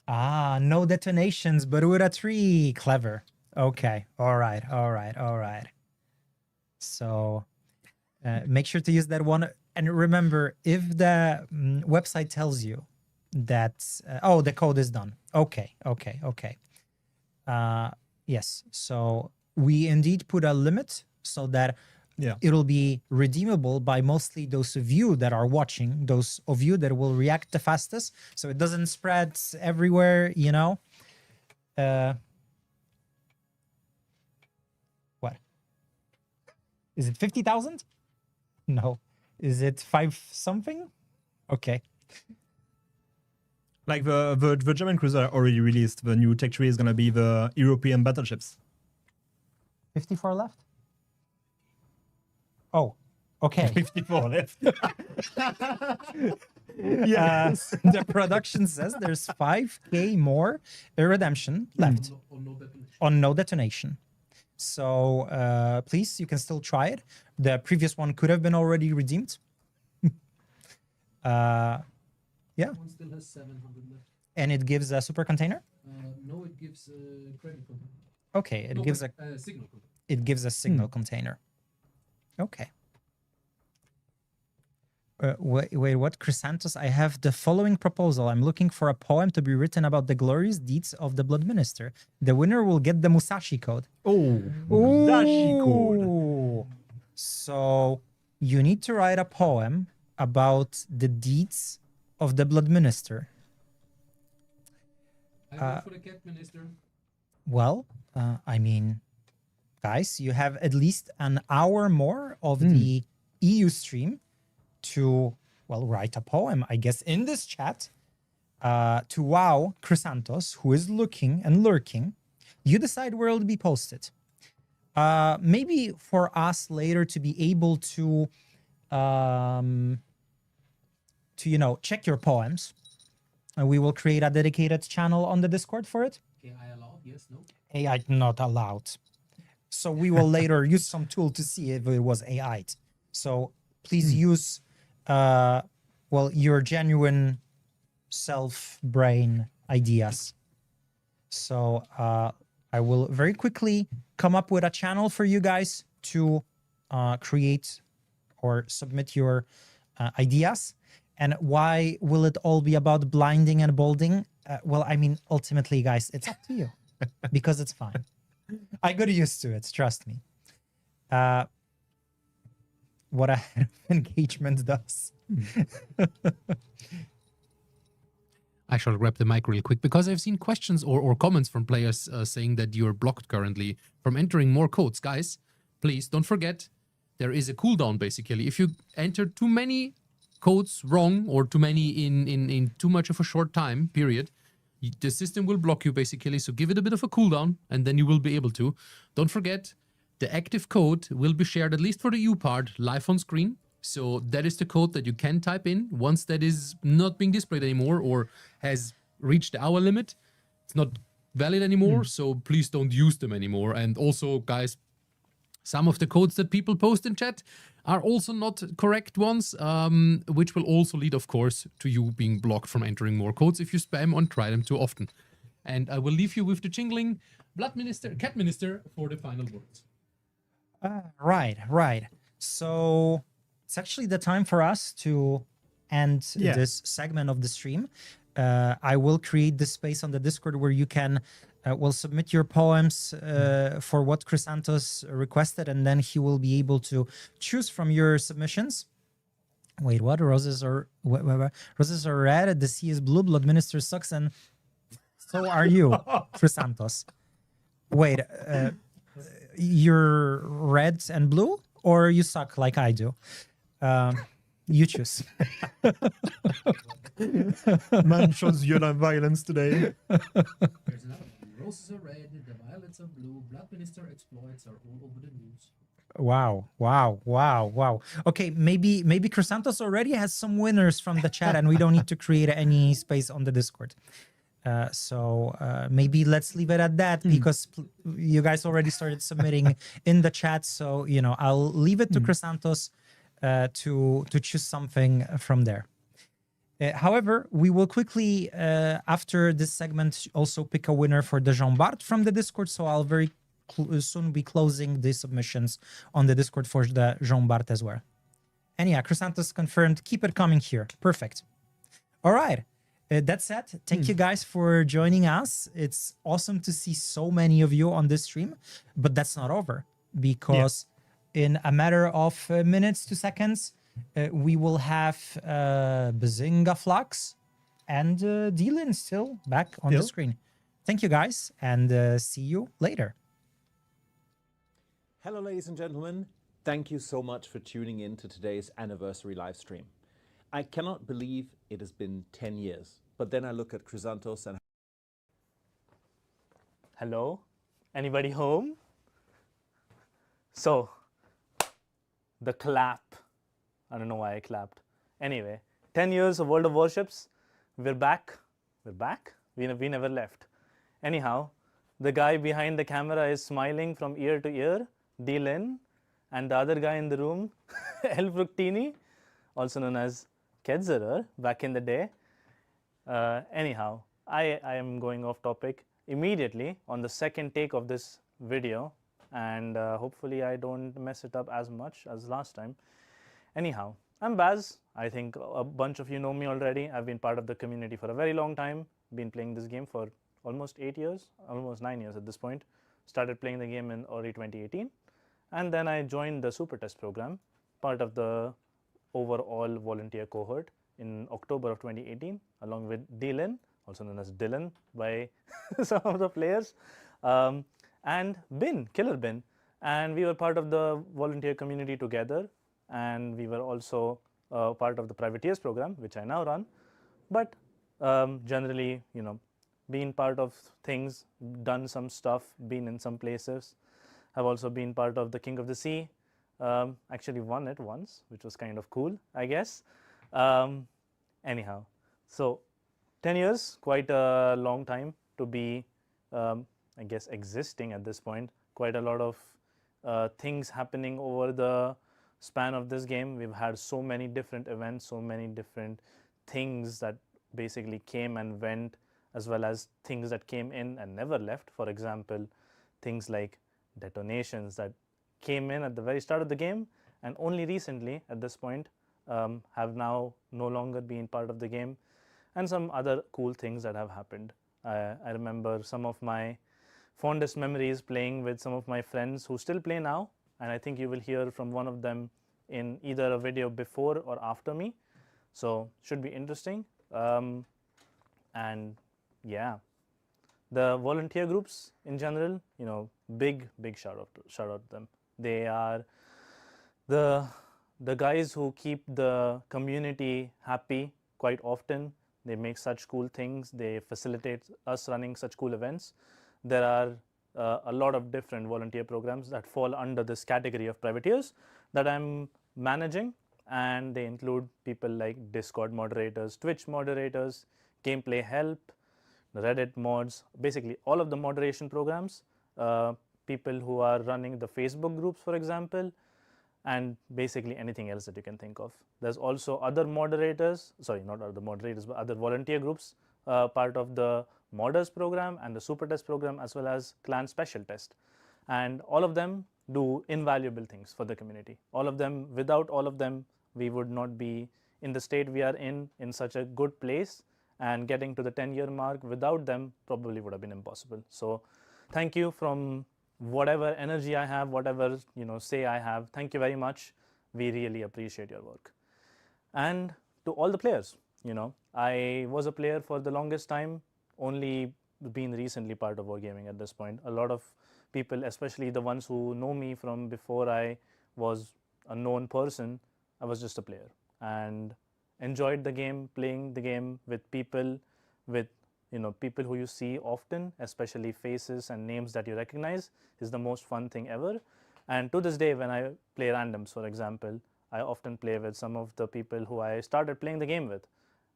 No detonations, but with a 3. Clever. Okay. All right. So make sure to use that one. And remember, if the website tells you that, the code is done. Okay. Yes. So we indeed put a limit so that it'll be redeemable by mostly those of you that are watching, those of you that will react the fastest. So it doesn't spread everywhere, What? Is it 50,000? No. Is it 5 something? Okay. Like the German cruiser already released. The new tech tree is going to be the European battleships. 54 left? Oh, okay. 54 left. Yes. The production says there's 5K more redemption left on no detonation. So please, you can still try it. The previous one could have been already redeemed. One still has 700 left. And it gives a super container? No, it gives a credit container. Okay, it gives a signal container. It gives a signal container. Okay. Wait, what? Chrysanthus, I have the following proposal. I'm looking for a poem to be written about the glorious deeds of the Blood Minister. The winner will get the Musashi code. Oh, Musashi code. So you need to write a poem about the deeds of the Blood Minister. I vote for the Cat Minister. Well, guys, you have at least an hour more of the EU stream to, write a poem, I guess, in this chat to wow Chrysanthos, who is looking and lurking. You decide where it'll be posted. Maybe for us later to be able to check your poems. And we will create a dedicated channel on the Discord for it. AI allowed? Yes, no? AI not allowed. So we will later use some tool to see if it was AI'd. So please use, your genuine self-brain ideas. So I will very quickly come up with a channel for you guys to create or submit your ideas. And why will it all be about blinding and bolding? Ultimately, guys, it's up to you because it's fine. I got used to it, trust me. What a head of engagement does. I shall grab the mic real quick because I've seen questions or comments from players saying that you're blocked currently from entering more codes. Guys, please don't forget, there is a cooldown basically. If you enter too many codes wrong or too many in too much of a short time period, the system will block you basically. So give it a bit of a cooldown and then you will be able to. Don't forget, the active code will be shared, at least for the EU part, live on screen. So that is the code that you can type in once that is not being displayed anymore or has reached the hour limit. It's not valid anymore, so please don't use them anymore. And also, guys, some of the codes that people post in chat are also not correct ones, which will also lead, of course, to you being blocked from entering more codes if you spam or try them too often. And I will leave you with the jingling Cat Minister for the final words. Right. So it's actually the time for us to end this segment of the stream. I will create the space on the Discord where you can submit your poems for what Chrysanthos requested, and then he will be able to choose from your submissions. Wait, what? Roses are red, the sea is blue, Blood Minister sucks, and so are you, Chrysanthos. Wait, you're red and blue, or you suck like I do? You choose. Man shows violence today. There's another one. Roses are red, the violets are blue, Blood Minister exploits are all over the news. Wow. Okay, maybe Chrysanthos already has some winners from the chat and we don't need to create any space on the Discord. So maybe let's leave it at that because you guys already started submitting in the chat. So, I'll leave it to Chrysanthos to choose something from there. However, we will quickly, after this segment, also pick a winner for the Jean Bart from the Discord. So I'll very soon be closing the submissions on the Discord for the Jean Bart as well. And yeah, Chrysanthos confirmed. Keep it coming here. Perfect. All right. That said, thank you guys for joining us. It's awesome to see so many of you on this stream, but that's not over because in a matter of minutes to seconds, we will have Bazinga Flux and Dylan still back on the screen. Thank you guys and see you later. Hello, ladies and gentlemen. Thank you so much for tuning in to today's anniversary live stream. I cannot believe it has been 10 years, but then I look at Chrysanthos and... Hello? Anybody home? So, the clap. I don't know why I clapped. Anyway, 10 years of World of Warships. We're back. We're back? We never left. Anyhow, the guy behind the camera is smiling from ear to ear, Dylan, and the other guy in the room, El Fructini, also known as Kedzerer back in the day. Anyhow, I am going off topic immediately on the second take of this video, and hopefully I don't mess it up as much as last time. Anyhow, I'm Baz. I think a bunch of you know me already. I've been part of the community for a very long time, been playing this game for almost 8 years, almost 9 years at this point. Started playing the game in early 2018, and then I joined the Super Test program, part of the overall volunteer cohort in October of 2018, along with Dylan, also known as Dylan by some of the players, and Bin, Killer Bin. And we were part of the volunteer community together, and we were also part of the Privateers program, which I now run. But generally, been part of things, done some stuff, been in some places. I've also been part of the King of the Sea. Actually won it once, which was kind of cool, I guess. Anyhow, so 10 years, quite a long time to be, I guess, existing at this point. Quite a lot of things happening over the span of this game. We've had so many different events, so many different things that basically came and went, as well as things that came in and never left. For example, things like detonations that came in at the very start of the game and only recently at this point have now no longer been part of the game, and some other cool things that have happened. I remember some of my fondest memories playing with some of my friends who still play now, and I think you will hear from one of them in either a video before or after me, so should be interesting. And yeah, the volunteer groups in general, you know, big shout out to them. They are the guys who keep the community happy quite often. They make such cool things. They facilitate us running such cool events. There are a lot of different volunteer programs that fall under this category of privateers that I'm managing, and they include people like Discord moderators, Twitch moderators, gameplay help, Reddit mods, basically all of the moderation programs, people who are running the Facebook groups, for example, and basically anything else that you can think of. There's also other moderators, sorry, not other moderators, but other volunteer groups, part of the modders program and the super test program, as well as clan special test. And all of them do invaluable things for the community. All of them, without all of them, we would not be in the state we are in such a good place, and getting to the 10-year mark without them probably would have been impossible. So thank you from whatever energy I have, whatever say I have. Thank you very much. We really appreciate your work. And to all the players, I was a player for the longest time, only been recently part of wargaming at this point. A lot of people, especially the ones who know me from before I was a known person, I was just a player and enjoyed the game, playing the game with people, people who you see often, especially faces and names that you recognize, is the most fun thing ever. And to this day, when I play randoms, for example, I often play with some of the people who I started playing the game with.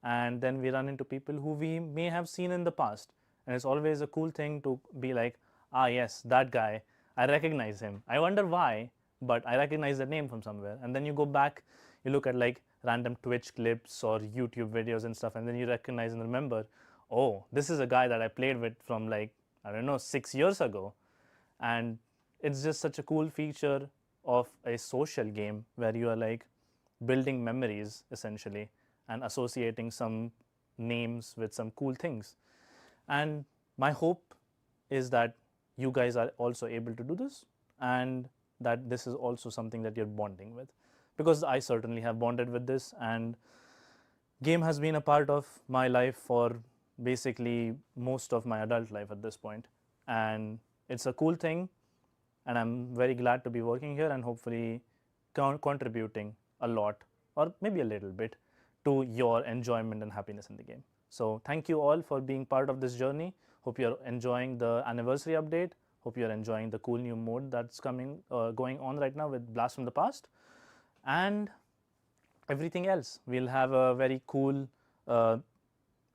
And then we run into people who we may have seen in the past. And it's always a cool thing to be like, ah, yes, that guy, I recognize him. I wonder why, but I recognize the name from somewhere. And then you go back, you look at like random Twitch clips or YouTube videos and stuff, and then you recognize and remember, oh, this is a guy that I played with from like, I don't know, 6 years ago. And it's just such a cool feature of a social game where you are like building memories essentially and associating some names with some cool things. And my hope is that you guys are also able to do this, and that this is also something that you're bonding with, because I certainly have bonded with this, and game has been a part of my life for basically most of my adult life at this point. And it's a cool thing, and I'm very glad to be working here and hopefully contributing a lot, or maybe a little bit, to your enjoyment and happiness in the game. So thank you all for being part of this journey. Hope you're enjoying the anniversary update. Hope you're enjoying the cool new mode that's going on right now with Blast from the Past. And everything else. We'll have a very cool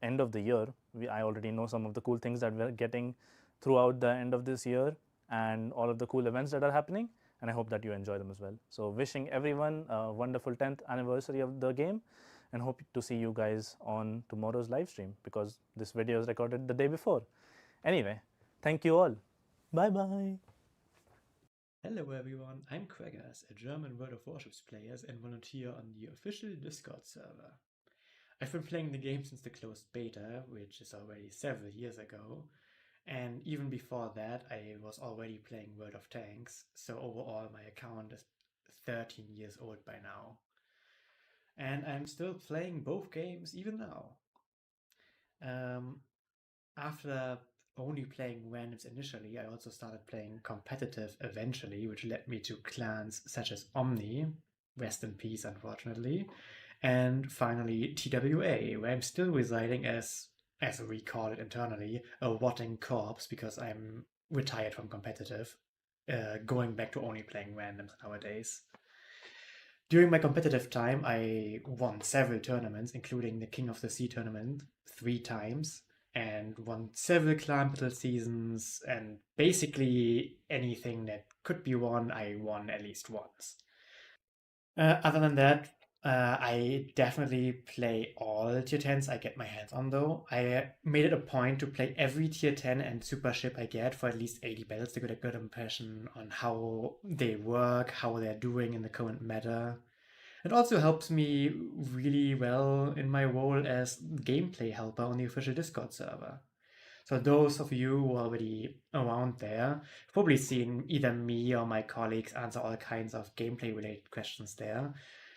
end of the year. I already know some of the cool things that we're getting throughout the end of this year and all of the cool events that are happening, and I hope that you enjoy them as well. So wishing everyone a wonderful 10th anniversary of the game, and hope to see you guys on tomorrow's live stream, because this video is recorded the day before. Anyway, thank you all. Bye-bye. Hello everyone, I'm Quaggers, a German World of Warships player and volunteer on the official Discord server. I've been playing the game since the closed beta, which is already several years ago, and even before that I was already playing World of Tanks, so overall my account is 13 years old by now. And I'm still playing both games even now. After only playing randoms initially, I also started playing competitive eventually, which led me to clans such as Omni, rest in peace unfortunately, and finally TWA, where I'm still residing as we call it internally, a rotting corpse, because I'm retired from competitive, going back to only playing randoms nowadays. During my competitive time, I won several tournaments, including the King of the Sea tournament 3 times, and won several clan battle seasons, and basically anything that could be won, I won at least once. Other than that, I definitely play all tier 10s I get my hands on though. I made it a point to play every tier 10 and super ship I get for at least 80 battles to get a good impression on how they work, how they're doing in the current meta. It also helps me really well in my role as gameplay helper on the official Discord server. So those of you who are already around there, probably seen either me or my colleagues answer all kinds of gameplay related questions there,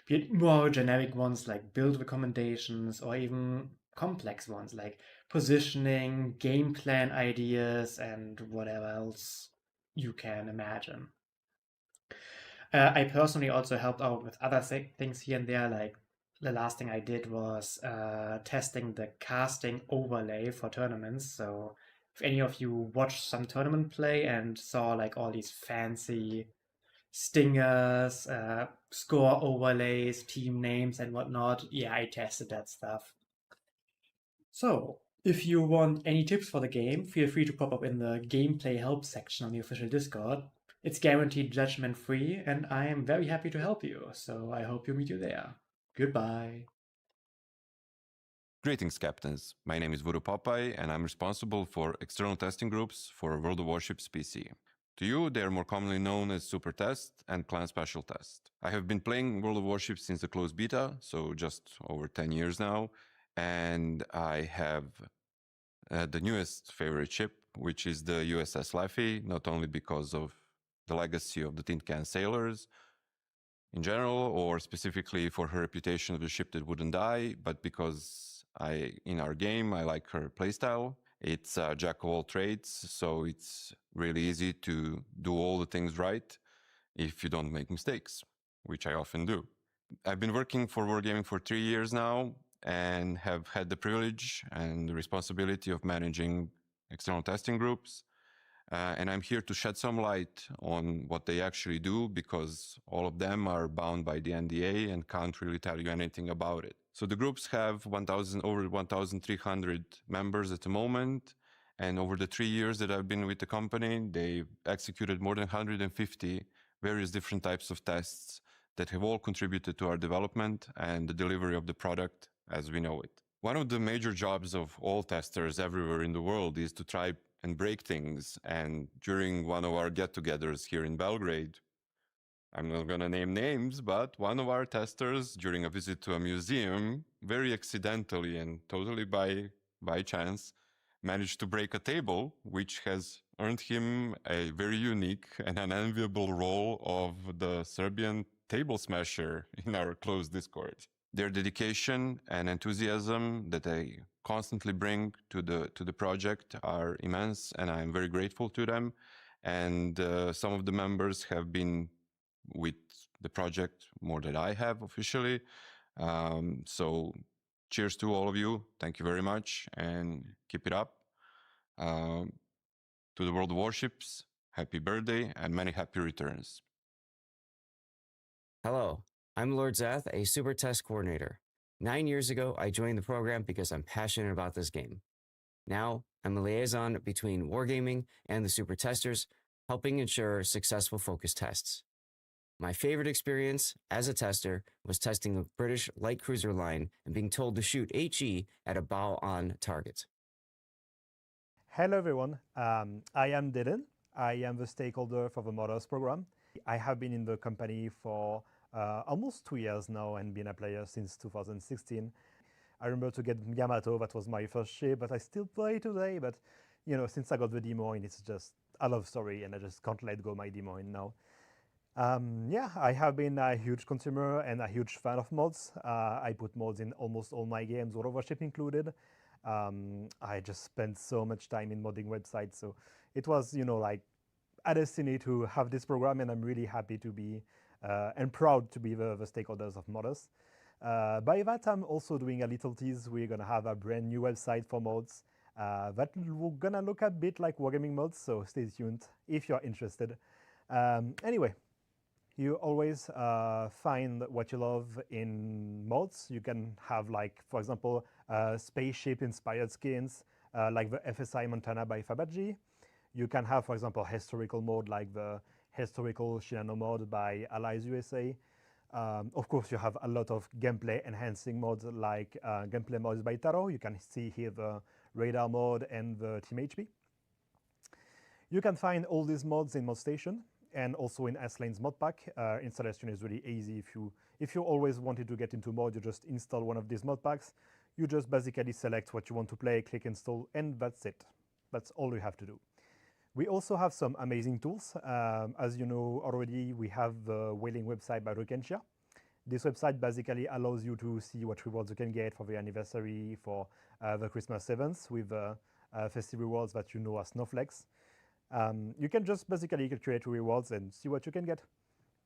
be it more generic ones like build recommendations or even complex ones like positioning, game plan ideas, and whatever else you can imagine. I personally also helped out with other things here and there, like the last thing I did was testing the casting overlay for tournaments. So if any of you watched some tournament play and saw like all these fancy stingers, score overlays, team names and whatnot, yeah, I tested that stuff. So if you want any tips for the game, feel free to pop up in the gameplay help section on the official Discord. It's guaranteed judgment free, and I am very happy to help you, so I hope to meet you there. Goodbye. Greetings, captains. My name is Voodoo Popeye, and I'm responsible for external testing groups for World of Warships PC. To you, they are more commonly known as Super Test and Clan Special Test. I have been playing World of Warships since the closed beta, so just over 10 years now, and I have the newest favorite ship, which is the USS Laffy, not only because of the legacy of the Tin Can Sailors in general, or specifically for her reputation of a ship that wouldn't die, but because in our game, I like her playstyle. It's a jack of all trades, so it's really easy to do all the things right if you don't make mistakes, which I often do. I've been working for Wargaming for 3 years now and have had the privilege and the responsibility of managing external testing groups. And I'm here to shed some light on what they actually do, because all of them are bound by the NDA and can't really tell you anything about it. So the groups have over 1,300 members at the moment. And over the 3 years that I've been with the company, they've executed more than 150 various different types of tests that have all contributed to our development and the delivery of the product as we know it. One of the major jobs of all testers everywhere in the world is to try and break things. And during one of our get-togethers here in Belgrade, I'm not going to name names, but one of our testers, during a visit to a museum, very accidentally and totally by chance, managed to break a table, which has earned him a very unique and unenviable role of the Serbian table smasher in our closed Discord. Their dedication and enthusiasm that they constantly bring to the project are immense, and I'm very grateful to them. And some of the members have been with the project more than I have officially. So cheers to all of you. Thank you very much, and keep it up. To the World of Warships, happy birthday and many happy returns. Hello, I'm Lord Zath, a Super Test Coordinator. 9 years ago, I joined the program because I'm passionate about this game. Now, I'm a liaison between Wargaming and the Super Testers, helping ensure successful focus tests. My favorite experience as a tester was testing the British light cruiser line and being told to shoot HE at a bow-on target. Hello everyone, I am Dylan. I am the stakeholder for the Models program. I have been in the company for almost 2 years now and been a player since 2016. I remember to get Yamato, that was my first ship, but I still play today. But you know, since I got the demo in, it's just a love story and I just can't let go my demo in now. Yeah, I have been a huge consumer and a huge fan of mods. I put mods in almost all my games, World of Warship included. I just spent so much time in modding websites, so it was, you know, like a destiny to have this program, and I'm really happy to be and proud to be the stakeholders of modders. By that, I'm also doing a little tease. We're gonna have a brand new website for mods that we're gonna look a bit like Wargaming mods, so stay tuned if you're interested. Anyway, you always find what you love in mods. You can have, like, for example, spaceship-inspired skins, like the FSI Montana by Fabergé. You can have, for example, historical mode, like the historical Shinano mode by Allies USA. Of course, you have a lot of gameplay enhancing mods, like gameplay mods by Taro. You can see here the radar mode and the Team HP. You can find all these mods in Mod Station and also in S-Lane's mod pack. Installation is really easy. If you always wanted to get into mod, you just install one of these mod packs. You just basically select what you want to play, click install, and that's it. That's all you have to do. We also have some amazing tools. As you know already, we have the whaling website by Rukentia. This website basically allows you to see what rewards you can get for the anniversary, for the Christmas events with festive rewards that you know as snowflakes. You can just basically create rewards and see what you can get.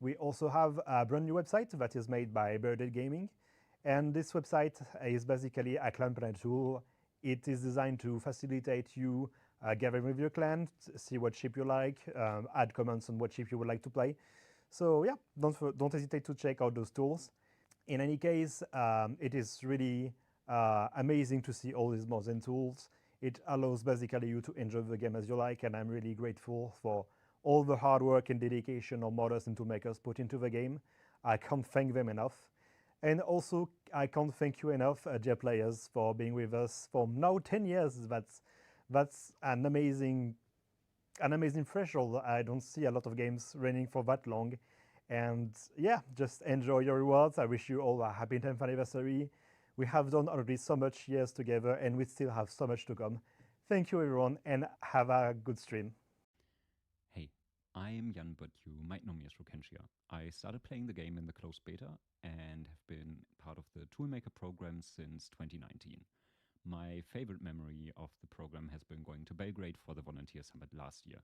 We also have a brand new website that is made by Birded Gaming. And this website is basically a clan planner tool. It is designed to facilitate you gathering with your clan, see what ship you like, add comments on what ship you would like to play. So yeah, don't hesitate to check out those tools. In any case, it is really amazing to see all these mods and tools. It allows basically you to enjoy the game as you like, and I'm really grateful for all the hard work and dedication our modders and toolmakers put into the game. I can't thank them enough. And also, I can't thank you enough, dear players, for being with us for now 10 years. That's an amazing threshold. I don't see a lot of games running for that long. And yeah, just enjoy your rewards. I wish you all a happy 10th anniversary. We have done already so much years together, and we still have so much to come. Thank you, everyone, and have a good stream. Hey, I'm Jan, but you might know me as Rokenshia. I started playing the game in the closed beta and have been part of the Toolmaker program since 2019. My favorite memory of the program has been going to Belgrade for the Volunteer Summit last year.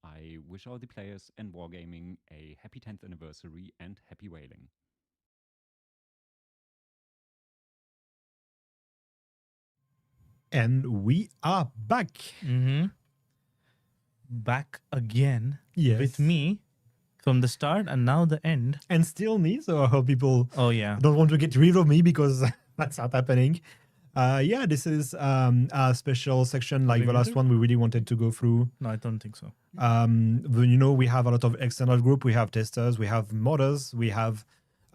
I wish all the players and Wargaming a happy 10th anniversary and happy whaling. And we are back. Back again Yes. with me from the start and now the end. And still me, so I hope people yeah don't want to get rid of me because that's not happening. Yeah, this is a special section like the last one we really wanted to go through. No, I don't think so. We have a lot of external group. We have testers, we have modders, we have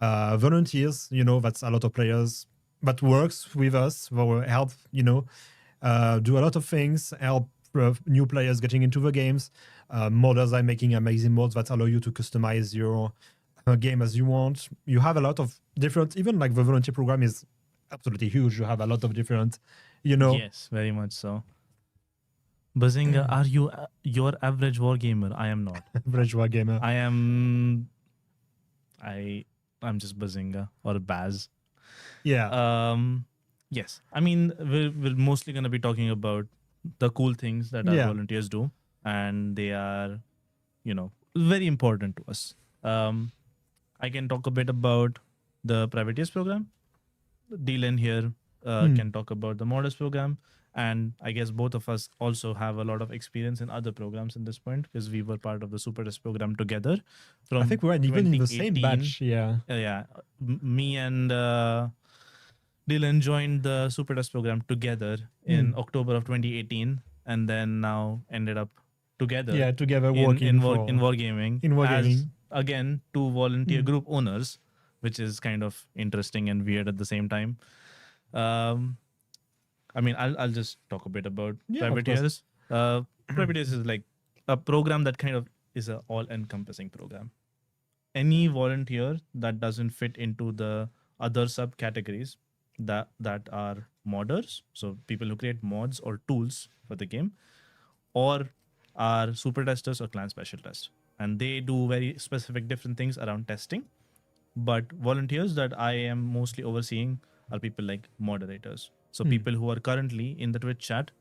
volunteers. That's a lot of players that works with us, will help, do a lot of things, help new players getting into the games. Modders are making amazing mods that allow you to customize your game as you want. You have a lot of different, even like the volunteer program is absolutely huge. You have a lot of different, Yes, very much so. Bazinga, are you your average wargamer? I am not. Average wargamer. I'm just Bazinga or Baz. Yeah. Yes. I mean, we're mostly going to be talking about the cool things that our Yeah. volunteers do, and they are, very important to us. I can talk a bit about the privateers program. Dylan here can talk about the models program, and I guess both of us also have a lot of experience in other programs in this point because we were part of the Super Test program together. I think we're even in the same 2018. batch. Yeah. Yeah. Me and Dylan joined the Super Test program together in October of 2018, and then now ended up together. Yeah, together in working Wargaming. In Wargaming. As, again, two volunteer group owners, which is kind of interesting and weird at the same time. I mean, I'll just talk a bit about privateers. Privateers is like a program that kind of is an all-encompassing program. Any volunteer that doesn't fit into the other subcategories that are modders, so people who create mods or tools for the game, or are super testers or clan special test, and they do very specific different things around testing. But volunteers that I am mostly overseeing are people like moderators. So people who are currently in the Twitch chat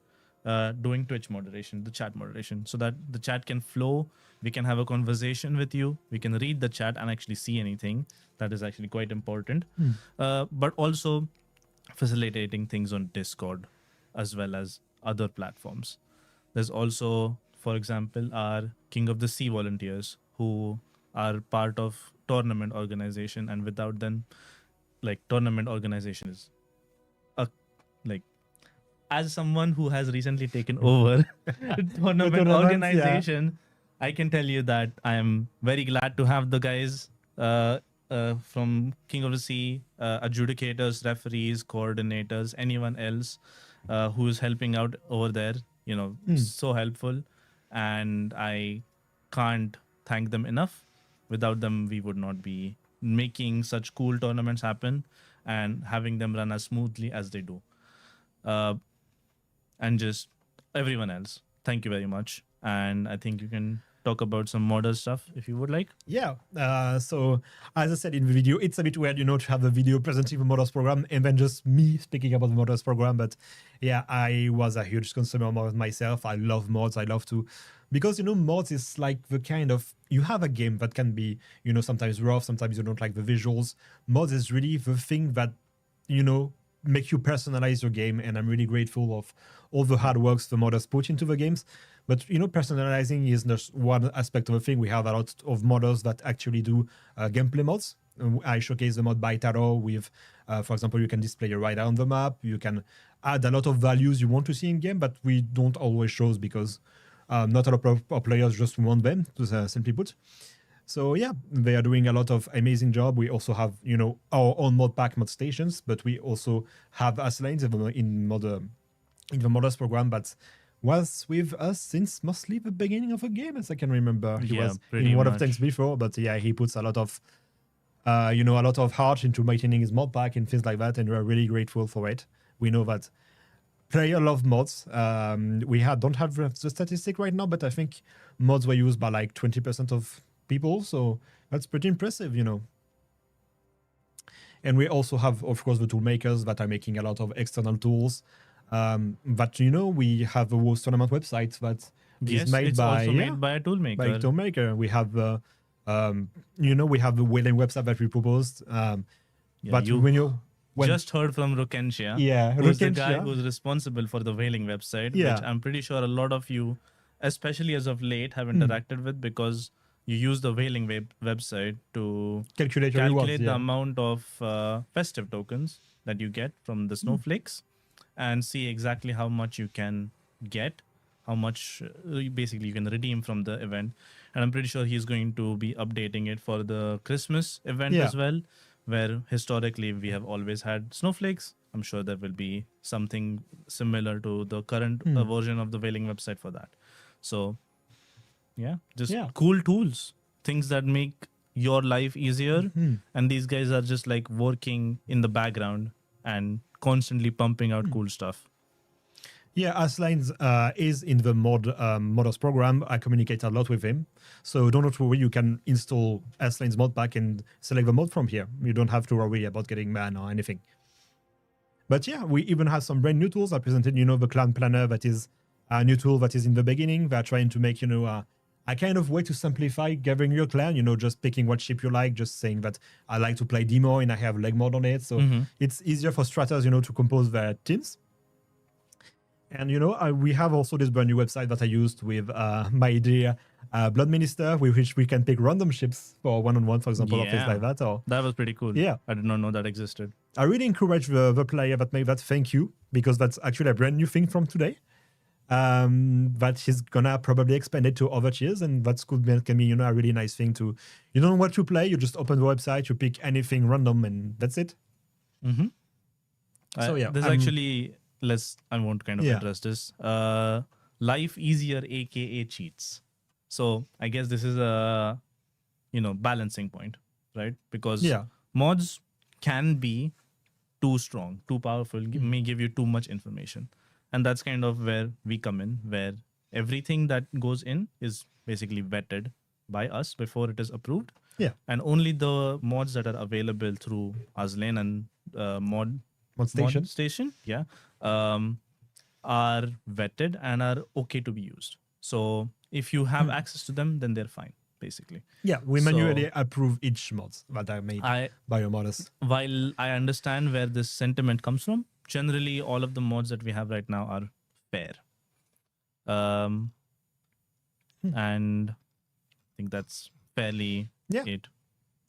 doing Twitch moderation, the chat moderation, so that the chat can flow. We can have a conversation with you. We can read the chat and actually see anything. That is actually quite important. But also facilitating things on Discord as well as other platforms. There's also, for example, our King of the Sea volunteers who are part of tournament organization, and without them, like, tournament organization is as someone who has recently taken over tournament organization, I can tell you that I am very glad to have the guys from King of the Sea, adjudicators, referees, coordinators, anyone else who is helping out over there, so helpful. And I can't thank them enough. Without them, we would not be making such cool tournaments happen and having them run as smoothly as they do. And just everyone else, thank you very much. And I think you can talk about some modern stuff if you would like. Yeah. So as I said in the video, it's a bit weird, to have a video presenting the Models program and then just me speaking about the Models program. But yeah, I was a huge consumer of mods myself. I love mods. I love to, because mods is like the kind of, you have a game that can be, sometimes rough, sometimes you don't like the visuals. Mods is really the thing that, make you personalize your game, and I'm really grateful of all the hard works the modders put into the games. But personalizing is just one aspect of a thing. We have a lot of modders that actually do gameplay mods. I showcase the mod by Taro with, for example, you can display your rider on the map. You can add a lot of values you want to see in game, but we don't always show because not a lot of players just want them, to simply put. So yeah, they are doing a lot of amazing job. We also have, our own mod pack, mod stations, but we also have Aslains in the modders program, but was with us since mostly the beginning of the game, as I can remember. He was in one of things before, but yeah, he puts a lot of, a lot of heart into maintaining his mod pack and things like that, and we're really grateful for it. We know that player love mods. We don't have the statistic right now, but I think mods were used by like 20% of people, so that's pretty impressive, And we also have, of course, the tool makers that are making a lot of external tools. But we have a Wars Tournament website that is made by a tool maker. By a tool maker. We have we have the whaling website that we proposed. But just heard from Rukenshia, who's the guy who's responsible for the whaling website, which I'm pretty sure a lot of you, especially as of late, have interacted with, because you use the whaling website to calculate the amount of festive tokens that you get from the snowflakes, and see exactly how much you can get, how much basically you can redeem from the event. And I'm pretty sure he's going to be updating it for the Christmas event as well, where historically we have always had snowflakes. I'm sure there will be something similar to the current version of the whaling website for that. So cool tools, things that make your life easier. And these guys are just like working in the background and constantly pumping out cool stuff. Yeah, Aslines is in the modders program. I communicate a lot with him. So don't worry, you can install Aslines mod pack and select the mod from here. You don't have to worry about getting ban or anything. But yeah, we even have some brand new tools. I presented, the clan planner, that is a new tool that is in the beginning. They're trying to make, a kind of way to simplify gathering your clan, just picking what ship you like, just saying that I like to play demo and I have leg mod on it. So it's easier for straters, to compose their teams. And, we have also this brand new website that I used with my dear Blood Minister, with which we can pick random ships for one-on-one, for example, or things like that. Or, that was pretty cool. Yeah. I did not know that existed. I really encourage the player that made that, thank you, because that's actually a brand new thing from today. That he's gonna probably expand it to other tiers, and that's can be, a really nice thing to, you don't know what to play, you just open the website, you pick anything random, and that's it. So yeah, there's actually... I won't kind of address this. Life easier, aka cheats. So I guess this is a balancing point, right? Because mods can be too strong, too powerful, may give you too much information, and that's kind of where we come in, where everything that goes in is basically vetted by us before it is approved. And only the mods that are available through Azlane and mod station are vetted and are okay to be used. So if you have access to them, then they're fine, basically. Yeah, we manually approve each mod that are made by your modders. While I understand where this sentiment comes from, generally all of the mods that we have right now are fair. And I think that's fairly it.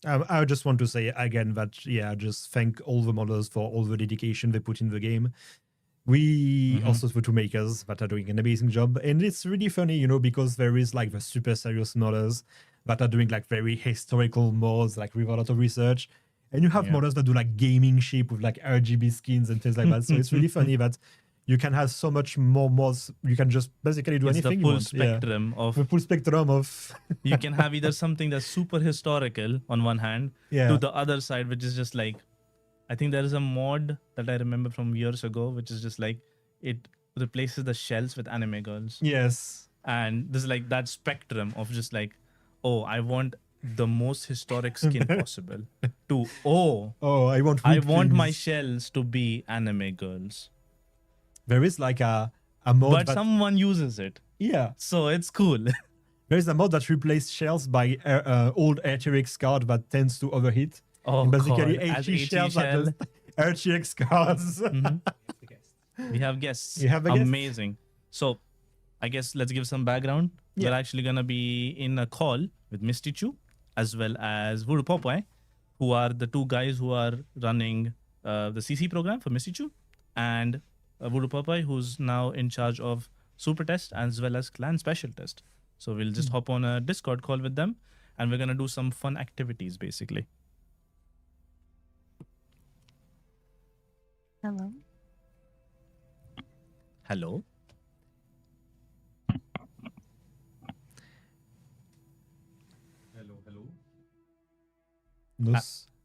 I just want to say again that, just thank all the modders for all the dedication they put in the game. We also the two makers that are doing an amazing job. And it's really funny, because there is like the super serious modders that are doing like very historical mods, like with a lot of research. And you have modders that do like gaming ship with like RGB skins and things like that. So it's really funny that you can have so much more mods. You can just basically do anything you want. The full spectrum of... You can have either something that's super historical on one hand, to the other side, which is just like... I think there is a mod that I remember from years ago, which is just like, it replaces the shells with anime girls. Yes. and there's like that spectrum of just like, oh, I want the most historic skin possible, to I want my things. shells to be anime girls. There is like a mod But that, someone uses it. Yeah. So it's cool. There is a mod that replaces shells by old RTX card that tends to overheat. Oh, And basically, God. As HE HE shells are shell. just RTX cards. We have guests. You have a guest? Amazing. So I guess let's give some background. Yeah. We're actually going to be in a call with Misty Chu as well as Voodoo Popeye, who are the two guys who are running the CC program for Misty Chu, and Voodoo Popeye, who's now in charge of Super Test as well as Clan Special Test. So we'll just hop on a Discord call with them, and we're going to do some fun activities, basically. Hello. Hello. Hello.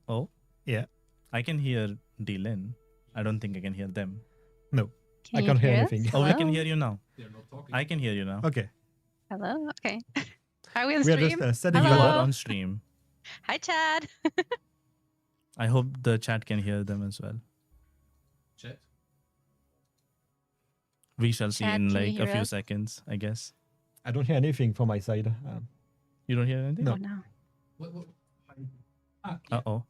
Oh, yeah. I can hear Dylan. I don't think I can hear them. No, Can I you can't hear hear us? anything. Oh, we can Hello? hear you now. They're not talking. I can hear you now. Okay. Hello. Okay. Are we on We are stream? just setting You you Hello? are up. on stream. Hi, Chad. I hope the chat can hear them as well. Chat? We shall see Chat, in can you like a hear few us? seconds, I guess. I don't hear anything from my side. You don't hear anything? No. Oh, no. Uh-oh.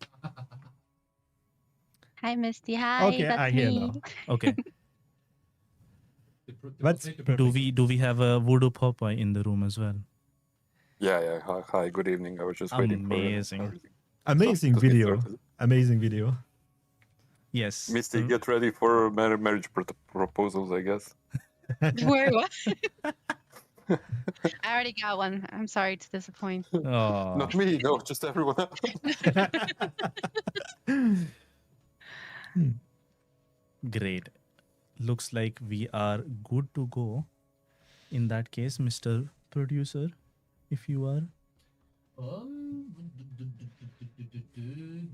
Hi, Misty. Hi. Okay, that's I hear me. now. Okay. That's Do we have a Voodoo Popeye in the room as well? Yeah. Hi, good evening. I was just waiting for Amazing. everything. Amazing So, to get video. started. Amazing video. Yes. Misty, get ready for marriage proposals, I guess. Wait, what? I already got one. I'm sorry to disappoint. Oh. Not me, no, just everyone else. Great. Looks like we are good to go. In that case, Mr. Producer, if you are.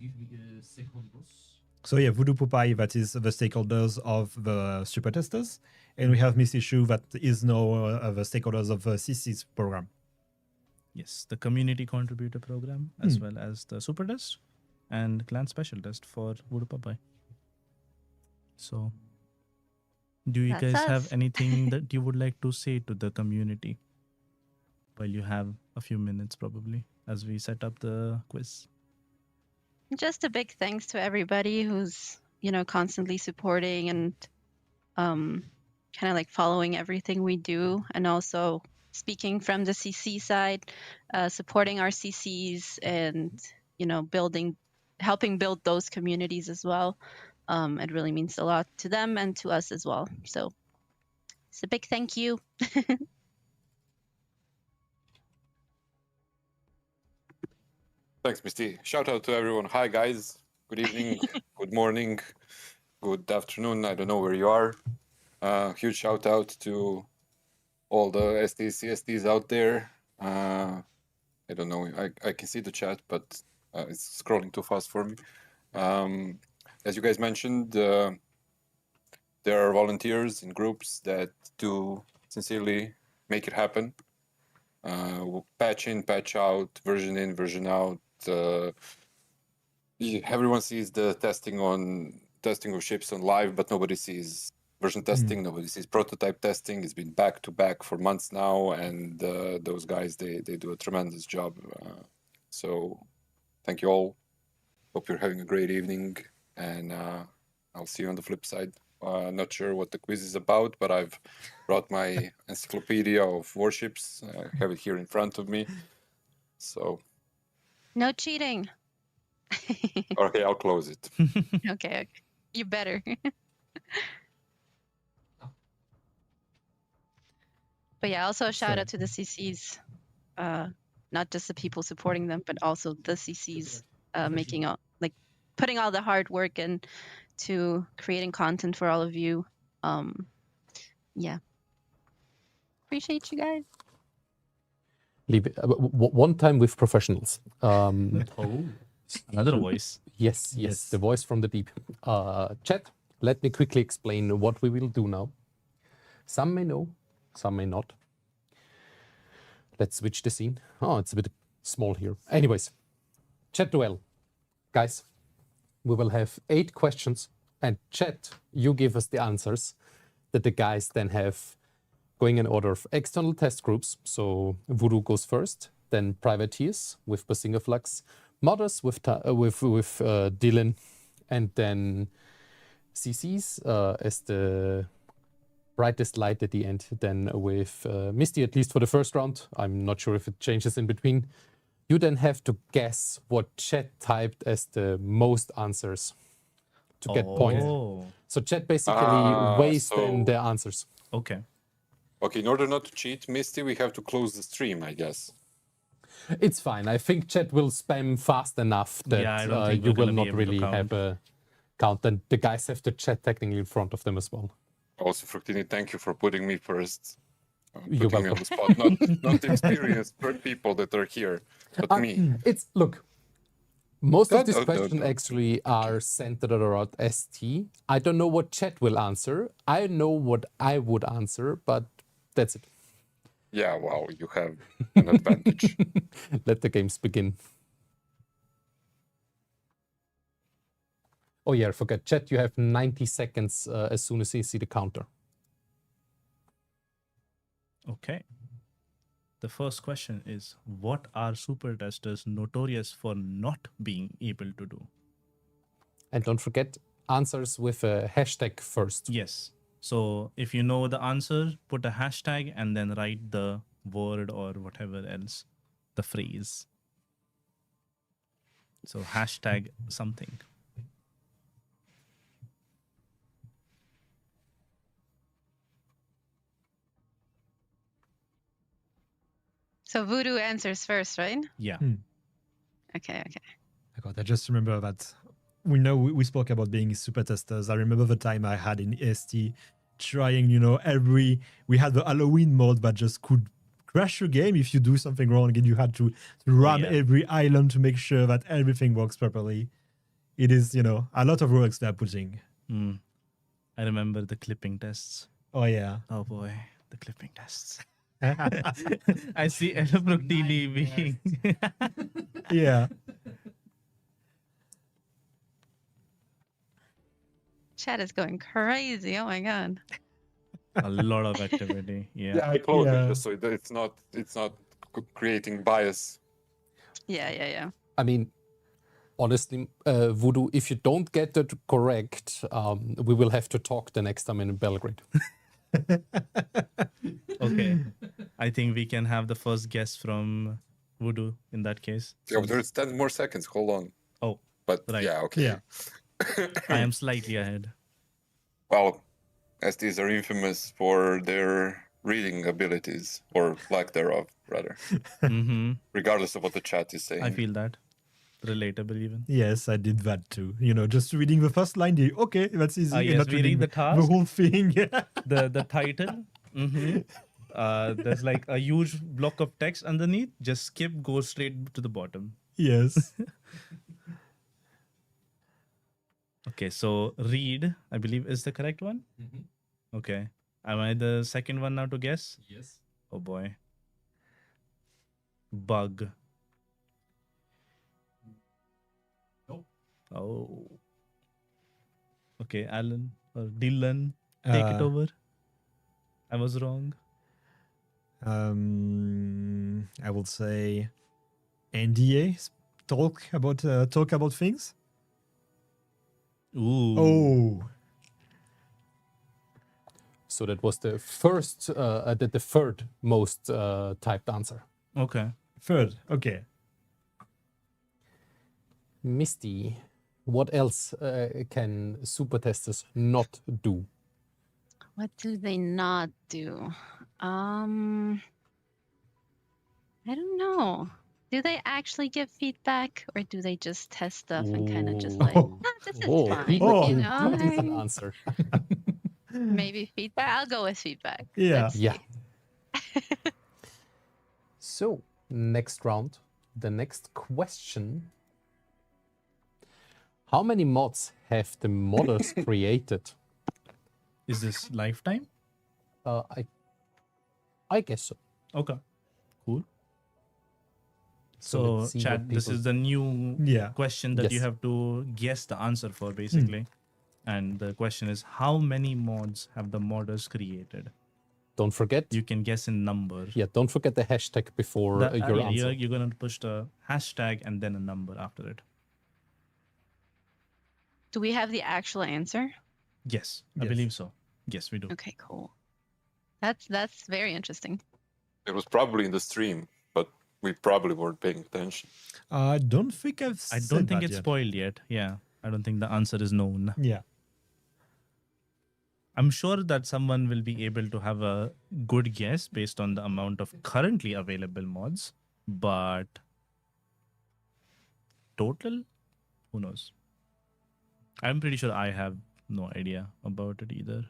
Give me a second, boss. So yeah, Voodoo Popeye, that is the stakeholders of the Super Testers, and we have Missy Shu, that is now the stakeholders of the CC's program. Yes, the community contributor program, as well as the Super Test and Clan Special Test for Voodoo Popeye. So, do you That's guys have us. anything that you would like to say to the community while you have a few minutes, probably, as we set up the quiz? Just a big thanks to everybody who's, constantly supporting and kind of like following everything we do, and also speaking from the CC side, supporting our CCs and, helping build those communities as well. It really means a lot to them and to us as well. So it's a big thank you. Thanks, Misty. Shout out to everyone. Hi, guys. Good evening, good morning, good afternoon. I don't know where you are. Huge shout out to all the STs, CSTs out there. I don't know. I can see the chat, but it's scrolling too fast for me. As you guys mentioned, there are volunteers in groups that do sincerely make it happen. Patch in, patch out, version in, version out. Everyone sees the testing of ships on live, but nobody sees version testing. Nobody sees prototype testing. It's been back to back for months now, and those guys they do a tremendous job. So thank you all. Hope you're having a great evening, and I'll see you on the flip side. Not sure what the quiz is about, but I've brought my encyclopedia of warships. I have it here in front of me. So, No cheating. okay, I'll close it. Okay. You better. But yeah, also a shout out to the CCs, not just the people supporting them, but also the CCs putting all the hard work in to creating content for all of you. Yeah. Appreciate you guys. One time with professionals. Another voice. Yes, the voice from the deep. Chat, let me quickly explain what we will do now. Some may know, some may not. Let's switch the scene. Oh, it's a bit small here. Anyways, chat duel. Guys, we will have 8 questions, and chat, you give us the answers that the guys then have going in order of external test groups. So Voodoo goes first, then privateers with Basinga Flux, modders with Dylan, and then CCs as the brightest light at the end, then with Misty, at least for the first round. I'm not sure if it changes in between. You then have to guess what chat typed as the most answers to get points. So chat basically weighs then their answers. Okay. Okay, in order not to cheat, Misty, we have to close the stream, I guess. It's fine. I think chat will spam fast enough that I don't think you we're will gonna be not able to really count. have a count. And the guys have the chat technically in front of them as well. Also, Fructini, thank you for putting me first. You're Putting me on welcome. the spot. Not the experienced people that are here, but me. It's look. Most of these No. questions actually are centered around ST. I don't know what chat will answer. I know what I would answer, but that's it. Yeah, wow, you have an advantage. Let the games begin. Oh yeah, I forgot. Chat, you have 90 seconds as soon as you see the counter. Okay. The first question is, what are super testers notorious for not being able to do? And don't forget, answers with a hashtag first. Yes. So if you know the answer, put a hashtag and then write the word or whatever else, the phrase. So hashtag something. So Voodoo answers first, right? Yeah. Okay. I got. I just remember that we spoke about being super testers. I remember the time I had in ST trying, we had the Halloween mode that just could crash your game if you do something wrong, and you had to ram every island to make sure that everything works properly. It is, a lot of work they're putting. I remember the clipping tests. Oh yeah. Oh boy, the clipping tests. I see Elfructi leaving. Yeah. Chat is going crazy. Oh my god. A lot of activity. Yeah. Yeah, I closed it just so that it's not creating bias. Yeah. I mean, honestly, Voodoo, if you don't get it correct, we will have to talk the next time in Belgrade. Okay. I think we can have the first guess from Voodoo in that case. Yeah, there's 10 more seconds. Hold on. Oh, but right. yeah, okay. Yeah. I am slightly ahead. Well, STs are infamous for their reading abilities, or lack thereof, rather. Regardless of what the chat is saying. I feel that. Relatable even. Yes, I did that too. Just reading the first line, okay, that's easy. Yes, not we reading read the task. The whole thing. the title. There's like a huge block of text underneath. Just skip, go straight to the bottom. Yes. Okay, so read, I believe, is the correct one. Okay. Am I the second one now to guess? Yes. Oh boy. Bug. Nope. Oh. Okay, Alan or Dylan, take it over. I was wrong. I will say NDA. Talk about things. Ooh. Oh. So that was the third most typed answer. Okay. Third. Okay. Misty, what else can super testers not do? What do they not do? I don't know. Do they actually give feedback, or do they just test stuff and kind of just like, this is fine, Decent answer. Maybe feedback. I'll go with feedback. Yeah. Yeah. So, next round, the next question. How many mods have the modders created? Is this lifetime? I guess so. Okay. Cool. So So, let's see what chat, this people- is the new Yeah. question that you Yes. have to guess the answer for, basically. And the question is, how many mods have the modders created? Don't forget. You can guess in number. Yeah, don't forget the hashtag before your yeah, answer. you're going to push the hashtag and then a number after it. Do we have the actual answer? Yes, I Yes. believe so. Yes, we do. Okay, cool. That's very interesting. It was probably in the stream, but we probably weren't paying attention. I don't think I've I said don't think that it's yet. spoiled yet. Yeah, I don't think the answer is known. Yeah. I'm sure that someone will be able to have a good guess based on the amount of currently available mods, but total, who knows? I'm pretty sure I have no idea about it either.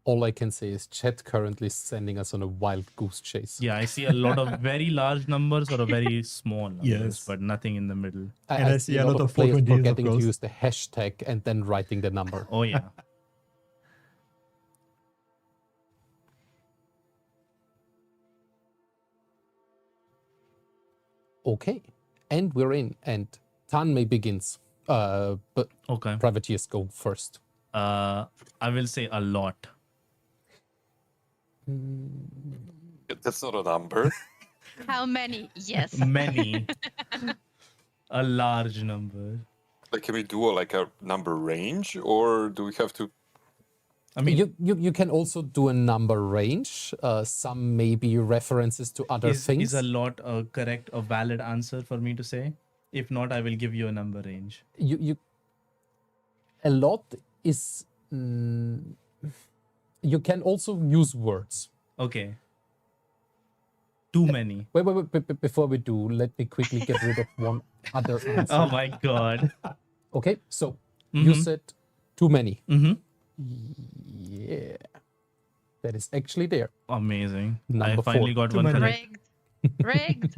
All I can say is chat currently is sending us on a wild goose chase. Yeah, I see a lot of very large numbers or a very small numbers, Yes. but nothing in the middle. And I see a lot of players 420s, of forgetting to course. use the hashtag and then writing the number. Oh yeah. Okay, and we're in, and Tanmay begins. But okay, privateers go first. I will say a lot. That's not a number. How many? Yes. Many. A large number. Like, can we do a number range, or do we have to? I mean, you can also do a number range. Some maybe references to other things. Is a lot a correct, a valid answer for me to say? If not, I will give you a number range. A lot is. You can also use words. Okay. Too many. Wait. Before we do, let me quickly get rid of one other answer. Oh my god. Okay, so you said too many. Mm-hmm. Yeah. That is actually there. Amazing. Number I finally 4. got one correct. Rigged.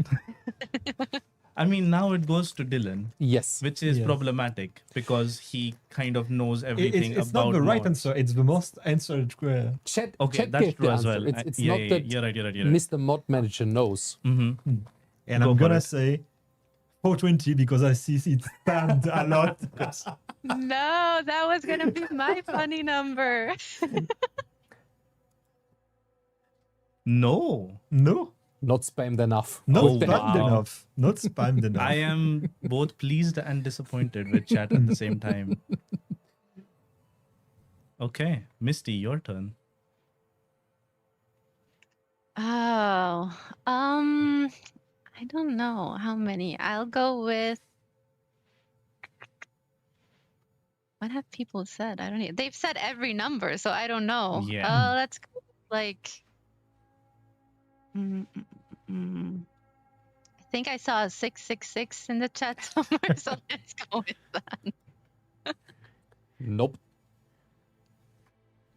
I mean, now it goes to Dylan. Yes. Which is Yes. problematic because he kind of knows everything It's about not the right mods. answer. It's the most answered. Chat, Okay, chat that's gave true the as answer. well. It's Yeah, not yeah, that you're right, you're right. Mr. Mod Manager knows. Mm-hmm. And Go I'm for gonna it. say 420 because I see it spammed a lot. No, that was gonna be my funny number. No. No. Not spammed enough. Not Oh, spammed wow. enough. Not spammed enough. I am both pleased and disappointed with chat at the same time. Okay, Misty, your turn. Oh, I don't know how many. I'll go with. What have people said? I don't know. They've said every number, so I don't know. Yeah. Let's go with, like. I think I saw a 666 in the chat somewhere, so let's go with that. Nope.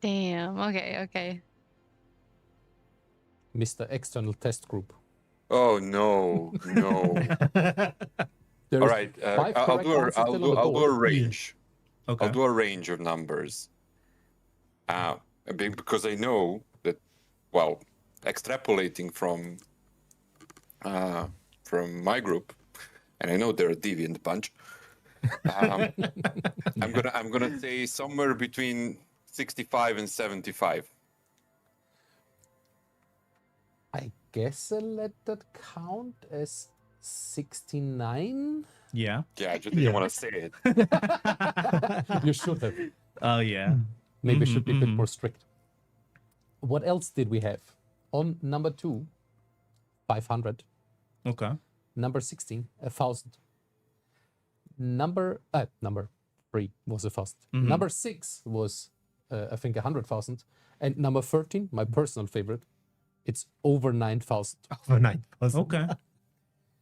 Damn. Okay. Mr. External Test Group. Oh no. There All is right, 5 I'll correct do a, answers I'll still do, on the I'll do a board. range. Okay. I'll do a range of numbers. Because I know that, well, extrapolating from my group, and I know they're a deviant bunch. I'm gonna say somewhere between 65 and 75. I guess I'll let that count as 69. Yeah. Yeah, I just didn't want to say it. You should have. Oh yeah. Maybe Mhm, should be a bit mhm. more strict. What else did we have? On number 2, 500. Okay. Number 16, 1,000. Number 3 was 1,000. Mhm. Number 6 was, I think, 100,000. And number 13, my personal favorite, it's over 9,000. Over 9,000. Okay.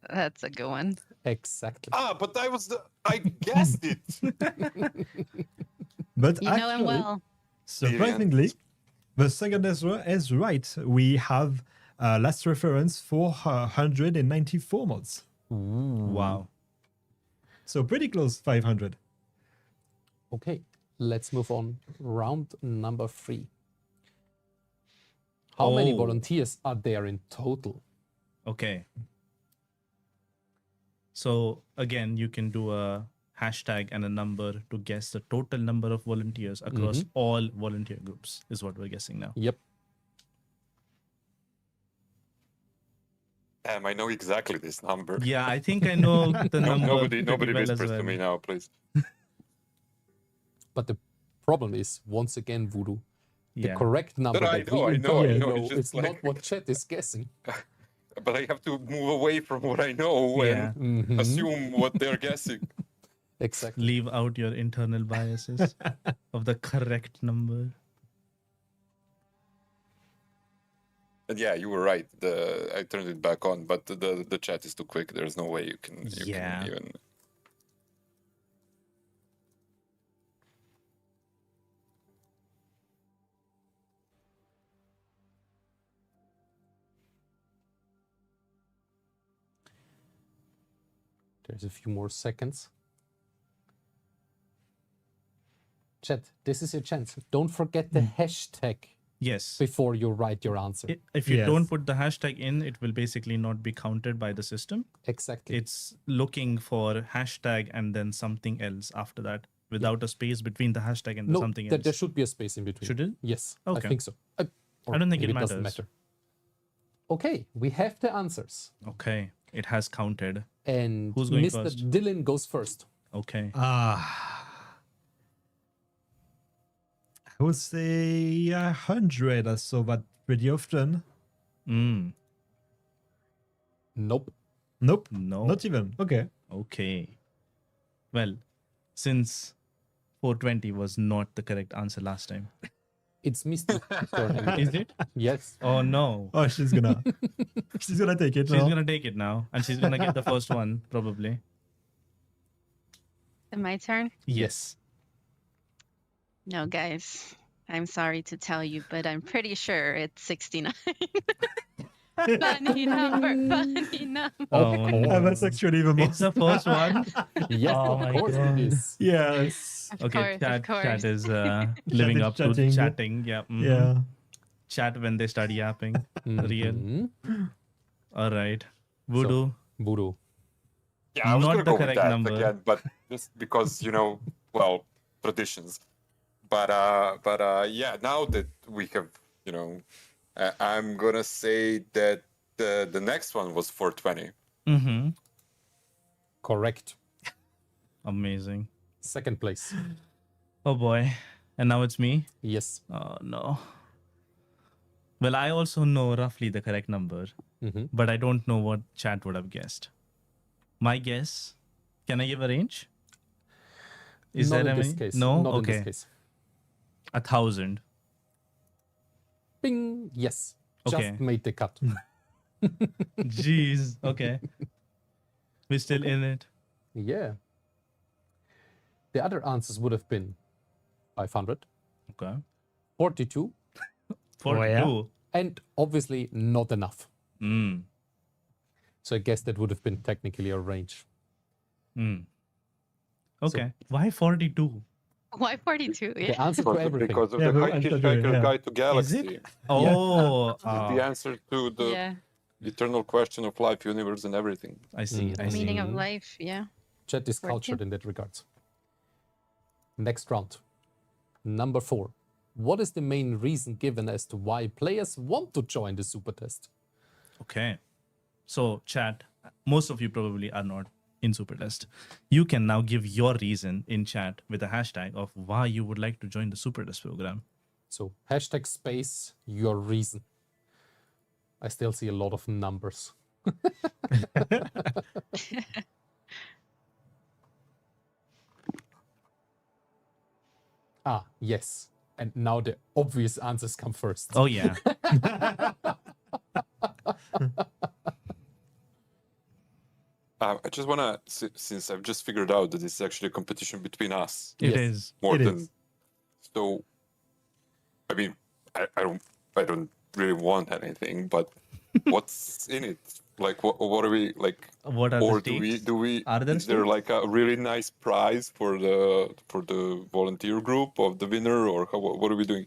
That's a good one. Exactly. But I guessed it. But You know him actually, well. surprisingly, the second answer is right. We have last reference 494 mods. Wow. So pretty close, 500. Okay, let's move on. Round number 3. How many Oh. volunteers are there in total? Okay. So again, you can do a hashtag and a number to guess the total number of volunteers across all volunteer groups, is what we're guessing now. Yep. Damn, I know exactly this number. Yeah, I think I know the number. Nobody pretty well as whispers to well. me now, please. But the problem is, once again, Voodoo, the Yeah. correct number I that know, we I know. know It's just is not like- what chat is guessing. But I have to move away from what I know Yeah. and assume what they're guessing. Exactly. Leave out your internal biases of the correct number. And yeah, you were right. I turned it back on, but the chat is too quick. There's no way you can Yeah. even. There's a few more seconds. Chat, this is your chance. Don't forget the hashtag Yes. before you write your answer. If you Yes. don't put the hashtag in, it will basically not be counted by the system. Exactly. It's looking for hashtag and then something else after that, without a space between the hashtag and the No, something there else. should be a space in between. Should it? Yes, Okay. I think so. Or I don't think maybe it doesn't matters. matter. Okay, we have the answers. Okay, it has counted. And Who's going Mr. first? Dylan goes first. Okay. I would say 100. I saw that pretty often. Mm. Nope. Nope. No. Not even. Okay. Okay. Well, since 420 was not the correct answer last time. It's Misty. Is it? Yes. Oh no. Oh, she's gonna take it. She's now. gonna take it now, and she's gonna get the first one probably. Is it my turn? Yes. No, guys. I'm sorry to tell you, but I'm pretty sure it's 69. Funny number. Funny number. Oh, that's actually even more. It's the first one. Yes, Oh of my course God. it is. Yes. Of Okay, course, of chat course. is living is up chatting. to chatting. Yeah. Yeah. Chat when they start yapping. Real. Mhm. All right. Voodoo. Voodoo. Yeah, I was Not gonna the go with correct that number. again, but just because well, traditions. But yeah, now that we have, I'm gonna say that the next one was 420. Mm-hmm. Correct. Amazing. Second place. Oh boy. And now it's me? Yes. Oh no. Well, I also know roughly the correct number, but I don't know what chat would have guessed. My guess, can I give a range? Is Not there in a this case. No? Not Okay. in this case. 1,000. Bing. Yes. Okay. Just made the cut. Jeez. Okay. We're still in it. Yeah. The other answers would have been 500. Okay. 42. 42. And obviously not enough. Mm. So I guess that would have been technically a range. Mm. Okay. Why 42? Why 42? Yeah. The answer to everything. Because of Yeah, the but Hitchhiker's Guide to Is Galaxy. it? Oh. This is the answer to the Yeah. eternal question of life, universe, and everything. I see. I see. Meaning of life. Yeah. Chat is 42. cultured in that regards. Next round. Number 4. What is the main reason given as to why players want to join the super test? Okay. So, chat, most of you probably are not in super test. You can now give your reason in chat with a hashtag of why you would like to join the super test program. So hashtag space your reason. I still see a lot of numbers. Yes. And now the obvious answers come first. Oh, yeah. I just want to, since I've just figured out that it's actually a competition between us. It is. More It than. is. So, I mean, I don't really want anything, but what's in it? Like, what are we like? What are or the stakes? do we? Are there is there stakes? like a really nice prize for the volunteer group of the winner, or what are we doing?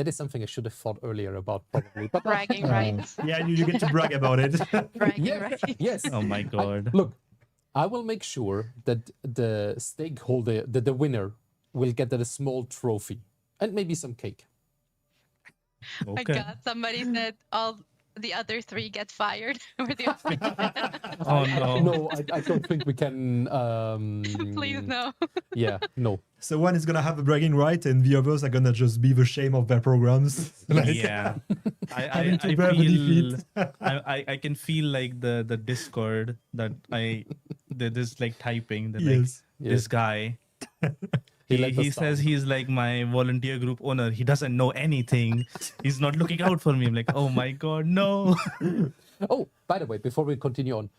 That is something I should have thought earlier about, probably. But Bragging rights. Yeah, you get to brag about it. Bragging rights. Yes. Oh my god. Look, I will make sure that the stakeholder, the winner, will get a small trophy and maybe some cake. My God, somebody said all the other 3 get fired. We're the only Oh no. No, I don't think we can. Please no. Yeah, no. So one is gonna have a bragging right, and the others are gonna just be the shame of their programs. Yeah. having to I bear the feel defeat. I can feel like the Discord that this like typing that Yes. like this guy he says he's like my volunteer group owner. He doesn't know anything. He's not looking out for me. I'm like, oh my god, no. Oh, by the way, before we continue on,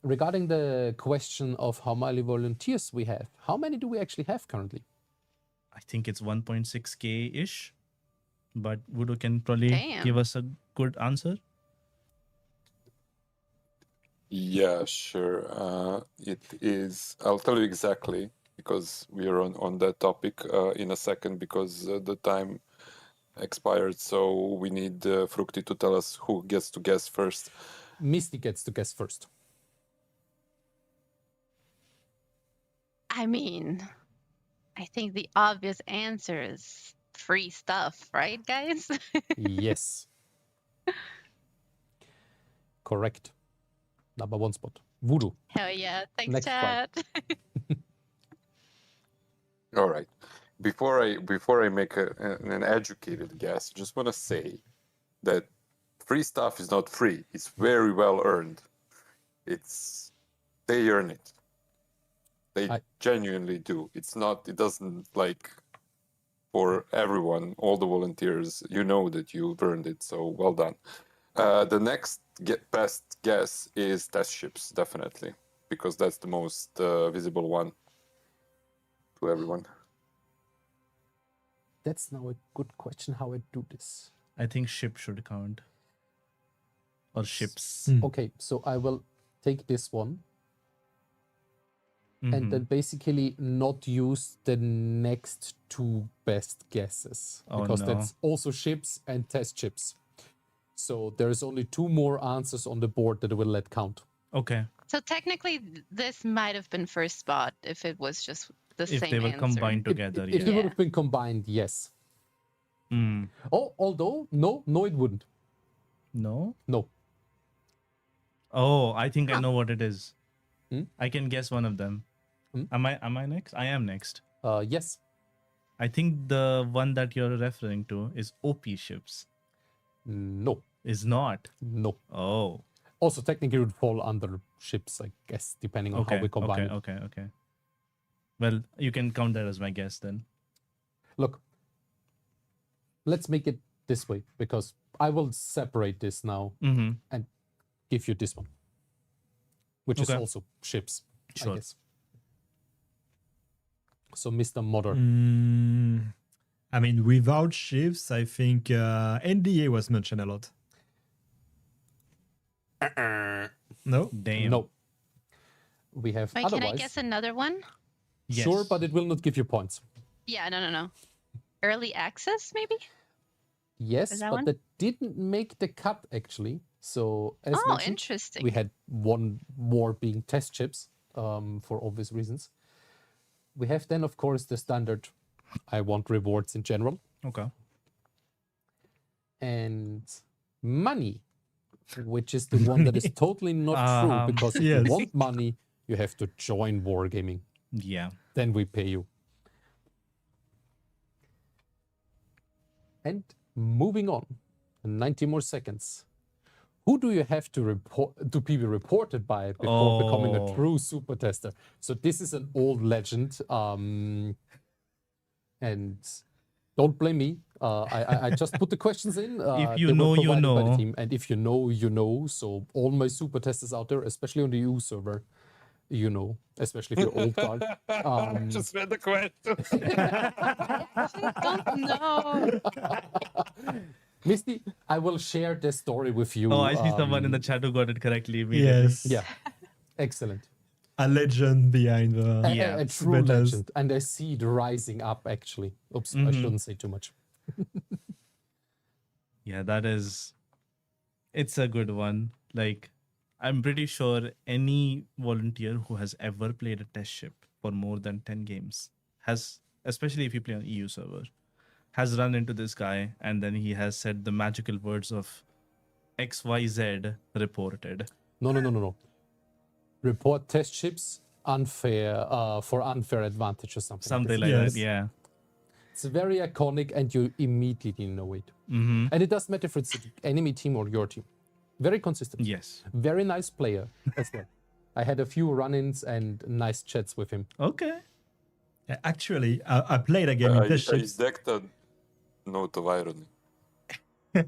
regarding the question of how many volunteers we have, how many do we actually have currently? I think it's 1.6k ish, but Voodoo can probably Damn. give us a good answer. Yeah, sure. It is. I'll tell you exactly because we are on that topic in a second because the time expired. So we need Fructi to tell us who gets to guess first. Misty gets to guess first. I mean, I think the obvious answer is free stuff, right, guys? Yes. Correct. Number 1 spot. Voodoo. Hell yeah. Thanks, Next chat. All right. Before I make an educated guess, I just want to say that free stuff is not free. It's very well earned. They earn it. They genuinely do. It doesn't like for everyone, all the volunteers, you know that you've earned it. So well done. The next best guess is test ships, definitely, because that's the most visible one to everyone. That's now a good question how I do this. I think ship should count. Or ships. Okay, so I will take this one and then basically not use the next 2 best guesses Oh, because no. that's also ships and test ships. So there's only 2 more answers on the board that I will let count. Okay. So technically, this might have been first spot if it was just the If same they were answer. combined together, If yeah. it would have been combined, yes. Mm. Oh, although, no, it wouldn't. No? No. Oh, I think I know what it is. Hmm? I can guess one of them. Am I next? I am next. Yes. I think the one that you're referring to is OP ships. No. Is not? No. Oh. Also, technically, it would fall under ships, I guess, depending on how we combine it. Okay. Well, you can count that as my guess then. Look, let's make it this way because I will separate this now and give you this one, which is Okay. also ships, Sure. I guess. So, Mr. Modder. I mean, without ships, I think NDA was mentioned a lot. No? Damn. No. We have Wait, otherwise. can I guess another one? Sure, but it will not give you points. Yeah, no. Early access, maybe? Yes, Is that but one? that didn't make the cut actually. So as Oh, mentioned, interesting. we had 1 more being test chips for obvious reasons. We have then, of course, the standard. I want rewards in general Okay. and money, which is the one that is totally not true because if yes. you want money, you have to join wargaming. Yeah. Then we pay you. And moving on, 90 more seconds. Who do you have to be reported by before becoming a true super tester? So this is an old legend, and don't blame me. I just put the questions in. If you they were know, you provided by the know. team. And if you know, you know. So all my super testers out there, especially on the EU server, you know, especially if you're old guard. Just read the question. Don't know. Misty, I will share this story with you. Oh, I see someone in the chat who got it correctly immediately. Yes. Yeah. Excellent. A legend behind the A true battles. legend. And I see it rising up, actually. Oops, I shouldn't say too much. Yeah, it's a good one. Like, I'm pretty sure any volunteer who has ever played a test ship for more than 10 games has, especially if you play on EU server, has run into this guy and then he has said the magical words of XYZ reported. No. Report test ships unfair for unfair advantage or something. Something like that, yeah. It's very iconic and you immediately know it. Mhm. And it doesn't matter if it's an enemy team or your team. Very consistent. Yes. Very nice player as well. I had a few run-ins and nice chats with him. Okay. Yeah, actually, I played a game in test I ships. decked a note of irony. No,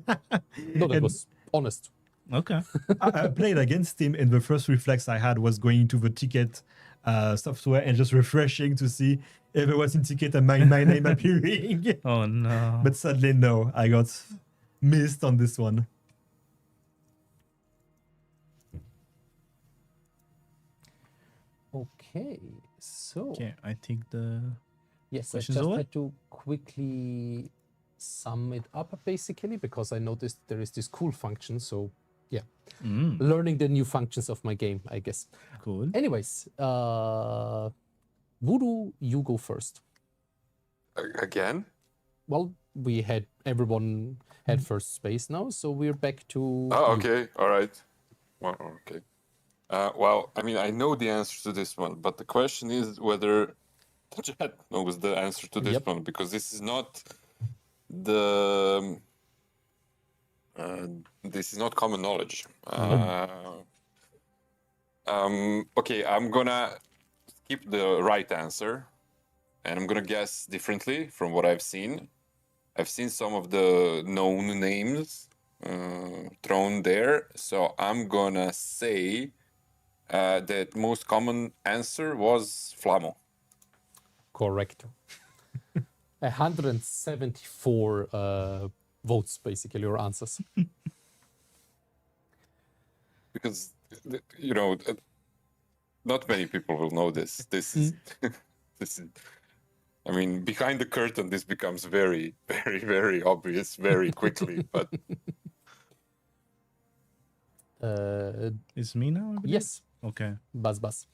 that was honest. Okay. I played against him, and the first reflex I had was going to the ticket software and just refreshing to see if there was in ticket and my name appearing. Oh no. But sadly, no, I got missed on this one. Okay, so Okay, I think the yes, I question's just over. had to quickly sum it up basically because I noticed there is this cool function. So yeah, learning the new functions of my game, I guess. Cool. Anyways, Voodoo, you go first. Again? Well, we had everyone had first space now, so we're back to. Oh, you. okay. All right. Well, okay. Well, I mean, I know the answer to this one, but the question is whether the chat knows the answer to this one, because this is not the this is not common knowledge. Okay, I'm gonna skip the right answer, and I'm gonna guess differently from what I've seen. I've seen some of the known names thrown there, so I'm gonna say that most common answer was Flamo. Correct. 174 votes, basically, or answers. Because you know, not many people will know this. This is this is. I mean, behind the curtain, this becomes very, very, very obvious very quickly. But It's me now? I believe? Yes. Okay. Buzz.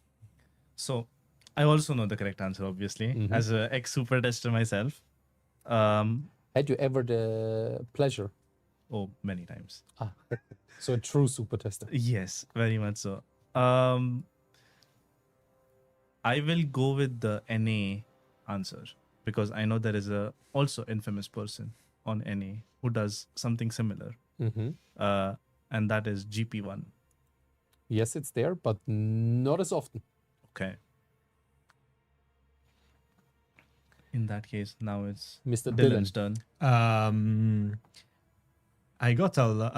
So I also know the correct answer, obviously, as an ex-super tester myself. Had you ever the pleasure? Oh, many times. So a true super tester. Yes, very much so. I will go with the NA answer because I know there is a also infamous person on NA who does something similar. And that is GP1. Yes, it's there, but not as often. Okay. In that case, now it's Mr. Dylan's turn. I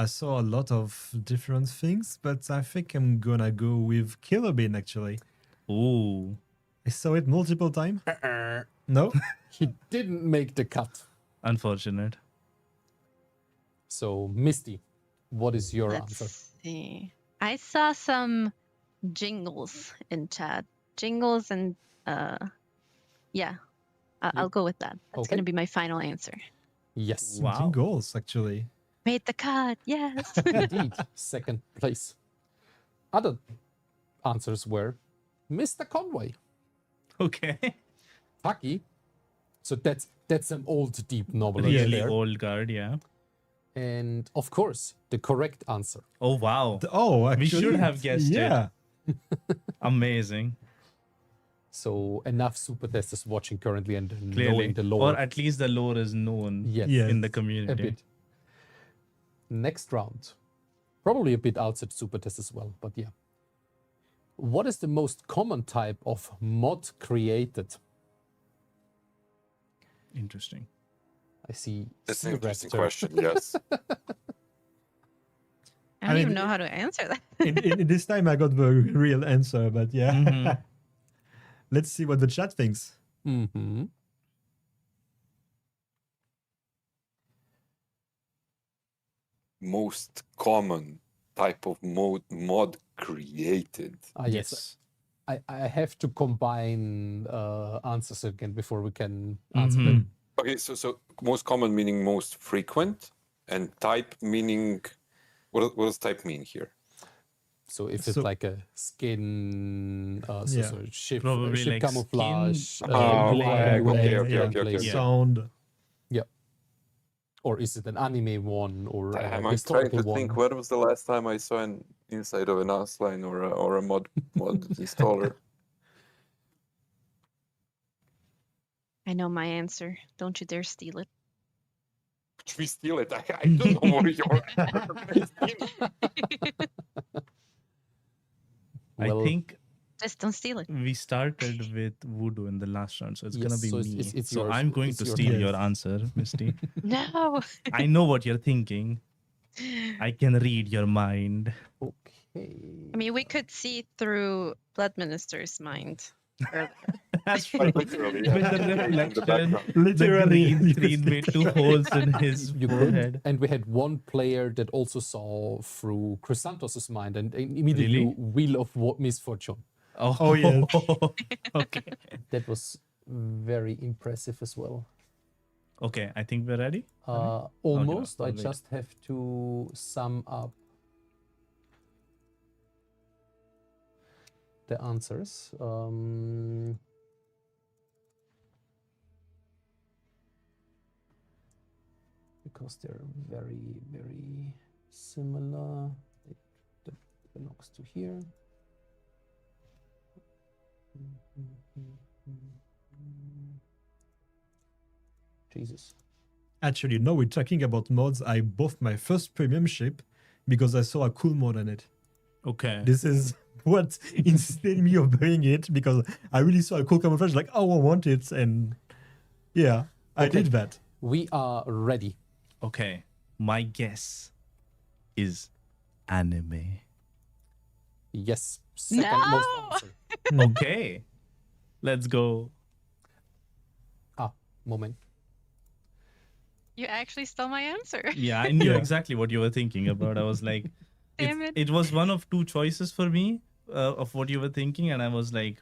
saw a lot of different things, but I think I'm gonna go with Killer Bean actually. Ooh. I saw it multiple times. No? He didn't make the cut. Unfortunate. So, Misty, what is your answer? See. I saw some jingles in chat. Jingles and yeah. I'll go with that. That's Okay. gonna be my final answer. Yes. Wow. Goals actually. Made the cut, yes. Indeed, second place. Other answers were Mr. Conway. Okay. Taki. So that's an old deep novel. Really old guard, yeah. And of course, the correct answer. Oh wow. Actually, we should have guessed yeah. it. Amazing. So enough super testers watching currently and Clearly. knowing the lore. Or at least the lore is known Yes. in the community. A bit. Next round. Probably a bit outside super test as well, but yeah. What is the most common type of mod created? Interesting. I see. That's an interesting Raptor. question, yes. I don't even know how to answer that. in this time I got the real answer, but yeah. Let's see what the chat thinks. Most common type of mod created. Yes. I have to combine answers again before we can answer them. Okay, so most common meaning most frequent. And type meaning, what does type mean here? So if it's like a skin, Yeah. ship, Probably ship like camouflage, skin, okay. sound. Yeah. Or is it an anime one or a I'm trying historical to one? think, when was the last time I saw an inside of an Asline or a mod installer? I know my answer. Don't you dare steal it. Should we steal it? I don't know what you're I think Just don't steal it. we started with Voodoo in the last round, so it's gonna Yes, be so me. it's so yours. I'm going It's to your steal turn. your answer, Misty. No. I know what you're thinking. I can read your mind. Okay. I mean, we could see through Blood Minister's mind earlier. That's true. Literally, With yeah. the In the reflection, background. the Literally, green you screen could made 2 holes in his You could. forehead. And we had one player that also saw through Chrysantos's mind and immediately Really? Wheel of Misfortune. Oh, yes. Okay. That was very impressive as well. Okay, I think we're ready. Almost. I'll I wait. just have to sum up the answers. Because they're very, very similar. That belongs to here. Jesus. Actually, now we're talking about mods. I bought my first premium ship because I saw a cool mod on it. Okay. This is what instead me of buying it because I really saw a cool camouflage, like, oh, I want it. And yeah, I Okay. did that. We are ready. Okay. My guess is anime. Yes. Second most answer. Okay. Let's go. Moment. You actually stole my answer. Yeah, I knew Yeah. exactly what you were thinking about. I was like, Damn it. it was one of 2 choices for me of what you were thinking, and I was like,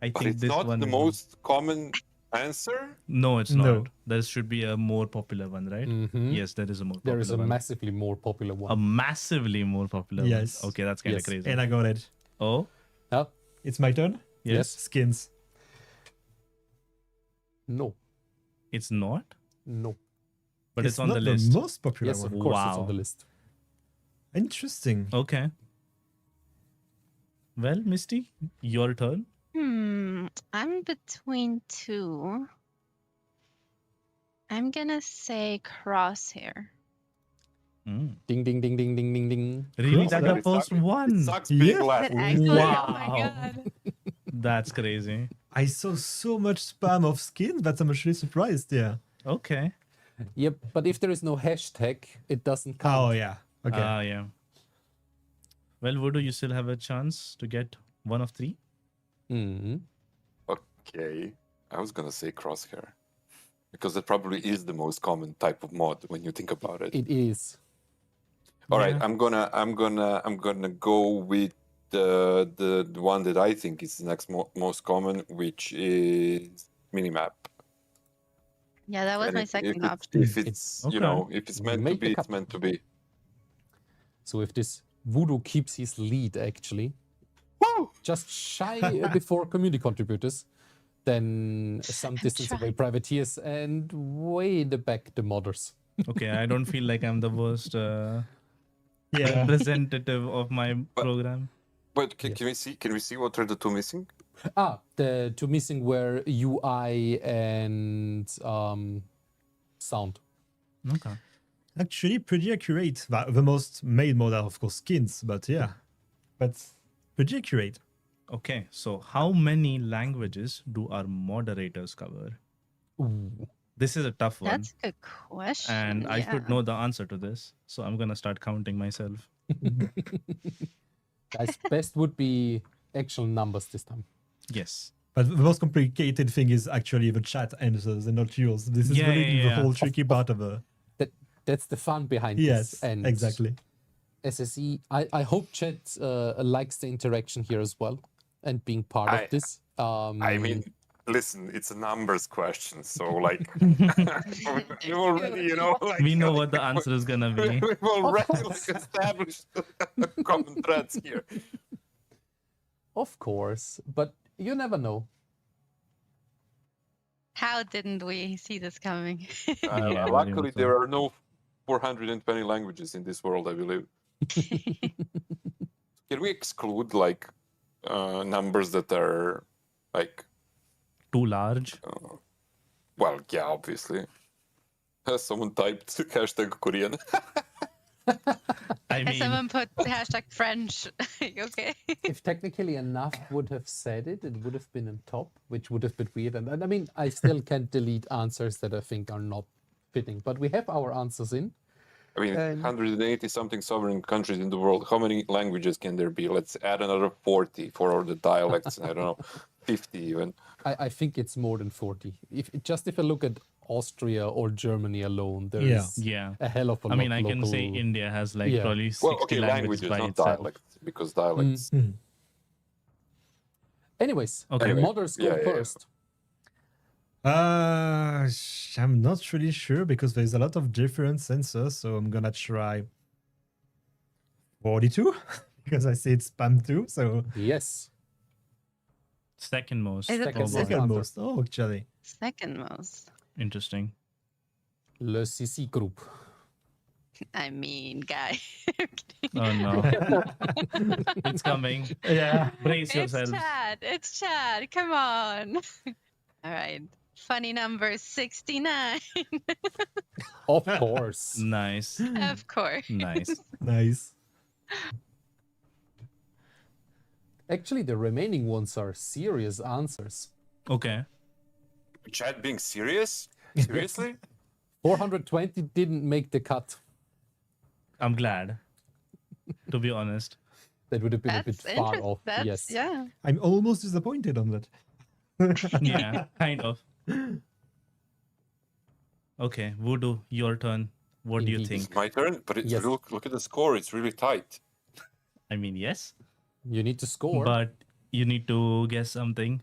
I But think it's this not one. the most common answer. No, it's No. not. There should be a more popular one, right? Mhm. Yes, there is a more popular There is a one. massively more popular one. A massively more popular Yes. one. Okay, that's kind of Yes. crazy. And I got it. Oh, It's my turn. yes. Skins. No. It's not, No. but it's on not the list. most popular Yes, one. of course it's Wow. on the list. Interesting. Okay. Well, Misty, your turn. I'm between 2. I'm gonna say Crosshair. Mm. Ding, ding, ding, ding, ding, ding, ding. Really, Crosshair. that's the first one. It sucks being Yeah. last. But actually, oh my Wow. god. That's crazy. I saw so much spam of skins that I'm actually surprised. Yeah. Okay. Yep, but if there is no hashtag, it doesn't count. Oh, yeah. Okay. Yeah. Well, Voodoo, you still have a chance to get one of 3. Mhm. Okay, I was gonna say Crosshair because that probably is the most common type of mod when you think about it. It is. All right, Yeah. I'm gonna go with the one that I think is the next most common, which is minimap. Yeah, that was And my if second it- option. If it's Okay. you know, if it's meant to Make the be, cut. it's meant to be. So if this Voodoo keeps his lead, actually, just shy before community contributors, then some distance away privateers, and way in the back the modders. Okay, I don't feel like I'm the worst Yeah. representative of my program. But can we see what are the 2 missing? The 2 missing were UI and sound. Okay. Actually, pretty accurate. The most made mod are, of course, skins, but yeah. But pretty accurate. Okay, so how many languages do our moderators cover? Ooh. This is a tough one. That's a good question. And I should yeah. know the answer to this. So I'm going to start counting myself. Guys, best would be actual numbers this time. Yes. But the most complicated thing is actually the chat answers and not yours. This is really the whole tricky part of it. That's the fun behind Yes, this. And exactly. SSE, I hope chat likes the interaction here as well and being part of this. I mean, Listen, it's a numbers question, so like we already, you know, like we know what the answer is gonna be. we've already like established common threads here. Of course, but you never know. How didn't we see this coming? Luckily, there are no 420 languages in this world, I believe. Can we exclude like numbers that are like too large? Well, yeah, obviously. Someone typed hashtag Korean. I And someone put hashtag French. Okay. If technically enough would have said it, it would have been on top, which would have been weird. And I mean, I still can't delete answers that I think are not fitting, but we have our answers in. I mean, 180 something sovereign countries in the world. How many languages can there be? Let's add another 40 for all the dialects. I don't know, 50 even. I think it's more than 40. If I look at Austria or Germany alone, there's a hell of a lot. I mean, I can local... say India has like probably 60 well, okay, languages by not itself. dialects, because dialects. Anyways, Okay. modders go first. I'm not really sure because there's a lot of different sensors, so I'm gonna try 42 because I see it's spam too. So yes, second most. Is it second most. Oh, actually, second most? Interesting. Le CC group. I mean, guy. Oh no, it's coming. Yeah, brace yourselves. It's Chad. Come on. All right. Funny number 69. Of course. Nice. Of course. Nice. Nice. Actually, the remaining ones are serious answers. Okay. Chad being serious? Seriously? 420 didn't make the cut. I'm glad. To be honest. That would have been a bit far off. Yes. Yeah. I'm almost disappointed on that. Yeah, kind of. Okay, Voodoo, your turn. What do you think? It's my turn, but it's look at the score. It's really tight. I mean, yes. You need to score. But you need to guess something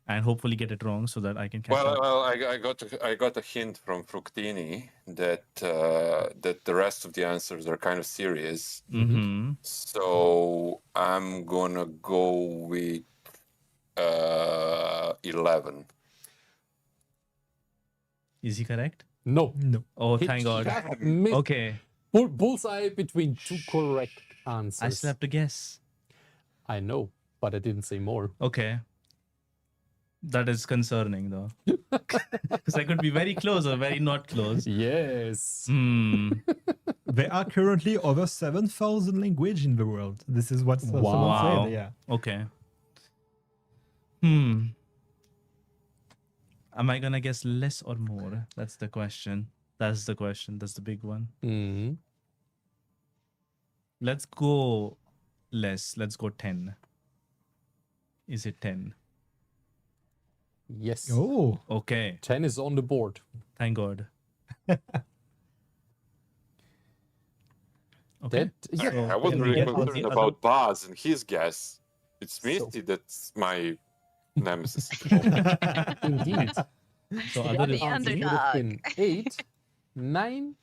and hopefully get it wrong so that I can catch up. Well, I got a hint from Fructini that that the rest of the answers are kind of serious. Mm-hmm. So I'm gonna go with 11. Is he correct? No. Oh, thank God. Okay. Bullseye between two correct answers. I still have to guess. I know, but I didn't say more. Okay. That is concerning, though. Because I could be very close or very not close. Yes. There are currently over 7,000 languages in the world. This is what someone said. Yeah. Okay. Am I gonna guess less or more? That's the question. That's the question. That's the big one. Let's go less. Let's go 10. Is it 10? Yes. Oh. Okay. 10 is on the board. Thank God. Okay. I wasn't really concerned about Baz and his guess. It's Misty that's my nemesis. Indeed. So the other other is answer would have been 8, 9,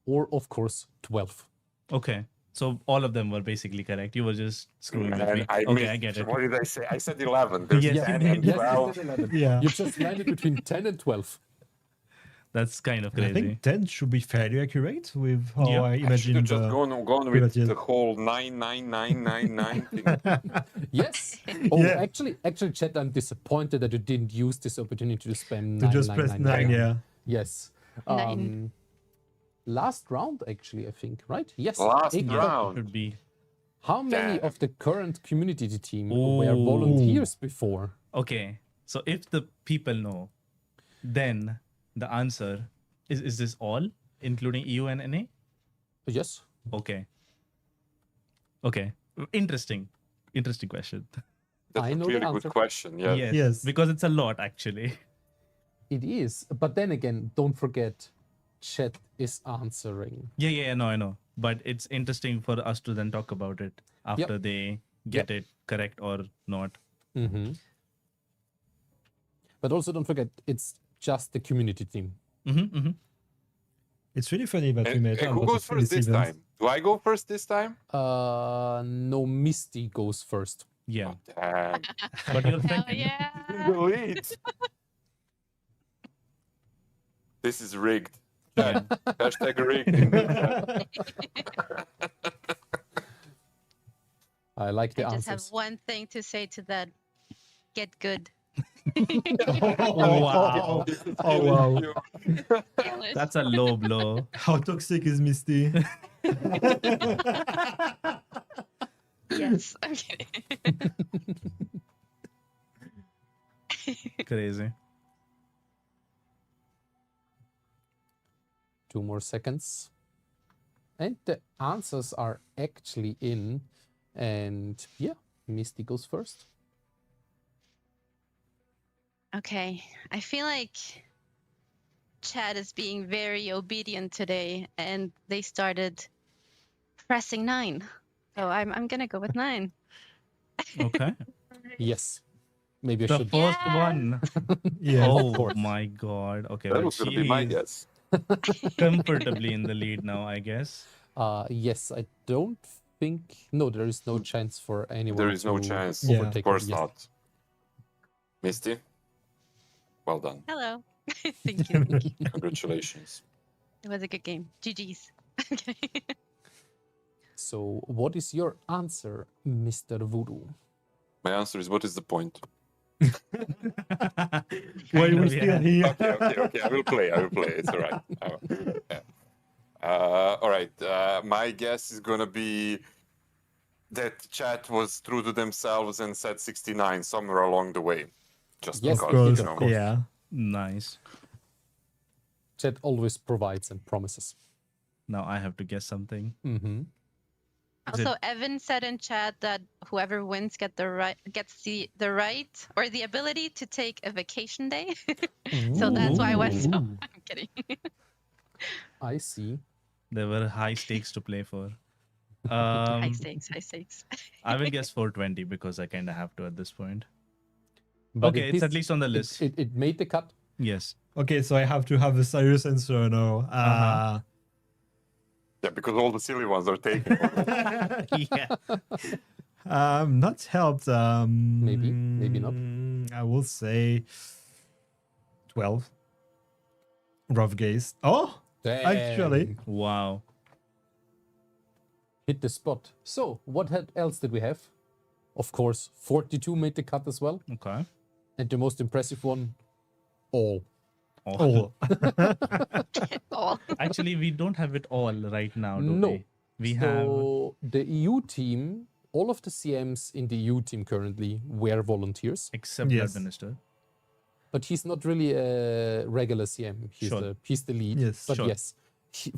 or of course 12. Okay. So all of them were basically correct. You were just screwing with me. Okay, I get it. What did I say? I said 11. There's 10 and 12. Yeah. You just landed between 10 and 12. That's kind of I crazy. think 10 should be fairly accurate with how I I should imagine have just the gone with the whole 99999 thing. Yes. Oh, actually, chat, I'm disappointed that you didn't use this opportunity to spam 9. to just press 9, yeah. Yes. Nine. Last round, actually, I think, right? Yes. Last Eight round. Should be. How many Damn. of the current community team were volunteers before? Okay. So if the people know, then the answer is this all, including EU and NA? Yes. Okay. Okay. Interesting question. That's I a know really the good answer. question. Yeah. Yes. Because it's a lot, actually. It is. But then again, don't forget, chat is answering. Yeah, no, I know. But it's interesting for us to then talk about it after they get it correct or not. Mm-hmm. But also don't forget, it's just the community team. It's really funny that we And, made a and who lot goes of first this events. time? Do I go first this time? No, Misty goes first. Yeah. Damn. But you're Hell second. yeah. The lead. This is rigged. Chat. Hashtag rigged. in the chat. I like the I just have answers. one thing to say to that. Get good. Wow. Oh, wow. That's a low blow. How toxic is Misty? Yes, I'm kidding. Crazy. 2 more seconds. And the answers are actually in. And yeah, Misty goes first. Okay, I feel like Chad is being very obedient today, and they started pressing 9. So I'm gonna go with 9. Okay. Yes. Maybe I The should. first one. Yeah. Oh my god. Okay. That Well, was going to be my she's guess. comfortably in the lead now, I guess. Yes, I don't think. No, there is no chance for anyone. There is no to chance. Yeah. overtake her. Of course Yes. not. Misty, well done. Hello. Thank you. Thank you. Congratulations. It was a good game. GG's. Okay. So, what is your answer, Mr. Voodoo? My answer is, what is the point? Why Kind we of, still yeah. here? Okay. I will play. It's all right. Yeah. All right. My guess is gonna be that chat was true to themselves and said 69 somewhere along the way. Just Yes, because, of you course, know. of course. Yeah. Nice. Chat always provides and promises. Now I have to guess something. Mm-hmm. Also, Evan said in chat that whoever wins gets the right or the ability to take a vacation day. So that's why I went. So Ooh. I'm kidding. I see. There were high stakes to play for. High stakes. High stakes. I will guess 420 because I kind of have to at this point. But Okay, it it's at is- least on the list. It made the cut. Yes. Okay, so I have to have a serious answer now. Yeah, because all the silly ones are taken. Yeah. Not helped. Maybe not. I will say 12. Rough gaze. Oh, actually. Wow. Hit the spot. So, what else did we have? Of course, 42 made the cut as well. Okay. And the most impressive one, all. All. All. Actually, we don't have it all right now, do No. we? We have. So, the EU team, all of the CMs in the EU team currently were volunteers. Except Yes. Blood Minister. But he's not really a regular CM. He's the lead. Yes, But sure. yes,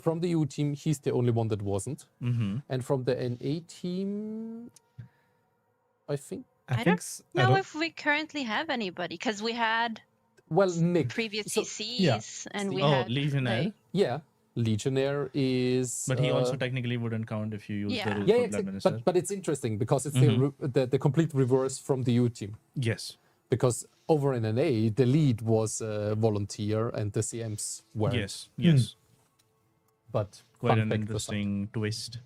from the EU team, he's the only one that wasn't. Mm-hmm. And from the NA team, I think. I don't know if we currently have anybody because we had Well, Nick. previous So- CCs and we Oh, had Legionnaire. like, Yeah, Legionnaire is. But he also technically wouldn't count if you use Yeah. the rule Yeah, for Blood exactly. Minister. But it's interesting because it's Mhm. the complete reverse from the EU team. Yes. Because over in NA, the lead was a volunteer and the CMs were. Yes. Yes. But Quite fun an fact interesting twist.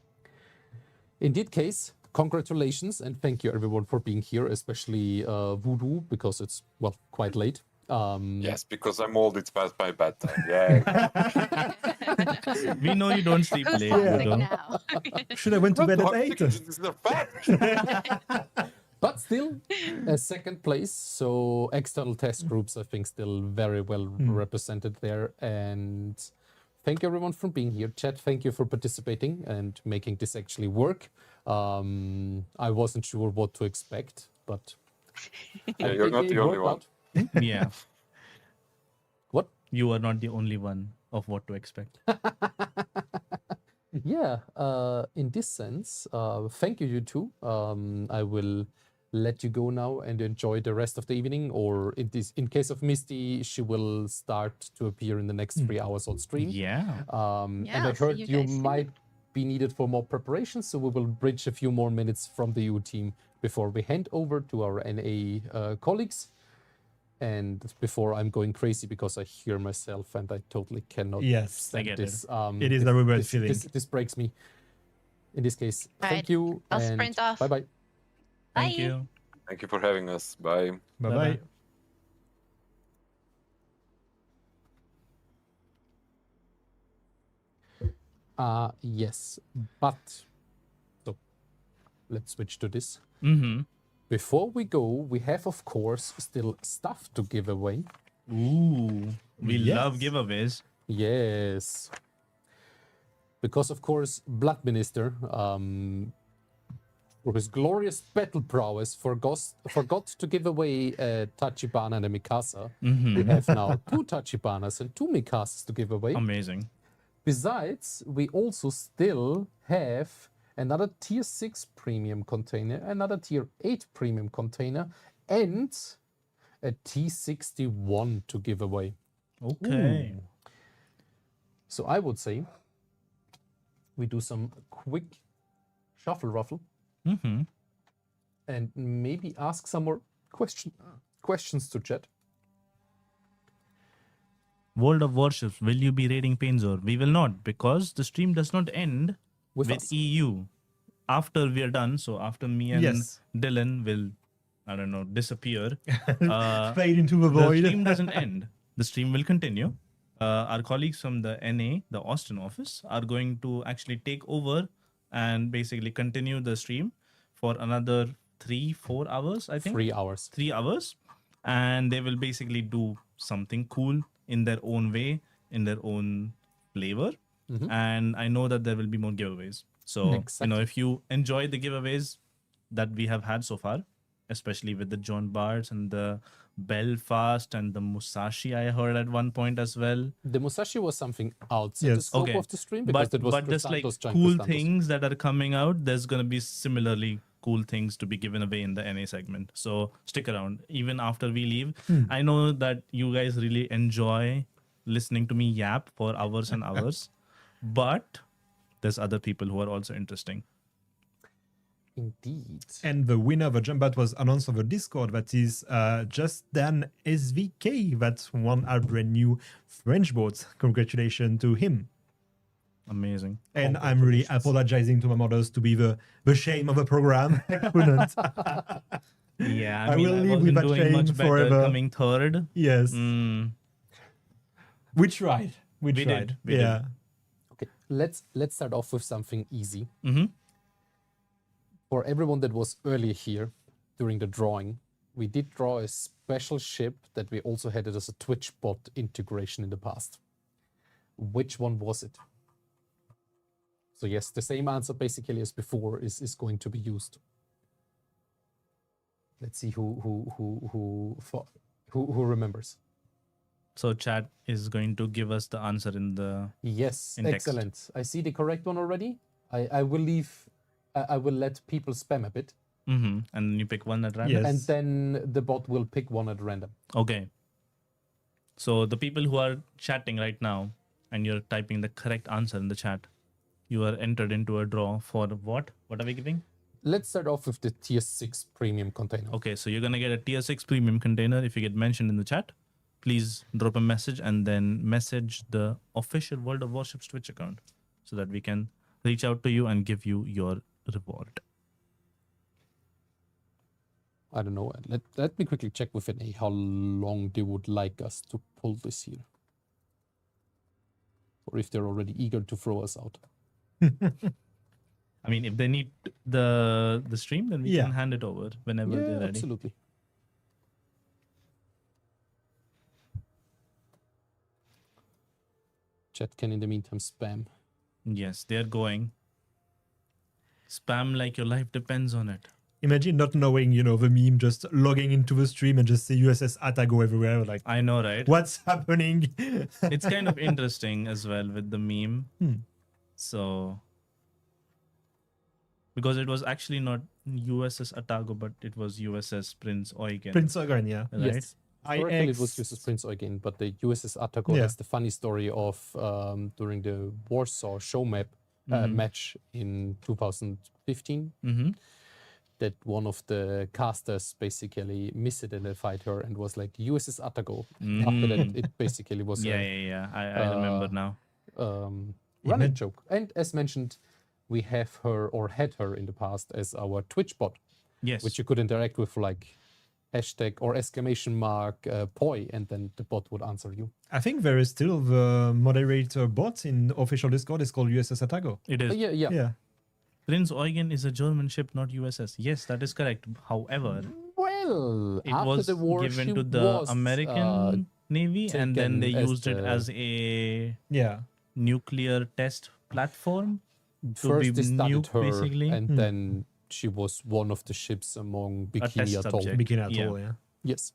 In that case, congratulations and thank you everyone for being here, especially Voodoo, because it's, well, quite late. Yes, because I'm old, it's past my bedtime. Yeah. We know you don't sleep who's late. toxic Vito. now? Should I went to bed at 8? This is a fact. But still, a second place. So external test groups, I think, still very well represented there. And thank you everyone for being here. Chat, thank you for participating and making this actually work. I wasn't sure what to expect, but Yeah, I you're think not it the only worked one. out. Yeah. What? You are not the only one of what to expect. Yeah, in this sense, thank you, you two. I will let you go now and enjoy the rest of the evening. Or in case of Misty, she will start to appear in the next 3 hours on stream. Yeah. And Yeah, I I'll see heard you you guys soon. might be needed for more preparation, so we will bridge a few more minutes from the EU team before we hand over to our NA colleagues. And before I'm going crazy because I hear myself and I totally cannot Yes, stand I get this. it. It is a very bad feeling. This breaks me. In this case, Right. thank you. I'll and sprint off. Bye-bye. Thank Bye. you. Thank you for having us. Bye. Bye-bye. Yes, but so let's switch to this. Mm-hmm. Before we go, we have of course still stuff to give away. Ooh, we Yes. love giveaways. Yes. Because of course, Blood Minister, for his glorious battle prowess, forgot to give away a Tachibana and a Mikasa. Mhm. We have now 2 Tachibanas and 2 Mikasas to give away. Amazing. Besides, we also still have another tier 6 premium container, another tier 8 premium container, and a T61 to give away. Okay. Ooh. So I would say we do some quick shuffle ruffle Mm-hmm. and maybe ask some more questions to chat. World of Warships, will you be raiding Painzor? We will not, because the stream does not end With with us. EU. After we are done, so after me and Yes. Dylan will, I don't know, disappear. Fade into the void. The stream doesn't end. The stream will continue. Our colleagues from the NA, the Austin office, are going to actually take over and basically continue the stream for another 3-4 hours, I think. 3 hours. 3 hours. And they will basically do something cool in their own way, in their own flavor. Mhm. And I know that there will be more giveaways. So, Exactly. if you enjoy the giveaways that we have had so far, especially with the John Barts and the Belfast and the Musashi, I heard at one point as well. The Musashi was something outside the scope of the stream because it was but just like Chrysanthos, John cool Chrysanthos. things that are coming out, there's going to be similarly cool things to be given away in the NA segment. So stick around even after we leave. I know that you guys really enjoy listening to me yap for hours and hours, but there's other people who are also interesting. Indeed. And the winner of the jump bat was announced on the Discord. That is just Dan SVK that won our brand new French boat. Congratulations to him. Amazing. And I'm really apologizing to my mothers to be the shame of the program. I couldn't. Yeah, I mean, will I live with wasn't that doing shame much better forever. coming third. Yes. Mm. We tried. We We tried. did. We yeah. did. Okay, let's start off with something easy. Mm-hmm. For everyone that was earlier here during the drawing, we did draw a special ship that we also had it as a Twitch bot integration in the past. Which one was it? So yes, the same answer basically as before is going to be used. Let's see who remembers. So chat is going to give us the answer in the Yes, in text. excellent. I see the correct one already. I will leave. I will let people spam a bit. Mm-hmm. And then you pick one at random. And then the bot will pick one at random. Okay. So the people who are chatting right now and you're typing the correct answer in the chat, you are entered into a draw for what? What are we giving? Let's start off with the tier 6 premium container. Okay, so you're going to get a tier 6 premium container if you get mentioned in the chat. Please drop a message and then message the official World of Warships Twitch account so that we can reach out to you and give you your reward. I don't know. Let me quickly check with NA how long they would like us to pull this here. Or if they're already eager to throw us out. I mean, if they need the stream, then we Yeah. can hand it over whenever Yeah, they're ready. absolutely. Chat can in the meantime spam. Yes, they're going. Spam like your life depends on it. Imagine not knowing, the meme, just logging into the stream and just see USS Atago everywhere. Like, I know, right? What's happening? It's kind of interesting as well with the meme. So, because it was actually not USS Atago, but it was USS Prince Eugen. Prince Eugen, yeah. Right? Yes. Historically, it was USS Prince Eugen, but the USS Atago Yeah. has the funny story of during the Warsaw show map Mhm. match in 2015. Mm-hmm. that one of the casters basically misidentified her and was like USS Atago. After that, it basically was I remember now. Running joke. And as mentioned, we have her or had her in the past as our Twitch bot. Yes. Which you could interact with like hashtag or exclamation mark poi, and then the bot would answer you. I think there is still the moderator bot in official Discord. It's called USS Atago. It is. Yeah. Prince Eugen is a German ship, not USS. Yes, that is correct. However, well, it after was the war, given she to the was, American Navy, and then they taken used it as a nuclear test platform. First they studied her, basically. and then she was one of the ships among Bikini Atoll. Bikini Atoll, yeah. Yes.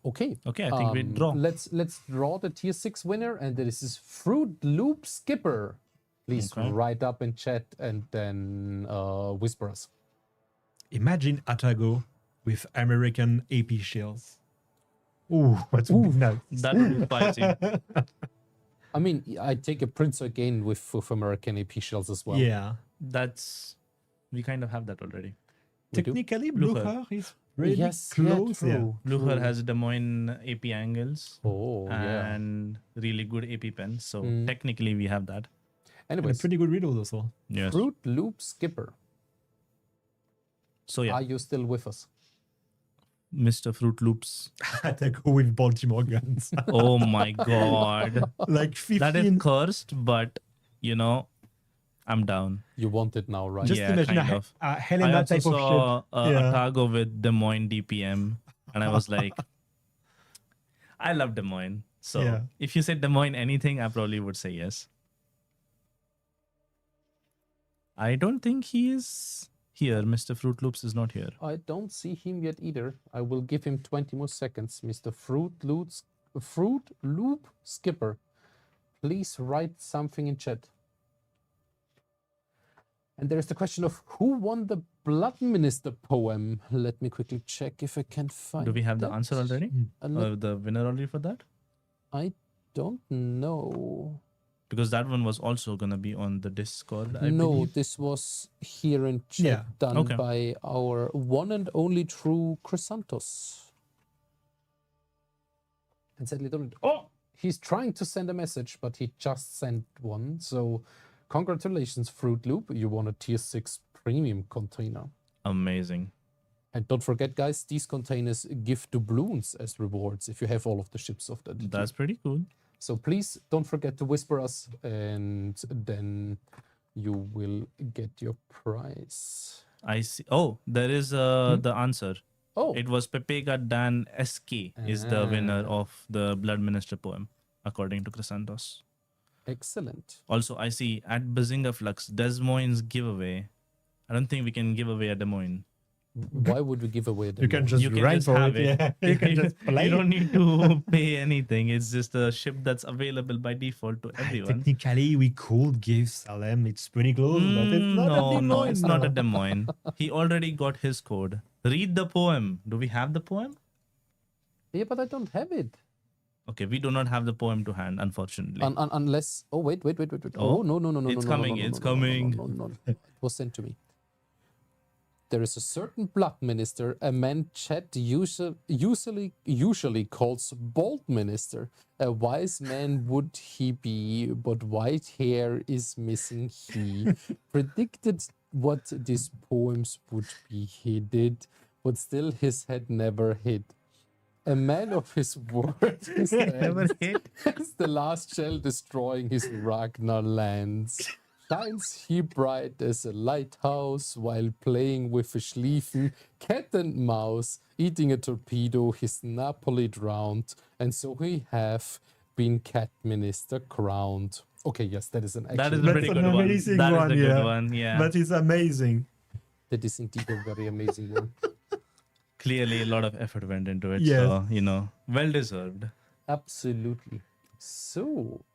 Okay. Okay, I think we draw. Let's draw the tier 6 winner, and this is Fruit Loop Skipper. Please write up in chat and then whisper us. Imagine Atago with American AP shields. Ooh, that's nice. That would be spicy. I mean, I take a Prince again with American AP shells as well. Yeah. We kind of have that already. Technically, Blucher is really close. Blucher has Des Moines AP angles. Yeah. And really good AP pens. So technically, we have that. Anyways, pretty good riddles also. Yes. Fruit Loop Skipper. So yeah. Are you still with us? Mr. Fruit Loops. Atago with Baltimore guns. Oh my god. Like 15. That is cursed, but I'm down. You want it now, right? Just imagine a Helena I also type saw of ship. Atago with Des Moines DPM, and I was like, I love Des Moines. So if you said Des Moines anything, I probably would say yes. I don't think he is here. Mr. Fruit Loops is not here. I don't see him yet either. I will give him 20 more seconds. Mr. Fruit Loop Skipper. Please write something in chat. And there's the question of who won the Blood Minister poem. Let me quickly check if I can find Do we have the that. answer already? Or the winner already for that? I don't know. Because that one was also going to be on the Discord, I No, believe. this was here in chat done by our one and only true Chrysanthos. And sadly, he's trying to send a message, but he just sent one. So congratulations, Fruit Loop. You won a tier 6 premium container. Amazing. And don't forget, guys, these containers give doubloons as rewards if you have all of the ships of that. That's pretty cool. So please don't forget to whisper us, and then you will get your prize. I see. Oh, there is the answer. Oh. It was Pepega Dan SK is the winner of the Blood Minister poem, according to Chrysanthos. Excellent. Also, I see at Bazinga Flux, Des Moines giveaway. I don't think we can give away a Des Moines. Why would we give away the You can just write for have it. Yeah. You can just play. You don't need to pay anything. It's just a ship that's available by default to everyone. Technically, we could give Salem. It's pretty close, but it's not a Des No, Moines. it's not a Des Moines. He already got his code. Read the poem. Do we have the poem? Yeah, but I don't have it. Okay, we do not have the poem to hand, unfortunately. Unless... Oh, wait. Oh, no. It's coming. It's coming. No. It was sent to me. There is a certain blood minister a man chat usually calls bald minister. A wise man would he be, but white hair is missing he. Predicted what these poems would be. He did, but still his head never hit. A man of his word is Never hit. as the last shell destroying his Ragnar lands. Shines he bright as a lighthouse while playing with a Schlieffen, cat and mouse, eating a torpedo, his Napoli drowned, and so he have been cat minister crowned. Okay, yes, that is an actual... That is a pretty good one. That is a good one, yeah. That is amazing. That is indeed a very amazing one. Clearly, a lot of effort went into it. Yes. So, well deserved. Absolutely. So,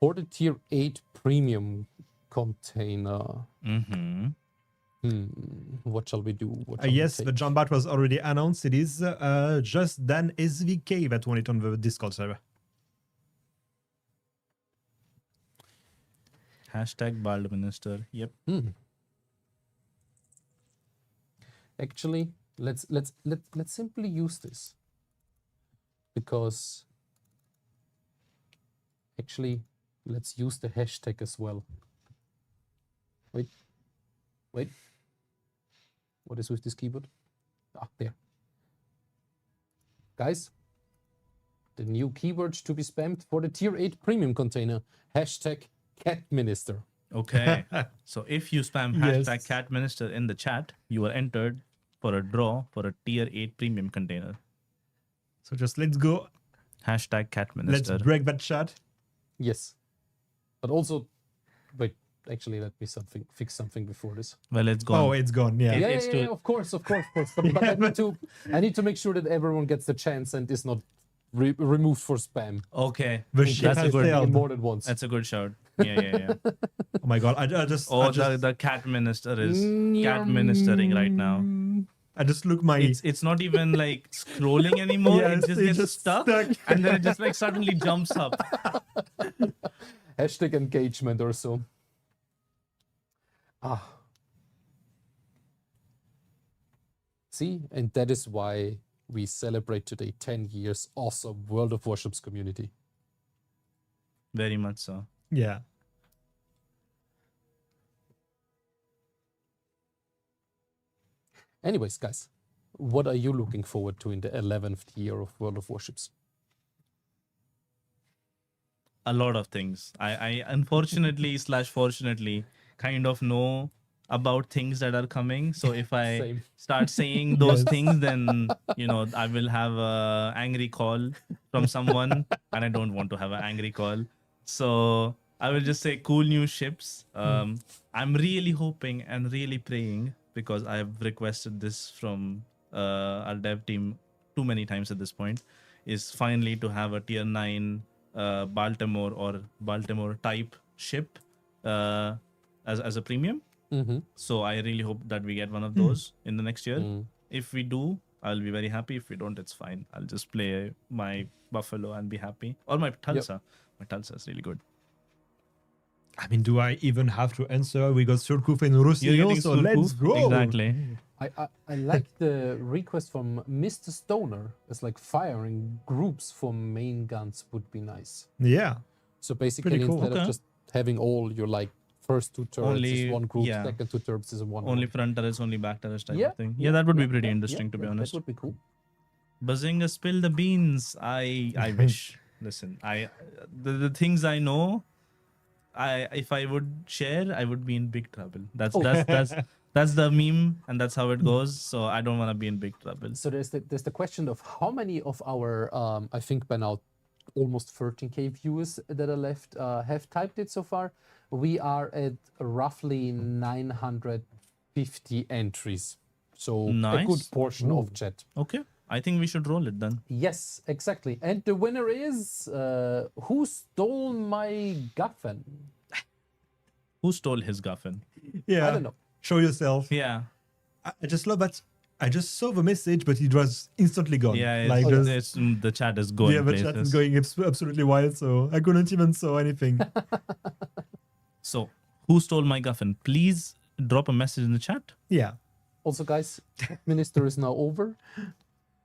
for the tier 8 premium container, what shall we do? Yes, the jump was already announced. It is just Dan SVK that won it on the Discord server. Hashtag Bald Minister. Yep. Actually, let's simply use this, because actually let's use the hashtag as well. Wait. What is with this keyboard? Ah, there. Guys, the new keyword to be spammed for the tier 8 premium container, hashtag #catminister. Okay. So if you spam Yes. hashtag cat minister in the chat, you are entered for a draw for a tier 8 premium container. So just let's go. Hashtag cat minister. Let's break that chat. Yes. But also, wait, actually, let me fix something before this. Well, it's gone. Oh, it's gone. Yeah. Yeah, of course. But I need to make sure that everyone gets the chance and is not removed for spam. Okay. The ship That's a has good sailed. More than once. That's a good shout. Yeah. Oh my god! I just. Oh, I just, the cat minister is cat ministering right now. I just look my. It's not even like scrolling anymore. Yes, it just it gets just stuck, stuck. and then it just like suddenly jumps up. Hashtag engagement or so. See, and that is why we celebrate today 10 years awesome World of Warships community. Very much so. Yeah. Anyways, guys, what are you looking forward to in the 11th year of World of Warships? A lot of things. I unfortunately / fortunately kind of know about things that are coming. So if I Same. start saying those Yes. things, then I will have a angry call from someone, and I don't want to have an angry call. So I will just say cool new ships. I'm really hoping and really praying, because I have requested this from our dev team too many times at this point, is finally to have a tier 9 Baltimore or Baltimore type ship as a premium. Mm-hmm. So I really hope that we get one of those in the next year. If we do, I'll be very happy. If we don't, it's fine. I'll just play my Buffalo and be happy. Or my Tulsa. My Tulsa is really good. I mean, do I even have to answer? We got Surkuf and Rusio, so let's go. Exactly. I like the request from Mr. Stoner. It's like firing groups for main guns would be nice. Yeah. So basically, cool. instead of just having all your like first 2 turrets is one group, yeah. second 2 turrets is one. Only group. front turrets, only back turrets type Yeah, of thing. yeah, Yeah, that would be yeah, pretty yeah, interesting, yeah, to be yeah, honest. That would be cool. Bazinga, spill the beans. I wish. Listen, the things I know, if I would share, I would be in big trouble. That's the meme, and that's how it goes. So I don't want to be in big trouble. So there's the question of how many of our I think by now almost 13k viewers that are left have typed it so far. We are at roughly 950 entries, so a good portion of chat. Okay, I think we should roll it then. Yes, exactly. And the winner is Who Stole My Guffin? Who stole his Guffin? Yeah. I don't know. Show yourself. Yeah. I just love that. I just saw the message, but it was instantly gone. Yeah, like the chat is going. Yeah, the chat is going absolutely wild, so I couldn't even saw anything. So, who stole my Guffin? Please drop a message in the chat. Yeah. Also, guys, Minister is now over.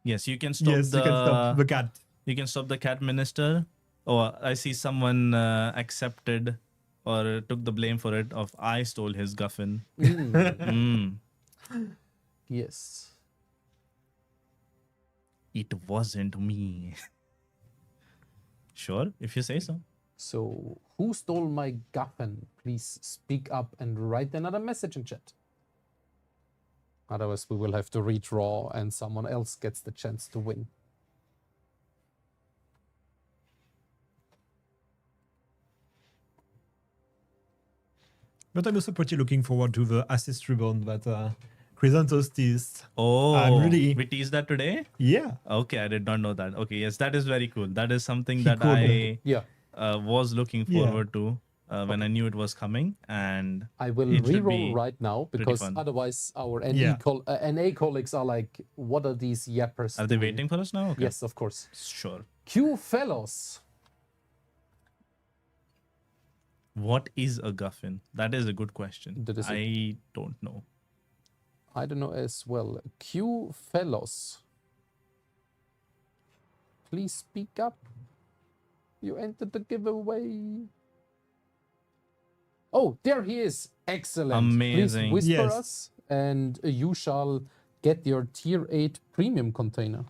Yes, you can stop Yes, you can stop the cat. You can stop the cat minister. Oh, I see someone accepted or took the blame for it of I stole his Guffin. Yes. It wasn't me. Sure, if you say so. So, who stole my Guffin? Please speak up and write another message in chat. Otherwise, we will have to redraw and someone else gets the chance to win. But I'm also pretty looking forward to the assist ribbon that Chrysanthos teased. Oh, I'm really... we teased that today? Yeah. Okay, I did not know that. Okay, yes, that is very cool. That is something that I was looking forward to when I knew it was coming. And I will reroll right now because otherwise our NA colleagues are like, what are these yappers Are they waiting for us now? Okay. Yes, of course. Sure. Q fellows. What is a Guffin? That is a good question. I don't know. I don't know as well. Q Fellows. Please speak up. You entered the giveaway. Oh, there he is. Excellent. Amazing. Please whisper Yes. us and you shall get your tier 8 premium container.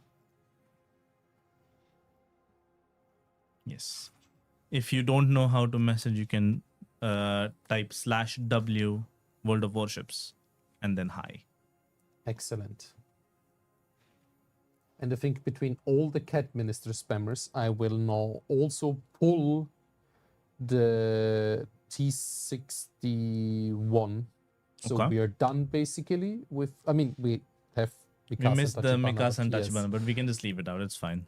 Yes. If you don't know how to message, you can type /W World of Warships and then hi. Excellent. And I think between all the Cat Minister spammers, I will now also pull the T61. So Okay. we are done basically with, I mean, we have We Mikasa missed the Tachibana, Mikasa and but yes. Tachibana, but we can just leave it out. It's fine.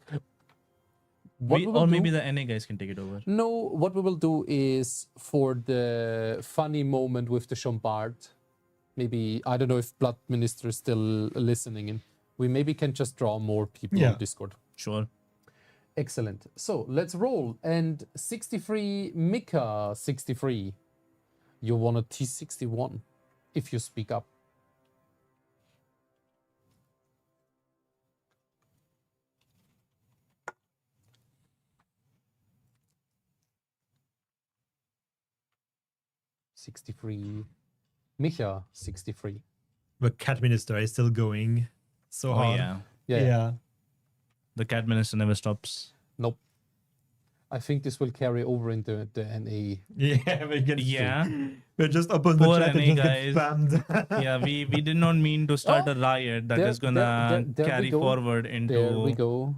What we will Or maybe do- the NA guys can take it over. No, what we will do is for the funny moment with the Chambard, maybe, I don't know if Blood Minister is still listening in, we maybe can just draw more people Yeah. on Discord. Sure. Excellent. So let's roll. And 63 Mika 63. You want a T61 if you speak up. Micha 63. The cat minister is still going so Oh, hard. yeah. Yeah. The Cat Minister never stops. Nope. I think this will carry over into the NA. Yeah, we can. Yeah. We just open the Poor chat NA and just guys. get spammed. Yeah, we did not mean to start a riot that is gonna there we carry go. forward into There we go.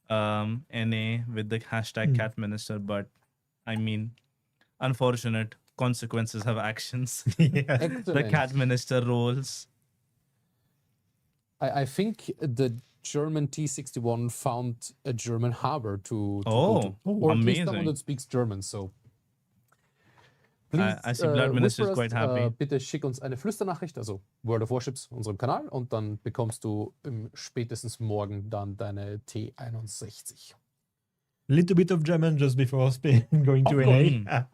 NA with the hashtag Cat Minister, but I mean, unfortunate consequences have actions. The Excellent. Cat Minister rolls. I think the German T61 found a German harbor to go Oh, to. Or at least someone amazing. that speaks German, so. I see Blood Minister is whisper quite us, happy. Bitte schick uns eine Flüsternachricht, also World of Warships, unserem Kanal, und dann bekommst du spätestens morgen dann deine T61. Little bit of German just before going to Of NA.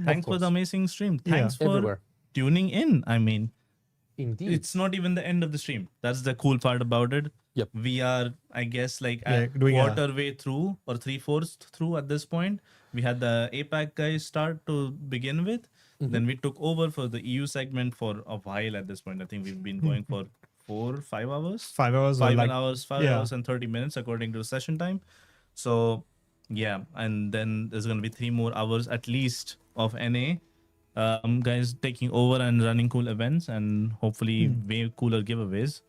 Thanks for the amazing stream. Thanks for Everywhere. tuning in. I mean, Indeed. it's not even the end of the stream. That's the cool part about it. Yep. We are, I guess, like Yeah, a doing a- quarter way through or 3/4 through at this point. We had the APAC guys start to begin with. Then we took over for the EU segment for a while at this point. I think we've been going for 5 hours. 5 hours or 5 like- hours, 5 yeah. hours and 30 minutes according to session time. So yeah, and then there's gonna be 3 more hours at least of NA. Guys taking over and running cool events and hopefully way cooler giveaways,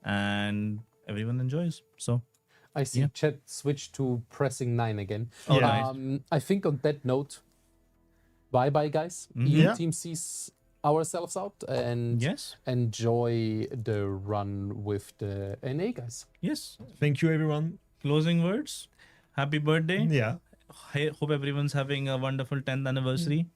and everyone enjoys. So I see yeah. chat switch to pressing 9 again. Oh, nice. I think on that note, bye-bye, guys. Mhm. EU Yeah. team sees ourselves out and Yes. enjoy the run with the NA guys. Yes. Thank you, everyone. Closing words. Happy birthday. Yeah. Hope everyone's having a wonderful 10th anniversary.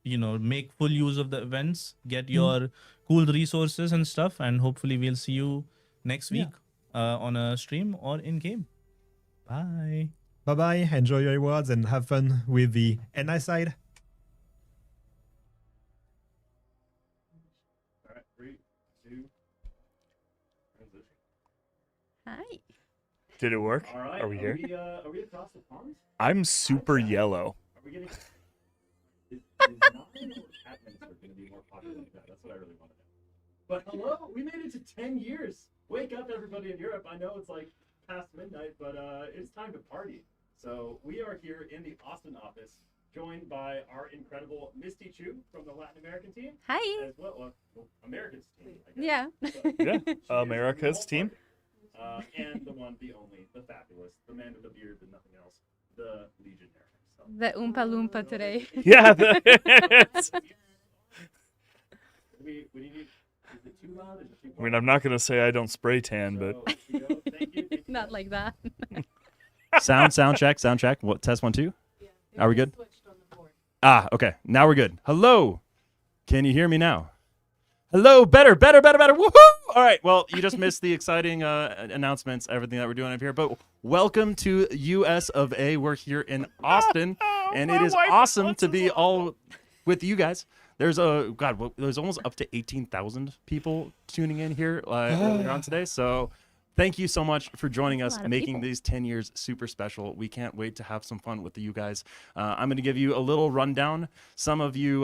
You know, make full use of the events, get your cool resources and stuff, and hopefully we'll see you next week on a stream or in game. Bye. Bye bye. Enjoy your rewards and have fun with the NI side. All right, 3, 2, transition. Hi. Did it work? All right. Are we here? Are we across the pond? I'm super yellow. Are we getting? Is not cat minister going to be more popular than that? That's what I really want to know. But hello, we made it to 10 years. Wake up, everybody in Europe. I know it's like past midnight, but it's time to party. So we are here in the Austin office, joined by our incredible Misty Chu from the Latin American team. Hi. As well, America's team, I guess. Yeah. Yeah, America's team. And the one, the only, the fabulous, the man with the beard and nothing else, the Legionnaire himself. The Oompa Loompa today. Yeah. We need, is it too loud? Is it too I mean, I'm not gonna say I don't spray tan, but Not like that. sound check. What, test 1 2? Are we good? Ah, okay. Now we're good. Hello. Can you hear me now? Hello. Better. Woohoo! All right. Well, you just missed the exciting announcements, everything that we're doing up here. But welcome to US of A. We're here in Austin, and it is awesome to be all with you guys. There's there's almost up to 18,000 people tuning in here earlier on today. So thank you so much for joining us, making these 10 years super special. We can't wait to have some fun with you guys. I'm going to give you a little rundown. Some of you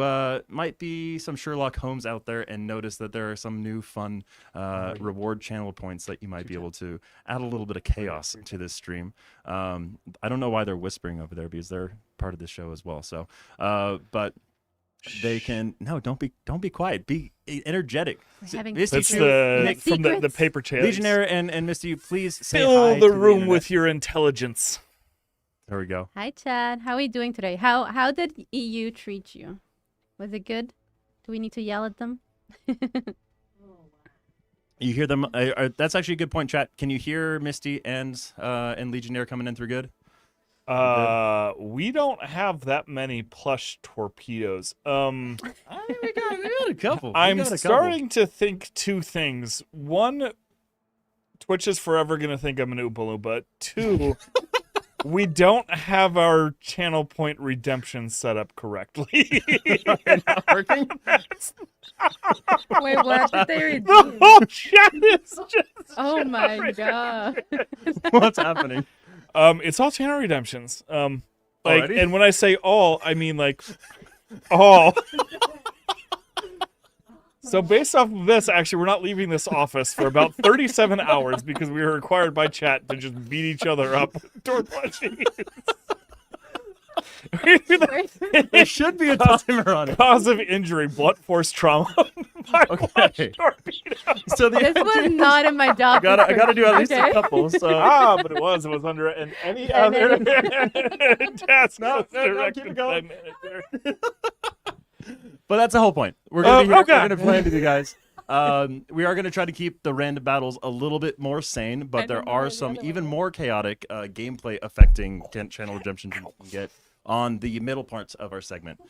might be some Sherlock Holmes out there and notice that there are some new fun reward channel points that you might be able to add a little bit of chaos to this stream. I don't know why they're whispering over there because they're part of the show as well. So, but they can don't be quiet. Be energetic. Misty, That's the from the paper chase. Legionnaire and Misty, please say fill hi the to room internet. with your intelligence. There we go. Hi, Chad. How are we doing today? How did EU treat you? Was it good? Do we need to yell at them? You hear them? That's actually a good point, chat. Can you hear Misty and Legionnaire coming in through good? We don't have that many plush torpedoes. We got a couple. I'm starting to think two things. One, Twitch is forever going to think I'm an Oompa Loompa. Two, we don't have our channel point redemption set up correctly. Not working? Wait, what did they redeem? The whole chat is just Oh my god. What's happening? It's all channel redemptions. Already? And when I say all, I mean like all. So based off of this, actually, we're not leaving this office for about 37 hours because we were required by chat to just beat each other up with door punching. There should be a timer on it. Cause of injury, blunt force trauma. Okay. So This was not in my job. I gotta do at least Okay. a couple. So but it was under any other task. No, directed keep it by going. manager. But that's the whole point. We're gonna be here. Okay. We're gonna play with you guys. We are gonna try to keep the random battles a little bit more sane, but there are some even more chaotic gameplay affecting channel redemption you can get on the middle parts of our segment.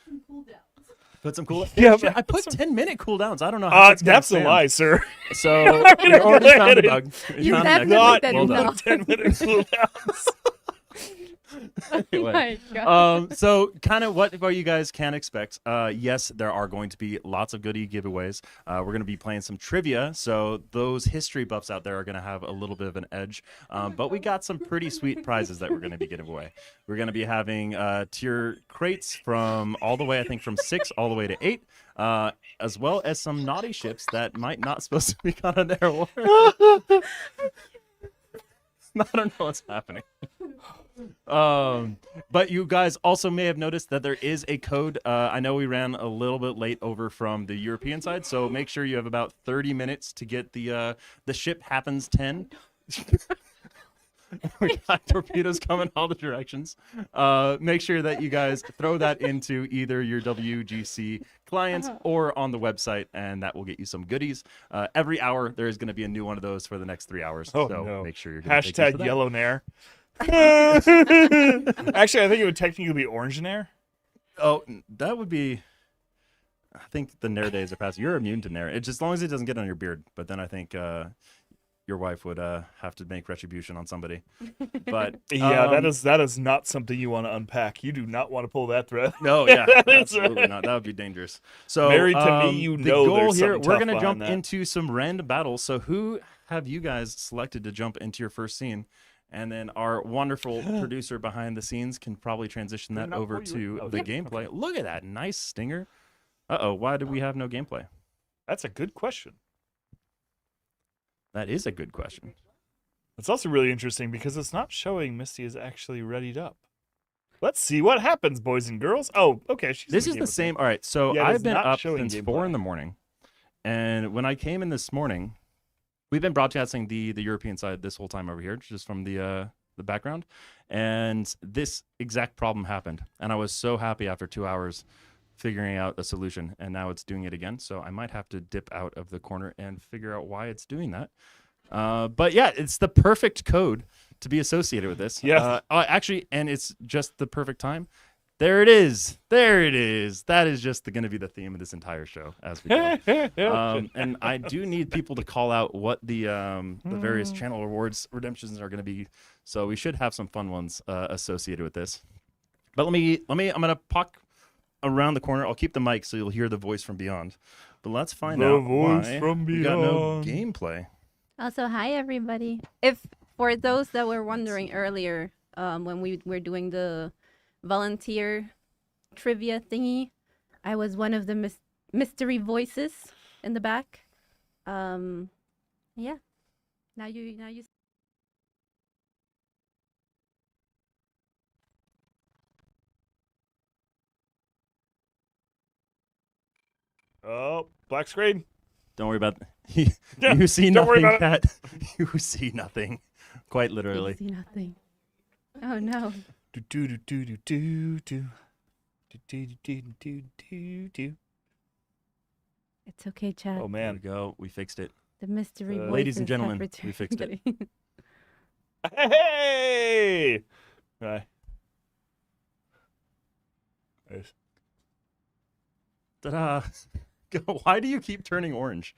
Put some cool. Yeah, I put 10-minute cooldowns. I don't know how that's a lie, sir. So we already found a bug. We found an Not expert. Well done. 10-minute cooldowns. Anyway, my God. so kind of what you guys can expect. Yes, there are going to be lots of goodie giveaways. We're going to be playing some trivia, so those history buffs out there are going to have a little bit of an edge. But we got some pretty sweet prizes that we're going to be giving away. We're going to be having tier crates from all the way, I think, from 6 all the way to 8. As well as some naughty ships that might not supposed to be caught on their war. I don't know what's happening. But you guys also may have noticed that there is a code. I know we ran a little bit late over from the European side, so make sure you have about 30 minutes to get the ship happens 10. We got torpedoes coming all the directions. Make sure that you guys throw that into either your WGC clients or on the website, and that will get you some goodies. Every hour, there is going to be a new one of those for the next 3 hours. Oh, so no. make sure you're gonna take use Hashtag of that. yellow nair. Actually, I think it would technically be orange nair. Oh, that would be. I think the Nair days are past. You're immune to Nair. It's just as long as it doesn't get on your beard. But then I think your wife would have to make retribution on somebody. But Yeah, that is not something you want to unpack. You do not want to pull that thread. No, yeah, That's absolutely not. That would be dangerous. So Married to me, you the know goal there's here, something we're tough gonna jump behind that. into some random battles. So who have you guys selected to jump into your first scene? And then our wonderful producer behind the scenes can probably transition that over to the gameplay. Look at that nice stinger. Uh-oh, why do we have no gameplay? That's a good question. That is a good question. It's also really interesting because it's not showing Misty is actually readied up. Let's see what happens, boys and girls. Oh, okay. This is the same. All right, so Yeah, it is I've been not up showing since gameplay. 4 in the morning. And when I came in this morning, we've been broadcasting the European side this whole time over here, just from the background. And this exact problem happened. And I was so happy after 2 hours figuring out a solution. And now it's doing it again. So I might have to dip out of the corner and figure out why it's doing that. But yeah, it's the perfect code to be associated with this. Yeah. Actually, and it's just the perfect time. There it is. There it is. That is just going to be the theme of this entire show as we go. And I do need people to call out what the various channel rewards redemptions are going to be. So we should have some fun ones associated with this. But I'm around the corner. I'll keep the mic so you'll hear the voice from beyond. But let's find The out voice why from we got no beyond. gameplay. Also, hi everybody. If for those that were wondering earlier, when we were doing the volunteer trivia thingy, I was one of the mystery voices in the back. Yeah. Now you. Oh, black screen. Don't worry about you see Don't worry nothing, about Cat. You see nothing. Quite literally. See nothing. Oh no. Do do do do do do do do do do do do. It's okay, chat. Oh There man. we go. We fixed it. The mystery voices Ladies and have gentlemen, we returned. fixed it. Hey! Right. Nice. Ta-da. Why do you keep turning orange?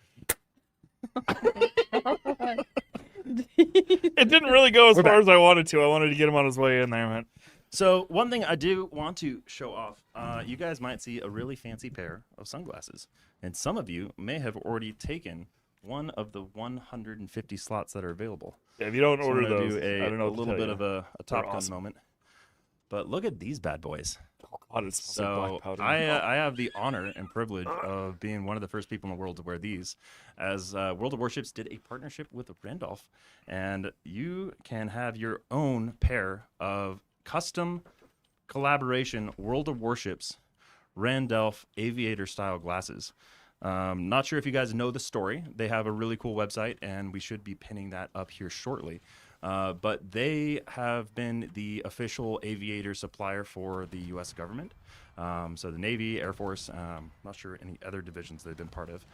It didn't really go as We're far back. as I wanted to. I wanted to get him on his way in there, man. So one thing I do want to show off, you guys might see a really fancy pair of sunglasses. And some of you may have already taken one of the 150 slots that are available. Yeah, if you don't So I'm order gonna those, do I don't know a what to little tell bit you. of a They're Top Gun awesome. moment. But look at these bad boys. Oh God, it smells like So black powder. I have the honor and privilege of being one of the first people in the world to wear these, as World of Warships did a partnership with Randolph, and you can have your own pair of custom collaboration World of Warships Randolph aviator style glasses. Not sure if you guys know the story. They have a really cool website, and we should be pinning that up here shortly. But they have been the official aviator supplier for the U.S. government. So the Navy, Air Force, not sure any other divisions they've been part of.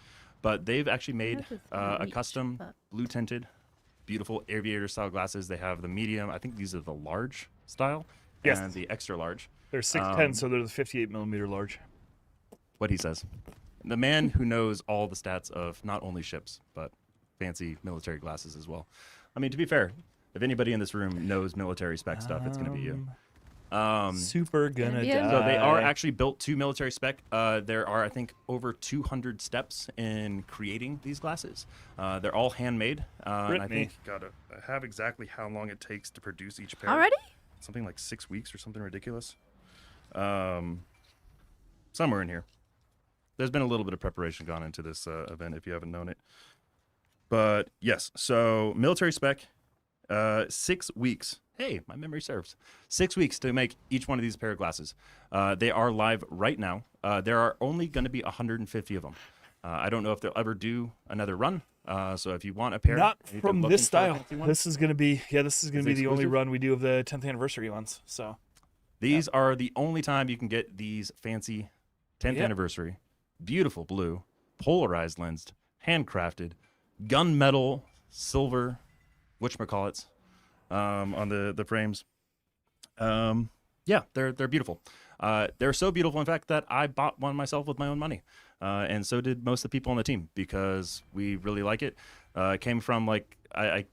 But they've actually made a custom blue tinted, beautiful aviator style glasses. They have the medium. I think these are the large style. Yes. And the extra large. They're 6'10", so they're the 58 millimeter large. What he says. The man who knows all the stats of not only ships, but fancy military glasses as well. I mean, to be fair, if anybody in this room knows military spec stuff, it's going to be you. Super gonna die. So they are actually built to military spec. There are, I think, over 200 steps in creating these glasses. They're all handmade. And I think, I have exactly how long it takes to produce each pair. Already? Something like 6 weeks or something ridiculous. Somewhere in here. There's been a little bit of preparation gone into this event if you haven't known it. But yes, so military spec, 6 weeks. Hey, my memory serves. 6 weeks to make each one of these pair of glasses. They are live right now. There are only going to be 150 of them. I don't know if they'll ever do another run. So if you want a pair, Not and you're from looking this for a style. fancy one, This is gonna be this is gonna Is be it the only exclusive? run we do of the 10th anniversary ones. So These are the only time you can get these fancy 10th Yep. anniversary, beautiful blue, polarized lensed, handcrafted, gunmetal silver, whatchamacallits, on the frames. Yeah, they're beautiful. They're so beautiful, in fact, that I bought one myself with my own money. And so did most of the people on the team because we really like it. It came from I'm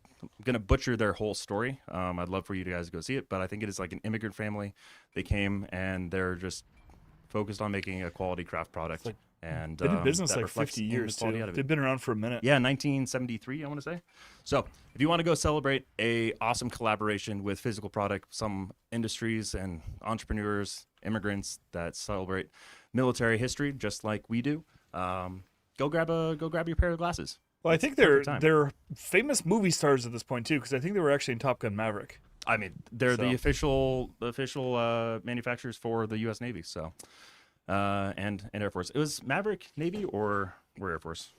going to butcher their whole story. I'd love for you guys to go see it, but I think it is like an immigrant family. They came and they're just focused on making a quality craft product. And been in business that like reflects 50 in the years quality too. out of it. They've been around for a minute. Yeah, 1973, I want to say. So if you want to go celebrate a awesome collaboration with physical product, some industries and entrepreneurs, immigrants that celebrate military history just like we do, go grab your pair of glasses. Well, I It's think perfect time. they're famous movie stars at this point too, because I think they were actually in Top Gun Maverick. I mean, they're So. the official manufacturers for the U.S. Navy. So, and Air Force. It was Maverick Navy or Air Force.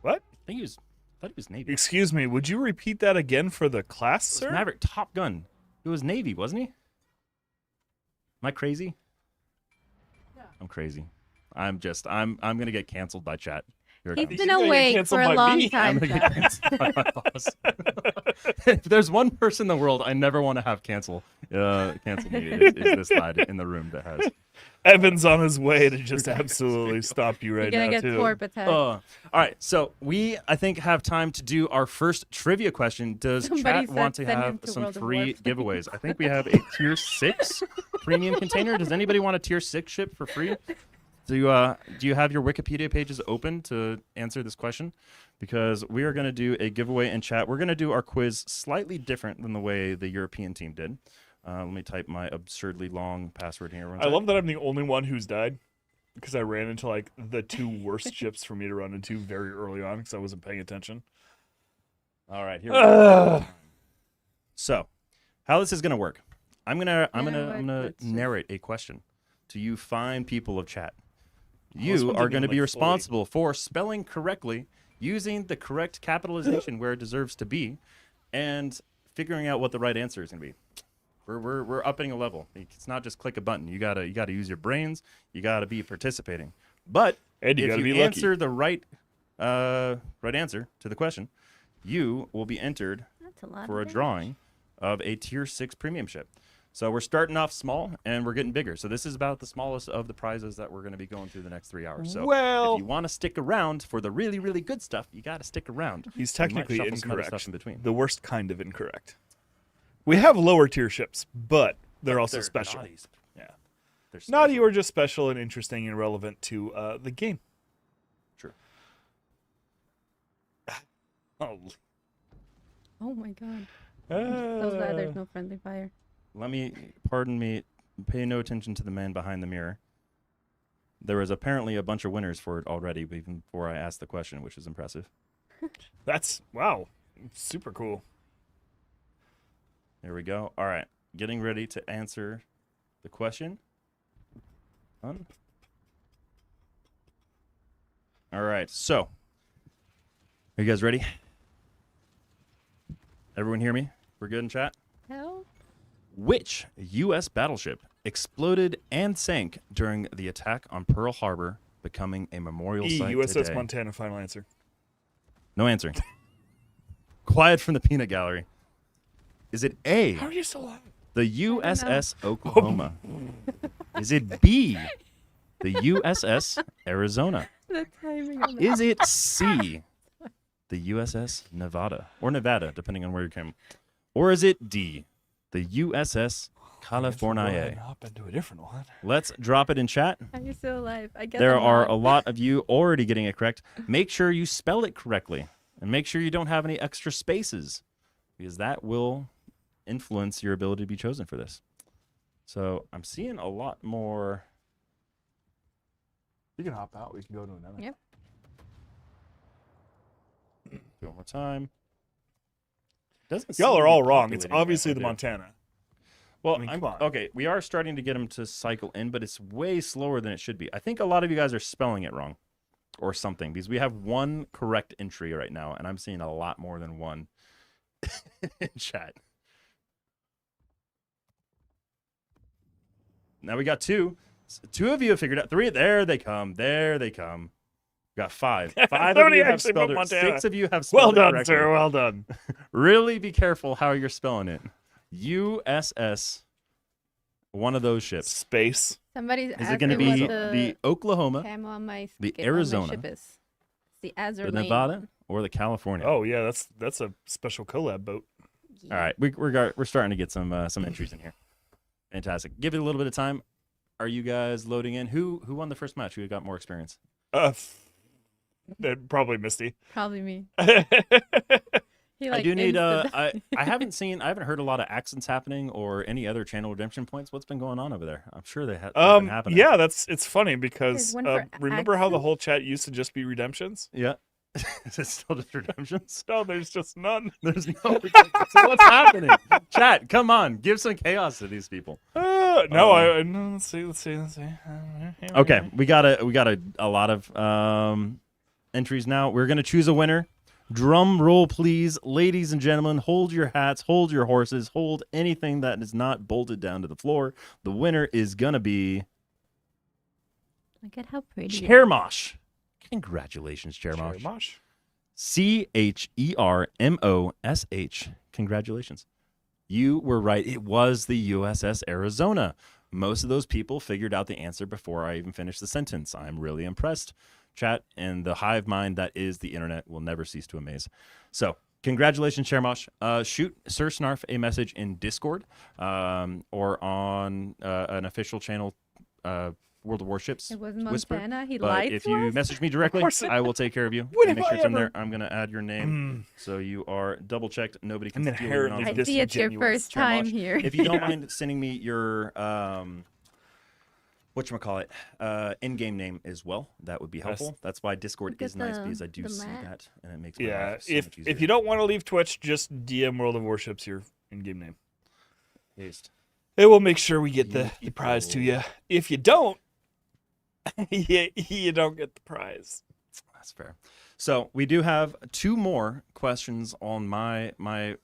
What? I thought it was Navy. Excuse me, would you repeat that again for the class, It sir? was Maverick Top Gun. It was Navy, wasn't he? Am I crazy? I'm crazy. I'm gonna get canceled by chat. Here it He's comes. been awake for a long time. I'm gonna get canceled by my boss. If there's one person in the world I never want to have cancel me, is this lad in the room that has Evan's on his way to just absolutely stop you right gonna now get too. Torp attacked. All right, so we, I think, have time to do our first trivia question. Does Somebody chat want said to send have him to some World of free Warcraft. giveaways? I think we have a tier 6 premium container. Does anybody want a tier 6 ship for free? Do you have your Wikipedia pages open to answer this question? Because we are going to do a giveaway in chat. We're going to do our quiz slightly different than the way the European team did. Let me type my absurdly long password here. I love that I'm the only one who's died because I ran into like the 2 worst ships for me to run into very early on because I wasn't paying attention. All right, here we go. So, how this is going to work? I'm gonna narrate a question to you fine people of chat. You are going to be responsible for spelling correctly, using the correct capitalization where it deserves to be, and figuring out what the right answer is going to be. We're upping a level. It's not just click a button. You gotta use your brains. You gotta be participating. But and you if gotta you be lucky. answer the right answer to the question, you will be entered for a drawing of a tier 6 premium ship. So we're starting off small and we're getting bigger. So this is about the smallest of the prizes that we're going to be going through the next 3 hours. So if you want to stick around for the really, really good stuff, you got to stick around. He's We might technically shuffle some other incorrect. stuff in between. The worst kind of incorrect. We have lower tier ships, but they're also they're special. naughty. Yeah. They're Naughty or just special and interesting and relevant to the game. True. Oh. Oh my god. I'm so glad there's no friendly fire. Pardon me, pay no attention to the man behind the mirror. There was apparently a bunch of winners for it already, even before I asked the question, which is impressive. That's, wow, super cool. There we go. All right, getting ready to answer the question. On. All right, so are you guys ready? Everyone hear me? We're good in chat? Hell? Which U.S. battleship exploded and sank during the attack on Pearl Harbor, becoming a memorial site USS today? Montana, final answer. No answer. Quiet from the peanut gallery. Is it A, How are you so loud? the USS Oklahoma? Is it B, the USS Arizona? The timing on Is it C, the USS Nevada? Or Nevada, depending on where you came. Or is it D, the USS California? Hop into a different one. Let's drop it in chat. Are you still alive? I guess There I'm are not. a lot of you already getting it correct. Make sure you spell it correctly. And make sure you don't have any extra spaces, because that will influence your ability to be chosen for this. So I'm seeing a lot more. You can hop out. We can go to another. Yep. Do it one more time. Doesn't Y'all seem are to be all wrong. It's populating obviously like the I do. Montana. Well, I mean, I'm, come on. okay, we are starting to get them to cycle in, but it's way slower than it should be. I think a lot of you guys are spelling it wrong or something, because we have one correct entry right now, and I'm seeing a lot more than one in chat. Now we got 2. 2 of you have figured out 3. There they come. There they come. We got 5. 5 of Somebody you have actually spelled put it. Montana. 6 of you have Well spelled it done, correctly. sir. Well done. Really be careful how you're spelling it. USS, one of those ships. Space. Somebody's Is it going to asking be what the Oklahoma, camo on my the on my Arizona, ship is. It's the the Azur Nevada, or the California? Oh yeah, that's a special collab boat. All right, we're starting to get some entries in here. Fantastic. Give it a little bit of time. Are you guys loading in? Who won the first match? Who got more experience? Probably Misty. Probably me. He, I like, do need insta- I haven't heard a lot of accents happening or any other channel redemption points. What's been going on over there? I'm sure they've been happening. Yeah, it's funny because There's one for remember how the whole chat used to just be redemptions? Yeah. Is it still just redemptions? No, there's just none. There's no redemptions. So what's happening? Chat, come on, give some chaos to these people. No, no, let's see. Okay, we got a lot of entries now. We're gonna choose a winner. Drum roll, please, ladies and gentlemen. Hold your hats, hold your horses, hold anything that is not bolted down to the floor. The winner is gonna be Look at how pretty. it is. Chairmosh. Congratulations, Chairmosh. Chairmosh. CHERMOSH. Congratulations. You were right. It was the USS Arizona. most of those people figured out the answer before I even finished the sentence. I'm really impressed. Chat and the hive mind that is the internet will never cease to amaze. So congratulations, Chermosh. Shoot Sir Snarf a message in Discord or on an official channel, World of Warships. It was Whisper. Montana. He But lied if to you us? message me directly, I will take care of you. When Make have sure I it's in there. ever- I'm gonna add your name so you are double checked. Nobody can I'm steal your inherently nonsense. I see it's your first time Chermosh. here. If you don't mind sending me your whatchamacallit, in-game name as well, that would be helpful. That's why Discord Look at is nice, the- because I do the see map. that, and it makes my Yeah, life so if much easier. if you don't want to leave Twitch, just DM World of Warships your in-game name. Paste. It will make sure we get the prize to you. If you don't, you don't get the prize. That's fair. So we do have 2 more questions on my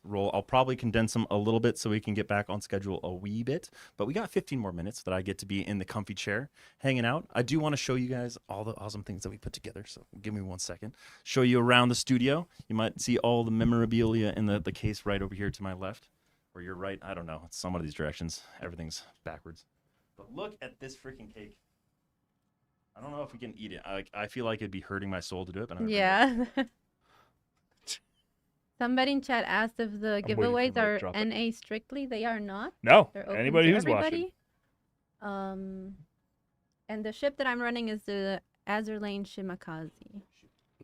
roll. I'll probably condense them a little bit so we can get back on schedule a wee bit. But we got 15 more minutes that I get to be in the comfy chair hanging out. I do want to show you guys all the awesome things that we put together. So give me 1 second. Show you around the studio. You might see all the memorabilia in the case right over here to my left. Or your right. I don't know. It's some of these directions. Everything's backwards. But look at this freaking cake. I don't know if we can eat it. I feel like it'd be hurting my soul to do it, but I'm gonna Yeah. Somebody in chat asked if the waiting for giveaways him to are drop it. NA strictly. They are not. No, They're open anybody to who's watching. everybody. And the ship that I'm running is the Azurlane Shimakaze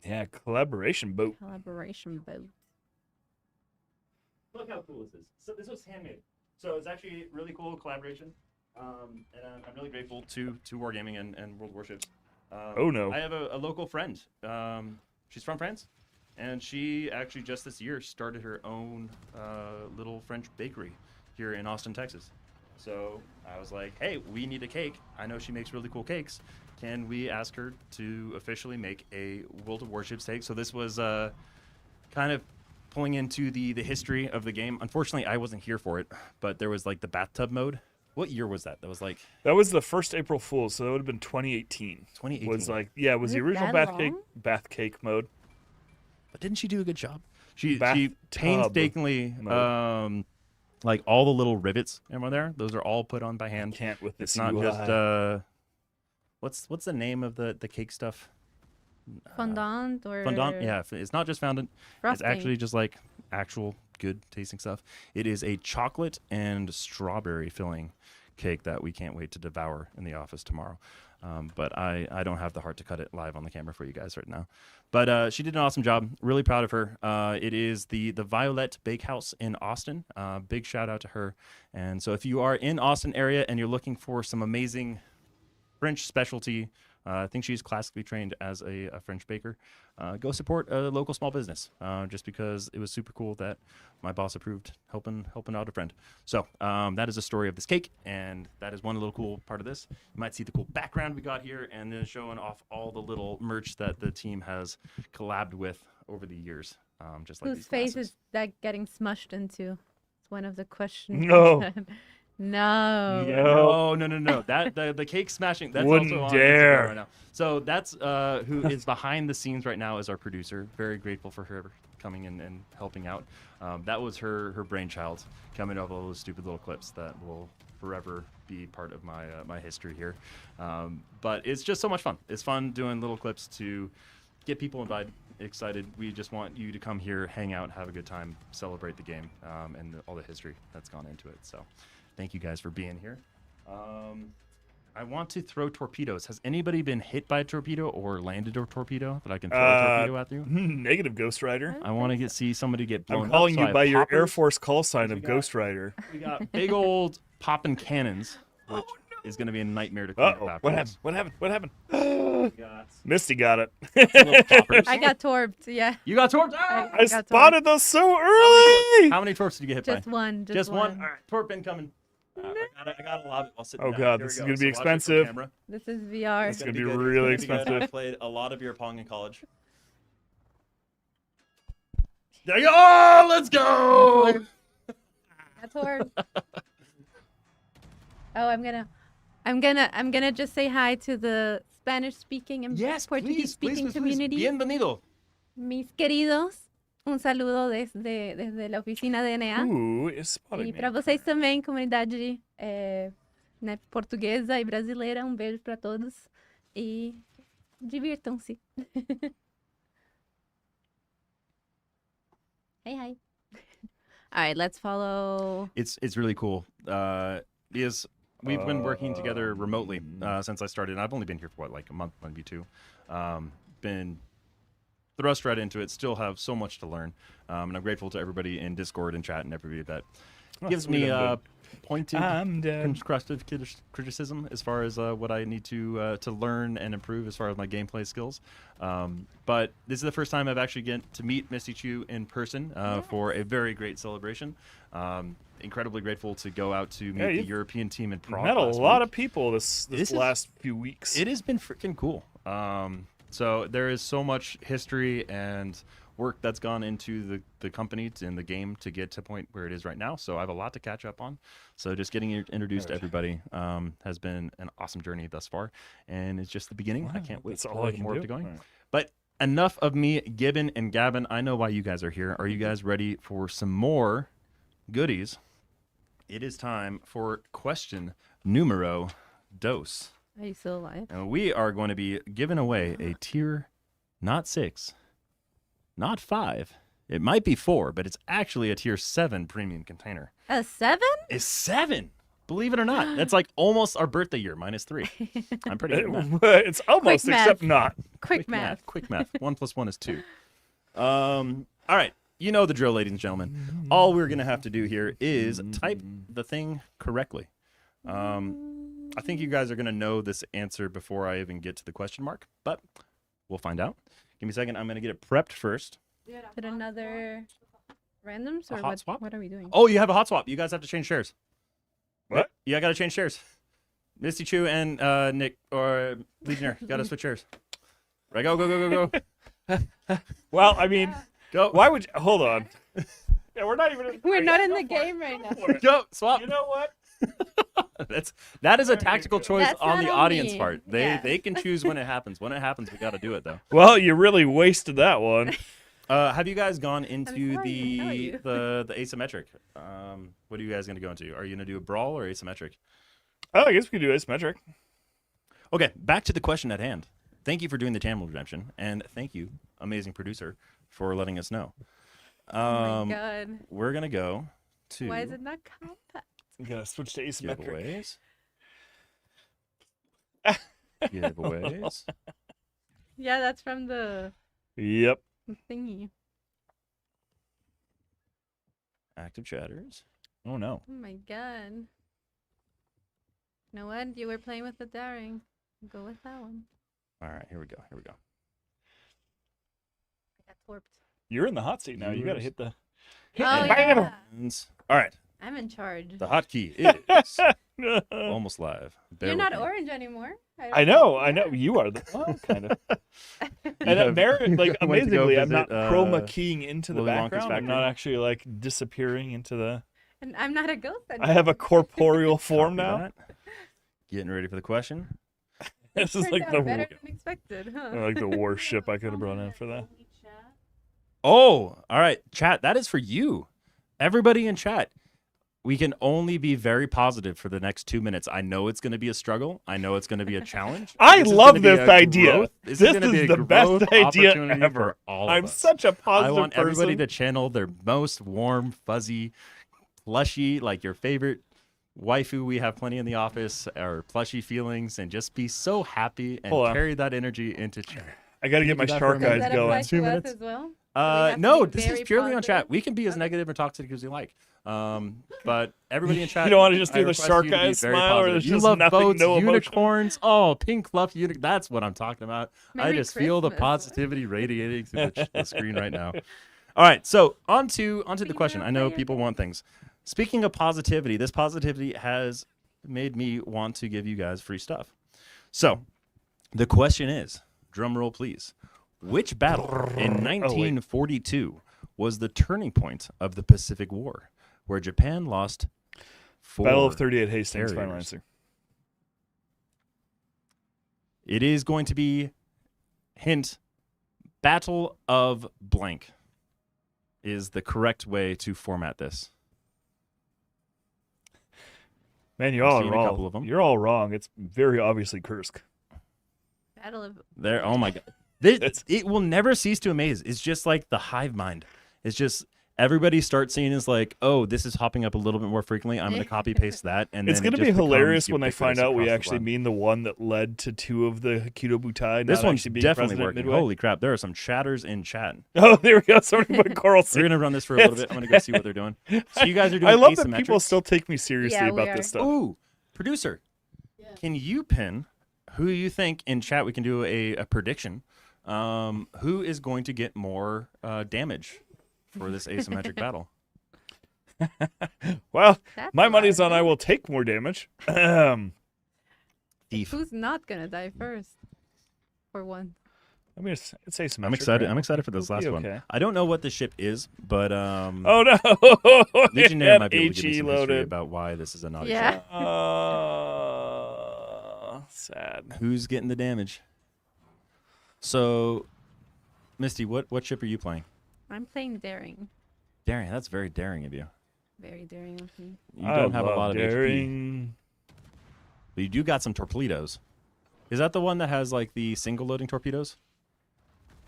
Yeah, collaboration boat. collaboration boat. Look how cool this is. So this was handmade. So it's actually a really cool collaboration. And I'm really grateful to Wargaming and World Warships. Oh, no. I have a local friend. She's from France, and she actually just this year started her own little French bakery here in Austin, Texas. So I was like, hey, we need a cake. I know she makes really cool cakes. Can we ask her to officially make a World of Warships cake? So this was kind of pulling into the history of the game. Unfortunately, I wasn't here for it, but there was like the bathtub mode. What year was that? That was like... That was the first April Fool's, so that would have been 2018. 2018. Was like, yeah, it was the original bath cake mode. But didn't she do a good job? She Bathtub painstakingly, mode. like all the little rivets over there, those are all put on by hand. Can't with this It's not UI. just what's the name of the cake stuff? Fondant or Fondant, yeah. It's not just fondant. Frosting. It's actually just like actual good tasting stuff. It is a chocolate and strawberry filling cake that we can't wait to devour in the office tomorrow. But I don't have the heart to cut it live on the camera for you guys right now. But she did an awesome job. Really proud of her. It is the Violet Bakehouse in Austin. Big shout out to her. And so if you are in Austin area and you're looking for some amazing French specialty, I think she's classically trained as a French baker. Go support a local small business, just because it was super cool that my boss approved helping out a friend. So that is the story of this cake, and that is one little cool part of this. You might see the cool background we got here, and then showing off all the little merch that the team has collabed with over the years. Just like Whose these face glasses. is that getting smushed into? It's one of the questions. No. No. No. That the cake smashing. That's Wouldn't also on dare. Instagram right now. So that's who is behind the scenes right now is our producer. Very grateful for her coming in and helping out. That was her brainchild, coming up with all those stupid little clips that will forever be part of my history here. But it's just so much fun. It's fun doing little clips to get people excited. We just want you to come here, hang out, have a good time, celebrate the game, and all the history that's gone into it. So thank you guys for being here. I want to throw torpedoes. Has anybody been hit by a torpedo or landed a torpedo that I can throw a torpedo at you? Negative, Ghost Rider. I want to see somebody get blown I'm calling up. So you I by have your Air poppers. Force call sign of Ghost Rider. We got big old popping cannons, which is going to be a nightmare to clean up What afterwards. happened? What happened? Misty got it. I got torped. Yeah. You got torped? I spotted those so early. How many torps did you get hit by? Just one. Just one? All right, torp incoming. I got a lot of it while sitting Oh down. god, Here this we is go. gonna be So watch it for expensive. camera. This is VR. It's gonna be good. really It's gonna be good. expensive. I played a lot of beer pong in college. There you go! Oh, let's go! That's hard. Oh, I'm gonna just say hi to the Spanish speaking and Portuguese speaking community. Bienvenido. Mis queridos, un saludo desde la oficina de NA. Ooh, it's spotting E me. para vocês também, comunidade né, portuguesa e brasileira. Um beijo para todos e divirtam-se. Hey, hi. All right, let's follow. It's really cool. Is we've been working together remotely since I started. And I've only been here for what, like a month, maybe two. Been thrust right into it. Still have so much to learn, and I'm grateful to everybody in Discord and chat and everybody that gives me pointed constructive criticism as far as what I need to learn and improve as far as my gameplay skills. But this is the first time I've actually get to meet Misty Chu in person for a very great celebration. Incredibly grateful to go out to meet the European team in Prague. Met a last lot week. of people this last few weeks. It has been freaking cool. So there is so much history and work that's gone into the company and the game to get to the point where it is right now. So I have a lot to catch up on. So just getting introduced to everybody has been an awesome journey thus far. And it's just the beginning. Wow, I can't wait that's for all I can more do. to going. All right. But enough of me, Gibbon and Gavin. I know why you guys are here. Are you guys ready for some more goodies? It is time for question numero dos. Are you still alive? And we are going to be giving away a tier, not 6, not 5. It might be 4, but it's actually a tier 7 premium container. A 7? It's 7. Believe it or not. That's like almost our birthday year, minus 3. I'm pretty good at math. It's almost, Quick math. except not. Quick math. Quick math. 1 + 1 is 2. All right. You know the drill, ladies and gentlemen. All we're going to have to do here is type the thing correctly. I think you guys are going to know this answer before I even get to the question mark, but we'll find out. Give me a second. I'm going to get it prepped first. Is it another randoms or hot what? swap? What are we doing? Oh, you have a hot swap. You guys have to change shares. What? Yeah, I got to change shares. Misty Chu and Nick or Legionnaire, got to switch shares. Right, go. Well, I mean, go. Why would you, hold on? Yeah, we're not even. We're not in the game right now. Go swap. You know what? That is a tactical choice That's on not the on audience me. part. They can choose when it happens. When it happens, we got to do it though. Well, you really wasted that one. Have you guys gone into sorry to tell you. the asymmetric? What are you guys going to go into? Are you going to do a brawl or asymmetric? Oh, I guess we could do asymmetric. Okay, back to the question at hand. Thank you for doing the channel redemption, and thank you, amazing producer, for letting us know. Oh my god. We're gonna go to Why is it not compact? I'm gonna switch to asymmetric. Giveaways. Yeah, that's from the Yep. thingy. Active chatters. Oh no. Oh my god. You know what? You were playing with the daring. Go with that one. All right, here we go. I got warped. You're in the hot seat now. You got to hit the. Oh, the bam! yeah. All right. I'm in charge. The hotkey is almost live. Bear You're with not me. orange anymore. I know. You are the kind of. And like went to go amazingly, I'm not visit, chroma keying into the Willy Wonka's background. I'm factory. not actually like disappearing into the. And I'm not a ghost anymore. I have a corporeal form Copy now. that. Getting ready for the question. This is Turned like out the better than expected, huh? like the warship I could have brought in for that. Oh, all right, chat. That is for you, everybody in chat. We can only be very positive for the next 2 minutes. I know it's going to be a struggle. I know it's going to be a challenge. I This is love gonna be this a idea. growth- This gonna be is a the best growth idea opportunity ever. for all of I'm us. such a I positive want everybody person. to channel their most warm, fuzzy, plushy, like your favorite waifu we have plenty in the office, or plushy feelings, and just be so happy and Hold on. carry that energy into chat. I got to get my Do that shark for a minute. eyes Does that apply going. to 2 us minutes. as well? No, be this is very purely on chat. positive? We can be as negative or toxic as you like. But everybody in chat, You don't wanna just I do the request shark you to be eyes very smile, or positive. there's You just love nothing, boats, no emotion? unicorns. Oh, pink fluff unicorn. That's what I'm talking about. I Merry just feel the Christmas. positivity radiating through the screen right now. All right, so on to the question. I know people want things. Speaking of positivity, this positivity has made me want to give you guys free stuff. So the question is, drum roll please, which battle in 1942 was the turning point of the Pacific War, where Japan lost 4 Battle of 38 Hastings. Final carriers? answer. It is going to be, hint, Battle of blank is the correct way to format this. Man, you're I've all seen a wrong. couple of them. You're all wrong. It's very obviously Kursk. Battle of There. Oh my god. This it will never cease to amaze. It's just like the hive mind. It's just everybody starts seeing is like, oh, this is hopping up a little bit more frequently. I'm going to copy paste that, and It's going to be hilarious when they ubiquitous find out we across the actually web. mean the one that led to 2 of the Aikido Butai. This not one's actually being definitely president working. midway. Holy crap! There are some chatters in chat. Oh, there we go. Somebody put Coral. We're gonna run this for a little bit. I'm gonna go see what they're doing. So you guys are doing. I love that people asymmetrics? still take me seriously Yeah, we about are. this stuff. Ooh, producer, can you pin who you think in chat? We can do a prediction. Who is going to get more damage for this asymmetric battle? Well, That's my a money's lot. on I will take more damage. Thief. Who's not gonna die first? For one. I mean, it's asymmetric. I'm excited. right? I'm excited for this It'll last be one. okay. I don't know what the ship is, but Oh no! Legionnaire Have might be able to give me HE some history loaded. about why this is a naughty Yeah. ship. Sad. Who's getting the damage? So, Misty, what ship are you playing? I'm playing daring. Daring. That's very daring of you. Very daring of me. You don't have a love lot of HP. daring. But you do got some torpedoes. Is that the one that has like the single loading torpedoes?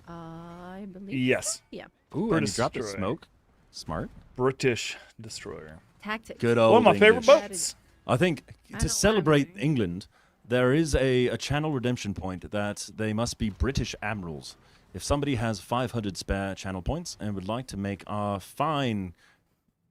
I believe. Yes. So. Yeah. Ooh, and you British dropped the destroyer. smoke. Smart. British destroyer. Tactics. Good old One of my favorite English. boats. I think I to know what I'm celebrate doing. England, there is a channel redemption point that they must be British admirals. If somebody has 500 spare channel points and would like to make our fine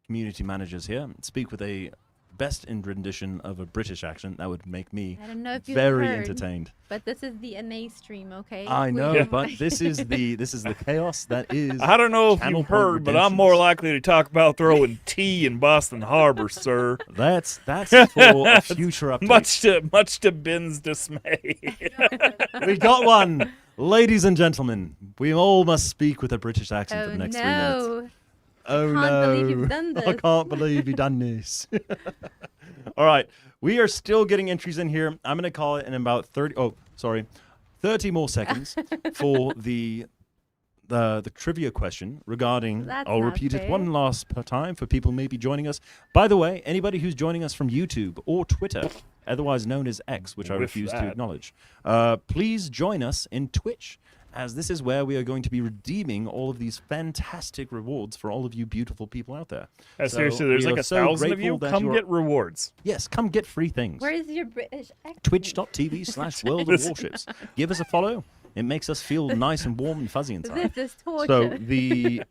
community managers here speak with a best in rendition of a British accent, that would make me I don't know if you very heard, entertained. But this is the NA stream, okay? I know, We're- but this is the chaos that is. I don't know if channel you've point heard, but I'm more redemptions. likely to talk about throwing tea in Boston Harbor, sir. That's for a future update. Much to Ben's dismay. We got one, ladies and gentlemen. We all must speak with a British accent for Oh the next 3 minutes. no. Oh Can't no! believe you've done I this. can't believe you've done this. All right, we are still getting entries in here. I'm going to call it in about 30 more seconds for the trivia question regarding. That's I'll not repeat it fair. one last time for people maybe joining us. By the way, anybody who's joining us from YouTube or Twitter, otherwise known as X, which I With refuse to that. acknowledge, please join us in Twitch, as this is where we are going to be redeeming all of these fantastic rewards for all of you beautiful people out there. Seriously, there's we like are 1,000 of grateful you. that Come are- get rewards. Yes, come get free things. Where is your British accent? Twitch.tv/World of Warships. Give us a follow. It makes us feel nice and warm and fuzzy inside. This is So torture. the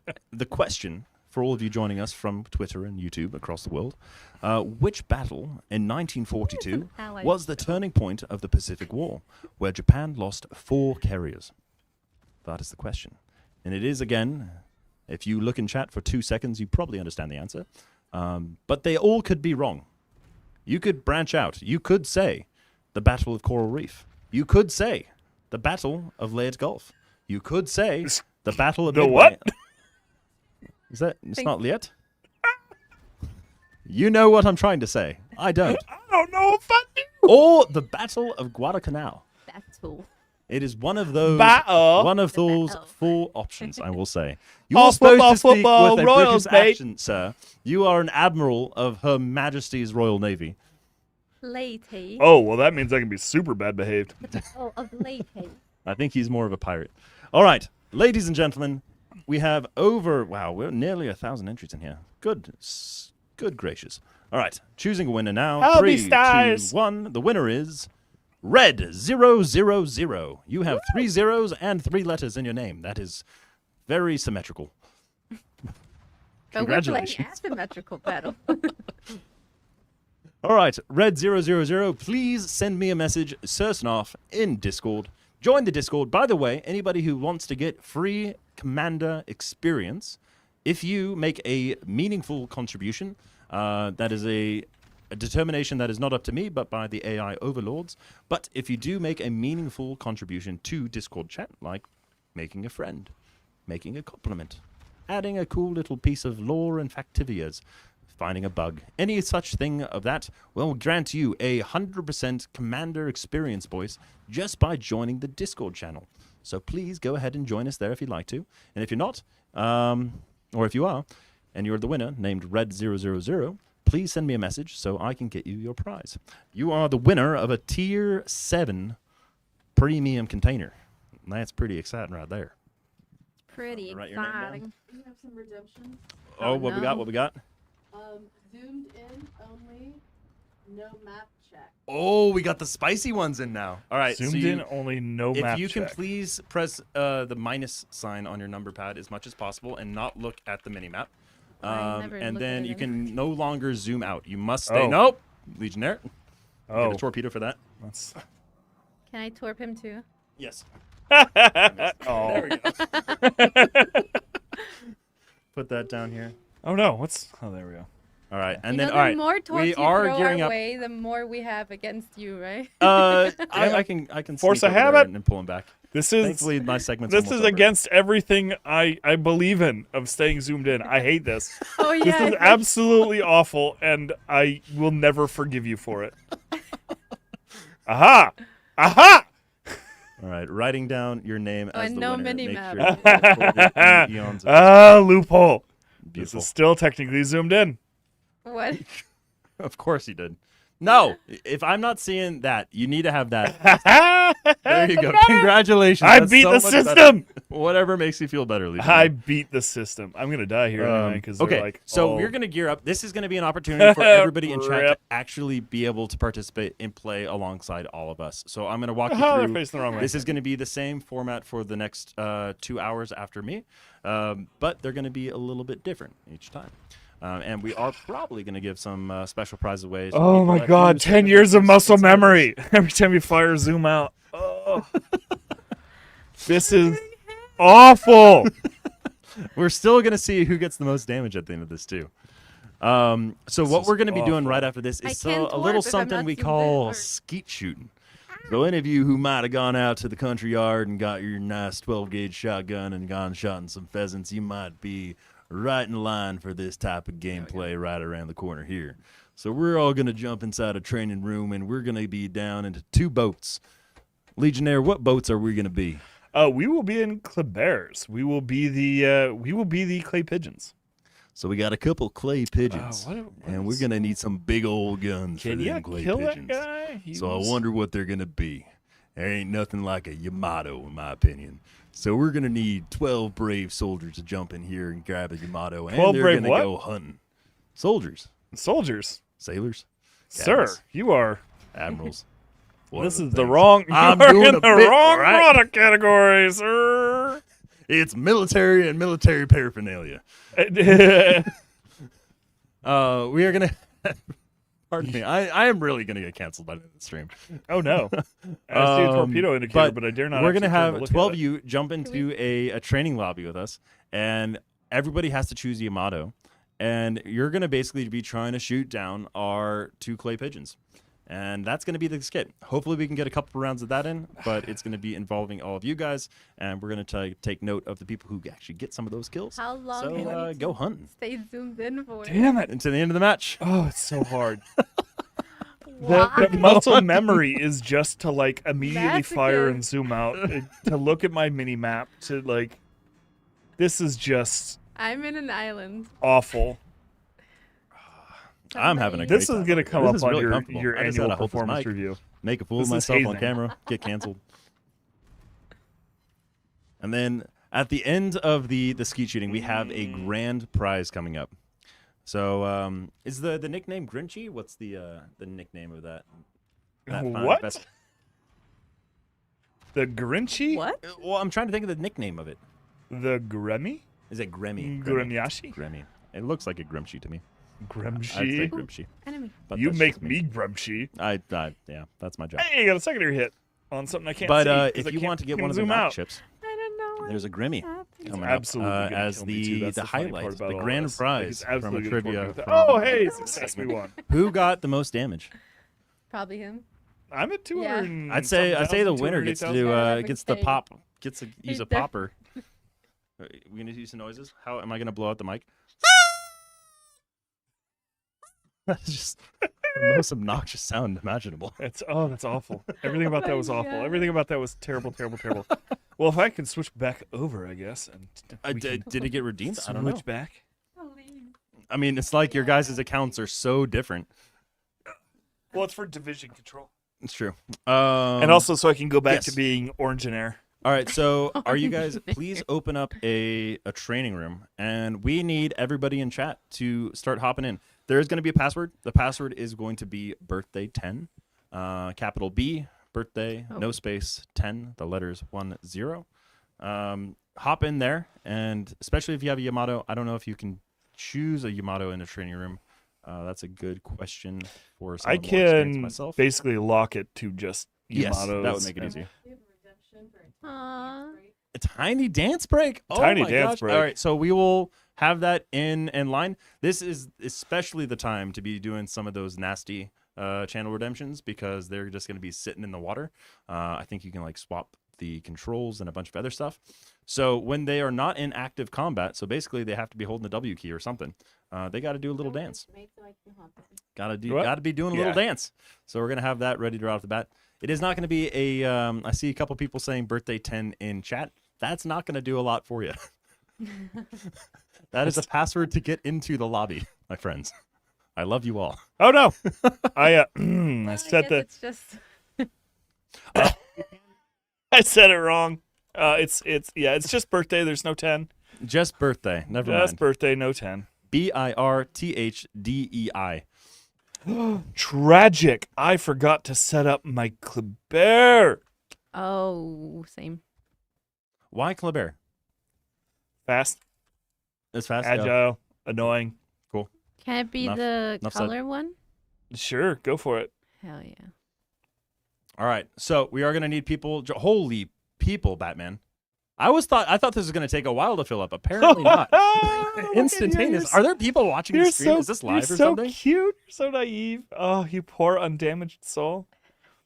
question for all of you joining us from Twitter and YouTube across the world, which battle in 1942 Allied was the turning point of the Pacific War, where Japan lost 4 carriers? That is the question. And it is, again, if you look in chat for 2 seconds, you probably understand the answer. But they all could be wrong. You could branch out. You could say the Battle of Coral Reef. You could say the Battle of Laird Gulf. You could say the Battle of The Midway. what? Is that? It's not Liet? You know what I'm trying to say. I don't. I don't know if I do. Or the Battle of Guadalcanal. Battle. It is one of those Battle. one of those Battle. 4 options, I will say. You're Oh, supposed football, to speak football, with a Royals, British mate. accent, sir. You are an admiral of Her Majesty's Royal Navy. Lady. Oh, well, that means I can be super bad behaved. Oh, of lady. I think he's more of a pirate. All right, ladies and gentlemen, we have we're nearly 1,000 entries in here. Good gracious. All right, choosing a winner now. I'll be 3, 2, stars. 1. The winner is Red 000. You have 3 zeros and 3 letters in your name. That is very symmetrical. But we're playing Congratulations. asymmetrical battle. All right, Red 000, please send me a message, Sursnoff, in Discord. Join the Discord. By the way, anybody who wants to get free Commander experience, if you make a meaningful contribution, that is a determination that is not up to me, but by the AI overlords. But if you do make a meaningful contribution to Discord chat, like making a friend, making a compliment, adding a cool little piece of lore and factivias, finding a bug, any such thing of that, will grant you 100% Commander experience, boys, just by joining the Discord channel. So please go ahead and join us there if you'd like to. And if you're not, or if you are, and you're the winner, named Red 000, please send me a message so I can get you your prize. You are the winner of a Tier 7 premium container. That's pretty exciting right there. Pretty Write your name down. exciting. We have some redemptions. Oh, what we got? What we got? Zoomed in only, no map check. Oh, we got the spicy ones in now. All right. Zoomed in only, no map If you can check. please press the minus sign on your number pad as much as possible and not look at the mini map. never And look at then it you anymore. can no longer zoom out. You must stay. Oh. Nope. Legionnaire. Oh. Get a torpedo for that. That's... Can I torp him too? Yes. Oh. There we go. Put that down here. Oh no! What's? Oh, there we go. All right, and You then know, all right, the more torps we you are throw gearing our up. way, the more we have against you, right? I can Force sneak a over there habit. and pull him back. This is Thankfully my segment's This almost is over. against everything I believe in of staying zoomed in. I hate this. Oh, This yeah. is absolutely awful, and I will never forgive you for it. Aha! Aha! All right, writing down your name Oh, as and the no winner. mini Make map. sure it's recorded in the eons of Ah, loophole. Beautiful. This is still technically zoomed in. What? Of course he did. No, if I'm not seeing that, you need to have that. There you go. Congratulations. I That's beat so the much better. system. Whatever makes you feel better, Legion. I beat the system. I'm gonna die here anyway because okay, they're like. so oh. we're gonna gear up. This is gonna be an opportunity for everybody in chat to Rip. actually be able to participate and play alongside all of us. So I'm gonna walk you Oh, they're through. facing the wrong way. This is gonna be the same format for the next 2 hours after me, but they're gonna be a little bit different each time. And we are probably going to give some special prizes away. to Oh people my that god, use 10 the years of muscle It's- memory. Every time you fire, zoom out. Oh. This is awful. We're still going to see who gets the most damage at the end of this, too. So what we're going to be doing right after this I is can't a little torp if I'm something not we zoomed in, call or- skeet shooting. So any of you who might have gone out to the country yard and got your nice 12-gauge shotgun and gone shooting some pheasants, you might be right in line for this type of gameplay right around the corner here. So we're all going to jump inside a training room and we're going to be down into 2 boats. Legionnaire, what boats are we going to be? We will be in Klebears. We will be the clay pigeons. So we got a couple clay pigeons, what and we're going to need some big old guns for Can them you clay kill that pigeons. guy? He So was- I wonder what they're going to be. There ain't nothing like a Yamato, in my opinion. So we're going to need 12 brave soldiers to jump in here and grab a Yamato, and 12 they're brave going to what? go hunting. Soldiers. Soldiers. Sailors. Sir, Captains, you are. Admirals. This Whatever is the things. wrong. You I'm are doing in a the bit, wrong right? product category, sir. It's military and military paraphernalia. We are going to... Pardon me. I am really going to get canceled by the end of the stream. Oh, no. I see a torpedo indicator, but I dare not We're going to actually turn to have look 12 at of it. you jump into a training lobby with us, and everybody has to choose Yamato. And you're going to basically be trying to shoot down our 2 clay pigeons. And that's going to be the skit. Hopefully we can get a couple rounds of that in, but it's going to be involving all of you guys. And we're going to take note of the people who actually get some of those kills. How long So do we need go to hunting. stay zoomed in for? Damn it. Until the end of the match. Oh, it's so hard. Why? The muscle memory is just to like immediately That's fire okay. and zoom out, to look at my mini map, to like. This is just I'm in an island. awful. I'm having a great This time. is gonna come This up is on really your comfortable. I just annual gotta hold this performance mic, review. Make a fool of This is myself on hazing. camera, get canceled. And then at the end of the skeet shooting, we have a grand prize coming up. So is the nickname Grinchy? What's the nickname of that? fine What? best- The Grinchy? What? Well, I'm trying to think of the nickname of it. The Gremmy? Is it Gremmy? Gremyashi? Gremmy. It looks like a Grimshy to me. Grimshy? I'd say Grimshy. Enemy. But You that's make just me Grimshy. Yeah, that's my job. Hey, you got a secondary hit on something I can't But see. 'cause if I you can't want to get fucking one of the zoom knock out. chips, I don't know. there's a Grimmy It's coming up absolutely gonna as kill me, too. That's the the funny highlight, part about the all grand this. Like, prize it's from a absolutely gonna trivia. kill me. from Oh, the hey, trivia success, we segment. won. Who got the most damage? Probably him. I'm at 200. Yeah. I'd say the winner gets to 280,000. gets the pop, gets to use He's a def- popper. We gonna use some noises. How am I gonna blow out the mic? That's just the most obnoxious sound imaginable. That's awful. Everything about that was awful. God. Everything about that was terrible, terrible, terrible. Well, if I can switch back over, I guess. And we can Did it get redeemed? I don't know. switch back. I mean, it's like your guys' accounts are so different. Well, it's for division control. It's true. And also so I can go back yes. to being Orange and Air. All right, so are you guys, please open up a training room, and we need everybody in chat to start hopping in. There is going to be a password. The password is going to be birthday10, capital B, birthday, no space, 10, the letters 10. Hop in there, and especially if you have a Yamato, I don't know if you can choose a Yamato in a training room. That's a good question for some I more experience can myself. basically lock it to just Yes, Yamatos. that would make it easy. Aww. A tiny dance break. Oh Tiny my dance gosh. break. All right, so we will have that in line. This is especially the time to be doing some of those nasty channel redemptions because they're just going to be sitting in the water. I think you can like swap the controls and a bunch of other stuff. So when they are not in active combat, so basically they have to be holding the W key or something. They got to do a little dance. Got to be doing a little dance. So we're gonna have that ready to right off the bat. It is not going to be a. I see a couple people saying birthday 10 in chat. That's not going to do a lot for you. That is a password to get into the lobby, my friends. I love you all. Oh no, I said that. It's just. I said it wrong. It's just birthday. There's no 10. Just birthday. Never mind. Just birthday, no 10. BIRTHDEI. Tragic. I forgot to set up my Kleber. Oh, same. Why Kleber? Fast. It's fast. Agile. Annoying. Cool. Can it be the color one? Sure, go for it. Hell yeah. All right. So we are going to need people. Holy people, Batman. I thought this was going to take a while to fill up. Apparently not. Instantaneous. Are there people watching the stream? Is this live or something? You're so cute. You're so naive. Oh, you poor undamaged soul.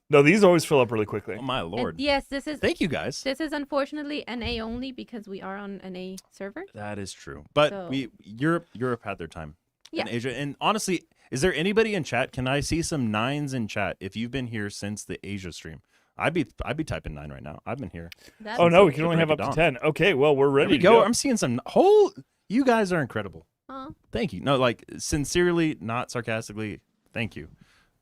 No, these always fill up really quickly. Oh my lord. And yes, this is. Thank you guys. This is unfortunately NA only because we are on NA server. That is true. But So- Europe had their time. Yeah. And Asia. And honestly, is there anybody in chat? Can I see some 9s in chat if you've been here since the Asia stream? I'd be typing 9 right now. I've been here. Oh no, we can only have up to 10. Okay, well we're ready There we to go. go. I'm seeing some you guys are incredible. Thank you. No, like sincerely, not sarcastically, thank you.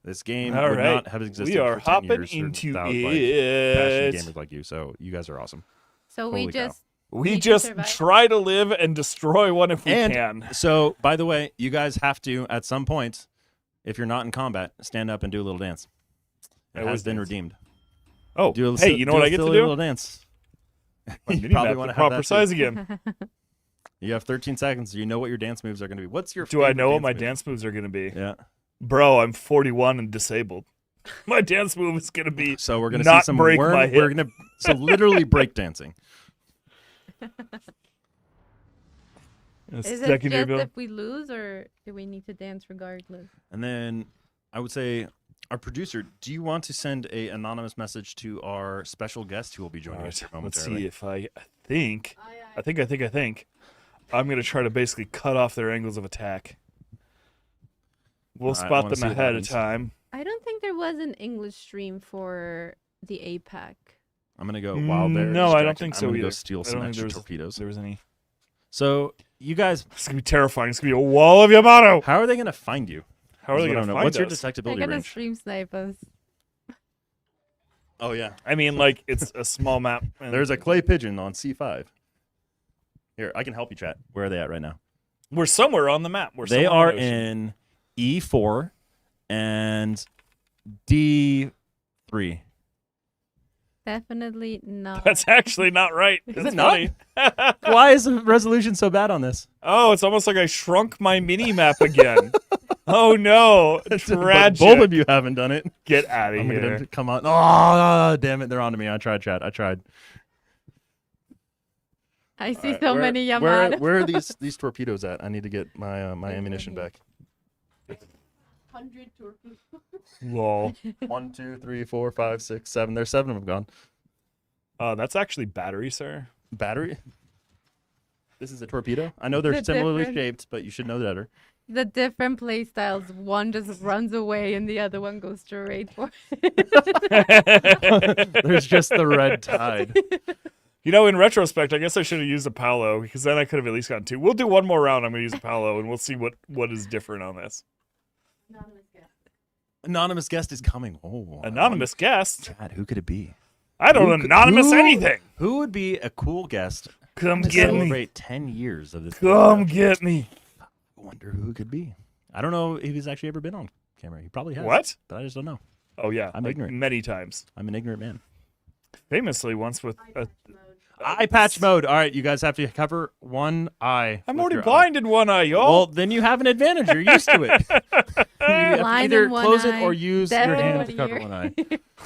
This game All would right. not have existed We are for 10 hopping years into without like it. passionate gamers like you. So you guys are awesome. So Holy we cow. just. We need to just survive. try to live and destroy one if we And can. so, by the way, you guys have to, at some point, if you're not in combat, stand up and do a little dance. It has been redeemed. Oh, Do a hey, you know what I get to silly do? little dance. My You mini probably map wanna the have proper that too. size again. You have 13 seconds. You know what your dance moves are going to be. What's your Do I favorite know what my move? dance moves are going to be? Yeah. Bro, I'm 41 and disabled. My dance move is going to be So we're going to not see some break worm. my hip. We're going to literally break dancing. Is it just if we lose, or do we need to dance regardless? And then I would say, our producer, do you want to send a anonymous message to our special guest who will be joining us here Let's momentarily? see if I think. I'm going to try to basically cut off their angles of attack. We'll All right, I spot wanna them see what ahead of happens. time. I don't think there was an English stream for the APAC. I'm going to go while they're No, I don't distracted, think I'm so gonna either. go steal I some don't think extra there was- torpedoes. there was any. So you guys, it's gonna be terrifying. It's gonna be a wall of Yamato. How are they gonna find you? How are they That's what I gonna don't know. find What's your us? They're detectability gonna range? stream snipe us. Oh yeah. I mean, like it's a small map. and- There's a clay pigeon on C5. Here, I can help you, chat. Where are they at right now? We're somewhere on the map. They are in E4 and D3. Definitely not. That's actually not right. Is That's it not? funny. Why is the resolution so bad on this? Oh, it's almost like I shrunk my mini map again. Oh no! But Tragic. both of you haven't done it. Get out of I'm here. gonna come on. Oh, damn it! They're on to me. I tried, chat. I tried. I see Alright, so where- many Yamato. Where are these torpedoes at? I need to get my my ammunition back. 100 torpedoes. Lol. 1, 2, 3, 4, 5, 6, 7. There's 7 of them gone. That's actually battery, sir. Battery? This is a torpedo? I know they're The similarly different- shaped, but you should know better. The different play styles. One just runs away and the other one goes straight for it. There's just the red tide. You know, in retrospect, I guess I should have used a Paolo because then I could have at least gotten 2. We'll do one more round. I'm going to use a Paolo, and we'll see what is different on this. Anonymous guest is coming. Oh, Anonymous guest? Chad, who could it be? I don't anonymous anything. Who would be a cool guest Come to get me. celebrate 10 years of this? Come get me. I wonder who it could be. I don't know if he's actually ever been on camera. He probably has. What? But I just don't know. Oh, yeah. I'm ignorant. Many times. I'm an ignorant man. Famously once with eye patch mode. All right, you guys have to cover one eye. I'm with already your blind in one eye, y'all. Well, then you have an advantage. You're used to it. You have to Blind either in one close it eye, or use deaf your in hand one to cover ear. one eye.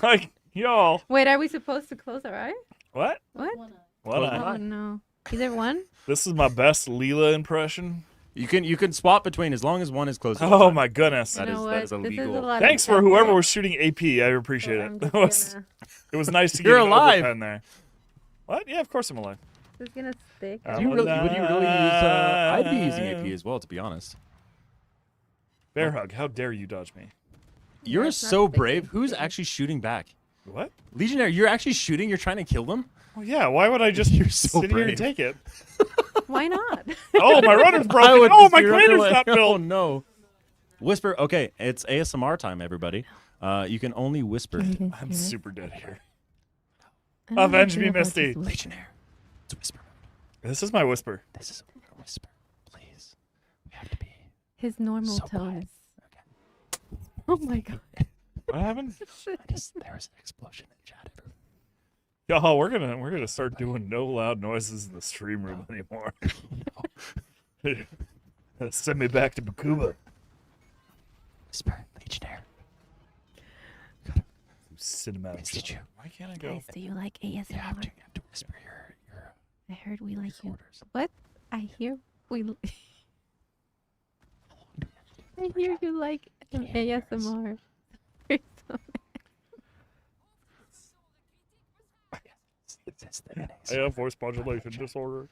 Like, y'all. Wait, are we supposed to close our eye? What? What? One Oh eye. no. Either one? This is my best Leela impression. You can swap between as long as one is closed. Oh my goodness. That You is know that is what? This is illegal. a lot of Thanks for effort. whoever was shooting AP. I appreciate I'm it. just It was nice to get You're an alive. overpen there. What? Yeah, of course I'm alive. This is gonna stick. I'm Would you really use? I'd be using AP as well, to be honest. Bear hug. How dare you dodge me? You're it's not so sticking. brave. Who's actually shooting back? What? Legionnaire, you're actually shooting? You're trying to kill them? Well, yeah. Why would I just You're so sit here and brave. take it? Why not? Oh, my runner's I broken. would Oh, just my be running commander's like, not built. Oh, no. Whisper. Okay, it's ASMR time, everybody. You can only whisper. I'm super dead here. I don't Avenge know me, about this Misty. one. Legionnaire. It's a whisper. This is my whisper. This is a whisper. Please. We have to be. His normal So tone quiet. is. Oh my god. What happened? There was an explosion in chat. Y'all, we're gonna start doing no loud noises in the stream room anymore. Send me back to Bakuba. Whisper. Legionnaire. Cinematic. Did you? Why can't I go? Guys, do you like ASMR? You have to whisper your I heard we like you. orders. What? I hear we. I hear you like ASMR. I have voice modulation disorder.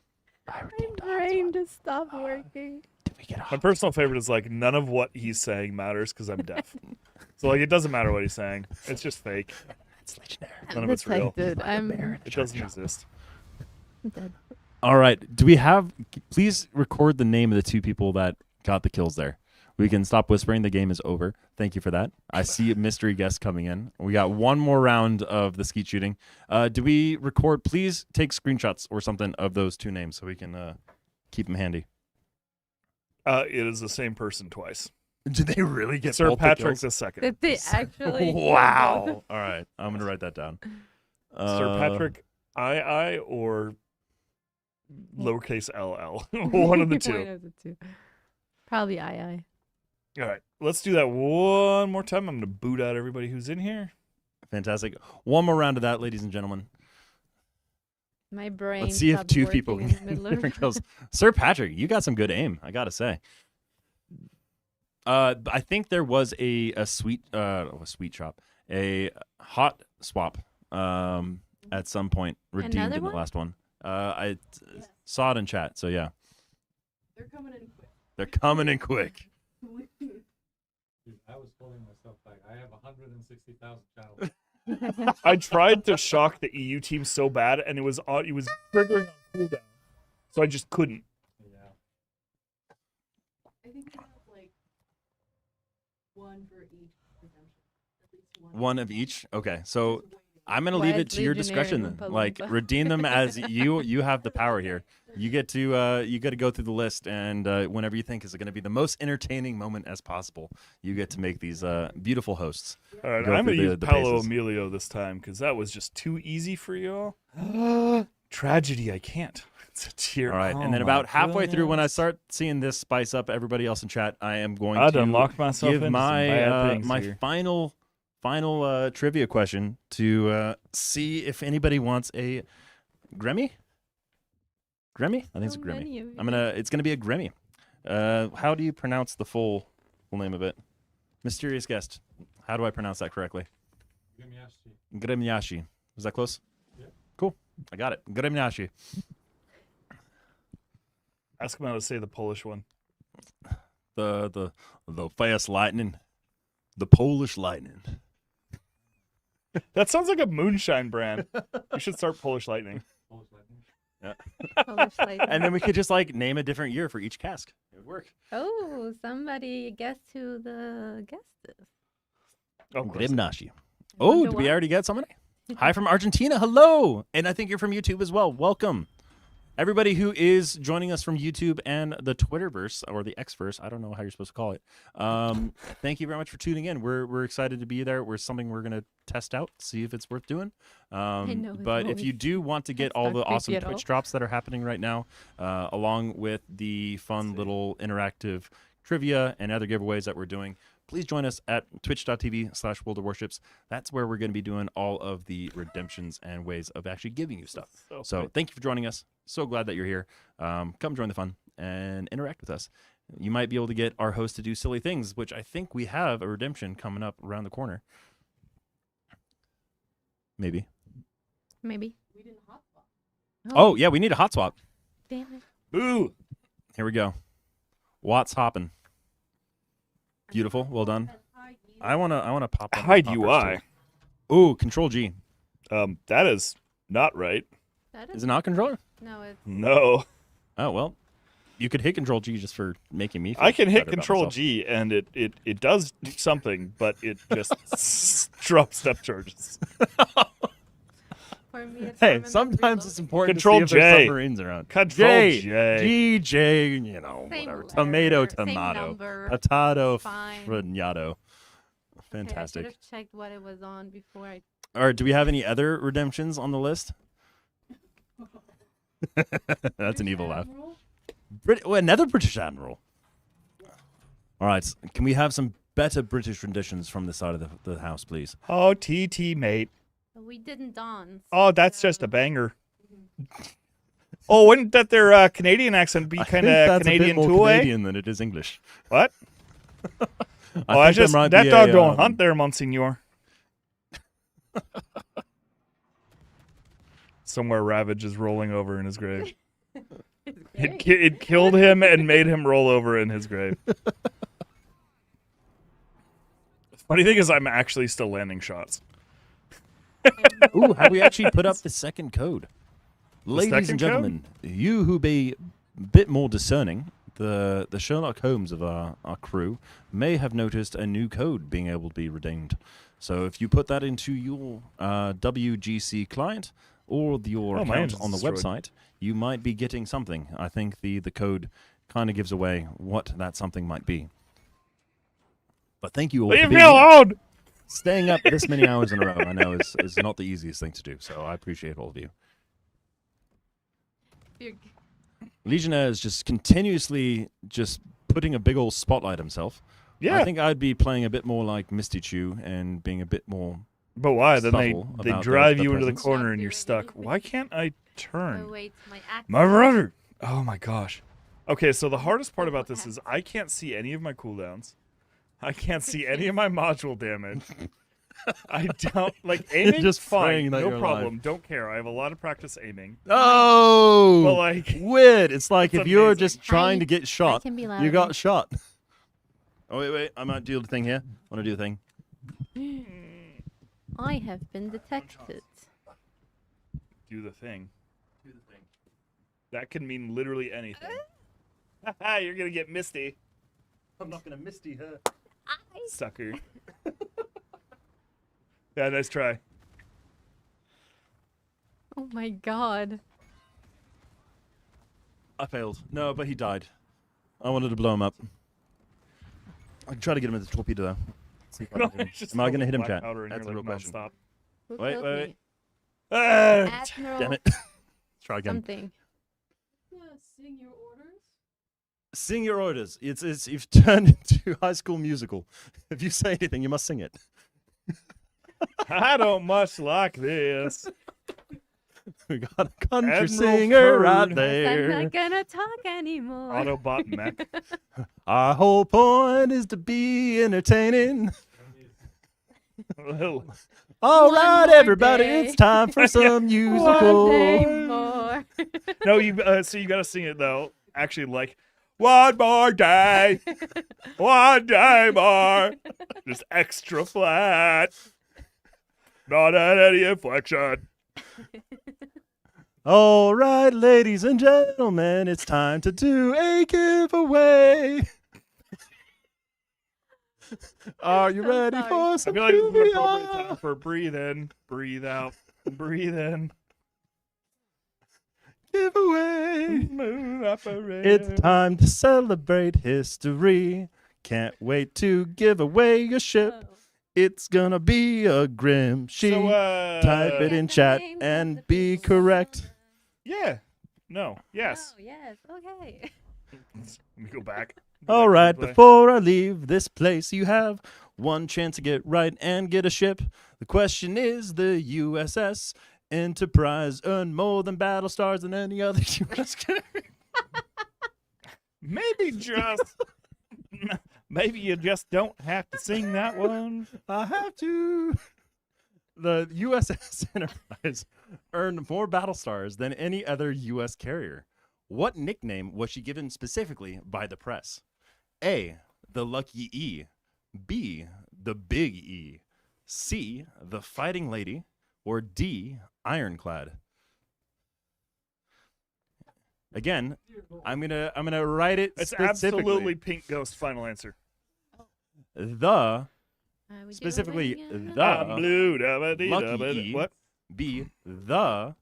My brain just stopped working. My personal favorite is like none of what he's saying matters because I'm deaf. So like it doesn't matter what he's saying. It's just fake. It's Legionnaire. None of it's real. Dude, I'm It doesn't exist. dead. All right. Do we have? Please record the name of the two people that got the kills there. We can stop whispering. The game is over. Thank you for that. I see a mystery guest coming in. We got one more round of the skeet shooting. Do we record? Please take screenshots or something of those two names so we can keep them handy. It is the same person twice. Did they really get Sir both the Patrick's kills? a second. Did they actually? Wow. All right. I'm gonna write that down. Sir Patrick II or lowercase LL. One of the two. One of the two. Probably II. All right, let's do that one more time. I'm going to boot out everybody who's in here. Fantastic. One more round of that, ladies and gentlemen. My brain. Let's see if stopped two working people in can the get middle of different kills. Sir Patrick, you got some good aim, I gotta say. I think there was a sweet shop, a hot swap at some point redeemed Another in the one? last one. I saw it in chat, so yeah. They're coming in quick. They're coming in quick. Dude, I was holding myself back. I have 160,000 channels. I tried to shock the EU team so bad, and it was triggering on cooldown, so I just couldn't. I think we have like one for each redemption. At least one. One of each. Okay, so I'm gonna Why leave is it to your Legionnaire discretion in then. Oompa Like Loompa? redeem them as you have the power here. You get to go through the list, and whenever you think is going to be the most entertaining moment as possible, you get to make these beautiful hosts. All right, go I'm going through to use the Paolo paces. Emilio this time because that was just too easy for y'all. Tragedy, I can't. It's a tear. All right, Oh and then my about halfway through, when I goodness. start seeing this spice up everybody else in chat, I am going I to done locked myself give into some bad my things my here. final trivia question to see if anybody wants a Grammy. Grammy? I think it's a So Grammy. many of It's gonna be a Grammy. How do you pronounce the full name of it? Mysterious guest. How do I pronounce that correctly? Gremyashi. Was that close? Yeah. Cool. I got it. Gremyashi. Ask him how to say the Polish one. The fast lightning. The Polish lightning. That sounds like a moonshine brand. You should start Polish Lightning. Yeah. Polish lightning. And then we could just like name a different year for each cask. It would work. Oh, somebody guess who the guest is. Grimnashi. Oh, Wonder did we why? already get somebody? Hi from Argentina. Hello. And I think you're from YouTube as well. Welcome. Everybody who is joining us from YouTube and the Twitterverse or the Xverse, I don't know how you're supposed to call it. Thank you very much for tuning in. We're excited to be there. We're something we're going to test out, see if it's worth doing. know his But if you voice. do want to get all That's the not creepy awesome at all. Twitch drops that are happening right now, along with the fun little interactive trivia and other giveaways that we're doing, please join us at twitch.tv/World of Warships. That's where we're going to be doing all of the redemptions and ways of actually giving you stuff. So thank you for joining us. So glad that you're here. Come join the fun and interact with us. You might be able to get our host to do silly things, which I think we have a redemption coming up around the corner. Maybe. Maybe. We didn't hot swap. Oh, yeah, we need a hot swap. Damn it. Boo! Here we go. Watts hopping. Beautiful. Well done. I wanna pop on Hide poppers UI. too. Ooh, Control G. That is not right. Is it not controller? No, it's No. Oh well, you could hit Control G just for making me. Feel I can hit better about Control myself. G and it does something, but it just drops step charges. For me, it's Hey, sometimes it's important Control to see if there's J. submarines around. Control J. J, you know, Same whatever. letter, Tomato, same tomato. number, Potato, fine. frignato. Okay, I should Fantastic. have checked what it was on before I. All right, do we have any other redemptions on the list? That's an evil laugh. Another British admiral. All right, can we have some better British renditions from this side of the house, please? Oh, TT, mate. We didn't dance. Oh, that's just a banger. Oh, wouldn't that their Canadian accent be I kind think of that's Canadian a bit more too? Canadian than it is English. What? I I think just there might that be dog a, don't hunt there, Monsignor. Somewhere Ravage is rolling over in his grave. It killed him and made him roll over in his grave. Funny thing is, I'm actually still landing shots. Ooh, have we actually put up the second code? Ladies second and gentlemen, you who be a bit more discerning, the Sherlock Holmes of our crew may have noticed a new code being able to be redeemed. So if you put that into your WGC client or your Oh, my account engine's on the destroyed. website, you might be getting something. I think the code kind of gives away what that something might be. But thank you all. for Leave being me here. alone! Staying up this many hours in a row, I know, is not the easiest thing to do. So I appreciate all of you. Legionnaire is just continuously just putting a big old spotlight himself. Yeah. I think I'd be playing a bit more like Misty Chew and being a bit more. But why? Then they subtle about drive the you into the presence. corner and you're stuck. Why can't I turn? Oh wait, my axe. My brother! Oh my gosh. Okay, so the hardest part about this is I can't see any of my cooldowns. I can't see any of my module damage. I don't like aiming. Just fine, praying that no you're problem. alive. Don't care. I have a lot of practice aiming. Oh, But, like, weird. It's like it's if you're amazing. just trying to get shot, can be you louder. got shot. Oh wait, I might do the thing here. I want to do the thing. I have been detected. Do the thing. That can mean literally anything. You're gonna get Misty. I'm not gonna Misty her. Sucker. Yeah, nice try. Oh my god. I failed. No, but he died. I wanted to blow him up. I can try to get him with the torpedo though. See if I No, can hit him. it's just Am I going to hit him, black chat? powder in That's here, the real like, question. nonstop. Who Wait, killed wait, me? wait. Admiral Damn it. Let's try again. something. Yeah, sing your orders. Sing your orders. It's you've turned into High School Musical. If you say anything, you must sing it. I don't much like this. We got a country Admiral singer out Ferd. there. I'm not gonna talk anymore. Autobot mech. Our whole point is to be entertaining. Well, All right, more everybody, day. it's time for some musical. One day more. no, so you gotta sing it though. Actually, like one more day, one day more, just extra flat, not at any inflection. All right, ladies and gentlemen, it's time to do a giveaway. Are you ready for I some feel like this is an appropriate trivia? time for breathe in, breathe out, breathe in. Giveaway. Smooth operator. It's time to celebrate history. Can't wait to give away your ship. It's gonna be a grim sheet. Type it in chat and be correct. Yeah. No. Yes. Oh, yes. Okay. Let me go back. All right, before I leave this place, you have one chance to get right and get a ship. The question is, the USS Enterprise earned more than battle stars than any other US carrier. Maybe you just don't have to sing that one. I have to. The USS Enterprise earned more battle stars than any other U.S. carrier. What nickname was she given specifically by the press? A, the Lucky E. B, the Big E. C, the Fighting Lady. Or D, Ironclad. Again, I'm gonna write it It's specifically. absolutely Pink Ghost final answer. The specifically the I'm blue, Lucky E. what? B, the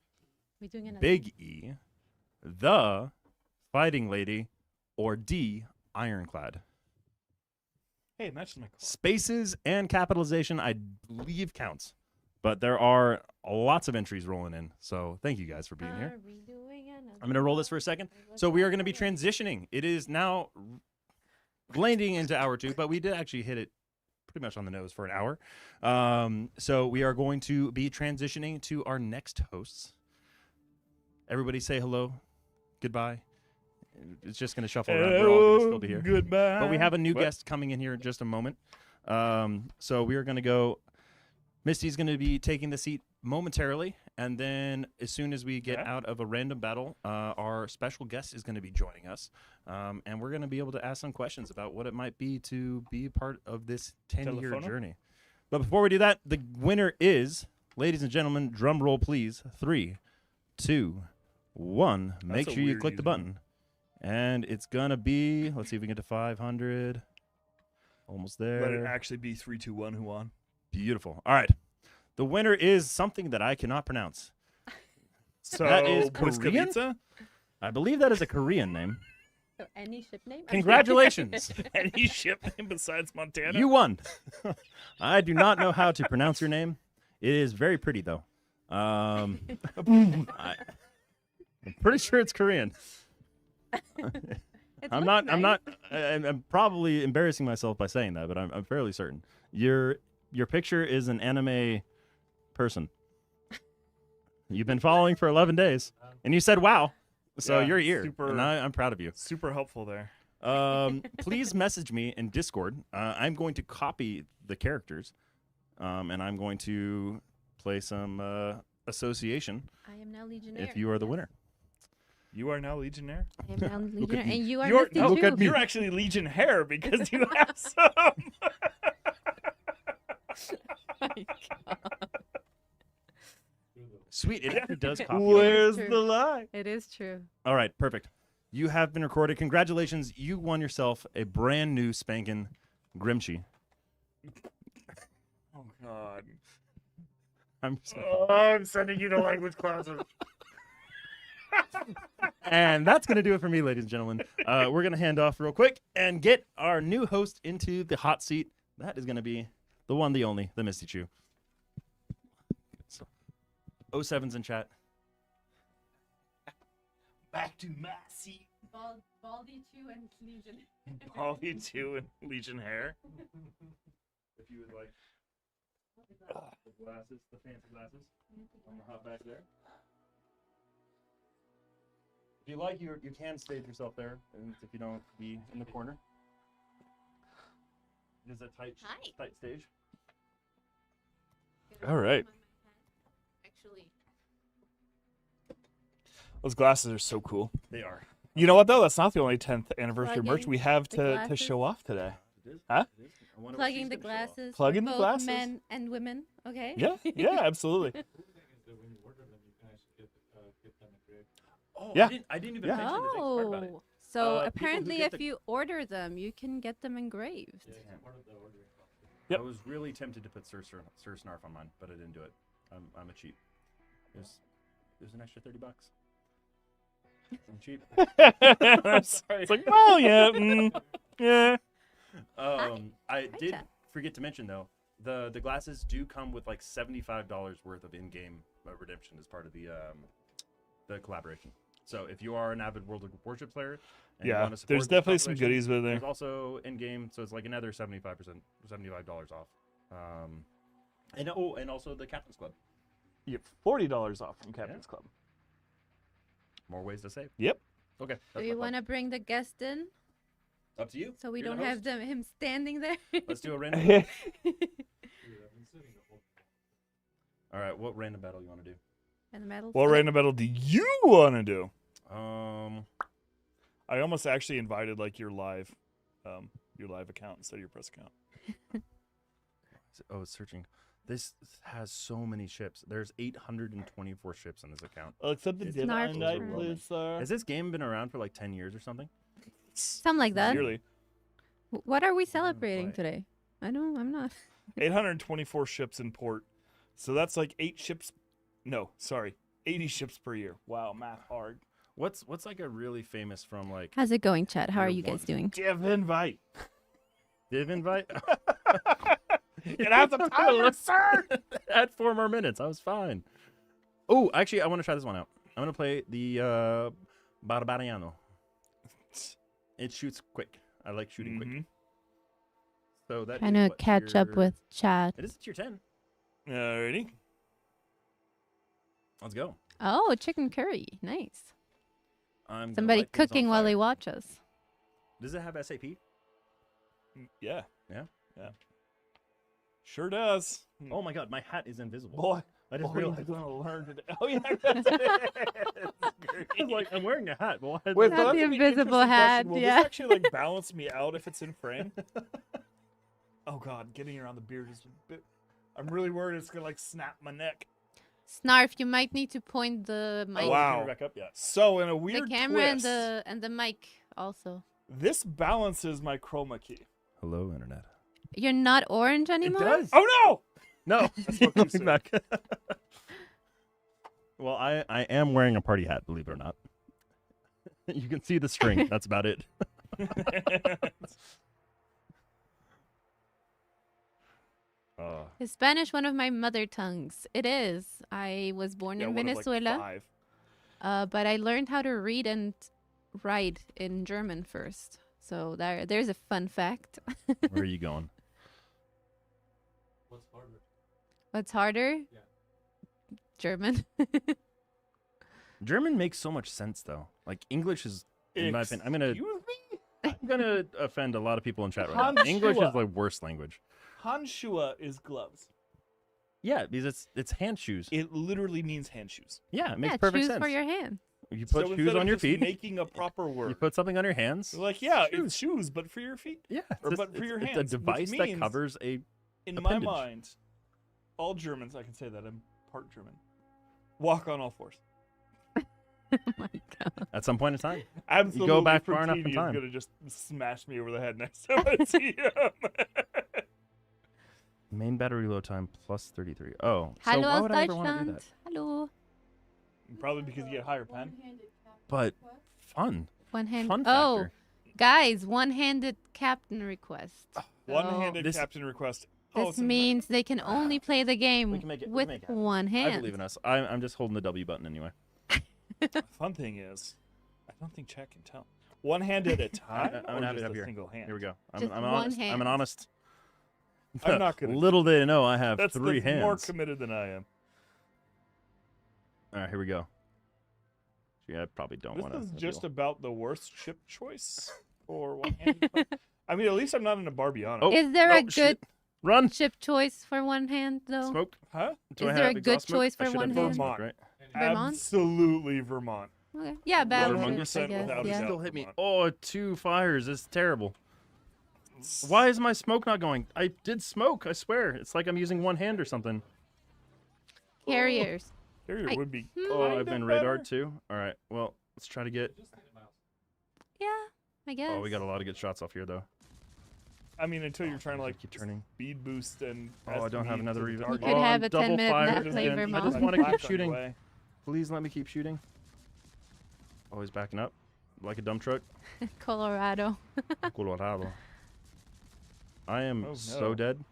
We doing another Big E, the Fighting Lady, or D, Ironclad. Hey, it matches my car. Spaces and capitalization, I believe, counts, but there are lots of entries rolling in. So thank you guys for being here. I'm going to roll this for a second. So we are going to be transitioning. It is now blending into hour 2, but we did actually hit it pretty much on the nose for an hour. So we are going to be transitioning to our next hosts. Everybody say hello, goodbye. It's just going to shuffle around. We're all going to still be here. Goodbye. But we have a new What? guest coming in here in just a moment. So we are going to go. Misty's going to be taking the seat momentarily, and then as soon as we get out of a random battle, our special guest is going to be joining us, and we're going to be able to ask some questions about what it might be to be part of this 10-year Telefono? journey. But before we do that, the winner is, ladies and gentlemen, drum roll please, 3, 2, 1. Make That's a sure you weird click the username. button. And it's going to be, let's see if we can get to 500. Almost there. Let it actually be 3, 2, 1. Who won? Beautiful. All right. The winner is something that I cannot pronounce. So that is Korean? Błyskawica? I believe that is a Korean name. So any ship name? Congratulations. Any ship name besides Montana? You won. I do not know how to pronounce your name. It is very pretty, though. I'm pretty sure it's Korean. I'm probably embarrassing myself by saying that, but I'm fairly certain. Your picture is an anime person. You've been following for 11 days, and you said wow. So Yeah, you're here, super- and I'm proud of you. Super helpful there. Please message me in Discord. I'm going to copy the characters, and I'm going to play some association. I am now Legionnaire. If you are the winner. You are now Legionnaire? I am now Look at Legionnaire. me. And you are You're, Misty no, too. you're actually Legion Hair because you have some. Sweet, it actually does copy. Where's True. the lie? It is true. All right, perfect. You have been recorded. Congratulations. You won yourself a brand new spanking Grimshy. Oh, God. I'm so I'm sending you to language classes. And that's going to do it for me, ladies and gentlemen. We're going to hand off real quick and get our new host into the hot seat. That is going to be the one, the only, the Misty Chew. So, 07's in chat. Back to my seat. Baldy 2 and Legion. Baldy 2 and Legion Hair. If you would like the glasses, the fancy glasses, on the hot back there. If you like, you can stage yourself there, and if you don't, be in the corner. It is a tight stage. All right. Actually, Those glasses are so cool. They are. You know what, though? That's not the only 10th anniversary merch Plugging we have the to glasses. show off today. Huh? plugging the glasses. Plugging for the both glasses? men and women. Okay. Yeah, yeah, absolutely. Oh, Yeah. I didn't even mention the next part about it. Oh, so People who apparently, get if the- you order them, you can get them engraved. I was really tempted to put Sir Snarf on mine, but I didn't do it. I'm a cheap. It was an extra $30. I'm cheap. I'm sorry. It's like, well, yeah, yeah. I did Chad. forget to mention though, the glasses do come with like $75 worth of in-game redemption as part of the collaboration. So if you are an avid World of Warships player, and you Yeah, want to support there's this definitely some compilation, goodies with there. There's also in-game, so it's like another $75 off. And also the Captain's Club. You get $40 off from Captain's Club. More ways to save. Yep. Okay. Do that's you my want to bring the guest in plug. Up to you. so we You're the don't have host. him standing there? Let's do a random. All right, what random battle you want to do? And the medal. What random battle do you want to do? I almost actually invited like your live account instead of your press account. Oh, it's searching. This has so many ships. There's 824 ships on this account. Except the Divine Knight, please, sir. Has this game been around for like 10 years or something? Something like that. Nearly. What are we celebrating today? I'm not. 824 ships in port. So that's like 80 ships per year. Wow, math hard. What's like a really famous from like How's it going, Chad? How are Year you guys one. doing? Div invite. Div invite? It has a timer, sir. Add 4 more minutes. I was fine. Oh, actually, I want to try this one out. I'm going to play the Barbariano. It shoots quick. I like shooting quick. So that Trying is to what, catch up tier- with Chad. It is tier 10. Alrighty. Let's go. Oh, chicken curry. Nice. I'm gonna Somebody light things on cooking while fire. they watch us. Does it have SAP? Yeah. Yeah? Yeah. Sure does. Oh my god, my hat is invisible. Boy, I just you're realized. gonna learn today. Oh yeah, that's it. I was like, I'm wearing a hat. Well, why- Wait, Not that's the an invisible interesting hat, question. Will yeah. this actually like balance me out if it's in frame? Oh god, getting around the beard is a bit. I'm really worried it's gonna like snap my neck. Snarf, you might need to point the mic. Wow. Back up, yeah. So in a The weird camera twist, and the mic also. this balances my chroma key. Hello, internet. You're not orange anymore? Oh no! No, That's what I'm coming back. Well, I am wearing a party hat, believe it or not. You can see the string. That's about it. Is Spanish one of my mother tongues? It is. I was born Yeah, in one of, like, Venezuela. 5. But I learned how to read and write in German first. So there's a fun fact. Where are you going? What's harder? German. German makes so much sense, though. Like, English is, in my opinion, I'm gonna offend a lot of people in chat right now. English is the worst language. Handschuhe is gloves. Yeah, because it's hand shoes. It literally means hand shoes. Yeah, it makes Yeah, perfect shoes sense. for your hand. You put So shoes instead of on your just feet. making a proper word. You put something on your hands. They're like, yeah, it's shoes, but for your feet. Yeah, or it's but for your it's hands. a which device that means, covers a in appendage. my mind, all Germans, I can say that I'm part German, walk on all fours. At some point in time. Absolutely. You go back far enough in Fratini time. is gonna just smash me over the head next time I see him. Main battery load time plus 33. Oh, so Hallo why aus would I ever want to do Deutschland. that? Hello. Probably because you get higher pen. But fun. One hand. Fun Oh, factor. guys, one-handed captain request. One-handed This- captain request. This means they can only play the game with one I hand. believe in us. I'm just holding the W button anyway. Fun thing is, I don't think chat can tell. One hand at a time, I'm or gonna have just it up a here. single hand. Here we go. I'm Just an one honest. I'm hand. an honest. I'm not gonna. Little did they know I have That's 3 hands. more committed than I am. All right, here we go. Gee, I probably don't want to. This is just about the worst ship choice for one-handed. I mean, at least I'm not in a Barbiano. Oh, Is there no, a good shit. Run ship choice for one hand though? Smoke. Huh? Do Is I there have a good exhaust smoke? choice I for should one have hand? exhaust smoke, right? Vermont? Absolutely Vermont. Okay. Yeah, battleship. 100% I guess. without a Yeah. doubt. Still hit me. Oh, 2 fires. It's terrible. Why is my smoke not going? I did smoke. I swear. It's like I'm using one hand or something. Carriers. Carrier I- would be. Oh, kinda I've been better. radared too. All right. Well, Let's try to get. Yeah, I guess. Oh, we got a lot of good shots off here, though. I mean, until you're trying to like keep turning. speed boost and. Oh, I don't have another even. You could have a double 10-minute fire nap again. flavor I just mode. want to keep Black on the shooting. way. Please let me keep shooting. Oh, he's backing up like a dump truck. Colorado. Colorado. I am Oh, so no. dead.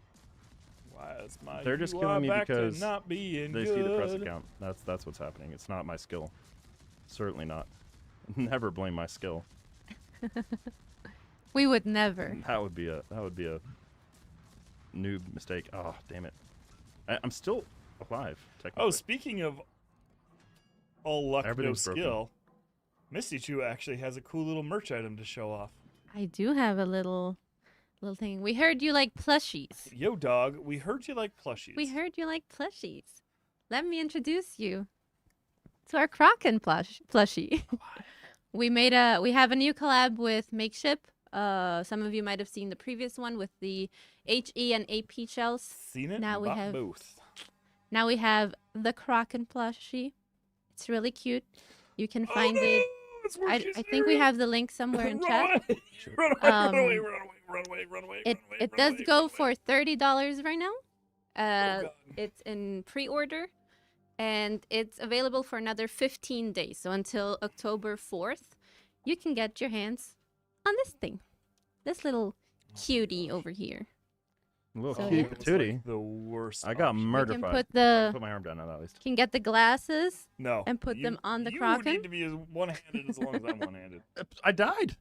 Why is my They're just UI killing me back to because not being they see the press good? account. That's what's happening. It's not my skill. Certainly not. Never blame my skill. We would never. That would be a noob mistake. Oh, damn it. I'm still alive, technically. Oh, speaking of all luck, no Everything's broken. skill, Misty Chu actually has a cool little merch item to show off. I do have a little thing. We heard you like plushies. Yo, dog, we heard you like plushies. We heard you like plushies. Let me introduce you to our Kraken plushie. We have a new collab with Makeship. Some of you might have seen the previous one with the HE and AP shells. Seen it? Now we Bought have both. Now we have the Kraken plushie. It's really cute. You can find it. I think we have the link somewhere in chat. Run away, It does go for $30 right now. It's in pre-order, and it's available for another 15 days. So until October 4th, you can get your hands on this thing, this little cutie over here. A little So, cute yeah. patootie. The worst. I got murdered. can by put the- put my arm down now, at least. You can get the glasses. No. And put them on the you Kraken. need to be as one-handed as long as I'm one-handed. I died.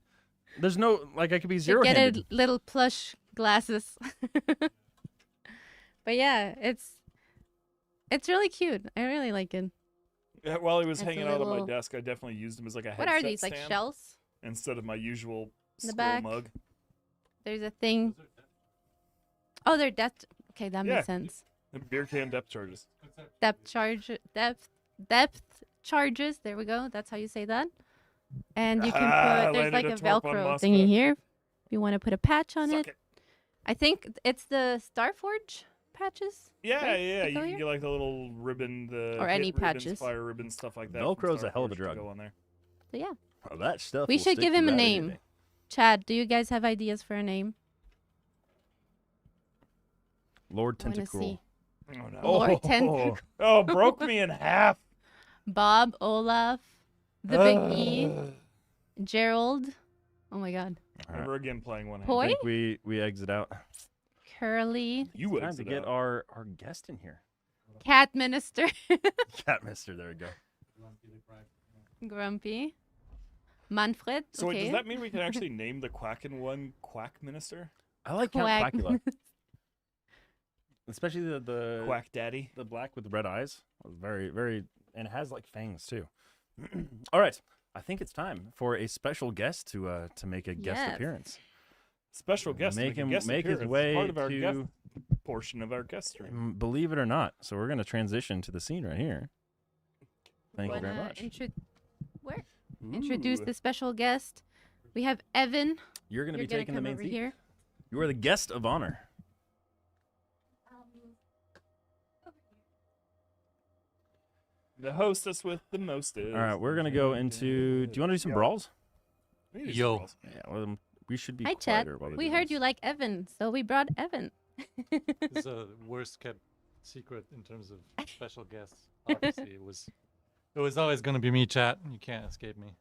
There's no I could be To zero-handed. get a little plush glasses. But yeah, it's really cute. I really like it. Yeah, while he was It's a hanging out on my little- desk, I definitely used him as like a headset What are these, like stand shells? instead of my usual In the scroll back? mug. There's a thing. Oh, they're depth. Okay, that Yeah. makes sense. The beer can depth charges. Depth charges. There we go. That's how you say that. And you can put. There's landed like a a twerp on Velcro Moscow. thingy here. If you want to put a patch on Suck it. I think it's the Starforge patches. Yeah, right? yeah. They You go can here? get like the little ribbon, the Or hit any ribbons, patches. fire ribbons, stuff like that. Velcro's a hell of a Starforge to drug. Go on there. So yeah. Oh, that stuff. We will should stick give him a throughout name. anything. Chad, do you guys have ideas for a name? Lord I wanna Tentacle. see. Oh, no. Lord Tentacle. Oh, broke me in half. Bob, Olaf, the Big E, Gerald. Oh my God. Never again playing one hand. Poi? I think we exit out. Curly. You It's time to exit get out. our guest in here. Cat Minister. Cat Mister, there we go. Grumpy. Manfred. So okay. wait, does that mean we can actually name the Quacken one Quack Minister? I like Quack. Count Blackula. Especially the Quack Daddy. the black with the red eyes. Very, very, and it has like fangs too. All right, I think it's time for a special guest to make a guest Yes. appearance. Special guest. Make a him guest make his appearance as way part of our to guest portion of our guest stream. Believe it or not, so we're gonna transition to the scene right here. Thank you very Wanna much. Introduce Ooh. the special guest. We have Evan. You're gonna be taking the come main over seat. here. You are the guest of honor. The hostess with the mostest. All right, we're gonna go into. Do you want to do some brawls? We need to do some Yo. brawls. Yeah, well, we should be Hi, Chad. quieter while they We do heard this. you like Evan, so we brought Evan. It's a worst kept secret in terms of special guests. Obviously, it was always going to be me, chat. You can't escape me.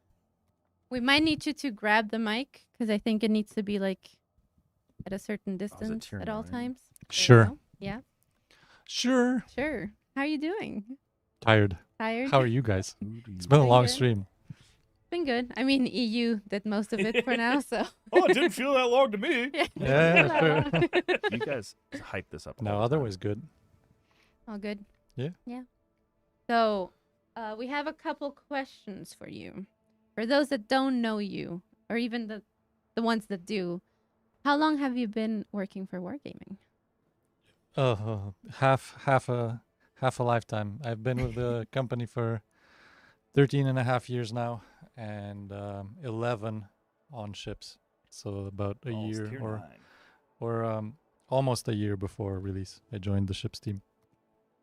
We might need you to grab the mic because I think it needs to be like at a certain distance tier at all 9? times. There we Sure. go. Yeah. Sure. Sure. How are you doing? Tired. Tired? How are you guys? It's been a long Good. stream. Been good. I mean, EU did most of it for now, so. Oh, it didn't feel that long to me. Yeah, sure. You guys hype this up. No, all the time. otherwise good. All good. Yeah. Yeah. So, we have a couple questions for you. For those that don't know you, or even the ones that do, how long have you been working for Wargaming? Half a lifetime. I've been with the company for 13 and a half years now, and 11 on ships. So about a Almost year tier or almost a year before release, I joined the ships team.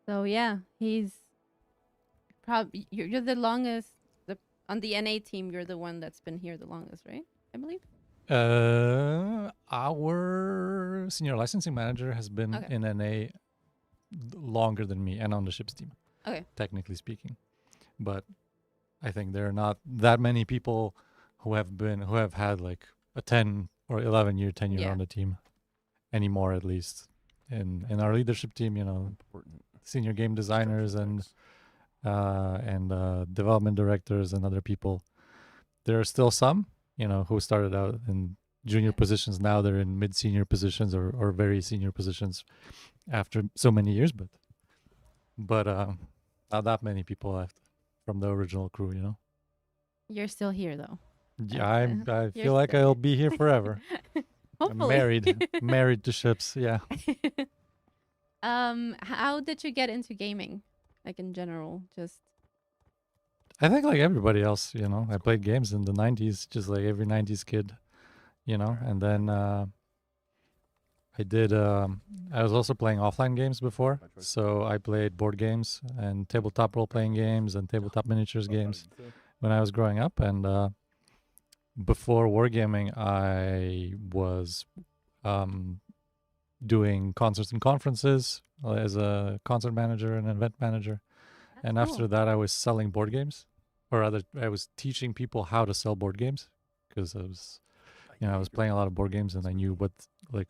So yeah, he's probably you're the longest, the On the NA team, you're the one that's been here the longest, right? I believe. Our senior licensing manager has been Okay. in NA longer than me and on the ships team. Okay. Technically speaking, but I think there are not that many people who have had like a 10 or 11 year tenure Yeah. on the team anymore, at least in our leadership team. You know, senior game designers and development directors and other people. There are still some, you know, who started out in junior positions. Now they're in mid-senior positions or very senior positions after so many years. But not that many people left from the original crew, you know. You're still here though. Yeah, I You're feel like still I'll here. be here forever. I'm Hopefully. married to ships. Yeah. How did you get into gaming? Like in general, just I think like everybody else, you know, I played games in the 90s, just like every 90s kid, you know, and then I was also playing offline games before. So I played board games and tabletop role-playing games and tabletop miniatures games when I was growing up. And before wargaming, I was doing concerts and conferences as a concert manager and event manager. And after cool. that, I was selling board games, or rather, I was teaching people how to sell board games because I was playing a lot of board games and I knew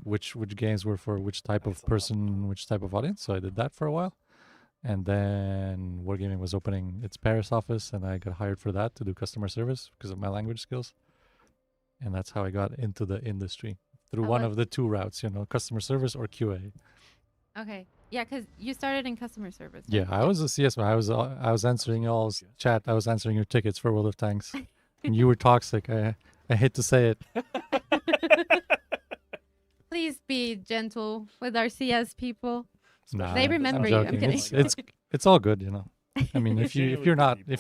which games were for which type of person, which type of audience. So I did that for a while, and then wargaming was opening its Paris office, and I got hired for that to do customer service because of my language skills, and that's how I got into the industry through one of the two routes, you know, customer service or QA. okay. Yeah, because you started in customer service. Yeah, right? I was a CSM. I was answering y'all's chat. I was answering your tickets for World of Tanks, and you were toxic. I hate to say it. Please be gentle with our CS people. Nah, They I'm remember you. I'm joking. kidding. It's all good, you know. I mean, if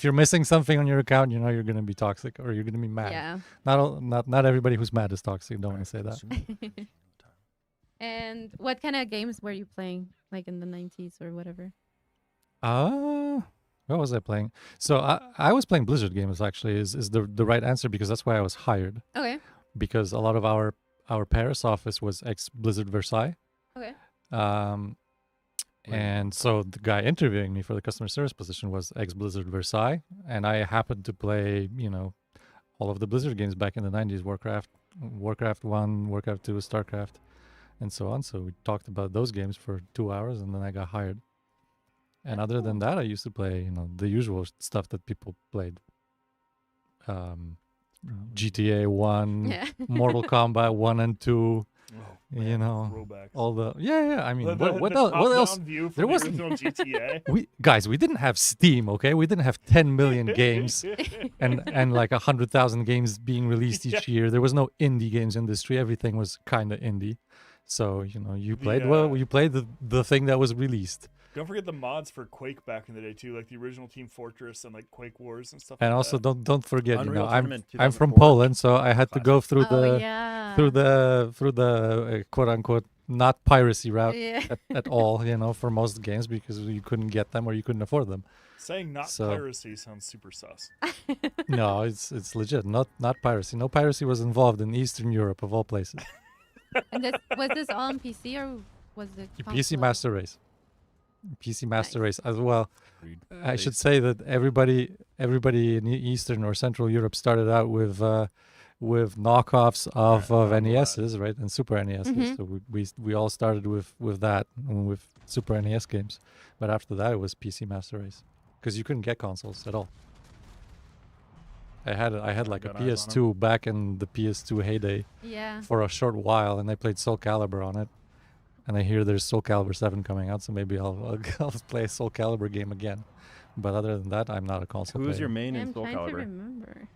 you're missing something on your account, you know you're gonna be toxic or you're gonna be mad. Yeah. Not everybody who's mad is toxic. Don't want to say that. And what kind of games were you playing, like in the 90s or whatever? What was I playing? So I was playing Blizzard games. Actually, is the right answer because that's why I was hired. Okay. Because a lot of our Paris office was ex Blizzard Versailles. Okay. And so the guy interviewing me for the customer service position was ex Blizzard Versailles, and I happened to play, you know, all of the Blizzard games back in the 90s: Warcraft 1, Warcraft 2, StarCraft, and so on. So we talked about those games for 2 hours, and then I got hired. And other than that, I used to play, you know, the usual stuff that people played. GTA 1, Yeah. Mortal Kombat 1 and 2. You know, throwbacks. all the yeah. I mean, The what top-down else? view from There the was original GTA. we didn't have Steam, okay? We didn't have 10 million games and like 100,000 games being released each year. There was no indie games industry. Everything was kind of indie. So you know, you played the thing that was released. Don't forget the mods for Quake back in the day too, like the original Team Fortress and like Quake Wars and stuff. And like also that. don't forget, you know, Unreal I'm Tournament from 2004. Poland, so I had to go through Oh, the yeah. through the quote unquote not piracy route Yeah. at all, you know, for most games because you couldn't get them or you couldn't afford them. Saying not So- piracy sounds super sus. No, it's legit. Not piracy. No piracy was involved in Eastern Europe of all places. And was this all on PC or was it PC console? Master Race. PC Master Race as well. Agreed. I should say that everybody in Eastern or Central Europe started out with knockoffs of NESs, right, and Super NESs. Mhm. So we all started with that, with Super NES games, but after that it was PC Master Race because you couldn't get consoles at all. I had like a got eyes on PS2 back in the PS2 heyday Yeah. for a short while, and I played Soul Calibur on it. And I hear there's Soul Calibur 7 coming out, so maybe I'll play a Soul Calibur game again. But other than that, I'm not a console player. Who's your main in I'm Soul trying to Calibur? remember.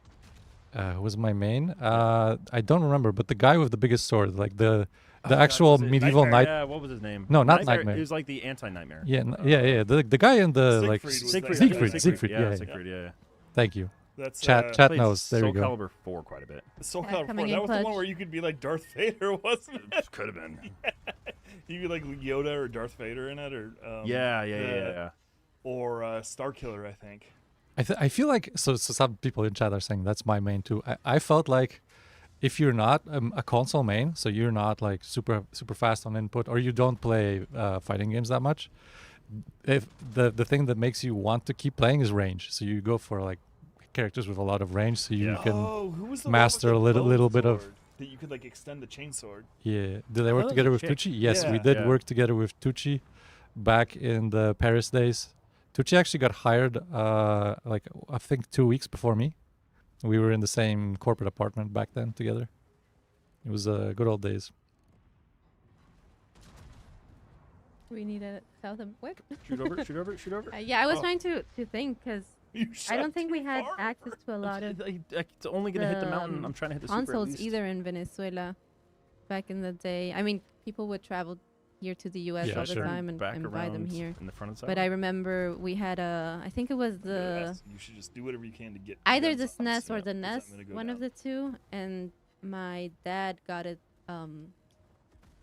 Who was my main? I don't remember, but the guy with the biggest sword, like the Oh, God, actual was it medieval Nightmare? knight. Yeah, what was his name? No, not Nightmare. He was like the anti-Nightmare. Yeah, yeah. The guy in the like Siegfried. Yeah. Siegfried, yeah. Thank you. That's, chat Played knows. There Soul you go. Calibur 4 quite a bit. Soul Calibur 4, coming that in was the one clutch. where you could be like Darth Vader, wasn't it? Could have been. You could like Yoda or Darth Vader in it, or Yeah. or Starkiller, I think. I feel like so some people in chat are saying that's my main too. I felt like if you're not a console main, so you're not like super fast on input, or you don't play fighting games that much, if the thing that makes you want to keep playing is range, so you go for like characters with a lot of range, so you can who was the master a one with the little bit of. sword that you could like extend the chainsword. Yeah, did I work together with Tucci? Yes, we Yeah. did work together with Tucci back in the Paris days. Tucci actually got hired like I think 2 weeks before me. We were in the same corporate apartment back then together. It was good old days. We need a south of what? Shoot over, shoot over, shoot over. Yeah, I was Oh. trying to think because I don't think we had access to a lot of. It's only gonna hit the mountain. I'm trying to hit the super at consoles least. either in Venezuela back in the day. I mean, people would travel here to the U.S. all the time and buy them here. in the front of the But I remember we had a. I think it was the You should just do whatever you can to get either guns the up, SNES or the I'm NES, gonna go one down. of the two. And my dad got it,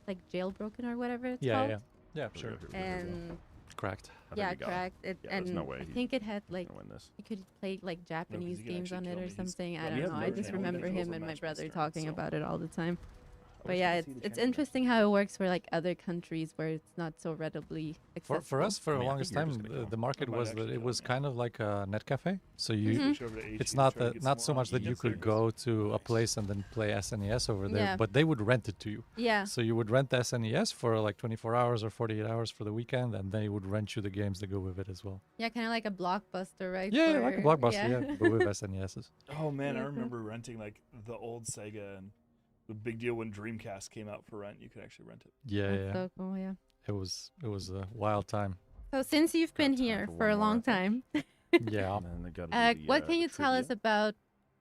like jailbroken or whatever it's called. Yeah, sure. And Cracked. yeah, cracked. It, Yeah, there's and no way I he- think it had like win this. you could play like Japanese you can games on actually it kill or me. He's- something. I well, don't we know. have I no just channel remember controls him on and my match brother this talking turn, about it all the time. But wish I yeah, could it's see the it's channel interesting how it works for like other countries where it's not so readily accessible. For us, for I the mean, I longest think you're time, just gonna kill the him. market might was that actually it kill was him, yeah. kind of like a net cafe. So you, Switch over to HD it's to not try to that get not some so more much that you FPS could there. go to a place and then play SNES over there, Yeah. but they would rent it to you. Yeah. So you would rent the SNES for like 24 hours or 48 hours for the weekend, and they would rent you the games that go with it as well. Yeah, kind of like a blockbuster, right? Yeah, like a for- blockbuster, yeah, but with SNESs. Oh man, I Yeah. remember renting like the old Sega, and the big deal when Dreamcast came out for rent. You could actually rent it. Yeah, That's yeah. so cool, yeah. It was a wild time. So since you've been time here for for one a more, I long think. time, Yeah. And then they gotta do the, what can the you tell us trivia. about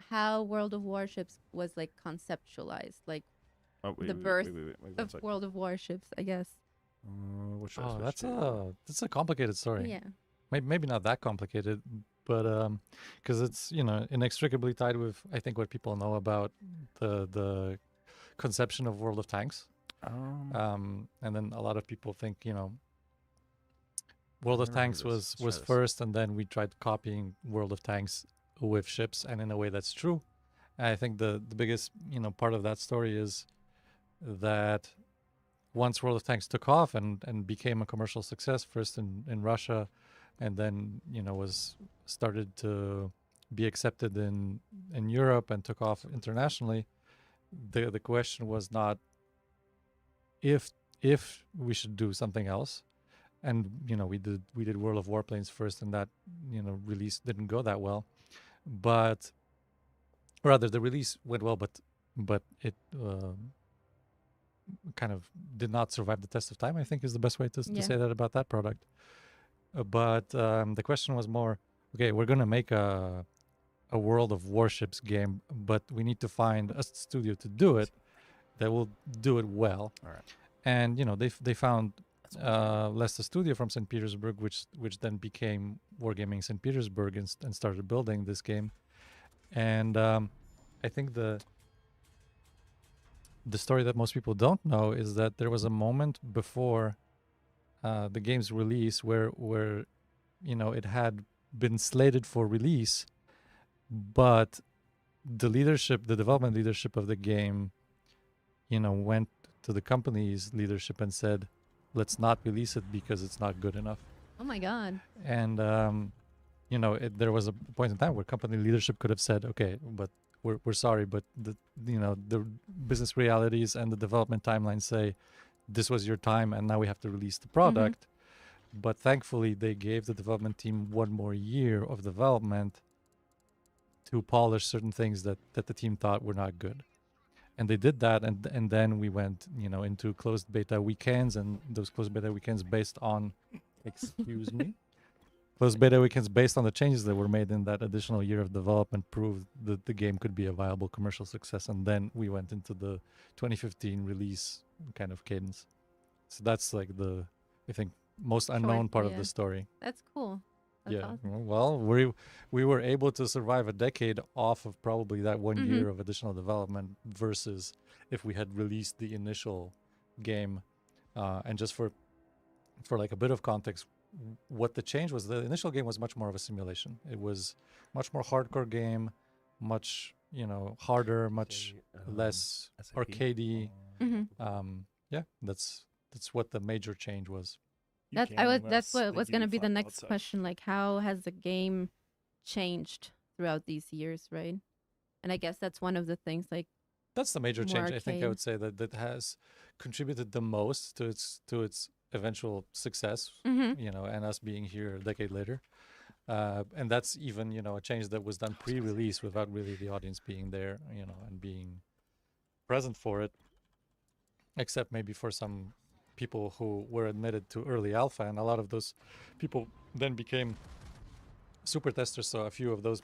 how World of Warships was like conceptualized, like Oh, wait, the wait, birth wait, one of sec. World of Warships, I guess. What should I Oh, switch that's a complicated story. Yeah. Maybe not that complicated, but because it's inextricably tied with I think what people know about the conception of World of Tanks. And then a lot of people think World of never heard Tanks of this. was Let's try this. first, and then we tried copying World of Tanks with ships, and in a way that's true. And I think the biggest part of that story is that once World of Tanks took off and became a commercial success, first in Russia, and then was started to be accepted in Europe and took off internationally, the question was not if we should do something else. And we did World of Warplanes first, and that release didn't go that well, but rather the release went well, but it kind of did not survive the test of time, I think is the best way to say that about that product. But the question was more, okay, we're gonna make a World of Warships game, but we need to find a studio to do it that will do it well. All right. And they found Leicester Studio from St. Petersburg, which then became Wargaming St. Petersburg and started building this game. And I think the story that most people don't know is that there was a moment before the game's release where it had been slated for release, but the development leadership of the game went to the company's leadership and said, let's not release it because it's not good enough. Oh my god. And there was a point in time where company leadership could have said, okay, but we're sorry, but the business realities and the development timelines say this was your time and now we have to release the product. But thankfully they gave the development team one more year of development to polish certain things that the team thought were not good. And they did that, and then we went, into closed beta weekends, and those closed beta weekends based on, excuse me, closed beta weekends based on the changes that were made in that additional year of development proved that the game could be a viable commercial success. And then we went into the 2015 release kind of cadence. So that's like I think, most unknown part of the story. That's cool. That's awesome. Well, we were able to survive a decade off of probably that one year of additional development versus if we had released the initial game. And just for like a bit of context, what the change was, the initial game was much more of a simulation. It was much more hardcore game, much harder, much less arcadey. Yeah, that's what the major change was. That's what was going to be the next question. Like, how has the game changed throughout these years, right? And I guess that's one of the things. Like, that's the major change. I think I arcade. would say that has contributed the most to its eventual success. And us being here a decade later. And that's even, a change that was done pre-release without really the audience being there, and being present for it, except maybe for some people who were admitted to early alpha, and a lot of those people then became super testers. So a few of those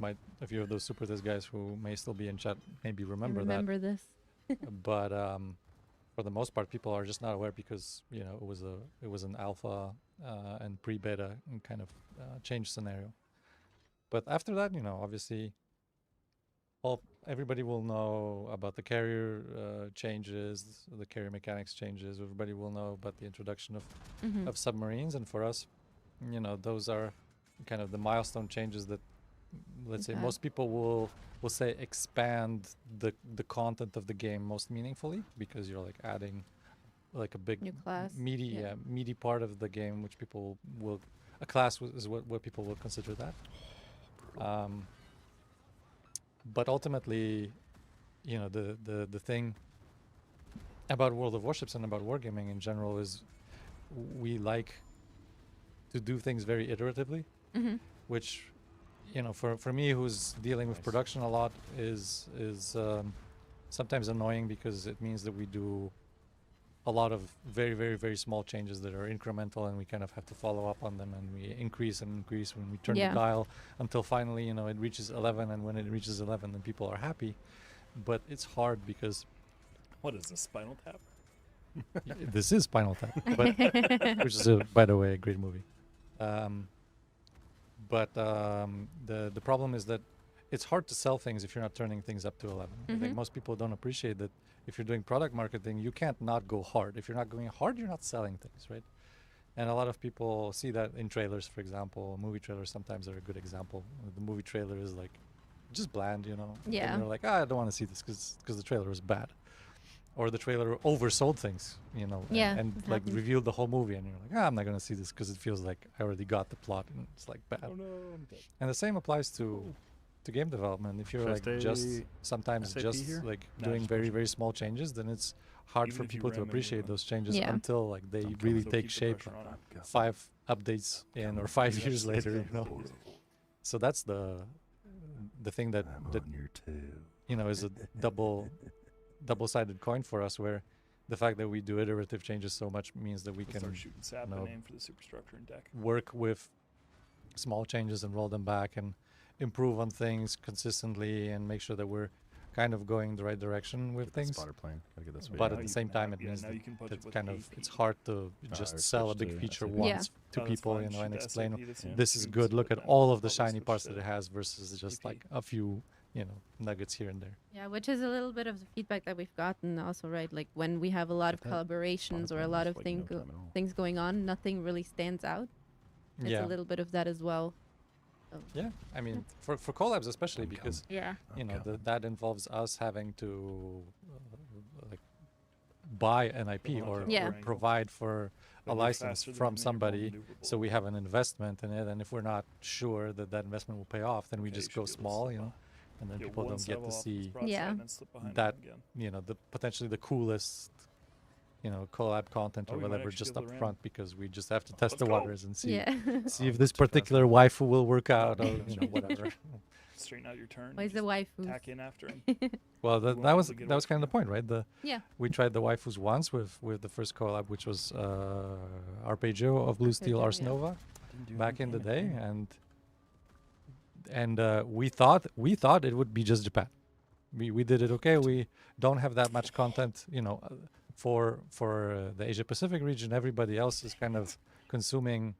super test guys who may still be in chat maybe remember this. But for the most part, people are just not aware because it was an alpha and pre-beta kind of change scenario. But after that, obviously, everybody will know about the carrier changes, the carrier mechanics changes. Everybody will know about the introduction of submarines, and for us, those are kind of the milestone changes that, let's say, most people will say expand the content of the game most meaningfully, because you're like adding like a big new class, meaty part of the game, which people will a class is what people will consider that. But ultimately, the thing about World of Warships and about wargaming in general is we like to do things very iteratively, which, for me, who's dealing with production a lot, is sometimes annoying, because it means that we do a lot of very, very, very small changes that are incremental, and we kind of have to follow up on them, and we increase when we turn the dial until finally, it reaches 11, and when it reaches 11, then people are happy. But it's hard because... What is this, Spinal Tap? This is Spinal Tap, which is, by the way, a great movie. But the problem is that it's hard to sell things if you're not turning things up to 11. I think most people don't appreciate that. If you're doing product marketing, you can't not go hard. If you're not going hard, you're not selling things, right? And a lot of people see that in trailers, for example. Movie trailers sometimes are a good example. The movie trailer is like just bland, Yeah. And they're like, I don't want to see this because the trailer was bad. Or the trailer oversold things, Yeah, and like revealed the whole movie, and you're like, I'm not going to see this because it feels like I already got the plot, and it's like bad. Oh, no, I'm dead. And the same applies to game development. If you're like sometimes like doing very, very small changes, then it's hard Even for if you people to ram appreciate those changes Yeah. until like they really take shape 5 updates in or 5 years later, So that's the thing that is a double-sided coin for us, where the fact that we do iterative changes so much means that we can Start shooting sap and aim for the superstructure and deck. work with small changes and roll them back and improve on things consistently and make sure that we're kind of going the right direction with things. Spotter plane. Gotta get this way. But Now at the you same can time, have- it yeah, means now you can punch that it with kind AP. of it's hard to just I sell a switched big to feature SAP. once to Oh, that's people, fine. and Shoot explain SAP, that's fine. this is Shoot good. Look at SAP, all of the probably shiny switch parts to that it has versus just AP. like a few, nuggets here and there. Yeah, which is a little bit of the feedback that we've gotten also, right? Like when we have a lot of collaborations or a lot of things going on, nothing really stands out. It's Yeah. a little bit of that as well. So. Yeah, I mean, for collabs especially, because Yeah. that involves us having to like buy an IP or provide for a Then you're license faster than from any somebody, maneuverable. so we have an investment in it. And if we're not sure that investment will pay off, then we Okay, just you go should be able to small, slip by. and then Get people one don't get level to off see its broadside Yeah. and then slip behind that it again. the potentially the coolest collab content Oh, or we might whatever actually just be up able to front, because we just have to test the go. waters and see Yeah. see if this particular waifu will work out or whatever. Straighten out your turn. Why and is the just waifu? tack in after him. Well, We that won't was be able to get that away was kind of the point, right? Yeah. We tried the waifus once with the first collab, which was Arpeggio of Blue Steel Ars Arpeggio, yeah. Nova back in the day, and we thought it would be just Japan. We did it okay. We don't have that much content, for the Asia Pacific region. Everybody else is kind of consuming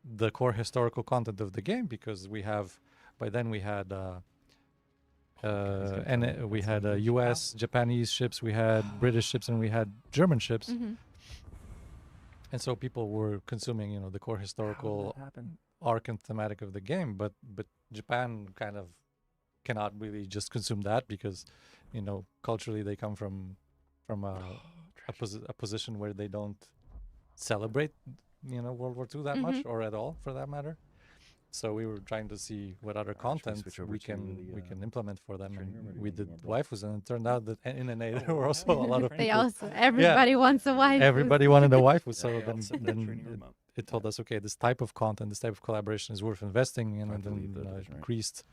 the core historical content of the game, because by then we had U.S., Japanese ships, we had British ships, and we had German ships. And so people were consuming, the core historical arc and thematic of the game, but Japan kind of cannot really just consume that because, culturally they come from a position where they don't celebrate, World War II that much, or at all for that matter. So we were trying to see what other content we can implement for them, and we did waifus, and it turned out that in NA there were also a lot of people. Everybody wants a waifu. Everybody wanted a waifu, so then it told us, okay, this type of content, this type of collaboration is worth investing in, and then increased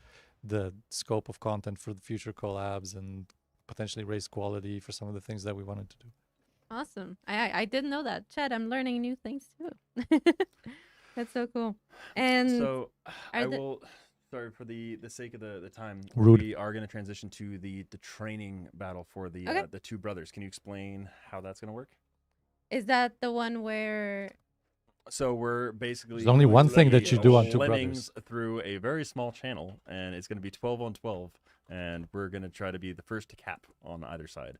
the scope of content for the future collabs and potentially raise quality for some of the things that we wanted to do. Awesome. I didn't know that. Chad, I'm learning new things too. That's so cool. And so I will, sorry for the sake of the time, Rude. we are going to transition to the training battle for the two brothers. Can you explain how that's going to work? Is that the one where? So we're basically there's only one thing that you do on Two Lemmings Brothers through a very small channel, and it's going to be 12 on 12, and we're going to try to be the first to cap on either side.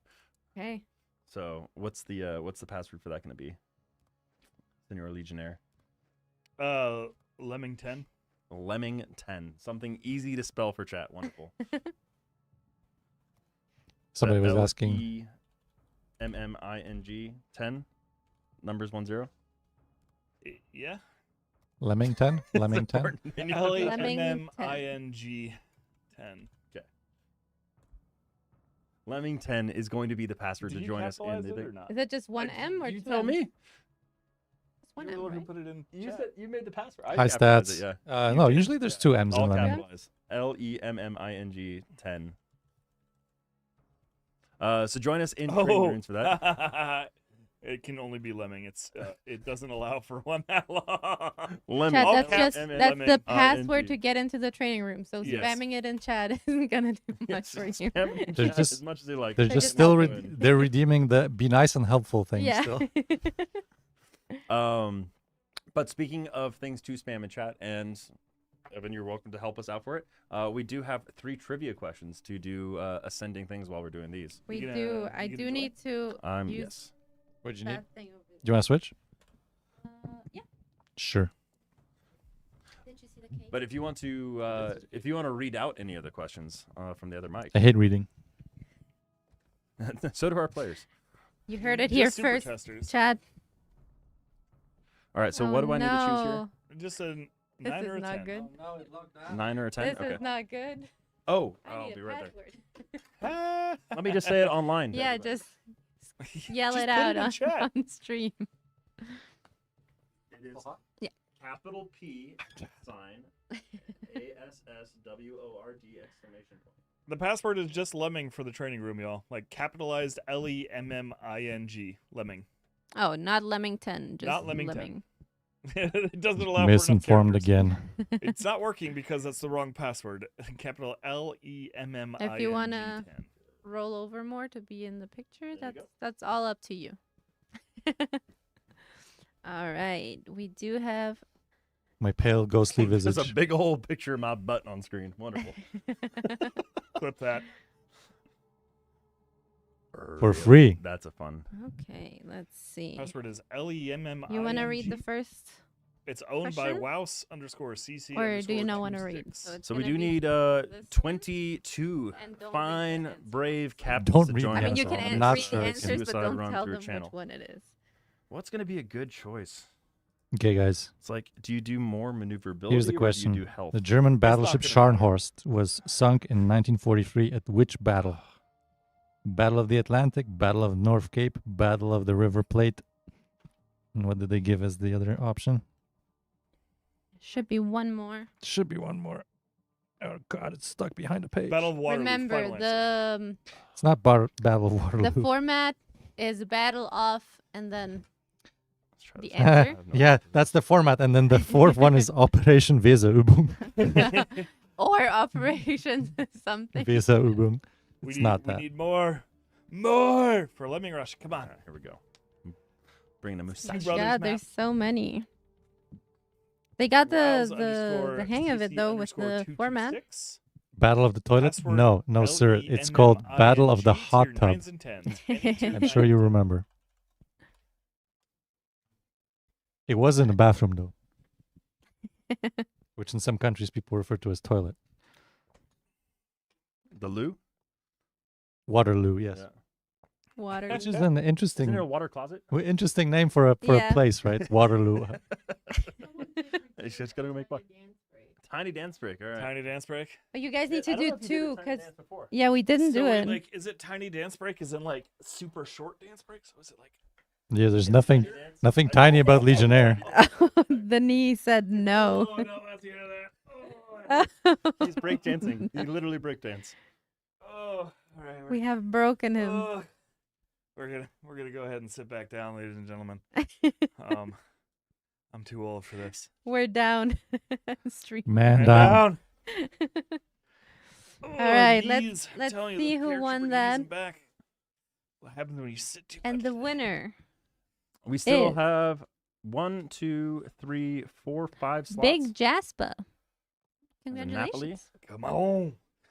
Okay. So what's the password for that going to be, Senor Legionnaire? Lemming 10. Lemming 10. Something easy to spell for chat. Wonderful. Somebody was asking. LEMMING 10. Numbers 10. Yeah. Lemming 10. Lemming 10. LEMMING 10. Okay. Lemming 10 is going to be the password to join us in the. Is it just one M or you 2 tell me. It's one You're the M, one who right? put it in. You chat. said you made the password. I High capitalized stats. It, yeah. No, usually there's 2 M's All in Lemming. capitalized. LEMMING 10. So join us in training rooms for that. It can only be lemming. It's it doesn't allow for one that long. Lemming. Chad, that's the password NG. to get into the training room. So Yes. spamming it in chat isn't gonna do much for you. They're just, as much as they like. they're just still they're redeeming the be nice and helpful thing Yeah. still. But speaking of things to spam in chat, and Evan, you're welcome to help us out for it. We do have 3 trivia questions to do ascending things while we're doing these. We do. I do need to use Yes. What do you that need? thing over Do you want to switch? yeah. Sure. Did you see the cake? But if you want to read out any of the questions from the other mic, I hate reading. so do our players. You heard it Just here super first, testers. Chad. All right. So what do I need to choose here? Just a This 9 or a is not 10. good. 9 or a 10? This Okay. is not good. Oh, I I'll need be a right password. there. Let me just say it online. to Yeah, everybody. just yell Just it put out it in on, chat. on stream. It is Yeah. capital P sign ASSWORD exclamation point. The password is just lemming for the training room, y'all. Like capitalized LEMMING. Lemming. Oh, not Lemmington. Just Not Lemmington. Lemming. It doesn't allow Misinformed for enough again. characters. It's not working because that's the wrong password. Capital LEMMING. If you wanna roll over more to be in the picture, that's all up to you. All right, we do have. My pale ghostly visage. There's a big old picture of my butt on screen. Wonderful. Clip that. For free. That's a fun. Okay, let's see. Password is LEMMING. You want to read the first? It's owned by question? Wouse_CC. Or do you not want to read? So we gonna do be need this 22 And don't read fine, brave captains Don't to read join the I mean, you us can on read not the sure I can. answers, but suicide don't run tell through a them channel. which one it is. What's going to be a good choice? Okay, guys. It's like, do you do more maneuverability Here's the or question. do you do health? The German battleship gonna matter. Scharnhorst was sunk in 1943 at which battle? Battle of the Atlantic, Battle of North Cape, Battle of the River Plate. And what did they give as the other option? Should be one more. Should be one more. Oh God, it's stuck behind a page. Battle of Waterloo. Remember final answer. the It's not Battle of Waterloo. the format is battle off and then the this. answer. Yeah, that's the format. And then the fourth one is Operation Weserübung. Or operation something. Weserübung. We It's need, not we that. need more for Lemming Rush. Come on. Here we go. Bring the Oh my mustache. Brothers God, map. there's so many. They got Wows the hang of it _CC though with _ the format. 226. Battle of the Toilet? Password No, no, sir. It's called Battle of the LEMMING, Hot tier Tub. 9s and 10s. I'm sure you remember. It was in a bathroom though, which in some countries people refer to as toilet. The loo? Waterloo, yes. Yeah. Water. Which is an interesting, Isn't there a water closet? interesting name for a Yeah. place, right? Waterloo. It's just gonna make what? Tiny dance break. All right. Tiny dance break. But you guys need to I don't do know if you did a two, tiny because dance before. yeah, we didn't So do wait, it. Like, is it tiny dance break? Is it like super short dance break? So is it like? Yeah, there's nothing tiny about Legionnaire. The knee said no. Oh no, let's hear that. He's breakdancing. He literally breakdance. Oh, all right. We have broken him. Oh, we're gonna go ahead and sit back down, ladies and gentlemen. I'm too old for this. We're down. Stream. Man down. Oh, All right, knees. I'm let's telling you, see the who pair won super knees that. and back. What happens when you sit too And the winner. We still is have 1, 2, 3, 4, 5 slots. Big Jasper. And then Congratulations. Come on.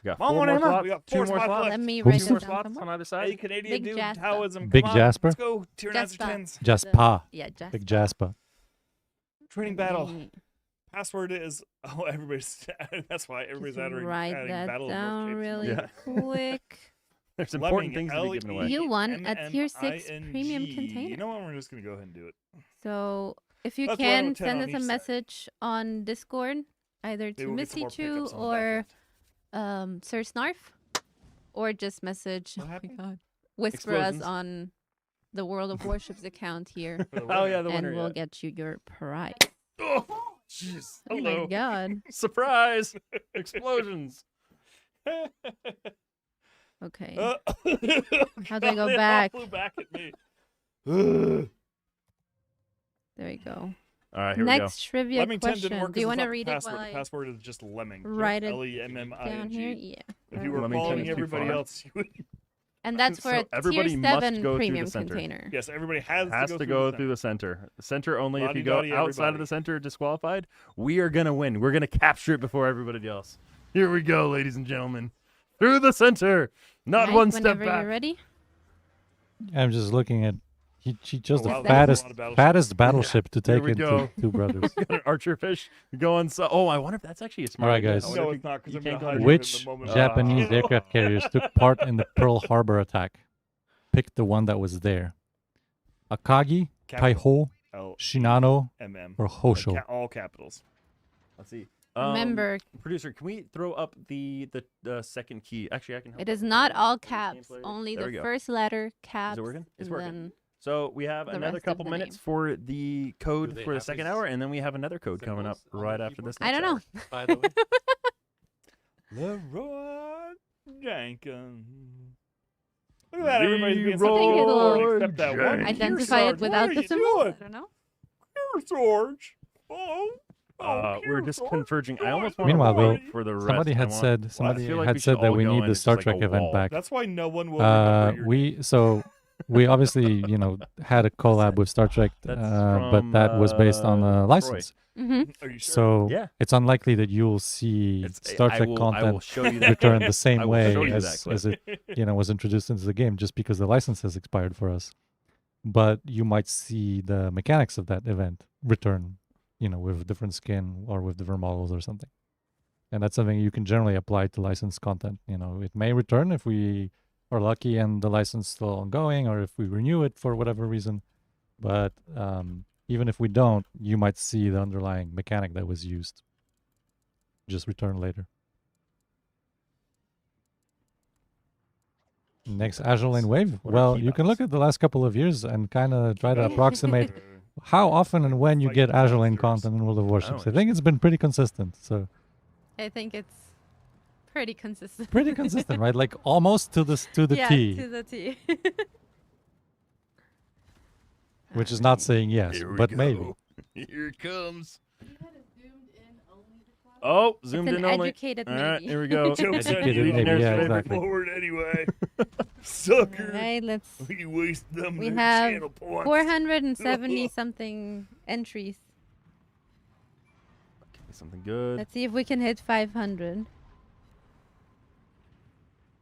We got Come 4 on, more Emma. slots. We got 2 4 more spots slots. left. Let me Two write more it down. slots Come on on. either side. Hey, Canadian Big dude, Jasper. Taoism. Big come on. Jasper? Let's go. Tier 9s or Jasper. 10s. Jasper. Yeah, Jasper. Big Jasper. Training battle. Password is everybody's. That's why everybody's adding Write that battle down of really Yeah. quick. There's important things to be given away. You won a tier 6 premium You container. know what? We're just gonna go ahead and do it. So if you That's why I can, would 10 send on us a each side. message on Discord, either Maybe to we'll get some Missy more Chu pickups on the or back Sir Snarf, or just message. What Oh my happened? god! Whisper us Explosions. on the World of Warships account here. Oh, yeah, the and winner, we'll yeah. get you your prize. Oh, jeez. Oh Hello. my god! Surprise! Explosions. Okay. How do I go back? Flew back at me. There you go. All right, here Next trivia Lemming 10 question. didn't work Do you 'cause want it's to not read the it password. while The I password is just Lemming. write it Lemming. down here? Yeah. If you were Lemming 10 following is too everybody far. else, you would. And that's for So a everybody tier must 7 go through the premium center. container. Yes, everybody has to go through the center. The center only if you go Lottie-dottie, outside of everybody. the center disqualified. We are gonna win. We're gonna capture it before everybody else. Here we go, ladies and gentlemen. Through the center. Not Right, one step whenever back. you're ready. I'm just looking at. She chose wow, the that's a lot of fattest battleships. battleship to Here take we into go. Two Brothers. We got an archer fish going. So, oh, I wonder if that's actually a smart All right, idea. guys. I wonder No, if it's not, 'cause you I'm can't gonna go hide to- it. Which in the moment. Japanese aircraft carriers took part in the Pearl Harbor attack? Pick the one that was there. Akagi, Capital. Taiho, Shinano, MM. or Hosho. All capitals. Let's see. Remember- producer, can we throw up the second key? Actually, I can help. It is not all caps. Gameplay. Only There we the go. first letter caps. Is it working? It's and working. then So we have the another rest of couple the minutes name. for the code they for the have second these hour, and then we have another code coming up symbols on right the after this. I don't know. By the way. Leroy Jenkins. Look at that, everybody's being such a Leroy good lord, except that one. Jenkins. Identify it without the symbol. I don't know. Here, George. We're just converging. I almost want Meanwhile, to though, wait for the rest. somebody I had want- said I somebody feel like had we said should that all we go need in the as Star just like a Trek event wall. back. That's why no one will remember your We obviously had a collab with Star Trek, That's but that was based on a license. Mm-hmm. Are you sure? So Yeah. it's unlikely that you'll see Star I Trek will- I will content show you that returned clip. the same I will way show you that as clip. it was introduced into the game, just because the license has expired for us. But you might see the mechanics of that event return, with different skin or with different models or something. And that's something you can generally apply to licensed content. It may return if we are lucky and the license is still ongoing, or if we renew it for whatever reason. But even if we don't, you might see the underlying mechanic that was used just return later. Next Azure Wave. What are Well, key you can values? look at the last couple of years and kind of try to approximate how often and when you get Azure content in World of Warships. I think it's been pretty consistent. So I think it's pretty consistent. pretty consistent, right? Like almost to the yeah, T, to the T. which is not saying yes, Here we but go. maybe. Here it comes. Oh, zoomed an in only. educated All right, maybe. here we go. Joke said Educated he was maybe, yeah, favorite exactly. forward anyway. Sucker. Alright, let's. You waste them We their have channel points. 470 something entries. Something good. Let's see if we can hit 500.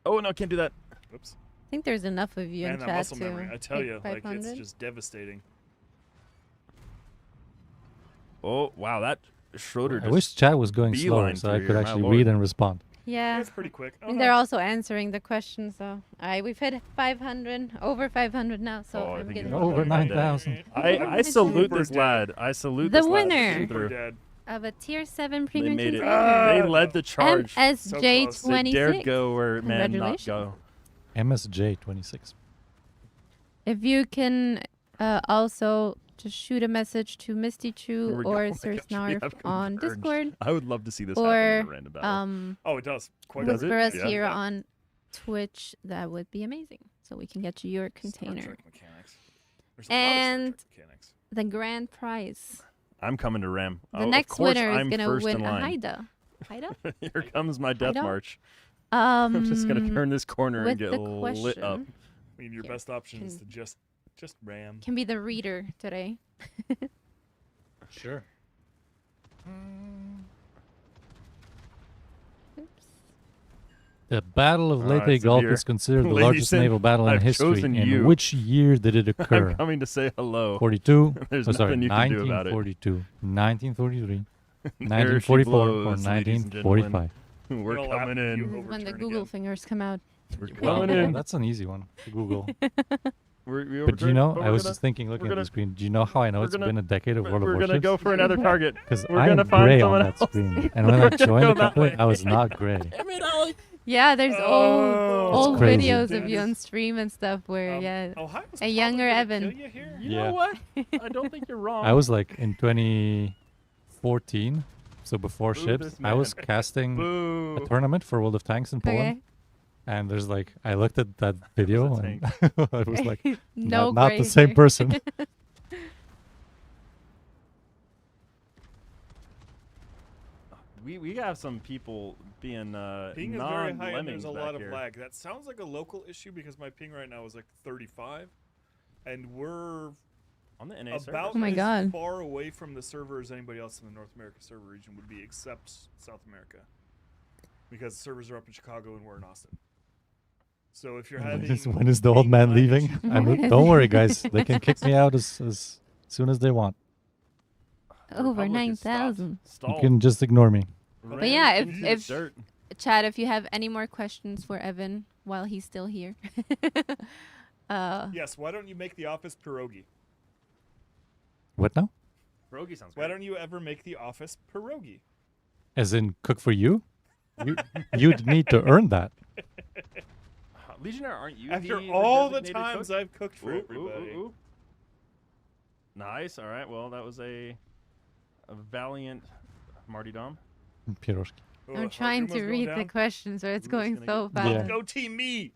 Oh no, can't do that. Oops. I think there's enough of you Man, in that chat muscle to memory, I tell hit you, like it's 500. just devastating. Oh, wow, that Schroeder I just wish chat was going slower beelined so I through could here, my actually lord. read and respond. Yeah. It's pretty quick. And they're also answering the questions, so we've hit 500, over 500 now, so Oh, I I'm think getting he's Over gonna win that. 9,000. I salute this lad. I salute The this lad. winner Pushing through. of a tier 7 They premium made it. container. They led the charge. MSJ26. They dared go where man not Congratulations. go. MSJ 26. If you can also just shoot a message to Misty Chu Here we go. or Oh my Sir gosh, we Snarf have on converged. Discord. I would love to see this happen or, in a random battle. Oh, it does. Quite Does it? whisper us Yeah. here on Twitch. That would be amazing. So we can get you your container. Mechanics. There's a lot of Star And Trek mechanics. the grand prize. I'm coming to Ram. The Oh, of next course winner is I'm going to first win in a line. Haida. Haida? Here comes my death Haida? march. I'm just gonna Um, turn this corner and with get the lit up. question- I mean, your Here, best option is to can- just ram. Can be the reader today. Sure. The Battle of All right, Leyte Gulf Severe. is considered the Ladies largest and- naval battle in I've history. chosen In you. which year did it occur? I'm coming to say hello. 42. There's oh, sorry, nothing you can do about it. 1942, 1943, There she 1944, or blows, ladies and gentlemen. 1945. We're We'll coming have you in. When the Google fingers come out. We're Well, coming in. that's an easy one to Google. We But do you know, but I we're was gonna- just thinking, we're looking at gonna- the screen. Do you know how I know we're it's gonna- been a decade of World of We're Warships? gonna go for another target. Because We're I am gonna find gray someone on that else. screen, and when I We're gonna joined go the that company, way. I was not gray. Yeah, there's old crazy. videos of you on stream and stuff where, a younger Evan. You Yeah. know what? I don't think you're wrong. I was like in 2014, so before Boo ships, this I was man. casting Boo. a tournament for World of Tanks in Poland. Okay. And there's like, I looked at that video and I was like, No not gray the same here. person. We have some people being Ping is very high and non-lemmings there's a back lot of here. lag. That sounds like a local issue because my ping right now is like 35, and we're on the NA server. about Oh my as God. far away from the server as anybody else in the North America server region would be, except South America, because the servers are up in Chicago and we're in Austin. So if you're having When is the old man lag leaving? issues- Don't worry, guys. They can kick me out as soon as they want. Over 9,000. You can just ignore me. But yeah, Ram if dirt. Chad, if you have any more questions for Evan while he's still here. Yes, why don't you make the office pierogi? What now? Pierogi sounds Why great. don't you ever make the office pierogi? As in cook for you? You'd need to earn that. Legionnaire, aren't you After the all the designated times cook? I've cooked for Ooh, ooh, everybody. ooh, ooh. Nice. All right. Well, that was a valiant martyrdom. Piroshki. I'm trying to read the questions, but it's going so fast. Yeah. Go team me!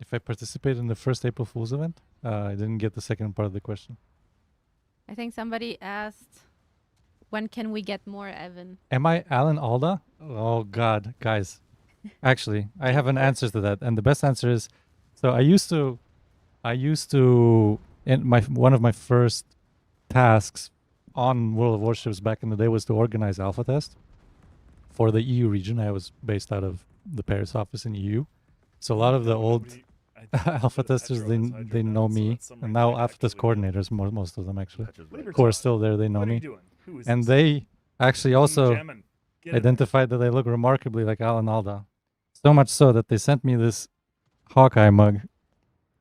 If I participate in the first April Fool's event, I didn't get the second part of the question. I think somebody asked, when can we get more Evan? Am I Alan Alda? Oh God, guys. Actually, I have an answer to that, and the best answer is, so I used to, in one of my first tasks on World of Warships back in the day was to organize alpha test for the EU region. I was based out of the Paris office in EU, so a lot of the old alpha testers they know me, and now alpha test coordinators, most of them actually, who are still there, they know What are you me, doing? Who is and this? they actually also jamming. Get in identified that I look remarkably like Alan Alda. So much so that they sent me this Hawkeye mug.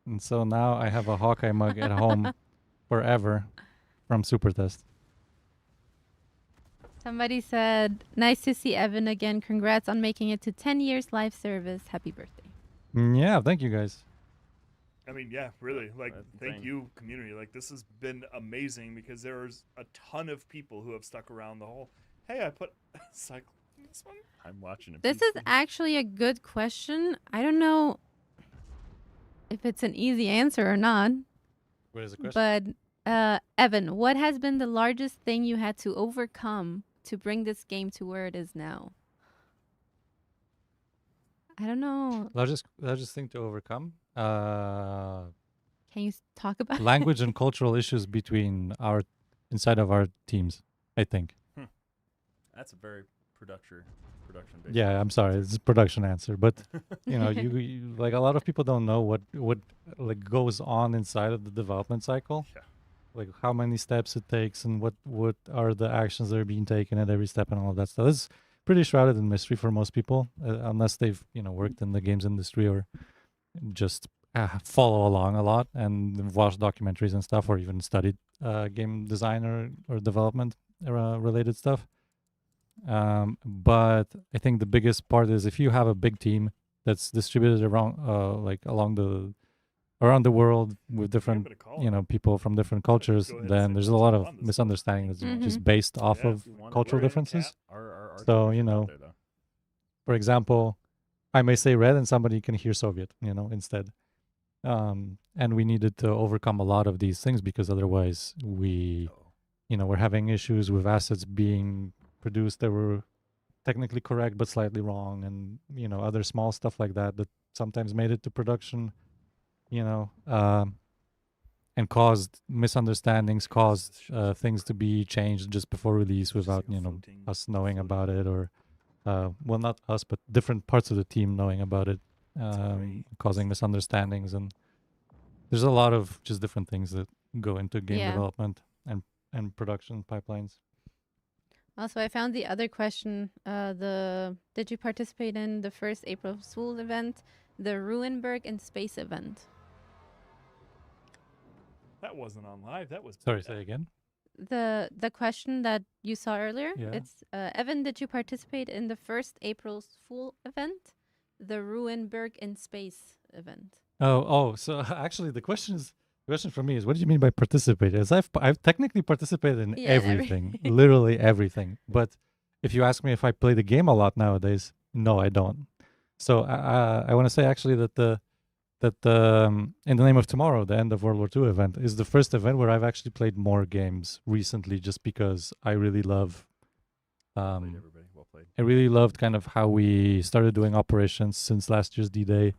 And so now I have a Hawkeye mug at home forever from Super Test. Somebody said, nice to see Evan again. Congrats on making it to 10 years live service. Happy birthday. Yeah, thank you guys. I mean, yeah, really. Like, That's thank insane. you, community. Like, this has been amazing because there's a ton of people who have stuck around the whole. Hey, I put cycle in this one. I'm watching it. This is actually a good question. I don't know if it's an easy answer or not. What is the question? But Evan, what has been the largest thing you had to overcome to bring this game to where it is now? I don't know. Largest thing to overcome. Can you talk about Language and cultural issues inside of our teams, I think. That's a very production based. Yeah, I'm sorry, it's a production answer, but you know, you like a lot of people don't know what like goes on inside of the development cycle. Yeah. like how many steps it takes and what are the actions that are being taken at every step and all of that stuff. It's pretty shrouded in mystery for most people, unless they've worked in the games industry or just follow along a lot and watch documentaries and stuff, or even studied game design or development related stuff. But I think the biggest part is if you have a big team that's distributed around around the world with different people from different cultures, then there's a lot of misunderstanding that's just based off of cultural differences. So for example, I may say red and somebody can hear Soviet instead. And we needed to overcome a lot of these things because otherwise we're having issues with assets being produced that were technically correct but slightly wrong, and other small stuff like that sometimes made it to production, and caused misunderstandings, caused things to be changed just before release without us knowing about it, or well, not us, but different parts of the team knowing about it, causing misunderstandings. And there's a lot of just different things that go into game development and production pipelines. Also, I found the other question. Did you participate in the first April Fool event, the Ruinberg in Space event? That wasn't on live. That was. Sorry, say again. The question that you saw earlier. Yeah. It's Evan. Did you participate in the first April Fool event, the Ruinberg in Space event? Oh. So actually, the question for me is, what do you mean by participate? As I've technically participated in everything, literally everything. But if you ask me if I play the game a lot nowadays, no, I don't. So I want to say actually that In the Name of Tomorrow, the End of World War II event, is the first event where I've actually played more games recently, just because I really love. I really loved kind of how we started doing operations since last year's D-Day.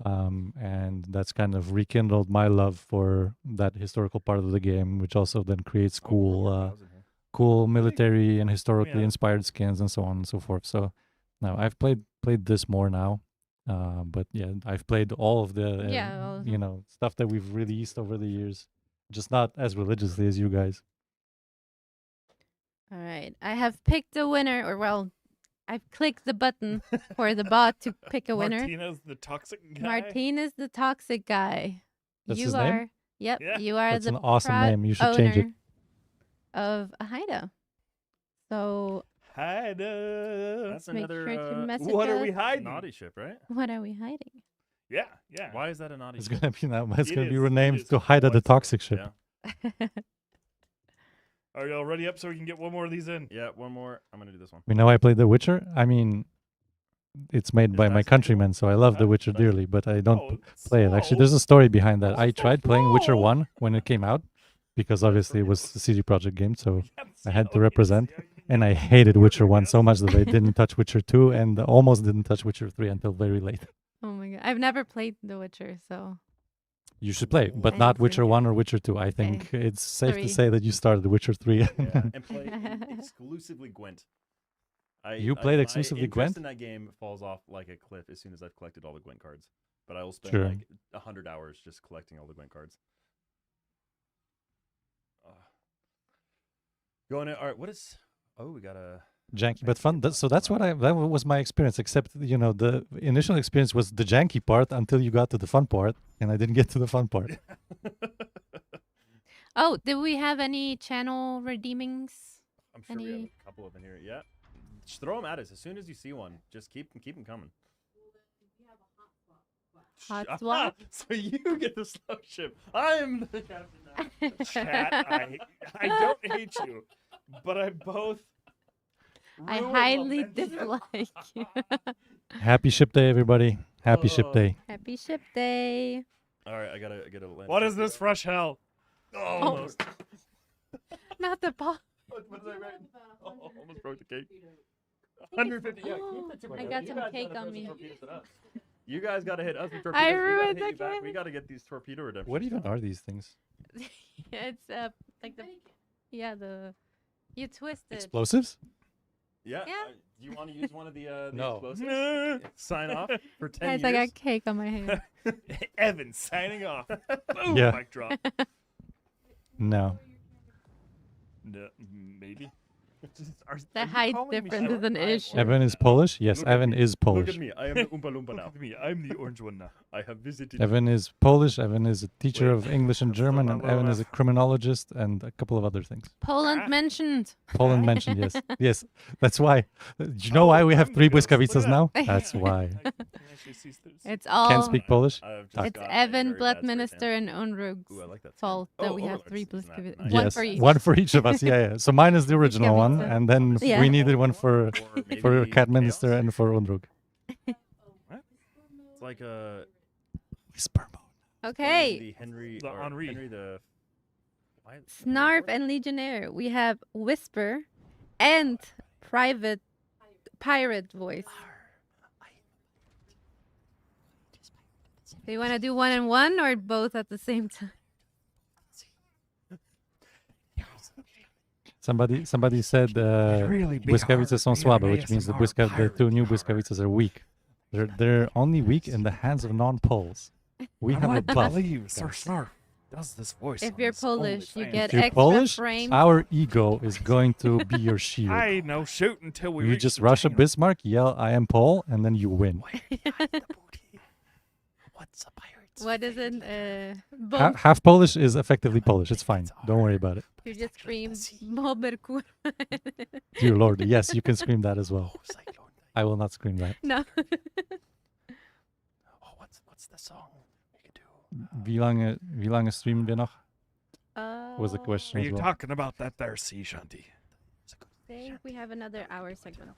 And that's kind of rekindled my love for that historical part of the game, which also then creates cool military and historically inspired skins and so on and so forth. So now I've played this more now, but yeah, I've played all of the stuff that we've released over the years, just not as religiously as you guys. All right, I have picked a winner, or well, I've clicked the button for the bot to pick a winner. Martina's the toxic guy. Martina's the toxic guy. That's you his are. name? Yep, Yeah. you are That's the an awesome proud name. You should change it. owner of a Haida. So Haida. That's make another. sure to message What are we us. hiding? Naughty ship, right? What are we hiding? Yeah. Why is that a naughty It's ship? gonna be now. It's It gonna be is, renamed it is. to Haida the Toxic Ship. Yeah. Are y'all ready up so we can get one more of these in? Yeah, one more. I'm gonna do this one. We know I played The Witcher. I mean, it's made by my countrymen, so I love The Witcher dearly, but I don't play it. Actually, there's a story behind that. I tried playing Witcher 1 when it came out, because obviously it was a CD Projekt game, so I had to represent. And I hated Witcher 1 so much that I didn't touch Witcher 2 and almost didn't touch Witcher 3 until very late. Oh my god, I've never played The Witcher, so You should play, but I not see. Witcher 1 or Witcher 2. I think it's safe to 3. say that you started Witcher 3. Yeah, and play exclusively Gwent. You played exclusively my interest Gwent? in that game falls off like a cliff as soon as I've collected all the Gwent cards. But I will spend Sure. like 100 hours just collecting all the Gwent cards. Going in. All right, what is? Oh, we got a. Janky but fun. So that was my experience, except the initial experience was the janky part until you got to the fun part, and I didn't get to the fun part. Oh, did we have any channel redeemings? I'm sure we have a couple of in here. Yeah, just throw them at us as soon as you see one. Just keep them coming. Hot Shut swap? up. So you get the slow ship. I'm the captain now. Chat, I don't hate you, but I both. I ruin highly momentum. dislike you. Happy ship day, everybody. Happy ship day. Happy ship day. All right, I gotta land. What is this fresh hell? Almost. Not the ball. What was I write? Oh, almost broke the cake. 150. Yeah, keep the I got some cake on me. You guys gotta hit us with torpedoes. I We gotta ruined hit you the back. game. We gotta get these torpedo redemptions. What even are these things? It's like the you twist it. Explosives? Yeah. Yeah. Do you want to use one of the No. explosives? Sign off for 10 Guys, years. I got cake on my hand. Evan signing off. Boom, Yeah. mic drop. No. No, maybe. The height difference is an issue. Evan is Polish? Yes, Evan is Look Polish. at me. I am the Oompa Loompa now. Look at me. I'm the orange one now. I have visited. Evan is Polish. Evan is a teacher Wait, of English and that's still German, not and low Evan is a enough. criminologist and a couple of other things. Poland mentioned. Poland mentioned, yes. Yes, that's why. Do you know why we have 3 Błyskawicas now? That's why. It's all. Can't speak Polish? It's Evan, Blood Minister, and Unrug's fault that we have 3 Błyskawicas. One Yes, for each. one for each of us. Yeah, yeah. So mine is the original one, Błyskawica. and then Yeah. we needed one for Cat Minister and for Unrug. It's like a whisper mode. Okay. The Henry. The or Henri. Henry the. Why- Snarf and Legionnaire. We have Whisper and Private Pirate Voice. Do you want to do 1 and 1 or both at the same time? Somebody said really be Błyskawice hard są being słabe, an which means the ASMR 2 new Błyskawicas are weak. They're only weak in the hands of non-Poles. We have a would buff. believe Sir Snarf does this voice. If on you're his Polish, you OnlyFans. get If you're extra Polish, frames. our ego is going to be your shield. I know. Shoot until we. You reach just the rush a channel. Bismarck, yell, I am Pole, and then you win. What's a pirate? What is it? Bob, Half Polish is effectively Polish. It's fine. Don't worry about it. you just scream Bober kurwa. Dear Lord, yes, you can scream that as well. I will not scream that. No. Oh, what's the song we could do? Wie lange streamen wir noch? Was the question Are as you well. talking about that there sea shanty? I think we have another hour segment.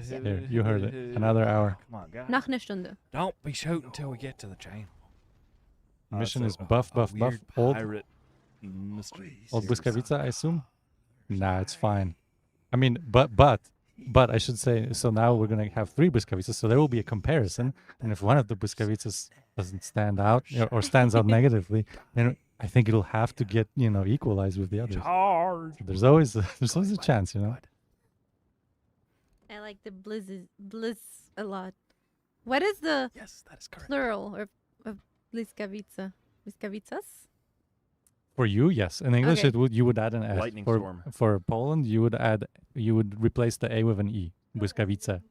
Here, you heard it. Another hour. Come on, guys. Noch eine Stunde. Don't be shooting until we get to the channel. Mission so is buff, buff, buff. weird Old pirate mystery Błyskawica, I assume? Nah, it's fine. I mean, but I should say, so now we're going to have 3 Błyskawicas, so there will be a comparison. And if one of the Błyskawicas doesn't stand out or stands out negatively, then I think it'll have to get, equalized with the others. Hard. There's always a chance, I like the bliss a lot. What is the plural of Błyskawica? Błyskawicas? For you, yes. In English, Okay. you would add an S. Lightning for, storm. For Poland, you would replace the A with an E. Błyskawice.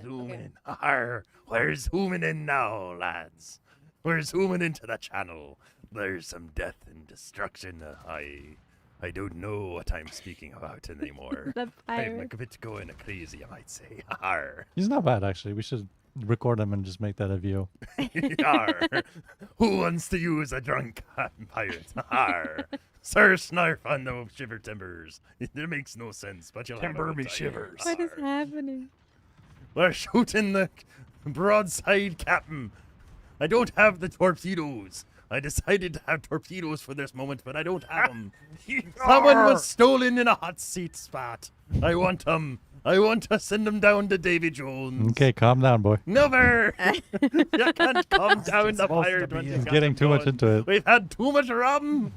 Zoom in. Arr, we're zooming in now, lads. We're zooming into the channel. There's some death and destruction. I don't know what I'm speaking about anymore. The I'm pirate. a bit going crazy, I might say. Arr. He's not bad, actually. We should record him and just make that a VO. Arr. Who wants to use a drunk pirate? Arr. Sir Snarf on the shiver timbers. It makes no sense, but you'll have a Timber good me time. shivers. What is happening? We're shooting the broadside captain. I don't have the torpedoes. I decided to have torpedoes for this moment, but I don't have them. Someone was stolen in a hot seat spot. I want them. I want to send them down to Davy Jones. Okay, calm down, boy. Never. You can't calm down the pirate when you He's got getting them too much going. into it. We've had too much rum.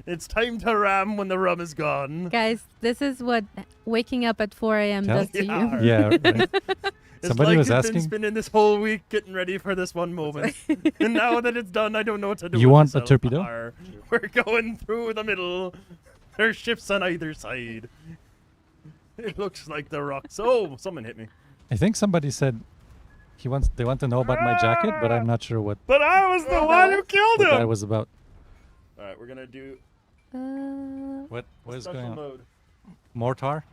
It's time to ram when the rum is gone. Guys, this is what waking up at 4 a.m. does to you. Yeah, right. It's Somebody like was I've asking. been spending this whole week getting ready for this one moment, and now that it's done, I don't know what to do. You with want a myself. torpedo? Arr. We're going through the middle. There's ships on either side. It looks like the rocks. Oh, someone hit me. I think somebody said they want to know about my jacket, but I'm not sure what But I was the one who killed that him. was about. All right, we're gonna do What is special going on? mode. Mortar?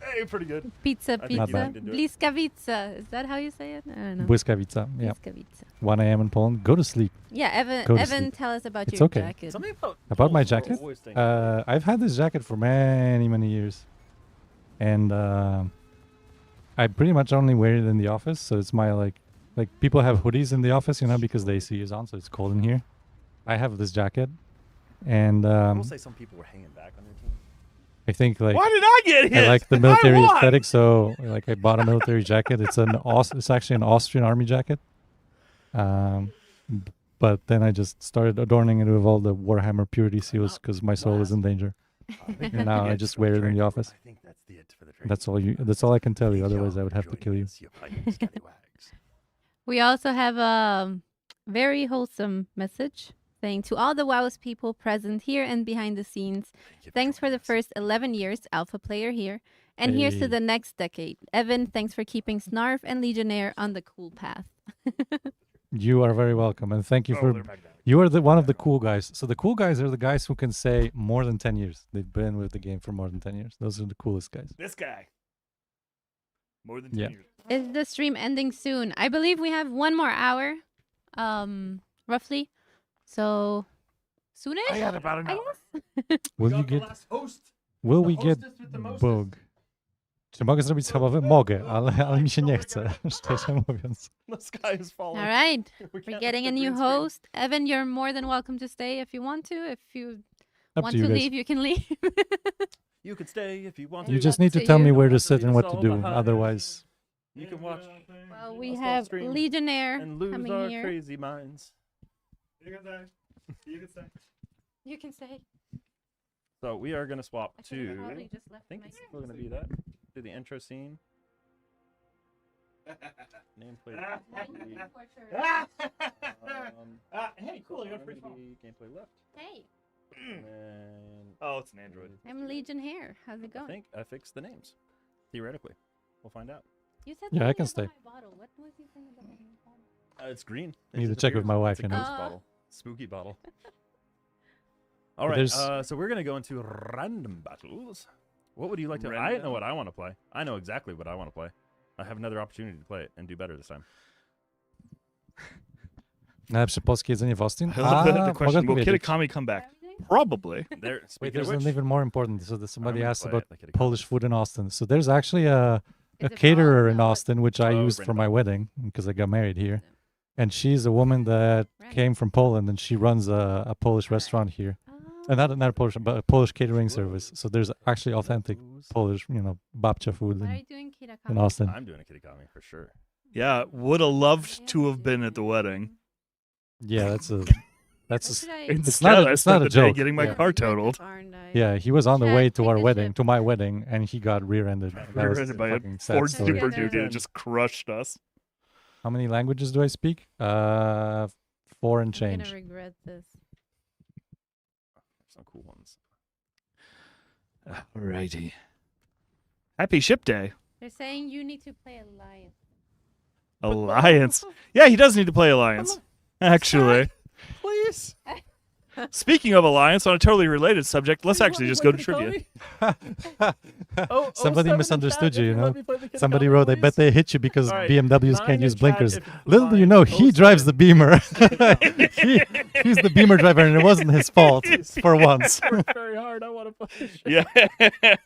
Hey, pretty good. Pizza, I think pizza. you might do it. Błyskawica. Is that how you say it? I don't know. Błyskawica. Yeah. Błyskawica. 1 a.m. in Poland. Go to sleep. Yeah, Evan. Go to Evan, sleep. tell us about It's your okay. jacket. Something about About my Poles are jacket? always thinking- I've had this jacket for many, many years. And I pretty much only wear it in the office. So it's my like people have hoodies in the office, because the AC is on, so it's cold in here. I have this jacket. And I will say some people were hanging back on their team. I think Why did I get hit? I like the military I won! aesthetic, so I bought a military jacket. It's it's actually an Austrian army jacket. But then I just started adorning it with all the Warhammer purity seals because my soul is in danger. And now I just wear it in the office. I think that's the it for the That's all I can tell you. Otherwise, I would have to kill you. We also have a very wholesome message saying to all the WoW's people present here and behind the scenes, thanks for the first 11 years, Alpha player here, and here's to Hey. the next decade. Evan, thanks for keeping Snarf and Legionnaire on the cool path. You are very welcome, and thank you Oh, for. they're back down. You are one of the cool guys. So the cool guys are the guys who can say more than 10 years. They've been with the game for more than 10 years. Those are the coolest guys. This guy. More than 10 Yeah. years. Is the stream ending soon? I believe we have 1 more hour, roughly. So, soonish? I got about an hour. guess? Will you get? Will we get bug? Czy mogę zrobić schabowy? Mogę, ale mi się nie chce, szczerze mówiąc. The sky is falling. All right. We We're can't getting let a the new green screen- host. Evan, you're more than welcome to stay if you want to. If you Up want to you to guys. leave, you can leave. You can stay if you want You to. just need to to tell me you. where to sit and what It's to all do. behind. Otherwise, You can watch Well, we us all have stream Legionnaire and lose coming our here. crazy minds. You can stay. You can stay. You can stay. So we are going to swap I should've to. probably just I left think my it's still going to be that. Do the intro scene. Nameplate. Hey, cool. You got a free phone. Gameplay left. Hey, And oh, it's an Android. I'm Legionnaire. How's it I going? think I fixed the names. Theoretically, we'll find out. You said Yeah, I something can about stay. my bottle. What was you saying about my bottle? It's green. Need to It's check with my wife, It's a you know. ghost bottle. Spooky bottle. All right. There's- So we're gonna go into random battles. What would you like to? I know what I want to play. I know exactly what I want to play. I have another opportunity to play it and do better this time. najlepsze polskie jedzenie w Austin? I love the mogę question. Will powiedzieć. Kitakami come back? Probably. There. Wait, Speaking there's of an which, even more important. So that somebody gonna asked play about it like it Polish food in Austin. So there's actually a caterer in Austin, which I Oh, used for my random. wedding because I got married here. And she's a woman that came from Poland, and she runs a Polish restaurant here. And not a Polish, but a Polish catering service. So there's actually authentic Polish, babcia food What are in, you doing, in Kitakami? Austin. I'm doing a Kitakami for sure. Yeah, would have loved to have been at the wedding. Yeah, that's a Instead, I it's spent not a the day joke. getting my yeah. car totaled. Yeah, he was on the Chad, way to take our the wedding, ship. to my wedding, and he got rear-ended. That was Rear-ended by a fucking sad Ford story. Super Duty that just crushed us. How many languages do I speak? 4 and I'm change. gonna regret this. Some cool ones. Alrighty. Happy ship day. They're saying you need to play Alliance. Alliance. Yeah, he does need to play Alliance. Actually. Please. Speaking of Alliance, on a totally related subject, let's actually just go to trivia. Somebody misunderstood you, let me play the Somebody wrote, I bet they hit you because All right, BMWs nine can't use in chat blinkers. if Little do you know, he drives the Beamer. He's the Beamer driver, and it wasn't his fault for once. Worked very hard. I want to play. Yeah.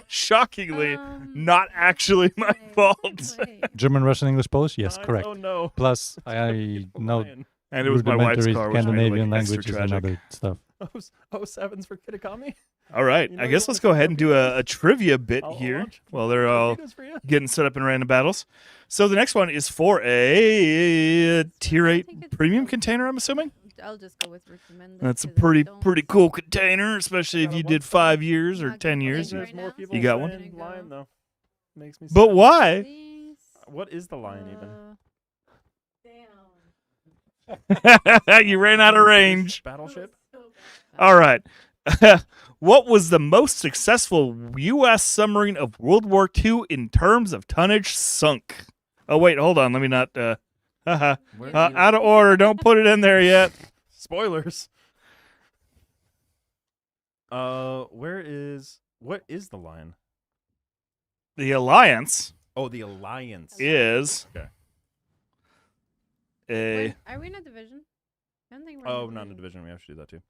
Shockingly, not actually my fault. German, Russian, English, Polish? Yes, Nice. correct. Oh, no. Plus, I know And it was my wife's rudimentary car, which made it, Scandinavian like, extra languages and tragic. other stuff. Oh, sevens for Kitakami. All right, You know I you guess wanna let's go ahead and do a trivia bit I'll here watch. while they're all videos for you. getting set up in random battles. So the next one is for a tier 8 premium container, I'm assuming. I'll just go with recommended. That's a 'cause I pretty don't- cool container, especially if you did 5 years or 10 years. There's more people You got saying one? Lion, though. Makes me But sad. why? What is the lion even? You ran out of range. Battleship? All right. What was the most successful U.S. submarine of World War II in terms of tonnage sunk? Oh, wait, hold on. Let me not. Out of order. Don't put it in there yet. Spoilers. What is the lion? The Alliance Oh, the alliance. is Okay. a. Wait, are we in a division? I don't think we're Oh, in a not in division. the division. We have to do that too.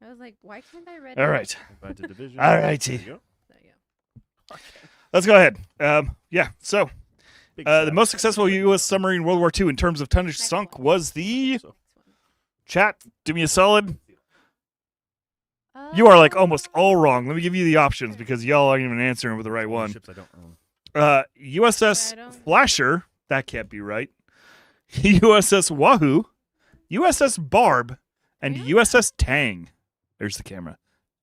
I was like, why can't I read All it? right. Invite to division. All righty. There you go. There you go. Let's go ahead. Yeah, so Big the sad. most successful U.S. submarine in World War II in terms of tonnage sunk was the. Chat, do me a solid. You are like almost all wrong. Let me give you the options because y'all aren't even answering with the right one. Ships I don't own. USS Flasher, that can't be right. USS Wahoo, USS Barb, and USS Tang. There's the camera.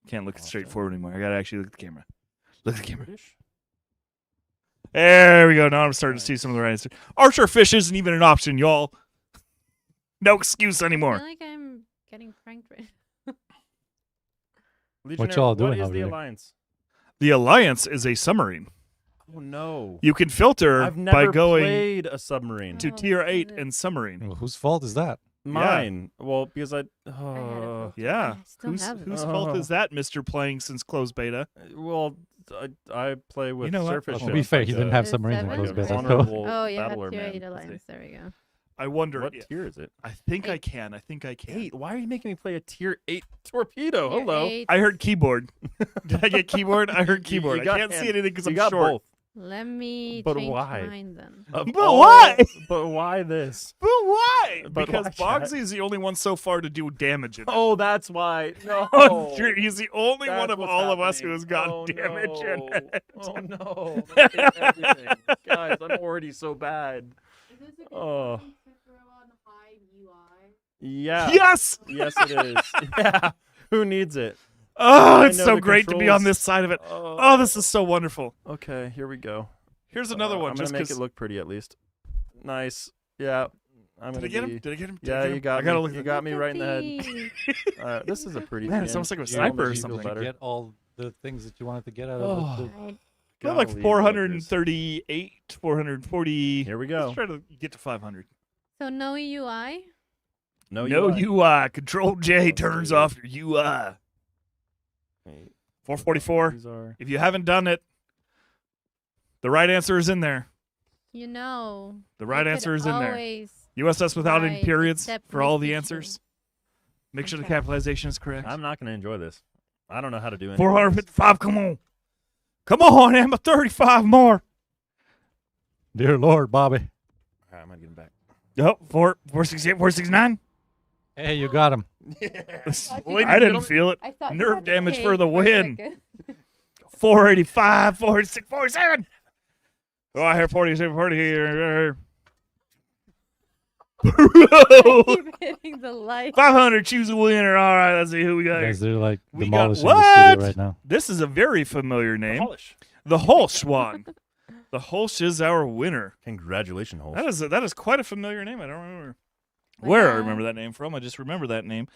Can't look straight forward anymore. I gotta actually look at the camera. Look at the camera. British? There we go. Now I'm starting to see some of the right answers. Archer fish isn't even an option, y'all. No excuse I anymore. feel like I'm getting Legionnaire, y'all what doing is over the there? Alliance? The Alliance is a submarine. Oh no! You can filter I've by never going played a submarine. to tier 8 and submarine. Well, whose fault is that? Mine. Well, because Yeah. still Whose have it. whose fault is that, Mr. Playing since closed beta? Well, I play with know what? surface Well, to be ships, fair, like he didn't a- have submarines in like closed a beta, so- honorable Oh, yeah, battler tier man. 8 Alliance. There we go. I wonder. What tier is it? I think I can. I think I can. 8. Why are you making me play a tier 8 torpedo? Tier Hello. 8. I heard keyboard. Did I get keyboard? I heard keyboard. You got I can't see hand- anything because you I'm got short. both. Let me But change why? mine then. Of But all- why? But why this? But why? But Because why, chat? Bogsy is the only one so far to do damage in it. Oh, that's why. No. He's the only one That's of what's all of us who happening. has gotten Oh, damage in no. it. Oh no. That's everything. Guys, I'm already so bad. Oh. Yeah. Yes! Yes, it is. Yeah. Who needs it? Oh, I it's know so the great to be on controls. this side of it. Oh, this is so wonderful. Okay, here we go. Here's another one. I'm Just gonna make 'cause- it look pretty at least. Nice. Yeah. I'm Did gonna I get him? be- Did I get him? Did I Yeah, get you him? got I gotta me. look You at got me Look right in at the head. This is a pretty. Man, it's skin. almost like a You sniper or you, something. like, better. get all the things that you wanted to get out Oh. of the We're Gotta like leave it 438, 440. Here we go. Let's try to get to 500. So no UI. No UI. Control J Let's turns do it. off your UI. 444. These are- If you haven't done it, the right answer is in there. You know. The right I could answer is in there. always USS without any write periods except for all my the teacher. answers. Make sure the Okay. capitalization is correct. I'm not gonna enjoy this. I don't know how to do it. 455. Come on. Come on, Emma. 35 more. Dear Lord, Bobby. All right, I'm gonna get him back. Oh, 468, 469. Hey, you got him. I didn't feel it. I thought you Nerve had to damage pay for the for a win. second. 485, 486, 47. Oh, I hear 47, 40 here. Keep hitting the light. 500, choose a winner. All right, let's see who we got here. Guys, they're like We got demolishing the what? studio right now. This is a very familiar name. Holsh. The Holsh one. The Holsh is our winner. Congratulations, Holsh. That is quite a familiar name. I don't remember where I remember that name from. I just remember that name.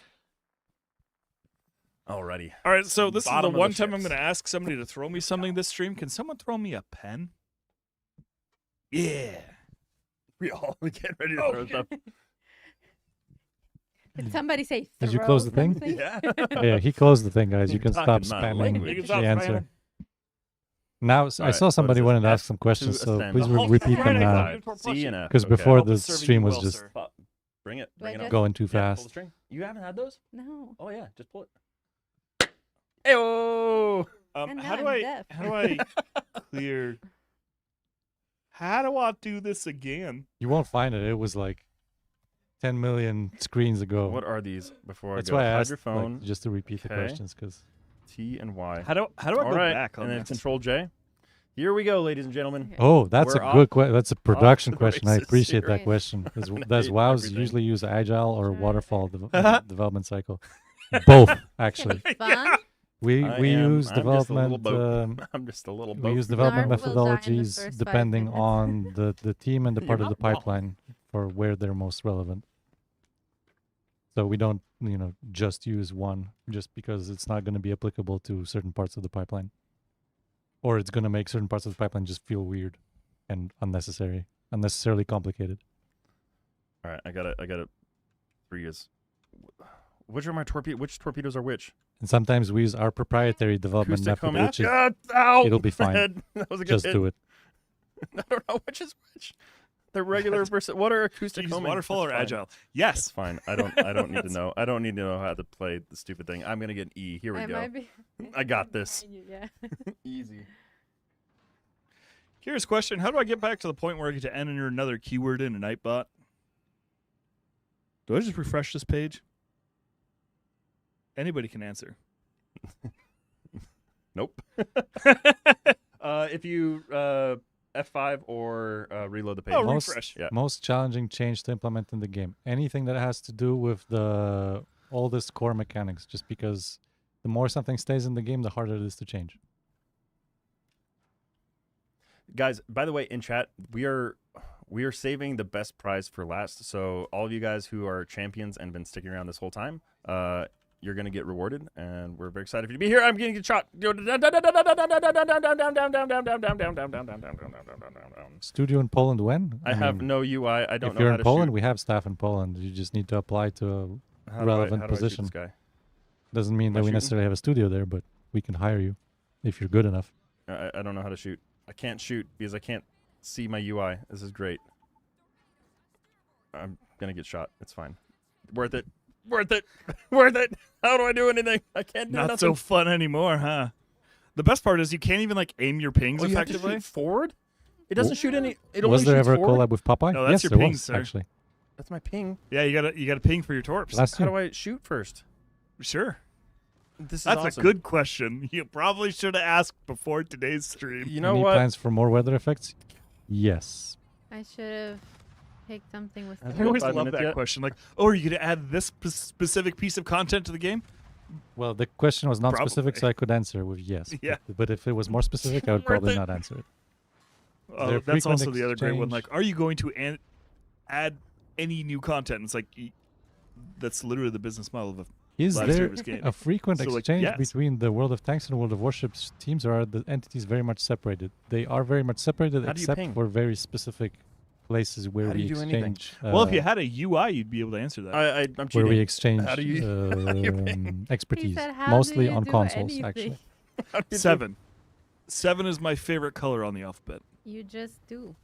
Alrighty. All right, so this Bottom is of the the one time I'm ships. going to ask somebody to throw me something this stream. Can someone throw me a pen? Yeah. We all get ready to Oh, throw stuff. Did somebody say Did you throw close the thing? something? Yeah. Oh, yeah, he closed the thing, guys. You can Talking stop my spamming language. You can the stop answer. spamming. Now, I Alright, saw what is somebody this? wanted to F ask some questions, to so ascend. please The Holsh repeat is them right now. at five. C and F. Because Okay. before I'll be the serving stream you was well, just sir. Bring it. Do I Bring it up. just- going too Yeah, pull the fast. string. You haven't had those? No. Oh yeah, just pull it. Hey, And How now do I'm I deaf. clear? How do I do this again? You won't find it. It was like 10 million screens ago. What are these? Before That's I go, why I hide asked your phone. like, just to repeat the Okay. questions, because T and Y. How do I All go right, back on and then this? Control J. Here we go, ladies and gentlemen. oh, that's We're a off- good question. That's a production the question. I races appreciate here. that question because gonna does hate WoWs everything. usually use agile or waterfall development cycle? Both, actually. Fun. We I we am- use I'm just a little development. boat. I'm just a little We boat. use development Narv will die in the methodologies first 5 depending minutes. on the team and the You're part of the not wrong. pipeline for where they're most relevant. So we don't, just use one just because it's not going to be applicable to certain parts of the pipeline, or it's going to make certain parts of the pipeline just feel weird and unnecessarily complicated. All right, I got it. Freeze. Which are my torpedoes? Which torpedoes are which? And sometimes we use our proprietary development Acoustic method, home which is Ow! it'll be fine. Head. That was a good Just hit. do it. I don't know which is which. The regular versus what are acoustic Use homing? waterfall or That's fine. agile? Yes. That's fine. I don't need to know. I don't need to know how to play the stupid thing. I'm gonna get an E. Here we I go. might be I got this. yeah. Easy. Here's a question. How do I get back to the point where I get to enter another keyword in a Nightbot? Do I just refresh this page? Anybody can answer. Nope. If you F5 or reload the page. Oh, most, refresh. Yeah. most challenging change to implement in the game. Anything that has to do with the oldest core mechanics, just because the more something stays in the game, the harder it is to change. Guys, by the way, in chat, we are saving the best prize for last. So all of you guys who are champions and been sticking around this whole time, you're going to get rewarded, and we're very excited for you to be here. I'm getting a shot. Studio in Poland when? I have no UI. I don't if know you're how in to Poland, shoot. we have staff in Poland. You just need to apply to How a do I- relevant how do I shoot position. this guy? Doesn't mean Am I that we shooting? necessarily have a studio there, but we can hire you if you're good enough. I don't know how to shoot. I can't shoot because I can't see my UI. This is great. I'm going to get shot. It's fine. Worth it. Worth it. Worth it. How do I do anything? I can't do Not nothing. so fun anymore, huh? The best part is you can't even like aim your pings Oh, you have to effectively. shoot forward? It doesn't shoot any. It Was only there shoots ever a forward? collab with Popeye? No, that's yes, your there ping, was, sir. actually. That's my ping. Yeah, you gotta ping for your torps. Last How year. do I shoot first? Sure. This is That's awesome. a good question. You probably should have asked before today's stream. You know Any what? plans for more weather effects? Yes. I should have picked something with. I always 5 love minutes that yet? question. Like, oh, are you gonna add this specific piece of content to the game? Well, the question was not specific, Probably. so I could answer with yes. Yeah. But if it was more specific, I would Worth probably it. not answer it. Oh, there that's frequent also the other great one. exchange? Like, are you going to add any new content? It's like that's literally the business model of a Is live there service game. a frequent So, like, exchange yes. between the World of Tanks and World of Warships teams, or are the entities very much separated? They are very much separated, How do you except ping? for very specific places where How do we you do anything? exchange. Well, if you had a UI, you'd be able to answer that. I'm where cheating. we exchange How do you? expertise, said, "How mostly do you on do consoles, anything?" actually. How do you do- 7. 7 is my favorite color on the alphabet. You just do.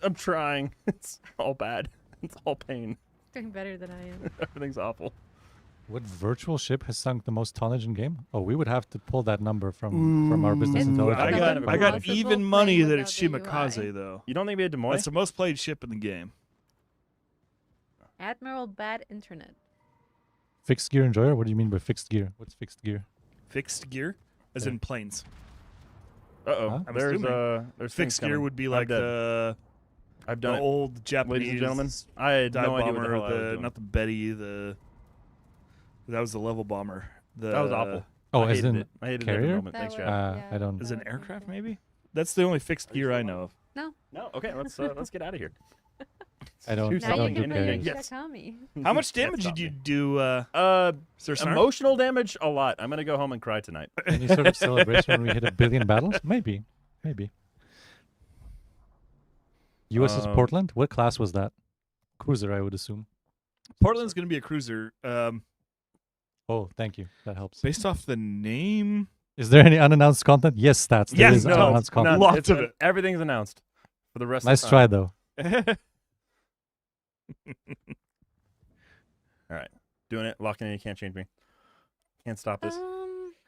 I'm trying. It's all bad. It's all pain. Doing better than I am. Everything's awful. What virtual ship has sunk the most tonnage in game? Oh, we would have to pull that number from our business intelligence. I got impossible even money playing that it's without the Shimakaze UI. though. You don't think we had Des Moines? That's the most played ship in the game. Admiral Bad Internet. Fixed gear enjoyer? What do you mean by fixed gear? What's fixed gear? Fixed gear, as Yeah. in planes. Uh-oh. Huh? I'm There's assuming. there's Fixed things gear coming. would be I'm like dead. the I've done it. old Japanese Ladies and gentlemen, I had dive no idea what bomber, the hell I was doing. not the Betty, that was the level bomber. That was awful. Oh, I as hated in it. I hated every carrier? moment. Thanks, Jeff. I don't. Is it an aircraft maybe? That's the only fixed gear I know of. No. No. Okay. Let's get out of here. I don't. Two I Now don't you do can play carriers. Yes. Shakami. How much damage That's did you not do, Sir Snark? Emotional damage, a lot. I'm gonna go home and cry tonight. Any sort of celebration when we hit 1 billion battles? Maybe. USS Portland? What class was that? Cruiser, I would assume. Portland's going to be a cruiser. Oh, thank you. That helps. Based off the name, Is there any unannounced content? Yes, stats. There Yes, is no, unannounced content. None. Lots It's of it. Everything's announced for the rest Nice of the try, time. though. All right. Doing it. Locking in. You can't change me. Can't stop this.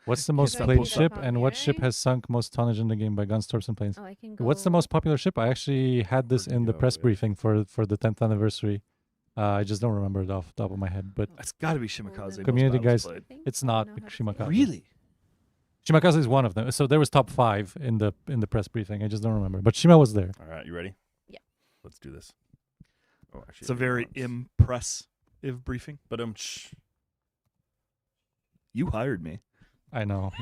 What's the most I played go ship, copy, and what ship right? has sunk most tonnage in the game by guns, torps, and planes? Oh, I can What's the go- most popular ship? I actually had this in the press briefing for the 10th anniversary. I just don't remember it off the top of my head. But that's got to be Shimakaze. community guys, Played. it's not Shimakaze. Really? Shimakaze is one of them. So there was top 5 in the press briefing. I just don't remember. But Shima was there. All right. You ready? Yeah. Let's do this. Oh, actually, It's a very impressive briefing. But You hired me. I know.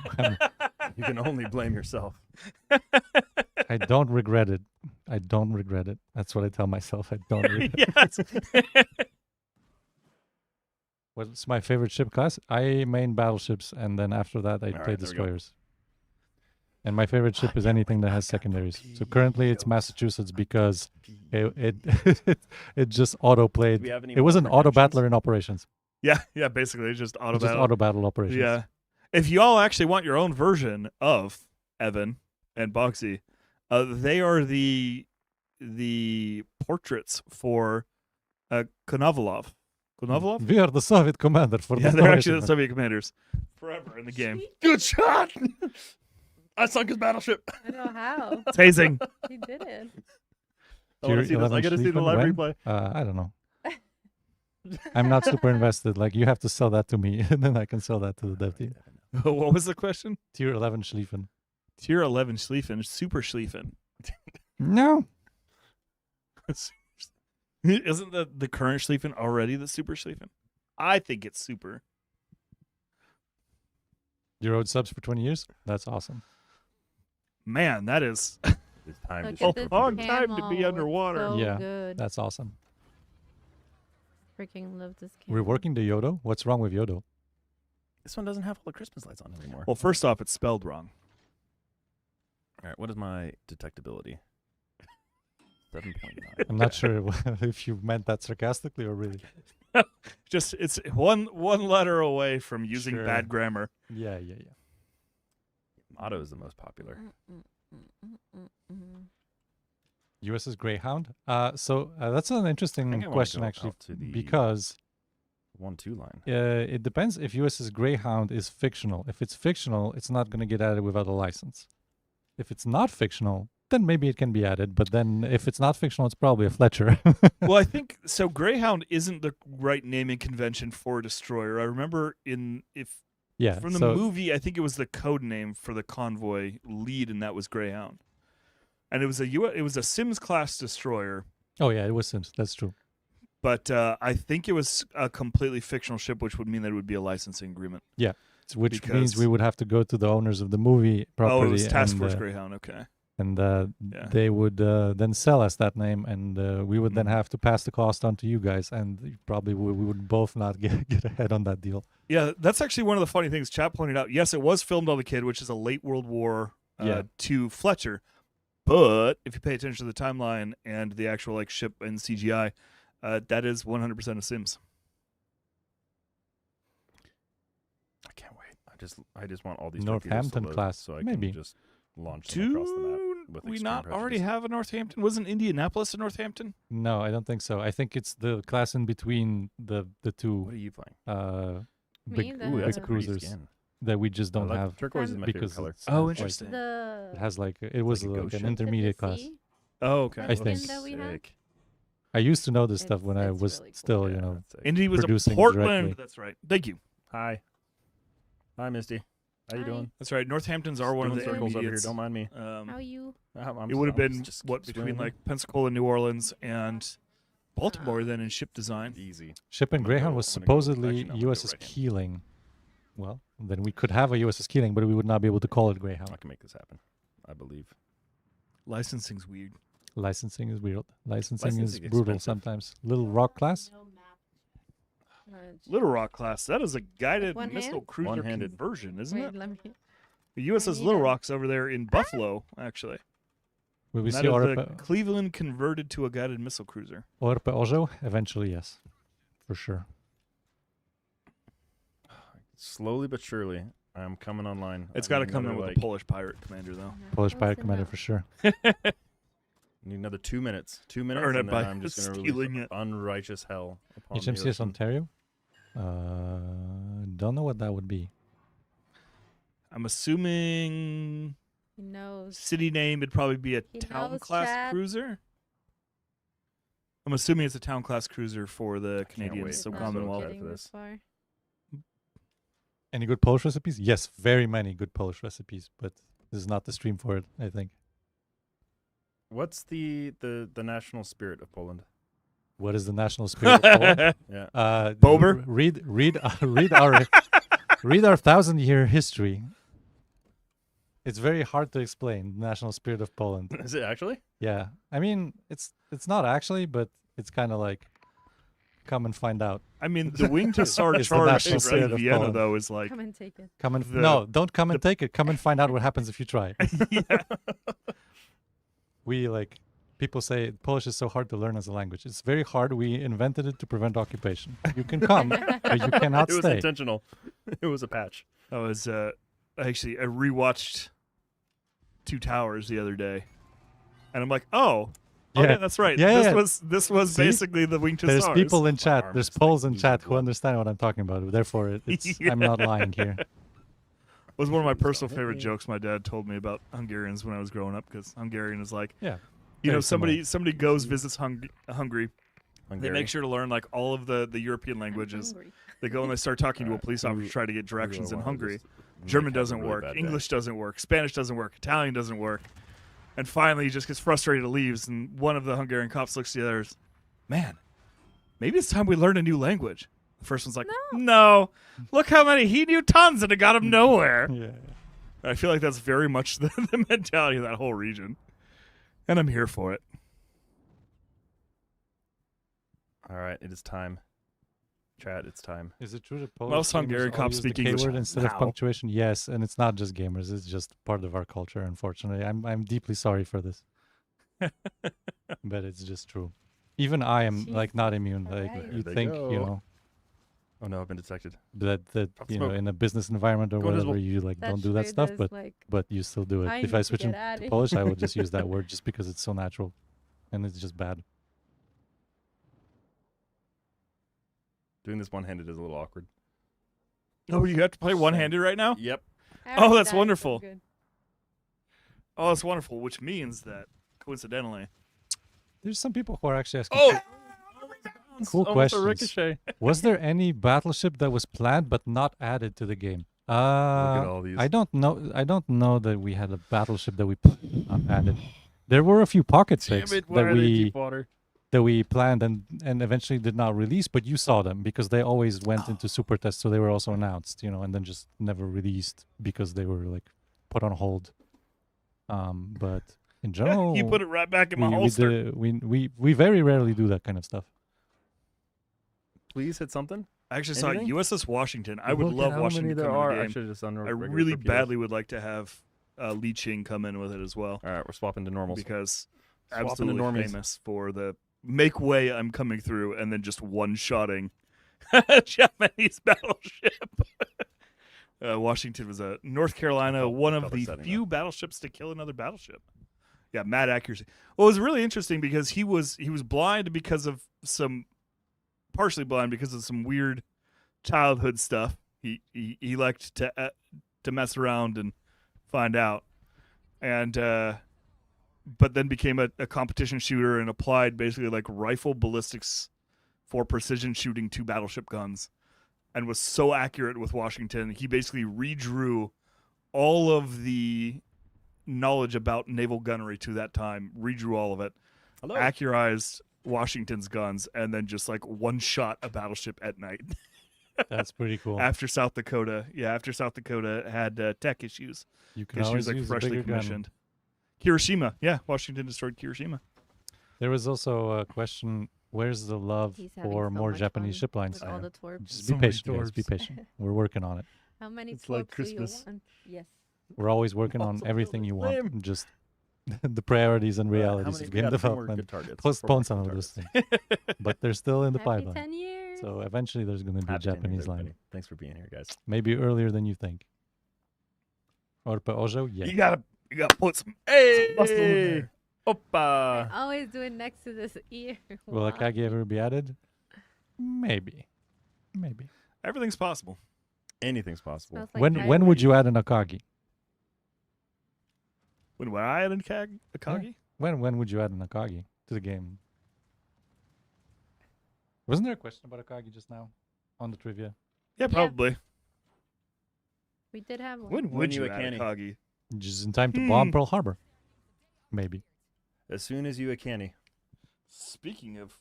you can only blame yourself. I don't regret it. I don't regret it. That's what I tell myself. I don't regret it. What's my favorite ship class? I main battleships, and then after that, I All play right, there we go. destroyers. And my favorite ship is anything that has secondaries. So currently, it's Massachusetts because it just auto played. we have any It was more an auto predictions? battler in operations. Yeah, basically it's just auto It's just battle. auto battle operations. Yeah. If you all actually want your own version of Evan and Boxy, they are the portraits for Konovalov. Konovalov? We are the Soviet commander for Yeah, the they're actually the operation. Soviet commanders forever in the game. Good shot. I sunk his battleship. I don't know how. Tasing. He did it. I want to see this. I got to see the live replay. I don't know. I'm not super invested. Like, you have to sell that to me, and then I can sell that to the dev team. What was the question? Tier 11 Schlieffen. Tier 11 Schlieffen, Super Schlieffen. No. Isn't the current Schlieffen already the Super Schlieffen? I think it's super. You rode subs for 20 years? That's awesome. Man, that is It's time Look to at this long time to be camel, underwater. so yeah, good. that's awesome. Freaking love this We're camel. working the Yodo. What's wrong with Yodo? This one doesn't have all the Christmas lights on anymore. Well, first off, it's spelled wrong. All right, what is my detectability? 7.9. I'm not sure if you meant that sarcastically or really. Just it's one letter away from using Sure. bad grammar. Yeah. Motto is the most popular. USS Greyhound. So that's an interesting I wanna question go actually, out to the because 1-2 line. it depends if USS Greyhound is fictional. If it's fictional, it's not going to get added without a license. If it's not fictional, then maybe it can be added. But then if it's not fictional, it's probably a Fletcher. Well, I think so. Greyhound isn't the right naming convention for a destroyer. I remember from the so- movie, I think it was the code name for the convoy lead, and that was Greyhound. And it was a Sims class destroyer. Oh yeah, it was Sims. That's true. But I think it was a completely fictional ship, which would mean that it would be a licensing agreement. Yeah, which Because- means we would have to go to the owners of the movie property. Oh, it was Task and, Force Greyhound. Okay. And Yeah. they would then sell us that name, and we would then have to pass the cost on to you guys, and probably we would both not get ahead on that deal. Yeah, that's actually one of the funny things Chat pointed out. Yes, it was filmed on the Kid, which is a late World War II Fletcher. But if you pay attention to the timeline and the actual ship and CGI, that is 100% of Sims. I can't wait. I just want all these torpedoes to Northampton load class, so I maybe. can just launch them across the map with we extreme not prejudice. already have a Northampton? Wasn't Indianapolis a Northampton? No, I don't think so. I think it's the class in between the two. What are you playing? Me, Big, the- Ooh, that's big a pretty cruisers skin. that we just I don't like have. turquoise is my favorite because color. it's, Oh, like, interesting. it has it was like a like ghost an ship. intermediate class. Sea. Oh, okay. I think. That we have? Sick. I used to know this stuff when I it's was really cool. still, Yeah, you know, that's sick. Indy was producing a Portland. directly. That's right. Thank you. Hi. Hi, Misty. How you Hi. doing? That's right. Northamptons are one of Doing the circles over here. intermediates. Don't mind me. How you? I'm It would have I'm been just what keep between swimming. Pensacola, New Orleans, and Baltimore then in ship design. Easy. Ship and I'm gonna Greyhound go- was I'm gonna go- supposedly actually, no, I'm gonna go USS right hand. Keeling. Well, then we could have a USS Keeling, but we would not be able to call it Greyhound. I can make this happen. I believe. Licensing's weird. Licensing is weird. Licensing is Licensing brutal expensive. sometimes. Little Rock class? Little Rock class. That is a guided One missile hand? cruiser One-handed. conversion, isn't Wait, it? let me. The USS I Little need a- Rock's over there in Buffalo, actually. Will we And that see is the Orpe Cleveland converted to a guided missile cruiser. Ojo? Eventually, yes. For sure. Slowly but surely, I'm coming online. It's I got to need come in another, with like, a Polish pirate commander, though. Polish Close Pirate Commander enough. for sure. Need another 2 minutes. 2 minutes, Earn it and then by I'm just going to stealing release it. unrighteous hell upon the HMCS ocean. Ontario? Don't know what that would be. I'm assuming He knows. city name would probably be a He town knows, class Chad. cruiser. I'm assuming it's a town class cruiser for the wait. Canadians, so I'm so Commonwealth. excited for This this. far. Any good Polish recipes? Yes, very many good Polish recipes, but this is not the stream for it, I think. What's the national spirit of Poland? What is the national spirit of Poland? Yeah. Bober? Read our 1,000-year history. It's very hard to explain the national spirit of Poland. Is it actually? Yeah, I mean it's not actually, but it's kind of like come and find out. I mean, the wing to SAR It's the charge national to spirit of Vienna, Poland. though, is like Come and take it. Come and the- no, don't come and take it. Come and find out what happens if you try. We people say Polish is so hard to learn as a language. It's very hard. We invented it to prevent occupation. You can come, but you cannot It was stay. intentional. It was a patch. I was actually I rewatched Two Towers the other day, and I'm like, oh, yeah, that's right. Yeah, This was See? basically the wing to There's SARS. people in chat. There's Poles in chat who understand what I'm talking about. Therefore, I'm not lying here. It was one of my personal favorite jokes my dad told me about Hungarians when I was growing up, because Hungarian is like, Yeah, you know, very somebody goes visits Hungary. They Hungary. make sure to learn like all of the European languages. They go and they start talking to a police officer to try to get directions in Hungary. German doesn't work. English doesn't work. Spanish doesn't work. Italian doesn't work. And finally, he just gets frustrated and leaves. And one of the Hungarian cops looks at the others. Man, maybe it's time we learn a new language. The first one's like, no. Look how many. He knew tons and it got him nowhere. Yeah. I feel like that's very much the mentality of that whole region. And I'm here for it. All right, it is time. Chat, it's time. Is it true that Most Polish Hungarian gamers all cops use the speak K English. word instead of Wow. punctuation? Yes, and it's not just gamers; it's just part of our culture. Unfortunately, I'm deeply sorry for this, but it's just true. Even I am like not immune. Like There you they think, go. you know, Oh no, I've been detected. that Drop you know, smoke. in a business environment or Go whatever, invisible. you like That don't do that sure stuff, does, but like, you still do it. I If I need to switch get into outta here. Polish, I would just use that word just because it's so natural, and it's just bad. Doing this one-handed is a little awkward. Oh, you have to play one-handed right now? Yep. Oh, that's wonderful. Oh, that's wonderful, which means that, coincidentally... There's some people who are actually asking. Oh! Cool Almost a questions. ricochet. Was there any battleship that was planned but not added to the game? all these. I don't know. I don't know that we had a battleship that we not added. There were a few pocket Damn picks it, why that are they we deep water? that we planned and eventually did not release, but you saw them because they always went into super test, so they were also announced, you know, and then just never released because they were like put on hold. But in general, You put it right back in my we holster. we very rarely do that kind of stuff. Please hit something. I actually saw Anything? USS Washington. I would Look at love how Washington many to there come are. in I the game. should've just done I regular really torpedoes. badly would like to have Li Ching come in with it as well. All right, we're swapping to normals. Because Swapping to absolutely normies. famous for the make way I'm coming through and then just one-shotting a Japanese battleship. Washington was a North Carolina, one of the few battleships to kill another battleship. Yeah, mad accuracy. Well, it was really interesting because he was blind because of partially blind because of some weird childhood stuff. He liked to mess around and find out, and but then became a competition shooter and applied basically like rifle ballistics for precision shooting to battleship guns, and was so accurate with Washington. He basically redrew all of the knowledge about naval gunnery to that time, redrew all of it, accurized Washington's guns, and then just like one shot a battleship at night. That's pretty cool. After South Dakota had tech issues. You can because she always was like use a freshly bigger gun. commissioned. Hiroshima, yeah, Washington destroyed Hiroshima. There was also a question: where's the love He's having for so more much Japanese fun ship lines? with all the twerps. Just So be many patient, guys. Be twerps. patient. We're working on it. How many It's like twerps do you Christmas. want? Yes. We're always working on everything you want. Just the priorities and realities many- of we game got 4 more development good targets. postpone 4 some good of those things, but they're still in the Happy pipeline. 10 years. So eventually, there's going to be a Happy 10 years, Japanese everybody. line. Thanks for being here, guys. Maybe earlier than you think. Orpe Ojo, yeah. You gotta put some muscle in Hey, there. Oppa. Always do it next to this ear. Will Wow. Akagi ever be added? Maybe. Everything's possible. Anything's possible. Smells like When would you add an Akagi? When I had Akagi? When would you add an Akagi to the game? Wasn't there a question about Akagi just now on the trivia? Yeah, probably. We did have one. When would you you add Akani? Akagi? Just in time to bomb Pearl Harbor. Maybe. As soon as you a canny. Speaking of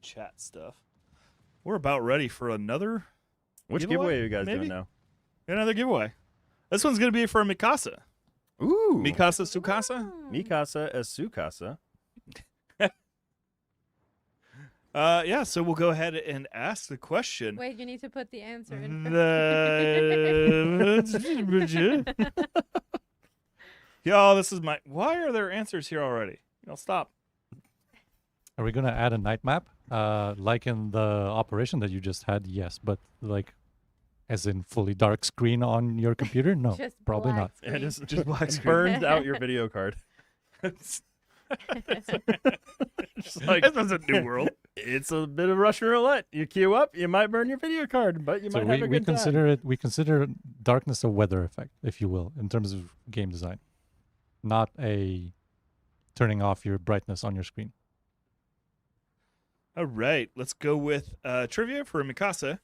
chat stuff, we're about ready for another Which giveaway are you guys doing now? Another giveaway. This one's going to be for Mikasa. Ooh. Mikasa Tsukasa? Mikasa as Tsukasa. Yeah, so we'll go ahead and ask the question. Wait, you need to put the answer in. Y'all, this is my... Why are there answers here already? Y'all, stop. Are we gonna add a night map? Like in the operation that you just had, yes, but like as in fully dark screen on your computer? No, Just probably black not. Yeah, just black screen. Burned out your video card. Just like, this is a new world. It's a bit of Russian roulette. You queue up, you might burn your video card, but you So might have a we good consider time. we consider darkness a weather effect, if you will, in terms of game design, not a turning off your brightness on your screen. All right, let's go with trivia for Mikasa.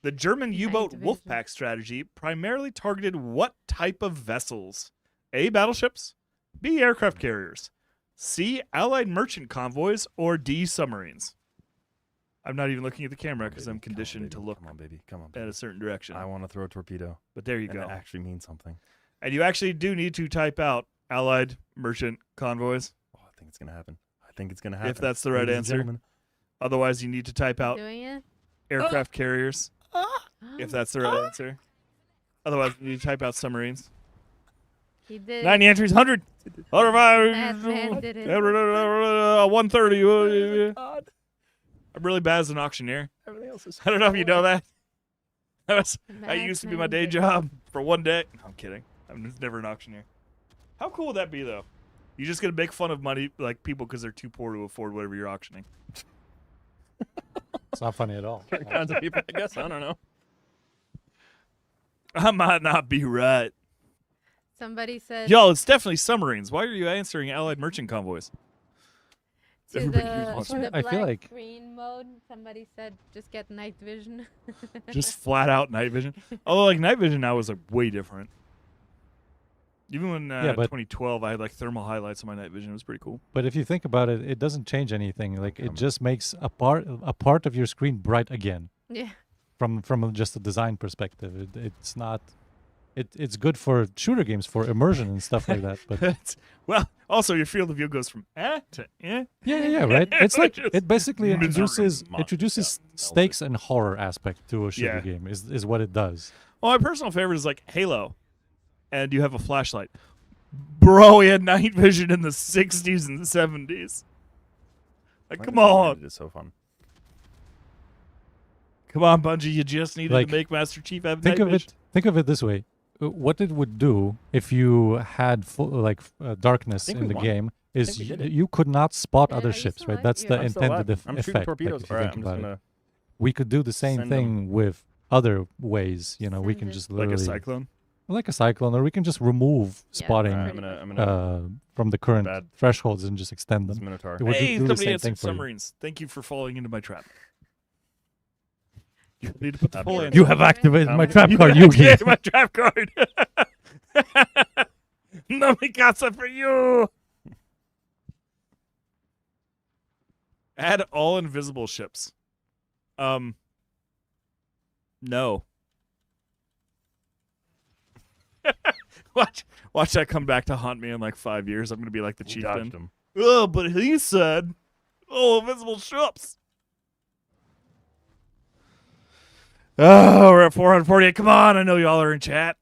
The German U-boat Wolfpack strategy primarily targeted what type of vessels? A. Battleships, B. Aircraft carriers, C. Allied merchant convoys, or D. Submarines. I'm not even looking at the camera because I'm conditioned to look Come on, baby. Come on, at a certain direction. I want to throw a torpedo. But there you and go. That actually means something. And you actually do need to type out Allied merchant convoys. Oh, I think it's going to happen. I think it's going to happen. If that's the right Ladies and answer. gentlemen. Otherwise, you need to type out Doing it? aircraft carriers, if that's the right answer. Otherwise, you type out submarines. He did. 90 entries, 100. Madman did it. 130. I'm really bad as an auctioneer. Everything else is. I don't know if you know that. That used to be my Madman day did it. job for one day. No, I'm kidding. I'm just never an auctioneer. How cool would that be, though? You just gonna make fun of money, like people, because they're too poor to afford whatever you're auctioning. It's not funny at all. Certain kinds of people, I guess. I don't know. I might not be right. Somebody said. Y'all, it's definitely submarines. Why are you answering Allied merchant convoys? To Everybody the, uses to the I feel black like- green mode, somebody said just get night vision. Just flat out night vision. Although, like, night vision now is like way different. Even when Yeah, but- 2012, I had like thermal highlights on my night vision. It was pretty cool. But if you think about it, it doesn't change anything. Like it just makes a part of your screen bright again. Yeah. From just a design perspective, it's not. It's good for shooter games, for immersion and stuff like that. But well, also your field of view goes from to yeah, right. It's like Just it basically misery. introduces stakes and horror aspect to a shooter Yeah. game. Is what it does. Well, my personal favorite is like Halo, and you have a flashlight. Bro, he had night vision in the 60s and 70s. Like, come on. It's so fun. Come on, Bungie. You just needed Like, to make Master Chief have Think night of vision. it. Think of it this way: what it would do if you had darkness think in we the won. game I is think we did it. you could not spot Yeah, other are you ships, still right? alive? That's the Yeah. I'm still intended alive. I'm shooting effect. torpedoes. Like, if you Alright, think I'm just about it. gonna We could do the same send 'em. thing with other ways. You know, we Send can it. just Like a literally cyclone. like a cyclone, or we can just remove Yeah, spotting pretty I'm much. gonna from the current Bad. thresholds and just extend this them. Minotaur. It would Hey, do the somebody same thing answered for you. submarines. Thank you for falling into my trap. You need to put the I've full got it. answer. You have activated my Um, trap You card, Yugi. activated my trap card. No Mikasa for you. Add all invisible ships. No. Watch that come back to haunt me in like 5 years. I'm gonna be like the You dodged chieftain. him. Oh, but he said, "Oh, invisible ships." Oh, we're at 448. Come on, I know y'all are in chat.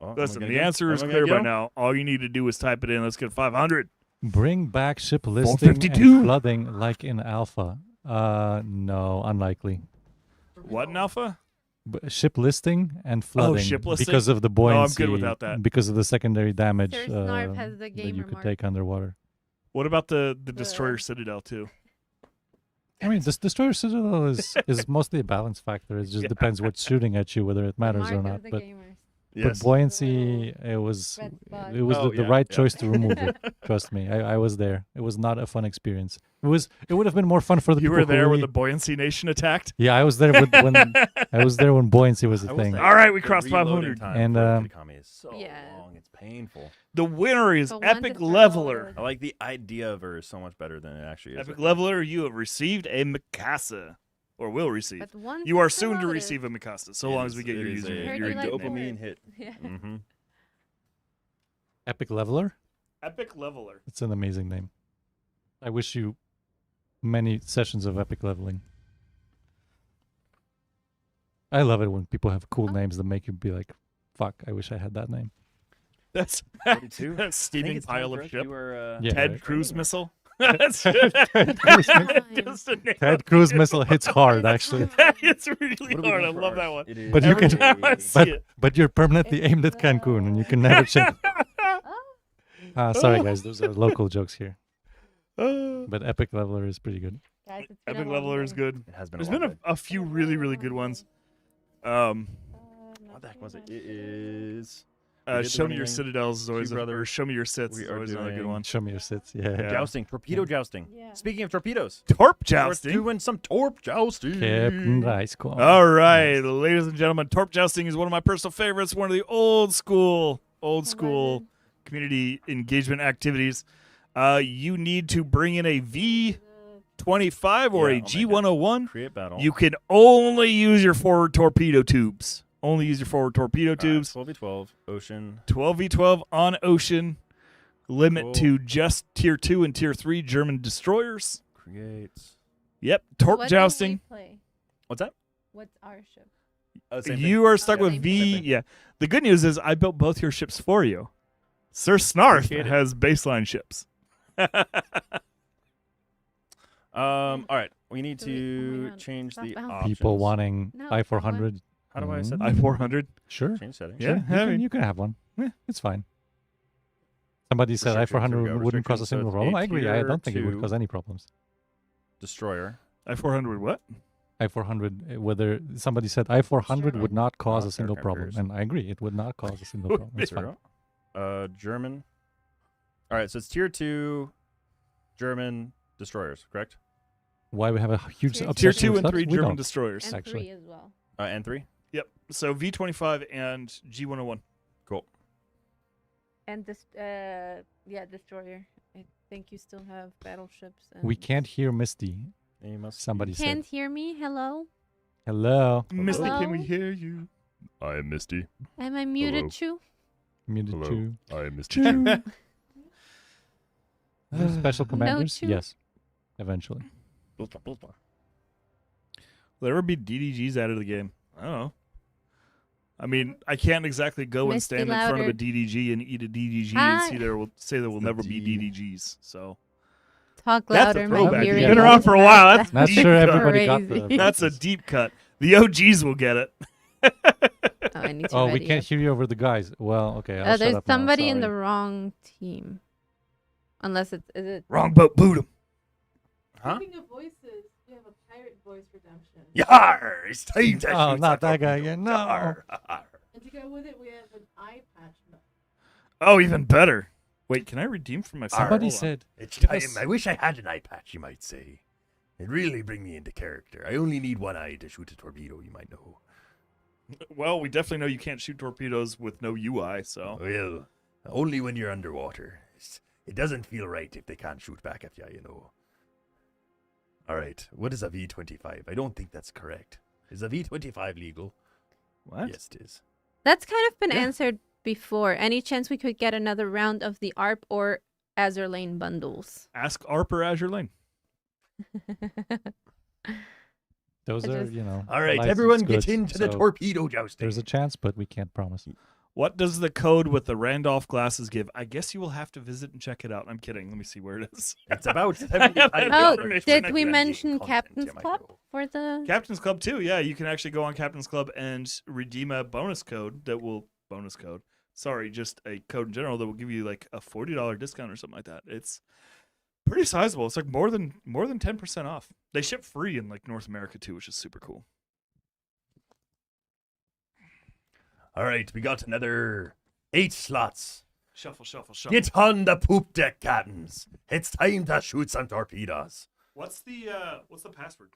Oh, am I Listen, gonna the get him? answer is Am I clear gonna by get him? now. All you need to do is type it in. Let's get 500. Bring back ship listing 452. and flooding like in alpha. No, unlikely. What in alpha? Ship listing and flooding ship listing? because of the No, I'm buoyancy. good without that. Because of the secondary damage Sir Snarf has the that gamer you could mark. take underwater. What about the Destroyer Citadel too? I mean, this Destroyer Citadel is mostly a balance factor. It just Yeah. depends what's shooting at you, whether it matters or Mark not. of the But gamers. Yes. buoyancy, it was red spot. Oh, the yeah, right yeah. choice to remove it. Trust me, I was there. It was not a fun experience. It would have been more fun for the You people were who there when really- the Buoyancy Nation attacked. Yeah, I was there when buoyancy was a I will thing. say, All right, we the crossed reloading 500. time And, for Kitakami is so Yeah. long. It's painful. The winner is But once Epic it starts all Leveler. over- I like the idea of her is so much better than it actually is. Epic Leveler, you have received a Mikasa, or will receive. But once You are it's soon to promoted- receive a Mikasa, so It long is- as we get it your is username. a Heard your you like nickname. Ford. dopamine hit. Yeah. Mm-hmm. Epic Leveler. Epic Leveler. It's an amazing name. I wish you many sessions of epic leveling. I love it when people have cool names that make you be like, "Fuck, I wish I had that name." That's 42. that's steaming pile of ship. You were, Yeah, Ted right. Cruise missile. That's Ted Cruise just a name Ted of Cruise ship. missile hits hard, actually. It's really What are we hard. I doing for love that ours? one. It is But you Every can, time I see it. but you're permanently aimed at Cancun, and you can never change. Sorry, guys, those are local jokes here. But Epic Leveler is pretty good. Guys, it's been a Epic long Leveler day. is good. It has been There's a long been day. a few really, really good ones. What the heck was it? It is. we did the Show me running your ring. Citadels is always Two or brothers. Show me your sits We is are always another good doing one. Show me your sits. Yeah. Yeah. Jousting, torpedo jousting. Yeah. Speaking of torpedoes, Torp we're jousting. doing some torp jousting. Captain Rice Corn. All right, ladies and gentlemen, Torp jousting is one of my personal favorites. One of the old school community engagement activities. You need to bring in a V25 or Yeah, a I'll make G101. Create battle. You can only use your forward torpedo tubes. Only use your forward torpedo tubes. 12v12, ocean. 12v12 on ocean. Limit Cool. to just tier 2 and tier 3 German destroyers. Creates. Yep, torp What did we jousting. play? What's that? What's our ship? You are stuck with Same V. thing. Yeah. The good news is I built both your ships for you. Sir Snarf Appreciate it. has baseline ships. All right. We need Do we- oh to my God, change stop the bouncing. options. People wanting No, i400. How do I set I400? Sure. Change settings. Yeah, Sure. I mean- You can have one. Yeah, it's fine. Somebody said Restrictions, there we i400 go. wouldn't cause a Restrictions, so single it's problem. a I agree. I tier don't think it would two cause any problems. Destroyer. I400 what? i400, whether somebody said i400 would not cause Oh, a single problem. characters. And I agree. It would not cause a single problem. It's fine. German. All right, so it's tier 2 German destroyers, correct? Why we have a huge Tier Tier obsession 2 with and that? 3 We German don't, destroyers. And actually. 3 as well. And 3? Yep. So V25 and G101. Cool. And this, destroyer. I think you still have battleships. And We can't hear Misty. You must Somebody Can't said. hear me. Hello. Hello. Misty, Hello? can we hear you? I am Misty. Am I muted too? Muted too. I am Misty. Special commanders? too. Yes. Eventually. Will there ever be DDGs added to the game? I don't know. I mean, I can't exactly go and Misty stand in front of a louder. DDG and eat a DDG Hi. and say there will never be DDGs. So Talk that's louder. a My throwback. hearing You've been is around for a while. That's Not deep sure cut. everybody got Crazy. the. That's a deep cut. The OGs will get it. I need to Oh, we ready can't up. hear you over the guys. Well, okay. I'll shut There's up now, somebody in the sorry. wrong team. Unless it's is it Wrong boat, boot 'em. Huh? Speaking of voices, we have a pirate voice redemption. Yar! It's time to Oh, shoot not some that guy torpedo. again. No. Yar! And to go with it, we have an eye patch. Oh, even better. Wait, can I redeem from my Somebody Hold on. said. It's give time. us- I wish I had an eye patch, you might say. It'd really bring me into character. I only need one eye to shoot a torpedo, you might know. Well, we definitely know you can't shoot torpedoes with no UI, so. Well, only when you're underwater. It doesn't feel right if they can't shoot back at you, you know. All right, what is a V25? I don't think that's correct. Is a V25 legal? What? Yes, it is. That's kind of been Yeah. answered before. Any chance we could get another round of the ARP or Azure Lane bundles? Ask ARP or Azure Lane. Those I are, just- you know. All right, licensed everyone get goods, into the so torpedo jousting. There's a chance, but we can't promise. What does the code with the Randolph glasses give? I guess you will have to visit and check it out. I'm kidding. Let me see where it is. It's about $75. Oh, information did at we the end. mention content, Captain's you might Club know. for the? Captain's Club too. Yeah, you can actually go on Captain's Club and redeem a bonus code that will just a code in general that will give you like a $40 discount or something like that. It's pretty sizable. It's like more than 10% off. They ship free in like North America too, which is super cool. All right, we got another 8 slots. Shuffle. Get on the poop deck, captains. It's time to shoot some torpedoes. What's the password?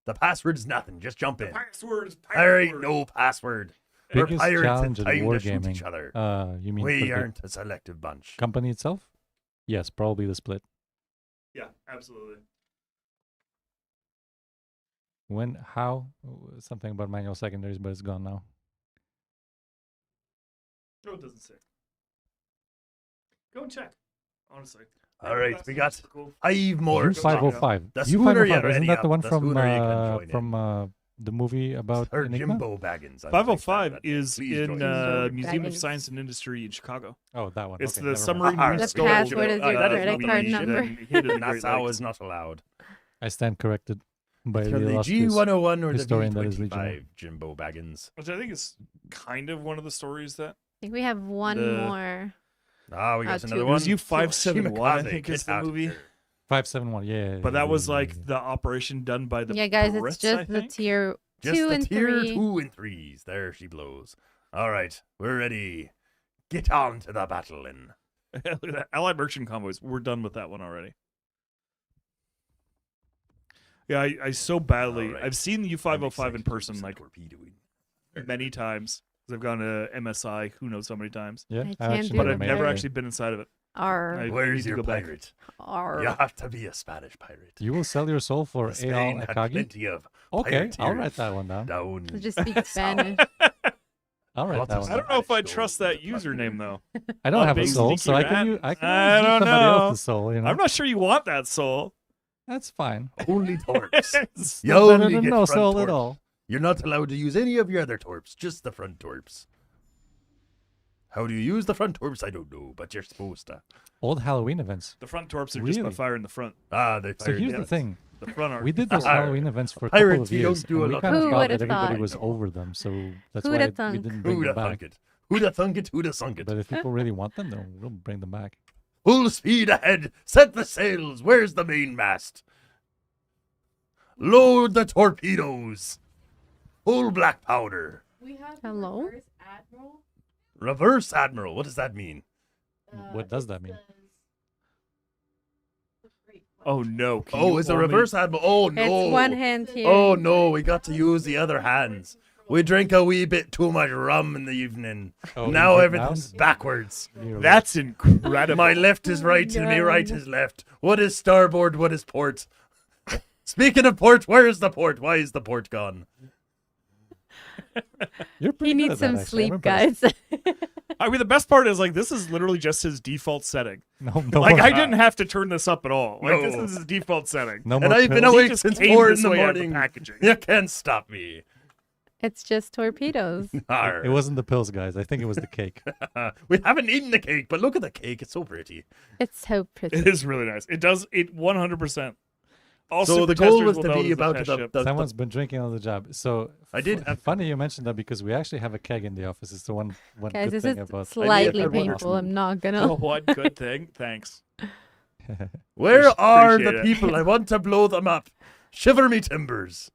The password's nothing. Just jump in. Password. There ain't no password. We're Biggest pirates challenge and in time to shoot wargaming. each other. You mean for We the aren't a selective bunch. company itself? Yes, probably the split. Yeah, absolutely. When? How? Something about manual secondaries, but it's gone now. No, it doesn't say. Go and check. Honestly. All right, we got Super cool. 5 more. U505. The sooner U505. you're Isn't ready that the up, one the sooner you can join from the movie about Sir Enigma? Jimbo Baggins. I'm 505 like that. is Please in join us. Museum of Baggins. Science and Industry in Chicago. Oh, that one. It's Okay, the never submarine mind. we The stole. password is your That credit not card the number. He hid it in Great NASA Lakes. is not allowed. I stand corrected by It's the the illustrious G101 or the historian that is Legionnaire. V25, Jimbo Baggins. Which I think is kind of one of the stories that. I think we have one The- more. Ah, we got two. another It one. was U571, I Shimakaze, think is get the out movie. here. 571. Yeah. But that was yeah, like yeah. the operation done by the Yeah, guys, Brits, it's just I the think. tier Just 2 the and tier 3. 2 and 3s. There she blows. All right, we're ready. Get on to the battle, and Look at that. Allied merchant convoys. We're done with that one already. Yeah, I so badly. All right. I've seen the I'm U505 excited in to do person some like torpedoing. many times. 'Cause I've gone to MSI, who knows how many times. Yeah, I I've can't actually do But the I've made never it. actually been inside of it. R. I need Where's to your go back. pirate? R. You have to be a Spanish pirate. You will sell your soul for Spain Al had Akagi? plenty of Okay, I'll pirateers write that one down. down. Just speak Spanish. I'll write Lots that of one I down. don't know if I Spanish trust gold that in the plug. username though. I don't Oh, have a big soul, so sneaky I can rat. use I somebody don't know. else's soul, you know? I'm not sure you want that soul. That's fine. Only torps. It's You still better only than get no front soul at torps. all. You're not allowed to use any of your other torps, just the front torps. How do you use the front torps? I don't know, but you're supposed to. Old Halloween events. The front torps are just by Really? fire in the front. Ah, they So here's the thing. The front are. We did those Arr. Halloween events for a couple Pirates, of you years, don't do and a we lot kind of of Who thought would've that everybody thought? was over them, so that's Who'da why we thunk? didn't bring Who'da them back. thunk it? Who'da thunk it? Who'da sunk it? But if people really want them, then we'll bring them back. Full speed ahead. Set the sails. Where's the mainmast? Load the torpedoes. Full black powder. We have Hello? reverse admiral. Reverse admiral. What does that mean? What does that mean? Oh no! Can Oh, you it's a only- reverse admiral. Oh no! It's one hand here. Oh no! We got to use the other hands. We drink a wee bit too much rum in the evening. Oh, Now you drink everything's now? backwards. That's incredible. My left is right and my right is left. What is starboard? What is port? Speaking of port, where is the port? Why is the port gone? You're He needs some sleep, guys. I mean, the best part is like this is literally just his default setting. No, Like I didn't have to turn this up at all. Like this No. is his default setting. No And more I've been pills? He awake just since came 4 in this the way out of the morning. packaging. You can't stop me. It's just torpedoes. Arr. It wasn't the pills, guys. I think it was the cake. We haven't eaten the cake, but look at the cake. It's so pretty. It's so pretty. It is really nice. It does it 100%. All So the super goal testers was will to know be it is a about test the- ship. the- Someone's been drinking on the job. So I did have- Funny you mentioned that because we actually have a keg in the office. It's the one Guys, good this thing is about slightly had one or painful. two. I'm not gonna. Oh, what good thing. Thanks. Where are the Appreciate it. people? I want to blow them up. Shiver me timbers.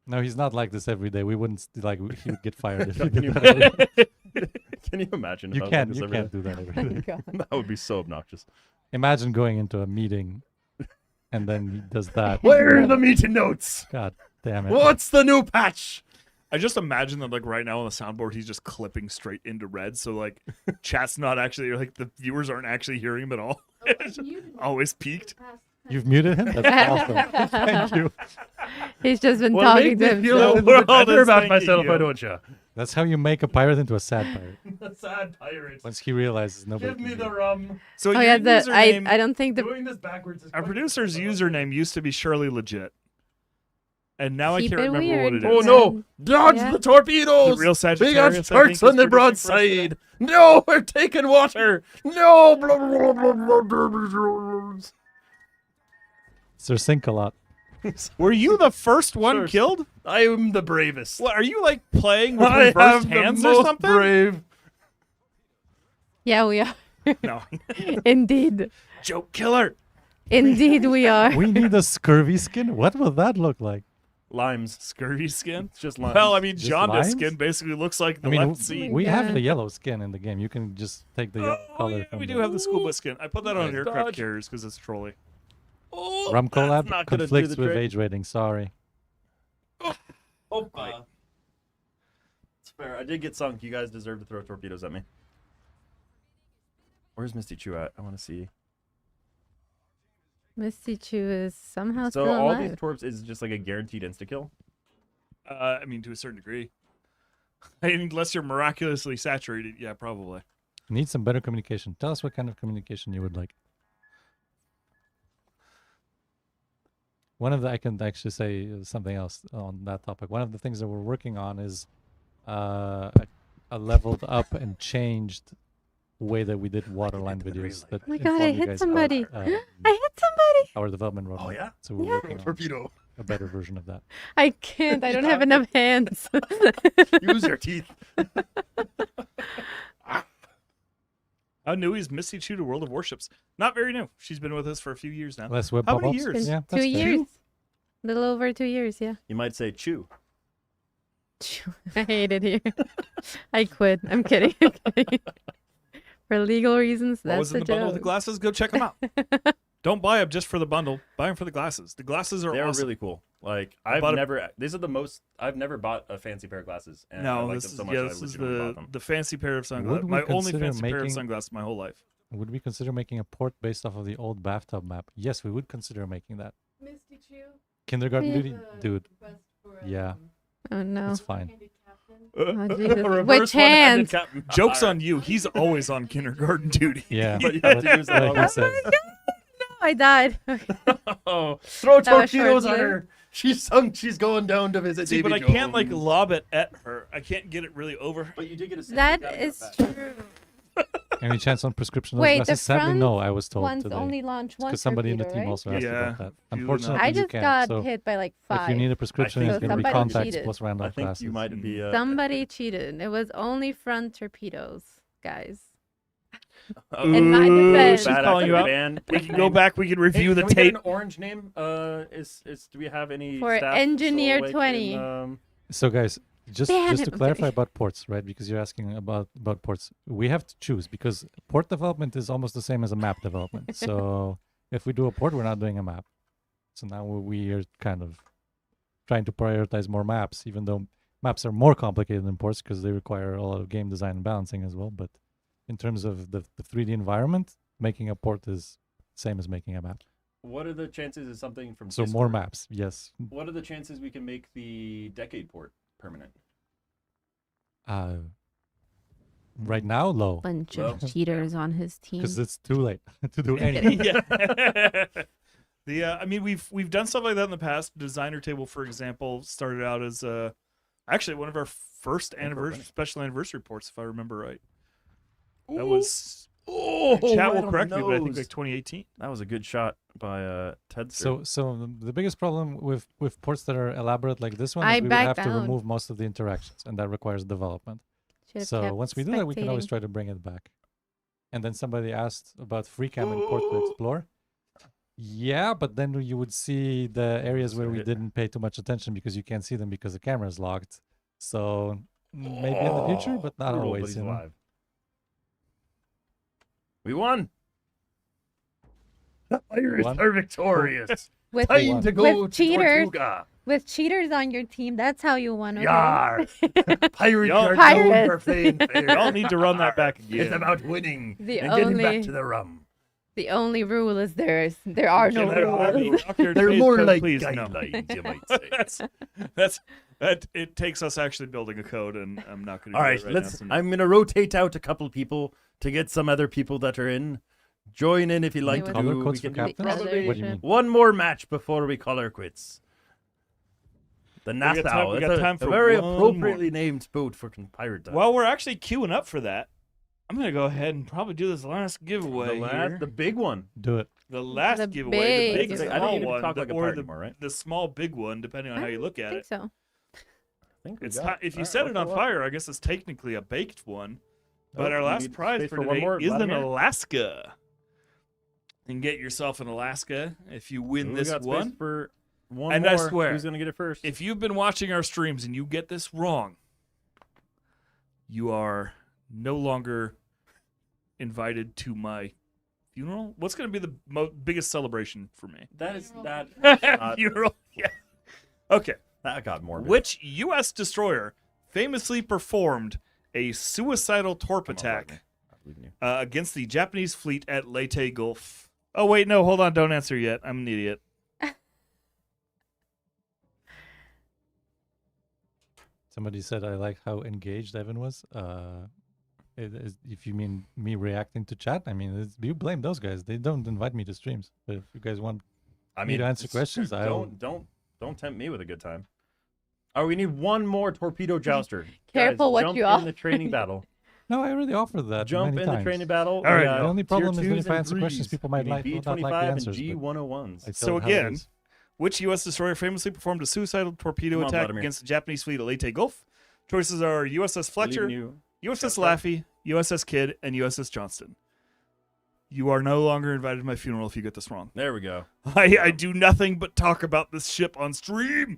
No, he's not like this every day. We wouldn't like he would get fired if he Can did you that every day. Can you imagine? You if I was like can't. this You every can't day? do that every day. God. That would be so obnoxious. Imagine going into a meeting, and then he does that. Where are the meeting notes? God damn it! What's the new patch? I just imagine that like right now on the soundboard he's just clipping straight into red, so like chat's not actually like the viewers aren't actually hearing him at all. It's just always peaked. You've muted him. That's awesome. Thank you. He's just been Well, talking make to me feel a himself. little bit better about thanking myself, you. why don't you? That's how you make a pirate into a sad pirate. The sad pirate. Once he realizes nobody. Give me can the do it. rum. So Oh your yeah, username, I don't think the Doing this backwards is our quite producer's difficult. username used to be Surely Legit. And now Keep I can't it remember what weird. it Oh is. no! Dodge Yeah. the torpedoes! The real We Sagittarius, got I think, sharks on is the producing for us today. broadside! No, we're taking water! No! Blah, blah, blah, blah, blah, blah. Sir Sink a lot. Were you the first one First. killed? I am the bravest. What, are you like playing with I reversed have the hands most or something? brave. Yeah, we are. No. Indeed. Joke killer. Indeed, we are. We need a scurvy skin. What will that look like? Limes. Scurvy skin? It's just limes. Well, I mean, Just jaundice limes? skin basically looks like the I mean, left seat. we have Yeah. the yellow skin in the game. You can just take the yellow Oh, color yeah, from we the do have the school bus skin. I put that on Nice aircraft dodge. carriers because it's trolly. Oh, rum that's collab not gonna do conflicts the with trick. age rating. Sorry. Oh, it's fair. I did get sunk. You guys deserve to throw torpedoes at me. Where's Misty Chu at? I want to see. Misty Chu is somehow So still all alive. these torps is just like a guaranteed insta kill. I mean, to a certain degree. Unless you're miraculously saturated, yeah, probably. Need some better communication. Tell us what kind of communication you would like. One of the I can actually say something else on that topic. One of the things that we're working on is a leveled up and changed way that we did waterline videos. That Oh my god, I inform you hit guys somebody. about, I hit somebody. our development roadmap. Oh yeah. So we're Yeah. working on Torpedo. a better version of that. I can't. I don't have enough hands. Use your teeth. How new is Misty Chu to World of Warships? Not very new. She's been with us for a few years now. Less web How many pop-ups? years? Yeah, Two that's fair. years. Little over 2 years, yeah. You might say chew. I hate it here. I quit. I'm kidding. I'm kidding. For legal reasons, What that's was in a the bundle with the joke. glasses? Go check them out. Don't buy them just for the bundle. Buy them for the glasses. The glasses are They're awesome. really cool. Like I I've bought a- never. These are the most. I've never bought a fancy pair of glasses. And I No, like this them is so much. yeah, I this is legitimately the bought them. the fancy pair of sunglasses. Would we My only consider fancy pair of making- sunglasses my whole life. Would we consider making a port based off of the old bathtub map? Yes, we would consider making that. Misty Chu. Kindergarten Yeah. duty, dude. Yeah, Oh no. it's fine. Oh, Jesus. Reverse Which one-handed hand? captain. Joke's on you. He's always on kindergarten duty. Yeah, But you have to use that like all he said. No, I died. Oh, throw That was torpedoes at short-lived. her. She's sunk. She's going down to visit See, Davy but I can't like Jones. lob it at her. I can't get it really over. But you did get a That is true. Any chance on prescription Wait, the glasses? Sadly, front no. I was told ones today. only launch one Because somebody in the torpedo, team right? also asked Yeah, about that. you Unfortunately, I you just can't. got So hit by like if 5. you need a prescription, so it's going to be somebody contacts cheated. plus random I think classes. you might be. Somebody cheated. It was only front torpedoes, guys. Oh, In my defense. She's calling you out. We can go back. We can review the can we tape. get an orange name? Do we have any For staff Engineer so, like, 20. So guys, just Ban to him. clarify about ports, right? Because you're asking about ports. We have to choose because port development is almost the same as a map development. So if we do a port, we're not doing a map. So now we are kind of trying to prioritize more maps, even though maps are more complicated than ports because they require a lot of game design and balancing as well. But in terms of the 3D environment, making a port is same as making a map. What are the chances of something from So more maps, yes. What are the chances we can make the Decade port permanent? Right now, low. Bunch of cheaters on his team. Because it's too late to do anything. Yeah. I mean, we've done stuff like that in the past. Designer Table, for example, started out as actually one of our first special anniversary ports, if I remember right. That was chat will correct me, but I think like 2018. That was a good shot by Ted. So the biggest problem with ports that are elaborate like this one I is we would back have to down. remove most of the interactions, and that requires development. Should've So kept once we do that, we can always spectating. try to bring it back. And then somebody asked about FreeCam and Port to Explore. Yeah, but then you would see the areas where we didn't pay too much attention because you can't see them because the camera is locked. So maybe in the future, but not Brutal, but always. he's You know? alive. We won. The Pirates Won? are victorious. With, Time to go with to cheaters, Tortuga. with cheaters on your team, that's how you won. Okay? Yar. Pirates Y'all- are known Pirates. for playing fair. Y'all need to run that back again. It's about winning The and getting back only- to the rum. The only rule is there are no rules. They're more like please, no. guidelines, you might say. that it takes us actually building a code, and I'm not going to. All right, right let's. now, so I'm gonna rotate out a couple people to get some other people that are in. Join in if you'd like to Color do. codes We for can do captains? probably What do you mean? one more match before we call our quits. The We got Nassau. time- we got That's time a for very one appropriately named boat for pirate time. While we're actually queuing up for that, I'm going to go ahead and probably do this last giveaway here. the big one. Do it. The last The giveaway, the big big one. I don't small need to one, talk like a or pirate the, anymore, right? the small big one, depending on how you look at I think it. so. I think we It's got if you All set right, it let's on go up. fire, I guess it's technically a baked one. But Oh, our we last need prize space for for one today more, is in Vladimir? Alaska. And get yourself an Alaska if you win We this got space one. for one and more. I swear, Who's gonna get it first? if you've been watching our streams and you get this wrong, you are no longer invited to my funeral. What's going to be the biggest celebration for me? That is that. Funeral. Yeah. Okay. That got morbid. Which U.S. destroyer famously performed a suicidal torp attack against the Japanese fleet at Leyte Gulf? Oh, wait, no, hold on. Don't answer yet. I'm an idiot. Somebody said I like how engaged Evan was. If you mean me reacting to chat, I mean, you blame those guys. They don't invite me to streams. But if you guys want me to answer questions, don't tempt me with a good time. Oh, we need one more torpedo jouster. Careful Guys, what jump you in offer. the training battle. No, I already offered that. Jump many in the times. training battle. All right. The only problem is that if I answer questions, people might like not like the answers. and but G101s. I So tell how it again, is. which U.S. destroyer famously performed a suicidal torpedo Come on, attack Vladimir. against the Japanese fleet at Leyte Gulf? Choices are USS Fletcher, Leaving USS Laffey, USS Kidd, and USS Johnston. You are no longer invited to my funeral if you get this wrong. There we go. I do nothing but talk about this ship on stream.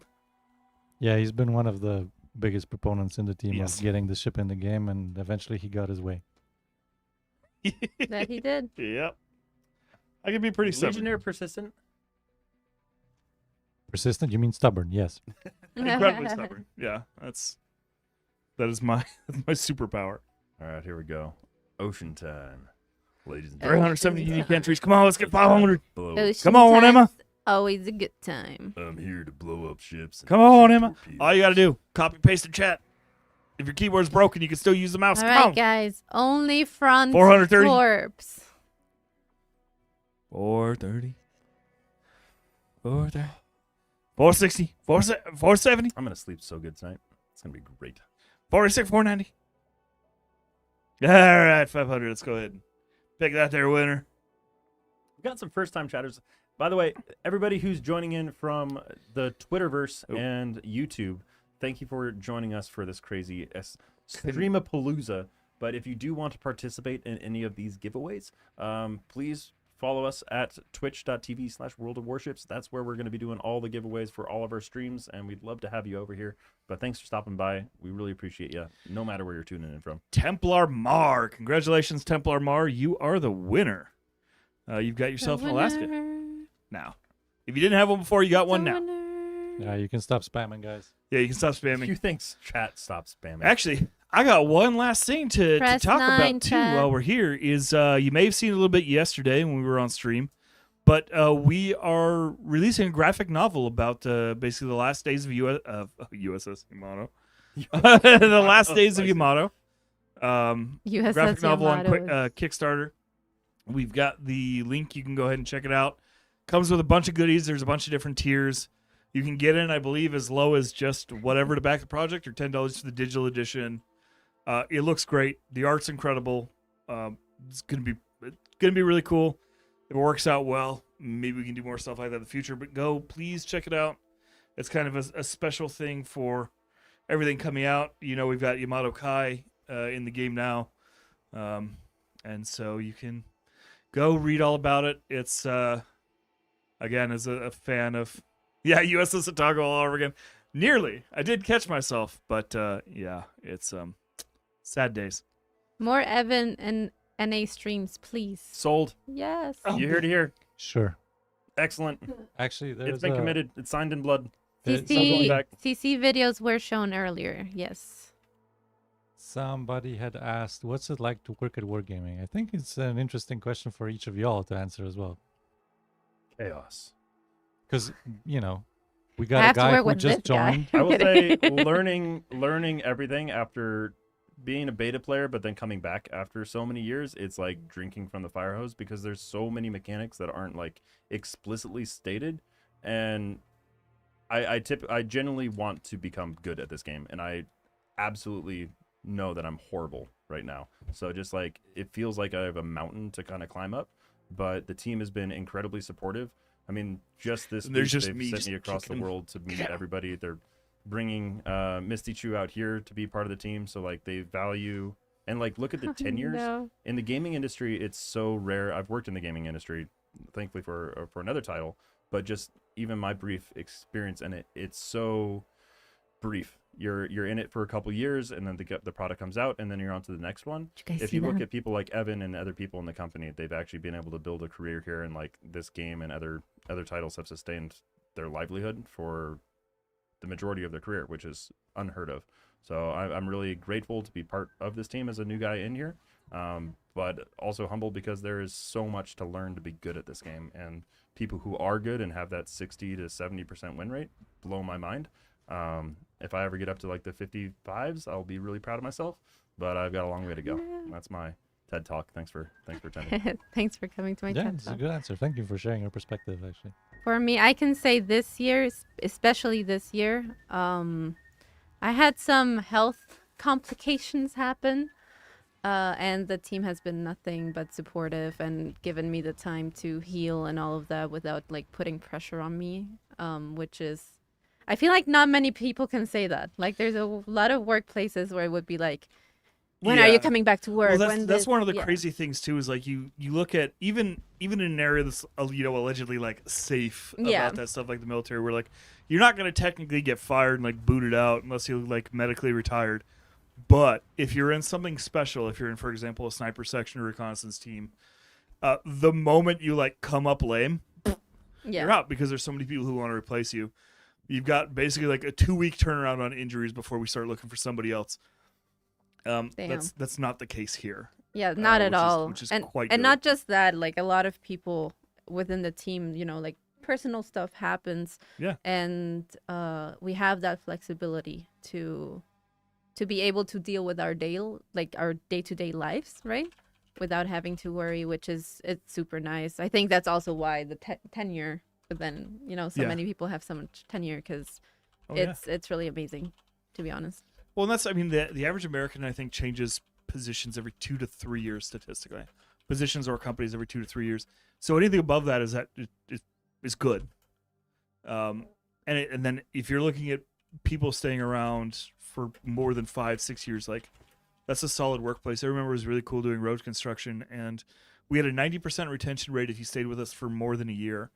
Yeah, he's been one of the biggest proponents in the team Yes. of getting the ship in the game, and eventually he got his way. That he did. Yep. I can be pretty stubborn. Legionnaire persistent. Persistent? You mean stubborn? Yes. Incredibly stubborn. Yeah, that is my superpower. All right, here we go. Ocean time, ladies and 370 unique entries. Come on, let's get 500. Ocean Come on, Emma. time's Always a good time. I'm here to blow up ships. Come on, Emma. All you got to do, copy paste in chat. If your keyboard's broken, you can still use the mouse. All Come right, on. guys. Only front 430. torps. 430. 430. 460. 470. I'm gonna sleep so good tonight. It's gonna be great. 46. 490. All right, 500. Let's go ahead and pick that there winner. We've got some first-time chatters. By the way, everybody who's joining in from the Twitterverse and YouTube, thank you for joining us for this crazy Streamapalooza. But if you do want to participate in any of these giveaways, please follow us at twitch.tv/World of Warships. That's where we're going to be doing all the giveaways for all of our streams, and we'd love to have you over here. But thanks for stopping by. We really appreciate you, no matter where you're tuning in from. Templar Mar. Congratulations, Templar Mar. You are the winner. You've got yourself an Alaska now. If you didn't have one before, you got one now. Yeah, you can stop spamming, guys. Yeah, you can stop spamming. A few things. Chat, stop spamming. Actually, I got one last thing to Press talk 9, about, too, chat. while we're here, is you may have seen a little bit yesterday when we were on stream, but we are releasing a graphic novel about basically the last days of USS Yamato. The last days of Yamato. USS Graphic novel on Yamato Kickstarter. We've got the link. You can go ahead and check it out. Comes with a bunch of goodies. There's a bunch of different tiers. You can get in, I believe, as low as just whatever to back the project, or $10 for the digital edition. It looks great. The art's incredible. It's gonna be really cool. If it works out well, maybe we can do more stuff like that in the future. But please check it out. It's kind of a special thing for everything coming out. You know, we've got Yamato Kai in the game now, and so you can go read all about it. It's again, as a fan of USS Otago all over again. Nearly, I did catch myself, but yeah, it's sad days. More Evan and NA streams, please. Sold. Yes. You heard it here. Sure. Excellent. Actually, it's been committed. It's signed in blood. CC videos were shown earlier. Yes. Somebody had asked, what's it like to work at Wargaming? I think it's an interesting question for each of y'all to answer as well. Chaos. Because, we got a guy who just joined. I will say learning everything after being a beta player, but then coming back after so many years, it's like drinking from the fire hose, because there's so many mechanics that aren't like explicitly stated. And I genuinely want to become good at this game, and I absolutely know that I'm horrible right now. So just like, it feels like I have a mountain to kind of climb up, but the team has been incredibly supportive. I mean, just this week, they've sent me across the world to meet everybody. They're bringing Misty Chu out here to be part of the team, so like they value, and like look at the tenures. No. In the gaming industry. It's so rare. I've worked in the gaming industry, thankfully for another title, but just even my brief experience in it's so brief. You're in it for a couple years, and then the product comes out, and then you're on to the next one. If you look at people like Evan and other people in the company, they've actually been able to build a career here, and like this game and other titles have sustained their livelihood for the majority of their career, which is unheard of. So I'm really grateful to be part of this team as a new guy in here, but also humbled because there is so much to learn to be good at this game, and people who are good and have that 60 to 70% win rate blow my mind. If I ever get up to like the 55s, I'll be really proud of myself, but I've got a long way to go. That's my TED Talk. Thanks for attending. Thanks for coming to my TED it's a Talk. good answer. Thank you for sharing your perspective, actually. For me, I can say this year, especially this year, I had some health complications happen, and the team has been nothing but supportive and given me the time to heal and all of that without like putting pressure on me, which is, I feel like not many people can say that. Like there's a lot of workplaces where it would be like, when are you coming back to work? Well, that's one of the crazy things too, is like you look at even in an area that's allegedly like safe about that stuff, like the military, where like you're not going to technically get fired and like booted out unless you're like medically retired. But if you're in something special, if you're in, for example, a sniper section or reconnaissance team, the moment you like come up lame, you're out, because there's so many people who want to replace you. You've got basically like a 2-week turnaround on injuries before we start looking for somebody else. That's not the case here. Yeah, not at all. Which is and quite and good. not just that, like a lot of people within the team, like personal stuff happens. Yeah. And we have that flexibility to be able to deal with our day-to-day lives, right? without having to worry, which is it's super nice. I think that's also why the tenure. But then so Yeah. many people have so much tenure because Oh, yeah. it's really amazing, to be honest. Well, and that's, I mean, the average American, I think, changes positions every 2 to 3 years statistically. Positions or companies every 2 to 3 years. So anything above that is good. And then if you're looking at people staying around for more than 5-6 years, like that's a solid workplace. I remember it was really cool doing road construction, and we had a 90% retention rate if you stayed with us for more than a year,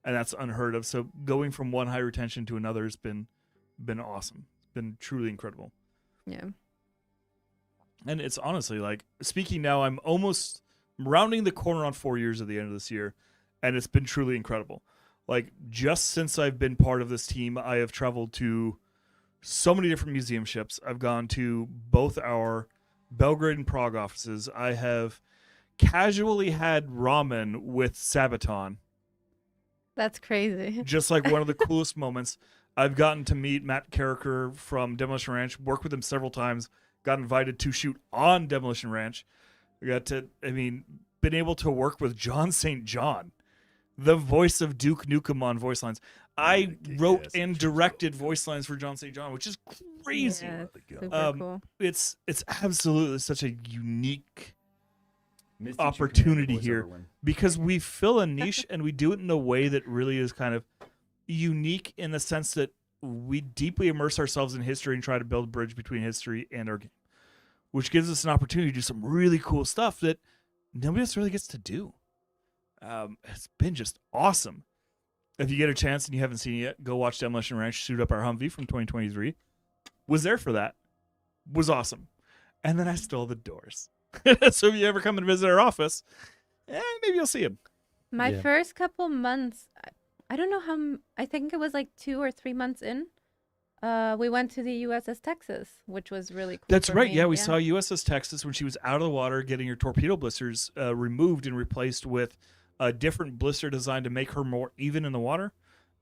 and that's unheard of. So going from one high retention to another has been awesome. It's been truly incredible. Yeah. And it's honestly like, speaking now, I'm almost rounding the corner on 4 years at the end of this year, and it's been truly incredible. Like, just since I've been part of this team, I have traveled to so many different museum ships. I've gone to both our Belgrade and Prague offices. I have casually had ramen with Sabaton. That's crazy. Just like one of the coolest moments. I've gotten to meet Matt Carricker from Demolition Ranch, worked with him several times, got invited to shoot on Demolition Ranch. I got to, been able to work with John St. John, the voice of Duke Nukem on voice lines. I wrote and directed voice lines for John St. John, which is crazy. Yeah, super cool. It's absolutely such a unique Misty opportunity Chicken here voiceover win. because we fill a niche and we do it in a way that really is kind of unique in the sense that we deeply immerse ourselves in history and try to build a bridge between history and our game, which gives us an opportunity to do some really cool stuff that nobody else really gets to do. It's been just awesome. If you get a chance and you haven't seen it yet, go watch Demolition Ranch shoot up our Humvee from 2023. Was there for that. Was awesome. And then I stole the doors. So if you ever come and visit our office, maybe you'll see him. My first couple months, I don't know how, I think it was like 2 or 3 months in. We went to the USS Texas, which was really cool. That's for right. me. Yeah, we saw USS Texas when she was out of the water getting her torpedo blisters removed and replaced with a different blister designed to make her more even in the water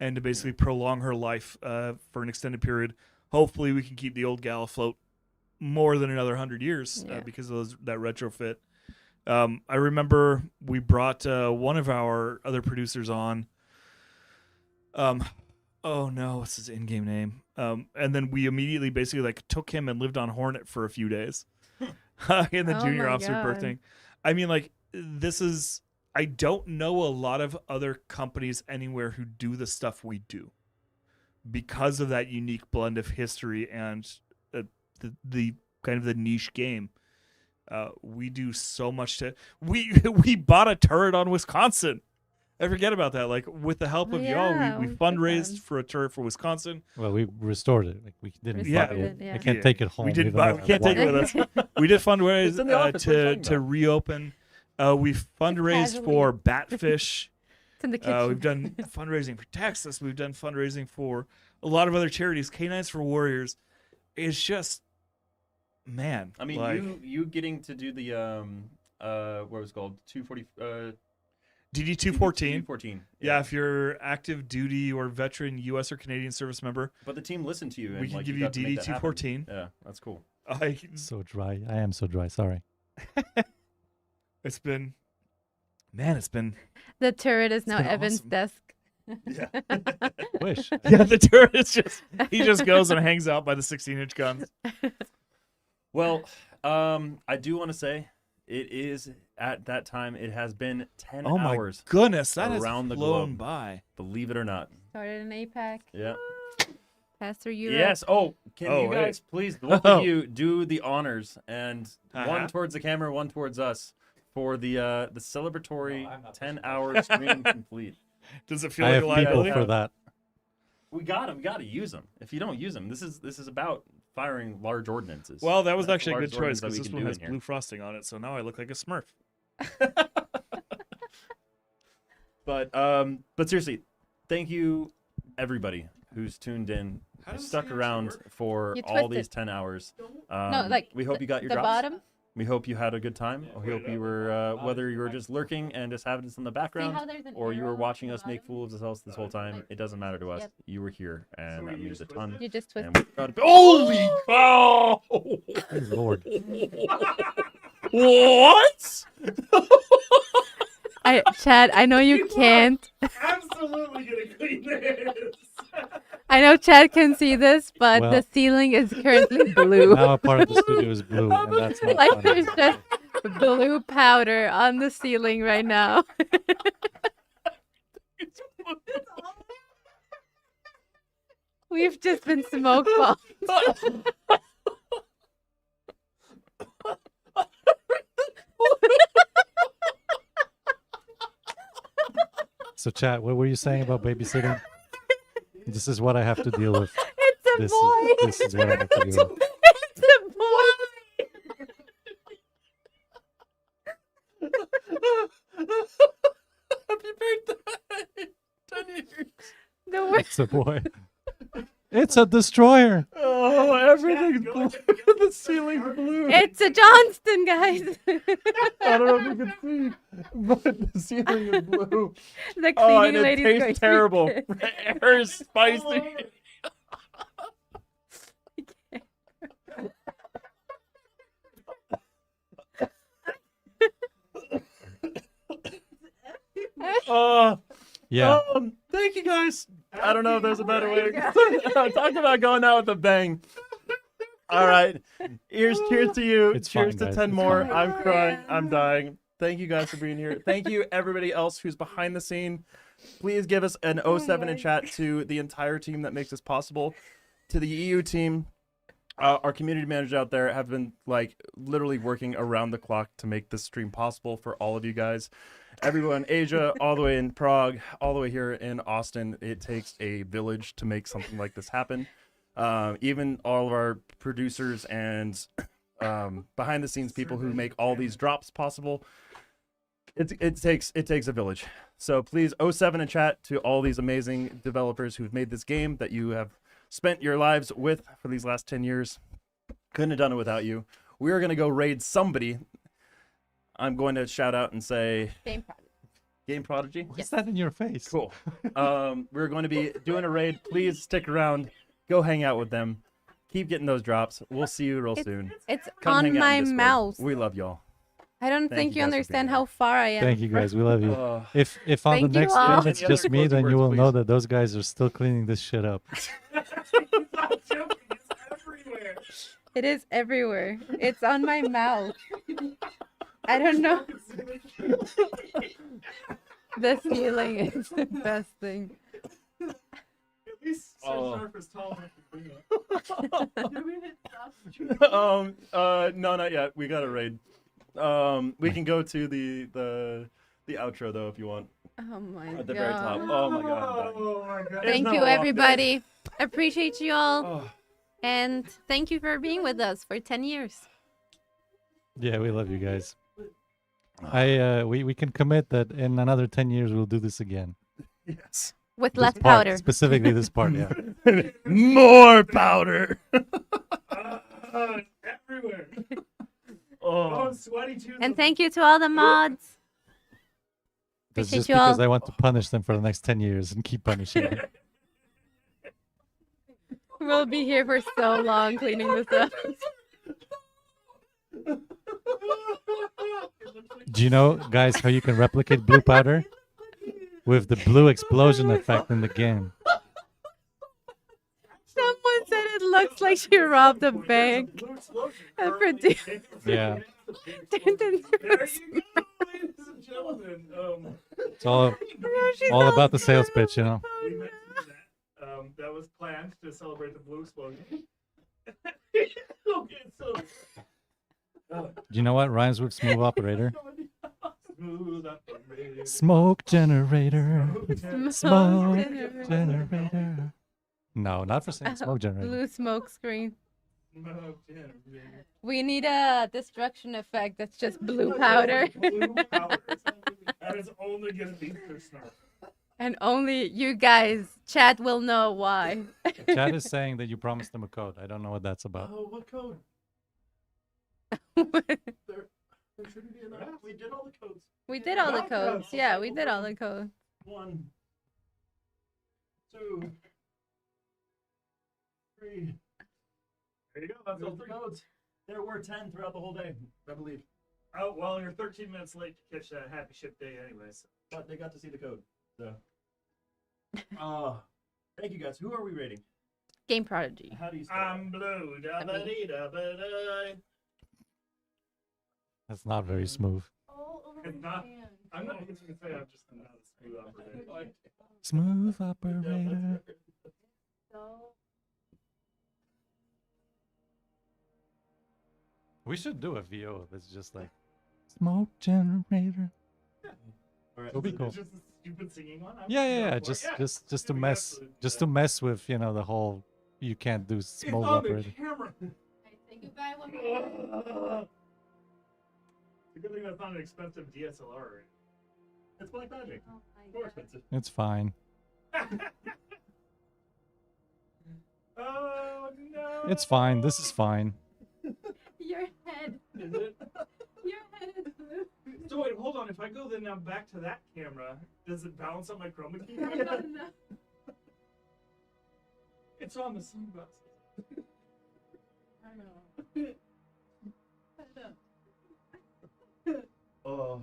and to basically prolong her life for an extended period. Hopefully we can keep the old gal afloat more than another 100 years because of that retrofit. I remember we brought one of our other producers on. Oh no, what's his in-game name? And then we immediately basically like took him and lived on Hornet for a few days in the junior officer birth thing. I mean, like, this is, I don't know a lot of other companies anywhere who do the stuff we do because of that unique blend of history and the kind of the niche game. We do so much to, we bought a turret on Wisconsin. I forget about that. Like, with the help of y'all, we fundraised for a turret for Wisconsin. Well, we restored it. Like, we didn't buy it. yeah. I can't take it home. We didn't even buy. though We can't I take it want with us. We did fundraise It's in the office. What are you talking to about? reopen. We fundraised Casually. for Batfish. It's in the kitchen. We've done fundraising for Texas. We've done fundraising for a lot of other charities. Canines for Warriors. It's just, man. I mean, like, you getting to do the what was it called 240 DD 214. 214. Yeah, if you're active duty or veteran U.S. or Canadian service member. But the team listened to you. And We can like, give you you got to make DD that happen. 214. Yeah, that's cool. So dry. I am so dry. Sorry. It's been, man, it's been. The turret is It's now been Evan's awesome. desk. Yeah. Wish. Yeah, the turret is just, he just goes and hangs out by the 16-inch guns. Well, I do want to say it is at that time. It has been 10 Oh my hours. goodness, that has around the flown globe. by. Believe it or not. Started in APAC. Yeah. Passed through Europe. Yes. Oh, can Oh, you hey. guys please, both Oh. of you, do the honors and Uh-huh. one towards the camera, one towards us for the celebratory 10-hour stream complete. Does it feel I like have a people liability? for that. We got them. We got to use them. If you don't use them, this is about firing large ordinances. Well, that was That's actually a large good choice ordnance that because we this can one do has in here. blue frosting on it, so now I look like a Smurf. But seriously, thank you everybody who's tuned in, How who does stuck he around actually work? for You all twist these it. 10 hours. No, like we hope you got your the drops. bottom. We hope you had a good time. We hope you were, whether you were just lurking and just having this in the background, how there's an or you were arrow watching at us the make bottom? fools of ourselves this whole time. It doesn't matter to us. Yep. You were here, and that means a ton. You just twist And it. we got to holy cow! Lord. What? Chad, I know you can't. Absolutely gonna clean this. I know Chad can see this, but Well- the ceiling is currently blue. Now a part of the studio is blue, and that's not like funny. there's just blue powder on the ceiling right now. We've just been smoke bombed. So, chat, what were you saying about babysitting? This is what I have to deal with. It's a boy. This is what I have to deal with. It's a boy. Happy birthday! 10 years. The way It's a boy. It's a destroyer. Oh, everything's blue. The ceiling's blue. It's a Johnston, guys. I don't know if you can see, but the ceiling is blue. The Oh, cleaning and it lady's going tastes to terrible. get Air is spicy. Yeah. Thank you guys. I don't know if there's a better way. Talk about going out with a bang. All right. Cheers to you. It's Cheers fine, to guys. 10 It's more. fine. I'm crying. I'm dying. Thank you guys for being here. Thank you everybody else who's behind the scene. Please give us an 07 in chat to the entire team that makes this possible. To the EU team, our community managers out there have been like literally working around the clock to make this stream possible for all of you guys. Everyone, Asia, all the way in Prague, all the way here in Austin. It takes a village to make something like this happen. Even all of our producers and behind the scenes people who make all these drops possible. It takes a village. So please 07 in chat to all these amazing developers who've made this game that you have spent your lives with for these last 10 years. Couldn't have done it without you. We are going to go raid somebody. I'm going to shout out and say Game Prodigy. Game Prodigy? What's that in your face? Cool. We're going to be doing a raid. Please stick around. Go hang out with them. Keep getting those drops. We'll see you real soon. It's Come on hang out in my Discord. mouth. We love y'all. I don't Thank think you you guys for understand how far I am. Thank you guys. We love you. Oh. If on Thank the you next all. stream it's Any just other me, closing then you words, will know please? that those guys are still cleaning this shit up. Not joking. It's everywhere. It is everywhere. It's on my mouth. I don't know. The ceiling is the best thing. At least Sharp is tall enough to clean it. Did we hit stop? No, not yet. We got a raid. We can go to the outro though if you want. Oh my At the very top. god. Oh my god. Oh my god. Thank you, everybody. Appreciate you all. Oh. And thank you for being with us for 10 years. Yeah, we love you guys. We can commit that in another 10 years we'll do this again. Yes. With This less part, powder. Specifically this part, yeah. More powder. Everywhere. Oh. Sweaty tunes. And thank you to all the mods. That's Appreciate just you because all. I want to punish them for the next 10 years and keep punishing them. We'll be here for so long cleaning this up. Do you know, guys, how you can replicate blue powder? With the blue explosion effect in the game. Someone said it looks like she robbed a bank. And produced. Yeah. Turned into a Ladies and gentlemen, It's all about the sales pitch, you know. we meant to do that. That was planned to celebrate the blue explosion. Okay, so Do you know what rhymes with smooth operator? smooth operator. Smoke generator. Smoke Smoke generator. generator. No, not for saying smoke generator. Blue smoke screen. Smoke generator. We need a destruction effect that's just blue powder. Blue powder. That is only gonna be for snarf. And only you guys, chat will know why. Chad is saying that you promised them a code. I don't know what that's about. Oh, what code? There shouldn't be enough. We did all the codes. We did all the codes. Yeah, we did all the codes. 1, 2, 3. There you go. That's all 3 codes. There were 10 throughout the whole day, I believe. Oh, well, you're 13 minutes late to catch that happy ship day anyways. But they got to see the code, so. Thank you guys. Who are we rating? Game Prodigy. How do you spell I'm blue. Da ba dee da ba da. That's not very smooth. I'm not going to say I'm just not a smooth operator. Smooth operator. We should do a VO that's just like smoke generator. All right, It'll be cool. It's just a stupid singing one. Yeah. Just to mess, just to mess with the whole. You can't do smoke It's on operator. the camera. Say goodbye, one It's a good thing that's not an expensive DSLR. It's Black Magic. More expensive. It's fine. Oh no! It's fine. This is fine. Your head. Is it? Your head is blue. So wait, hold on. If I go then now back to that camera, does it balance out my chroma key? No. It's on the sunglasses. I know. Oh.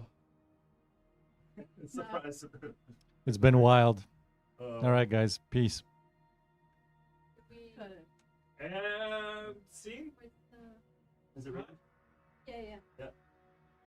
Surprise. It's been wild. Oh. All right, guys. Peace. See? Is it right? Yeah. Yeah.